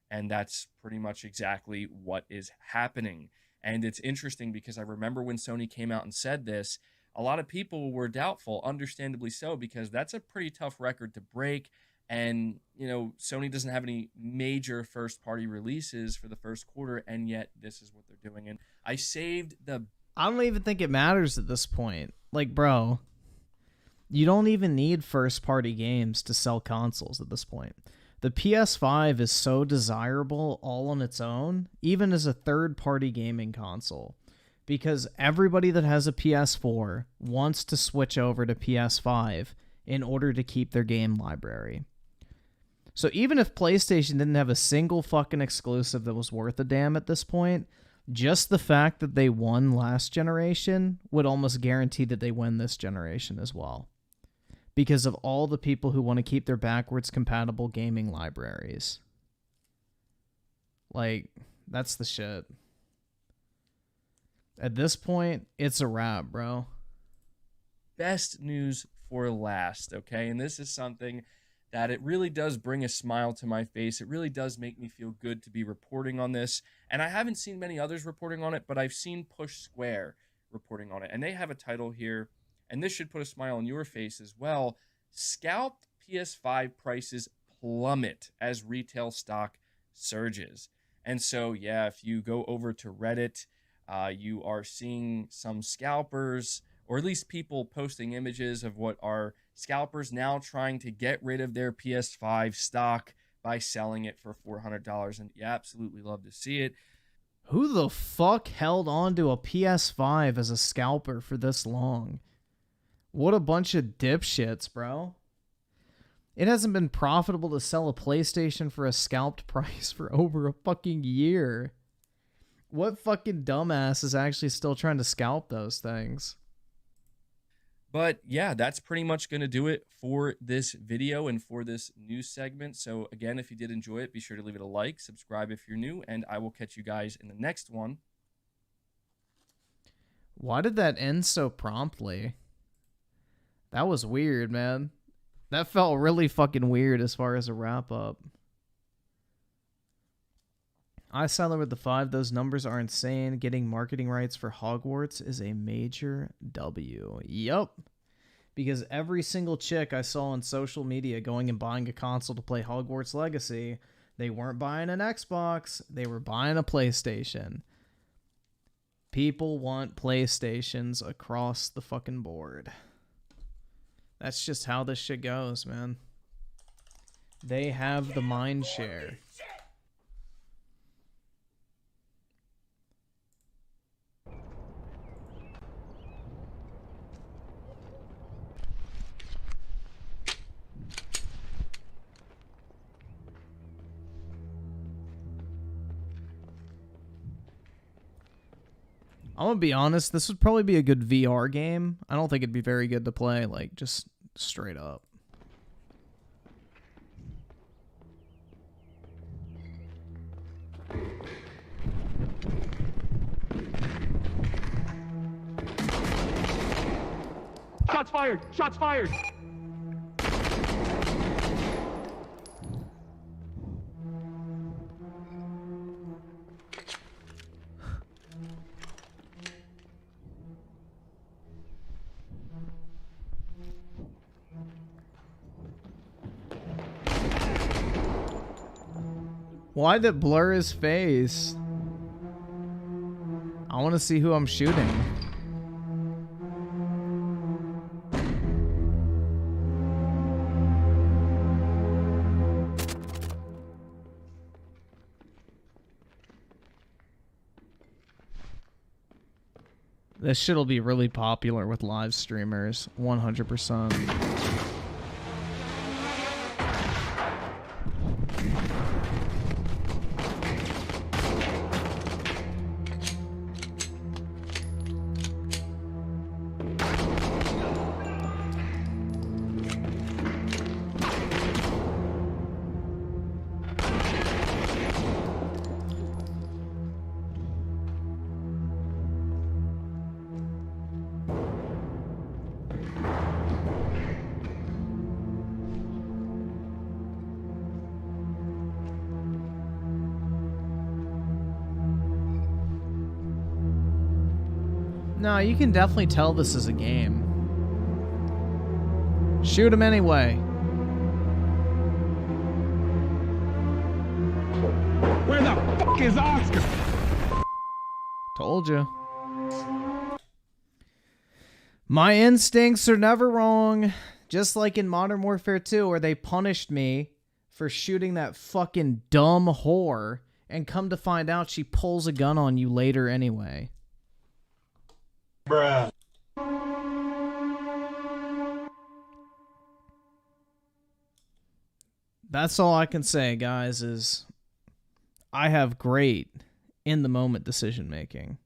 And that's pretty much exactly what is happening. And it's interesting because I remember when Sony came out and said this, a lot of people were doubtful, understandably so, because that's a pretty tough record to break. And, you know, Sony doesn't have any major first-party releases for the first quarter, and yet this is what they're doing. And I saved the... I don't even think it matters at this point. Like, bro, you don't even need first-party games to sell consoles at this point. The PS5 is so desirable all on its own, even as a third-party gaming console, because everybody that has a PS4 wants to switch over to PS5 in order to keep their game library. So even if PlayStation didn't have a single fucking exclusive that was worth a damn at this point, just the fact that they won last generation would almost guarantee that they win this generation as well, because of all the people who want to keep their backwards compatible gaming libraries. Like, that's the shit. At this point, it's a wrap, bro. Best news for last, okay? And this is something that it really does bring a smile to my face. It really does make me feel good to be reporting on this. And I haven't seen many others reporting on it, but I've seen Push Square reporting on it. And they have a title here, and this should put a smile on your face as well. Scalped PS5 prices plummet as retail stock surges. And so, yeah, if you go over to Reddit, you are seeing some scalpers, or at least people posting images of what are scalpers now trying to get rid of their PS5 stock by selling it for $400. And you absolutely love to see it. Who the fuck held on to a PS5 as a scalper for this long? What a bunch of dipshits, bro. It hasn't been profitable to sell a PlayStation for a scalped price for over a fucking year. What fucking dumbass is actually still trying to scalp those things? But yeah, that's pretty much going to do it for this video and for this news segment. So again, if you did enjoy it, be sure to leave it a like, subscribe if you're new, and I will catch you guys in the next one. Why did that end so promptly? That was weird, man. That felt really fucking weird as far as a wrap up. I sided with the 5. Those numbers are insane. Getting marketing rights for Hogwarts is a major W. Yup. Because every single chick I saw on social media going and buying a console to play Hogwarts Legacy, they weren't buying an Xbox, they were buying a PlayStation. People want PlayStations across the fucking board. That's just how this shit goes, man. They have the mind share. I'm gonna be honest, this would probably be a good VR game. I don't think it'd be very good to play, like, just straight up. Shots fired! Shots fired! Why'd it blur his face? I want to see who I'm shooting. This shit'll be really popular with live streamers, 100%. No, you can definitely tell this is a game. Shoot him anyway. Where the fuck is Oscar? Told you. My instincts are never wrong. Just like in Modern Warfare 2, where they punished me for shooting that fucking dumb whore, and come to find out she pulls a gun on you later anyway. Bruh. That's all I can say, guys, is I have great in-the-moment decision-making.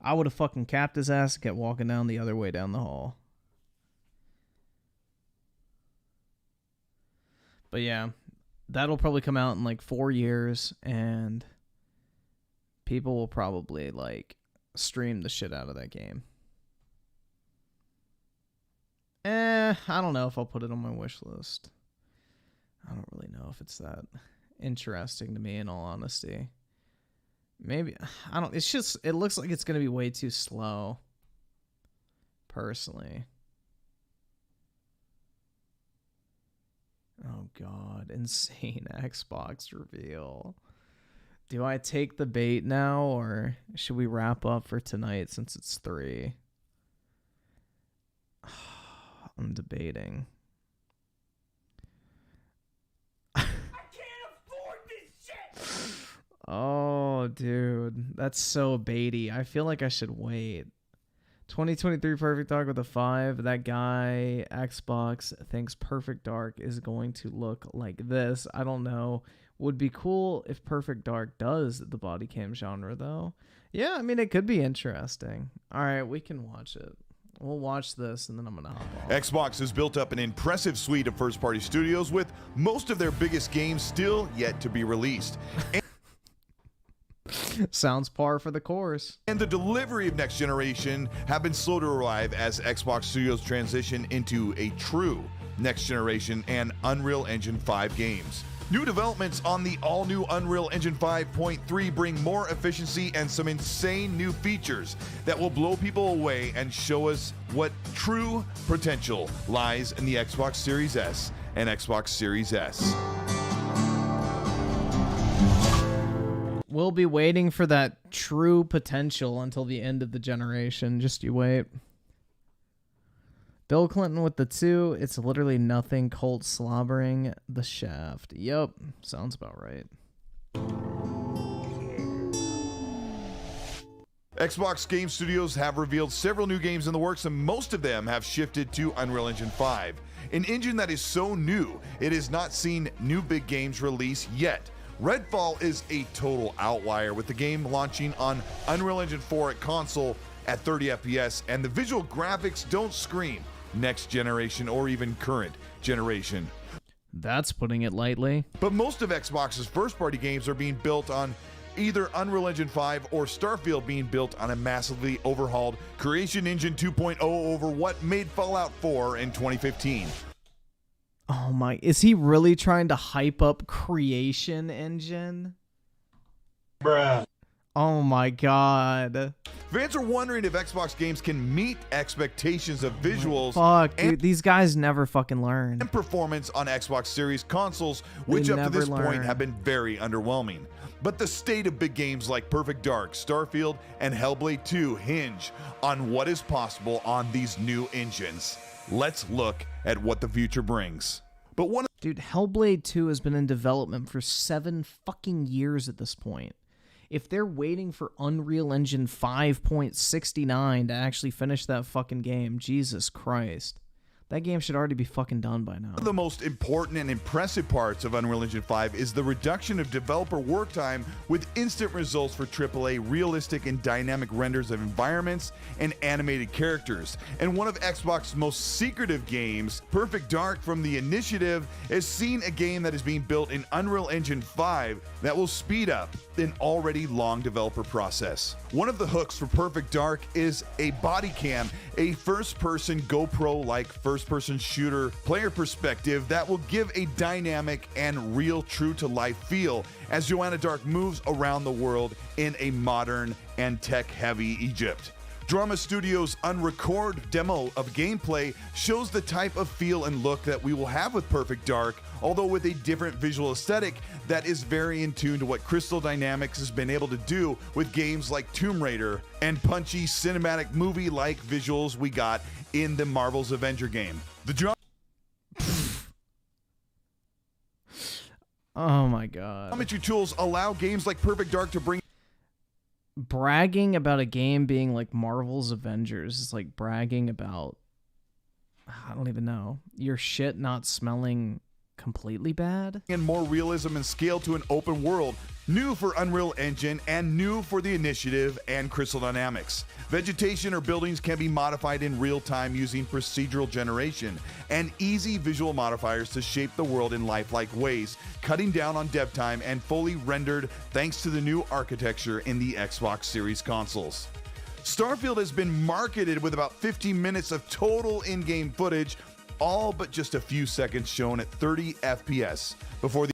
I would have fucking capped his ass and kept walking down the other way down the hall. But yeah, that'll probably come out in like 4 years, and people will probably like stream the shit out of that game. I don't know if I'll put it on my wish list. I don't really know if it's that interesting to me, in all honesty. Maybe, I don't, it's just, it looks like it's going to be way too slow, personally. Oh god, insane Xbox reveal. Do I take the bait now, or should we wrap up for tonight since it's 3? I'm debating. I can't afford this shit! Oh, dude. That's so baity. I feel like I should wait. 2023 Perfect Dark with a 5. That guy, Xbox, thinks Perfect Dark is going to look like this. I don't know. Would be cool if Perfect Dark does the body cam genre, though. Yeah, I mean, it could be interesting. All right, we can watch it. We'll watch this, and then I'm going to hop off. Xbox has built up an impressive suite of first-party studios, with most of their biggest games still yet to be released. Sounds par for the course. And the delivery of next generation have been slow to arrive as Xbox Studios transition into a true next generation and Unreal Engine 5 games. New developments on the all-new Unreal Engine 5.3 bring more efficiency and some insane new features that will blow people away and show us what true potential lies in the Xbox Series S and Xbox Series S. We'll be waiting for that true potential until the end of the generation. Just you wait. Bill Clinton with the 2. It's literally nothing. Colt slobbering the shaft. Yup. Sounds about right. Xbox Game Studios have revealed several new games in the works, and most of them have shifted to Unreal Engine 5. An engine that is so new, it has not seen new big games release yet. Redfall is a total outlier, with the game launching on Unreal Engine 4 at console at 30 FPS, and the visual graphics don't scream next generation or even current generation. That's putting it lightly. But most of Xbox's first-party games are being built on either Unreal Engine 5 or Starfield being built on a massively overhauled Creation Engine 2.0 over what made Fallout 4 in 2015. Oh my, is he really trying to hype up Creation Engine? Bruh. Oh my god. Fans are wondering if Xbox games can meet expectations of visuals Fuck, dude, these guys never fucking learn. and performance on Xbox Series consoles, which up to this point have been very underwhelming. But the state of big games like Perfect Dark, Starfield, and Hellblade 2 hinge on what is possible on these new engines. Let's look at what the future brings. But one Dude, Hellblade 2 has been in development for 7 fucking years at this point. If they're waiting for Unreal Engine 5.69 to actually finish that fucking game, Jesus Christ. That game should already be fucking done by now. One of the most important and impressive parts of Unreal Engine 5 is the reduction of developer work time with instant results for AAA realistic and dynamic renders of environments and animated characters. And one of Xbox's most secretive games, Perfect Dark from the Initiative, has seen a game that is being built in Unreal Engine 5 that will speed up an already long developer process. One of the hooks for Perfect Dark is a body cam, a first-person GoPro-like first-person shooter player perspective that will give a dynamic and real true-to-life feel as Joanna Dark moves around the world in a modern and tech-heavy Egypt. Drama Studios' unrecorded demo of gameplay shows the type of feel and look that we will have with Perfect Dark, although with a different visual aesthetic that is very in tune to what Crystal Dynamics has been able to do with games like Tomb Raider and punchy cinematic movie-like visuals we got in the Marvel's Avenger game. The Oh my god. geometry tools allow games like Perfect Dark to bring Bragging about a game being like Marvel's Avengers is like bragging about, I don't even know, your shit not smelling completely bad? And more realism and scale to an open world, new for Unreal Engine and new for the Initiative and Crystal Dynamics. Vegetation or buildings can be modified in real time using procedural generation and easy visual modifiers to shape the world in lifelike ways, cutting down on dev time and fully rendered thanks to the new architecture in the Xbox Series consoles. Starfield has been marketed with about 15 minutes of total in-game footage, all but just a few seconds shown at 30 FPS before the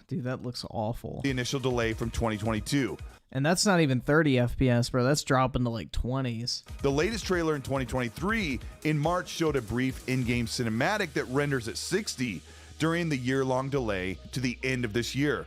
dude, that looks awful. The initial delay from 2022. And that's not even 30 FPS, bro. That's dropping to like 20s. The latest trailer in 2023 in March showed a brief in-game cinematic that renders at 60 during the year-long delay to the end of this year.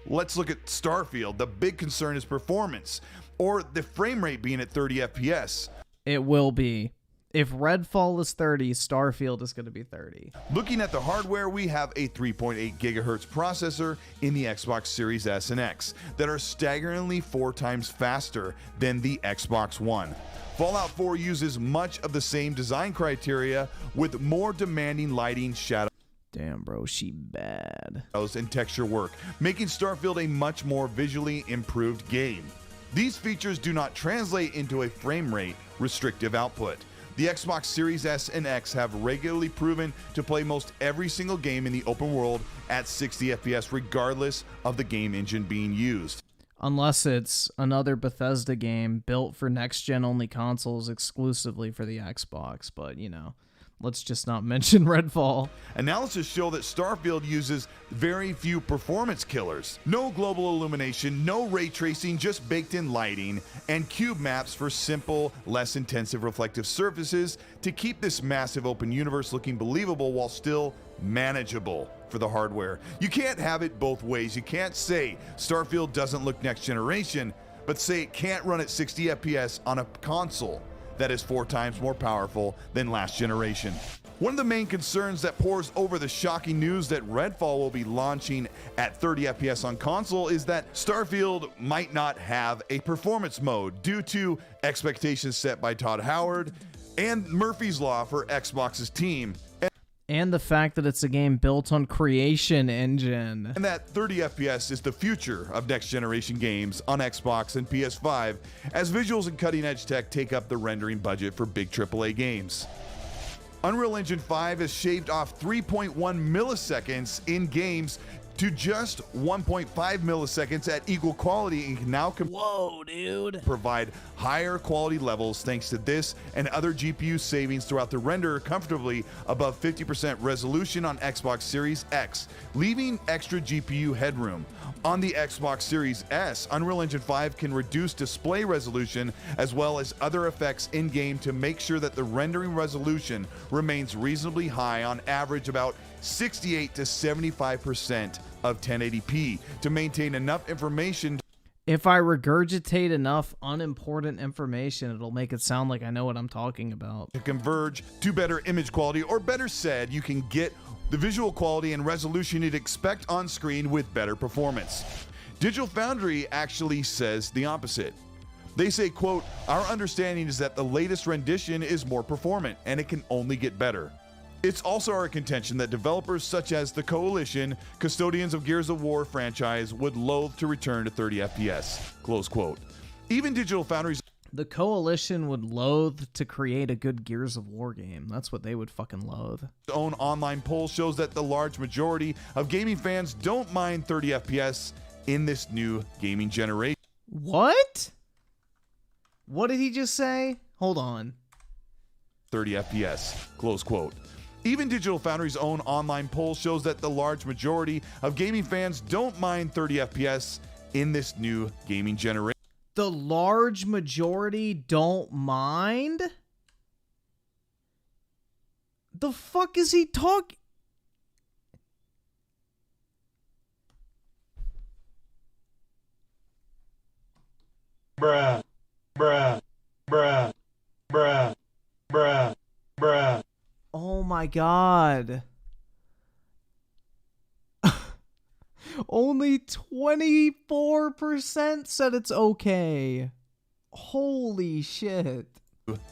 Let's look at Starfield. The big concern is performance, or the frame rate being at 30 FPS. It will be. If Redfall is 30, Starfield is going to be 30. Looking at the hardware, we have a 3.8 gigahertz processor in the Xbox Series S and X that are staggeringly 4 times faster than the Xbox One. Fallout 4 uses much of the same design criteria with more demanding lighting, shadow. Damn, bro, she bad. And texture work, making Starfield a much more visually improved game. These features do not translate into a frame rate restrictive output. The Xbox Series S and X have regularly proven to play most every single game in the open world at 60 FPS regardless of the game engine being used. Unless it's another Bethesda game built for next-gen only consoles exclusively for the Xbox, but you know, let's just not mention Redfall. Analysis show that Starfield uses very few performance killers. No global illumination, no ray tracing, just baked-in lighting, and cube maps for simple, less intensive reflective surfaces to keep this massive open universe looking believable while still manageable for the hardware. You can't have it both ways. You can't say Starfield doesn't look next generation, but say it can't run at 60 FPS on a console that is 4 times more powerful than last generation. One of the main concerns that pours over the shocking news that Redfall will be launching at 30 FPS on console is that Starfield might not have a performance mode due to expectations set by Todd Howard and Murphy's Law for Xbox's team. And the fact that it's a game built on Creation Engine. And that 30 FPS is the future of next-generation games on Xbox and PS5, as visuals and cutting-edge tech take up the rendering budget for big AAA games. Unreal Engine 5 has shaved off 3.1 milliseconds in games to just 1.5 milliseconds at equal quality and can now provide higher quality levels thanks to this and other GPU savings throughout the render comfortably above 50% resolution on Xbox Series X, leaving extra GPU headroom. On the Xbox Series S, Unreal Engine 5 can reduce display resolution as well as other effects in-game to make sure that the rendering resolution remains reasonably high, on average about 68 to 75% of 1080p, to maintain enough information. If I regurgitate enough unimportant information, it'll make it sound like I know what I'm talking about. To converge to better image quality, or better said, you can get the visual quality and resolution you'd expect on screen with better performance. Digital Foundry actually says the opposite. They say, quote, "Our understanding is that the latest rendition is more performant and it can only get better. It's also our contention that developers such as the Coalition, custodians of Gears of War franchise, would loathe to return to 30 FPS, close quote. Even Digital Foundry's The Coalition would loathe to create a good Gears of War game. That's what they would fucking loathe. own online poll shows that the large majority of gaming fans don't mind 30 FPS in this new gaming generation. What? What did he just say? Hold on. 30 FPS, close quote. Even Digital Foundry's own online poll shows that the large majority of gaming fans don't mind 30 FPS in this new gaming generation. The large majority don't mind? The fuck is he talking? Bruh. Bruh. Bruh. Bruh. Bruh. Bruh. Oh my god. Only 24% said it's okay. Holy shit.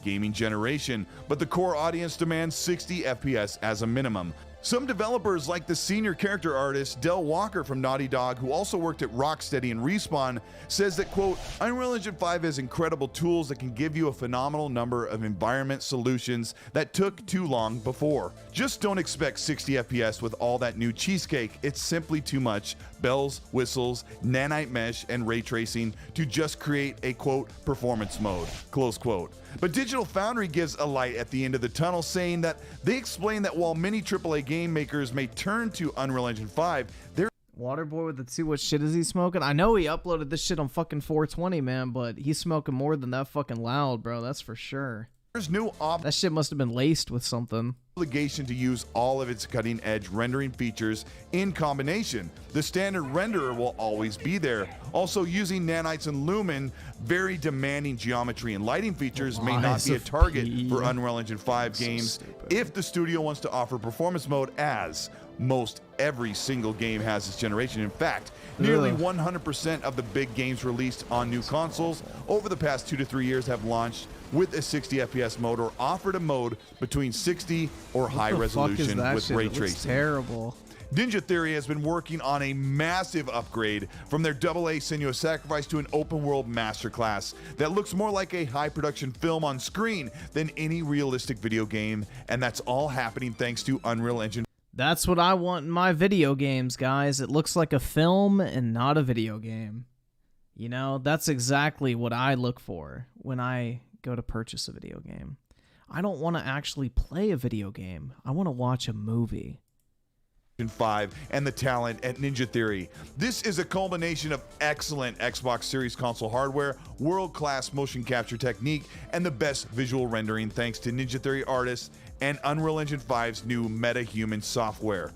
Gaming generation, but the core audience demands 60 FPS as a minimum. Some developers, like the senior character artist Del Walker from Naughty Dog, who also worked at Rocksteady and Respawn, says that, quote, Unreal Engine 5 has incredible tools that can give you a phenomenal number of environment solutions that took too long before. Just don't expect 60 FPS with all that new cheesecake. It's simply too much bells, whistles, nanite mesh, and ray tracing to just create a, quote, performance mode, close quote. But Digital Foundry gives a light at the end of the tunnel, saying that they explain that while many AAA game makers may turn to Unreal Engine 5, they're Waterboy with the two, what shit is he smoking? I know he uploaded this shit on fucking 420, man, but he's smoking more than that fucking loud, bro. That's for sure. There's no that shit must have been laced with something. Obligation to use all of its cutting-edge rendering features in combination. The standard renderer will always be there. Also, using nanites and lumen, very demanding geometry and lighting features may not be a target for Unreal Engine 5 games if the studio wants to offer performance mode, as most every single game has this generation. In fact, nearly 100% of the big games released on new consoles over the past 2 to 3 years have launched with a 60 FPS mode or offered a mode between 60 or high resolution with ray tracing. Terrible. Ninja Theory has been working on a massive upgrade from their AA Senua's Sacrifice to an open world masterclass that looks more like a high production film on screen than any realistic video game, and that's all happening thanks to Unreal Engine. That's what I want in my video games, guys. It looks like a film and not a video game. You know, that's exactly what I look for when I go to purchase a video game. I don't want to actually play a video game. I want to watch a movie. 5 and the talent at Ninja Theory. This is a culmination of excellent Xbox Series console hardware, world-class motion capture technique, and the best visual rendering thanks to Ninja Theory artists and Unreal Engine 5's new MetaHuman software.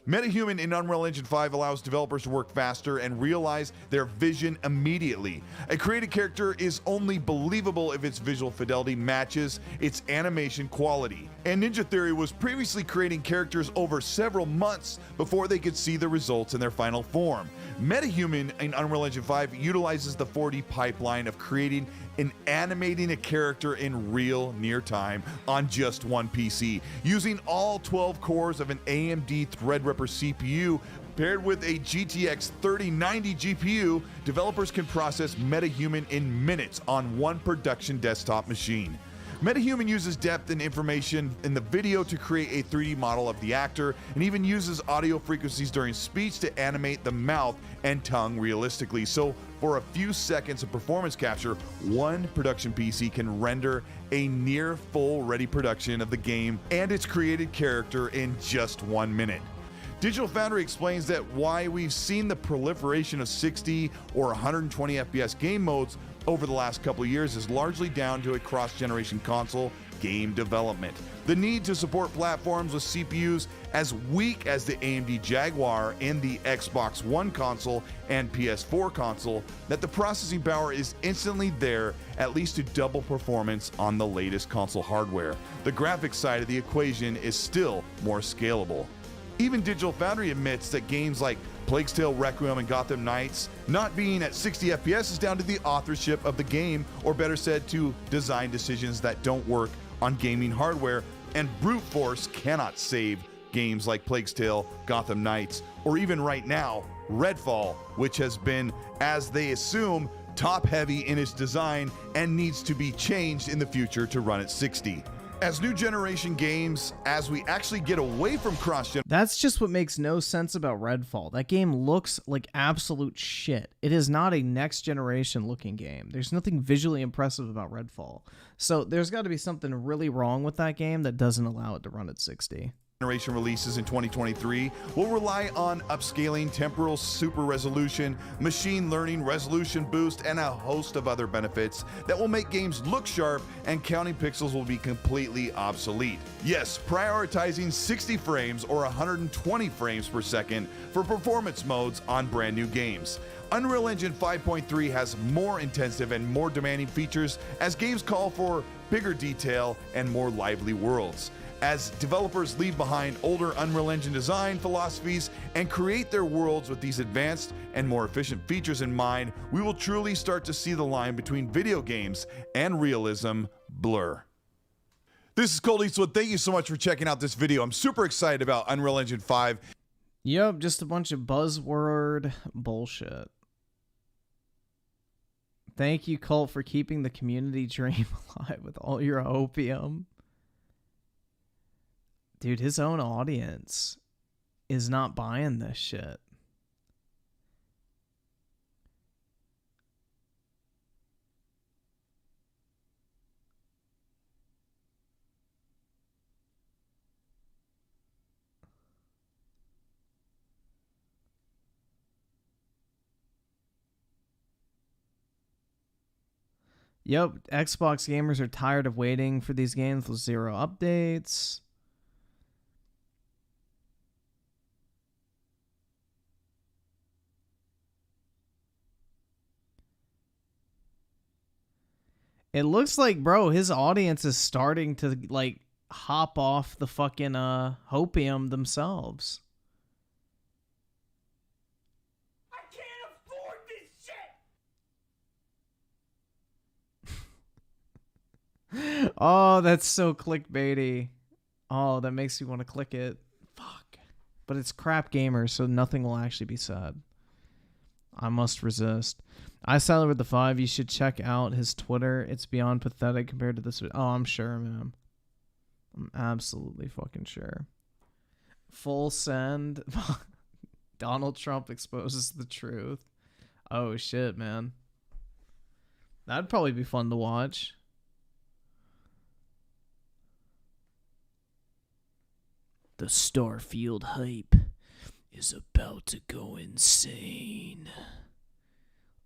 MetaHuman in Unreal Engine 5 allows developers to work faster and realize their vision immediately. A created character is only believable if its visual fidelity matches its animation quality. And Ninja Theory was previously creating characters over several months before they could see the results in their final form. MetaHuman in Unreal Engine 5 utilizes the 4D pipeline of creating and animating a character in real near time on just one PC. Using all 12 cores of an AMD Threadripper CPU paired with a GTX 3090 GPU, developers can process MetaHuman in minutes on one production desktop machine. MetaHuman uses depth and information in the video to create a 3D model of the actor, and even uses audio frequencies during speech to animate the mouth and tongue realistically. So for a few seconds of performance capture, one production PC can render a near full ready production of the game and its created character in just 1 minute. Digital Foundry explains that why we've seen the proliferation of 60 or 120 FPS game modes over the last couple of years is largely down to a cross-generation console game development. The need to support platforms with CPUs as weak as the AMD Jaguar in the Xbox One console and PS4 console, that the processing power is instantly there, at least to double performance on the latest console hardware. The graphics side of the equation is still more scalable. Even Digital Foundry admits that games like Plague's Tale Requiem and Gotham Knights not being at 60 FPS is down to the authorship of the game, or better said, to design decisions that don't work on gaming hardware, and brute force cannot save games like Plague's Tale, Gotham Knights, or even right now, Redfall, which has been, as they assume, top-heavy in its design and needs to be changed in the future to run at 60. As new generation games, as we actually get away from cross-gen... That's just what makes no sense about Redfall. That game looks like absolute shit. It is not a next generation looking game. There's nothing visually impressive about Redfall. So there's got to be something really wrong with that game that doesn't allow it to run at 60. Generation releases in 2023 will rely on upscaling, temporal super resolution, machine learning, resolution boost, and a host of other benefits that will make games look sharp, and counting pixels will be completely obsolete. Yes, prioritizing 60 frames or 120 frames per second for performance modes on brand new games. Unreal Engine 5.3 has more intensive and more demanding features as games call for bigger detail and more lively worlds. As developers leave behind older Unreal Engine design philosophies and create their worlds with these advanced and more efficient features in mind, we will truly start to see the line between video games and realism blur. This is ColtEastWood. Thank you so much for checking out this video. I'm super excited about Unreal Engine 5. Yep, just a bunch of buzzword bullshit. Thank you, Colt, for keeping the community dream alive with all your opium. Dude, his own audience is not buying this shit. Yep, Xbox gamers are tired of waiting for these games with zero updates. It looks like, bro, his audience is starting to, like, hop off the fucking, hopium themselves. I can't afford this shit! Oh, that's so clickbaity. Oh, that makes you want to click it. Fuck. But it's crap gamers, so nothing will actually be said. I must resist. I sided with the 5. You should check out his Twitter. It's beyond pathetic compared to this. Oh, I'm sure, man. I'm absolutely fucking sure. Full send. Donald Trump exposes the truth. Oh, shit, man. That'd probably be fun to watch. The Starfield hype is about to go insane.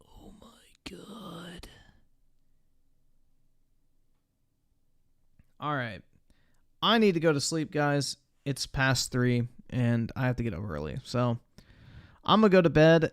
Oh my god. Alright. I need to go to sleep, guys. It's past 3, and I have to get up early. So, I'm going to go to bed.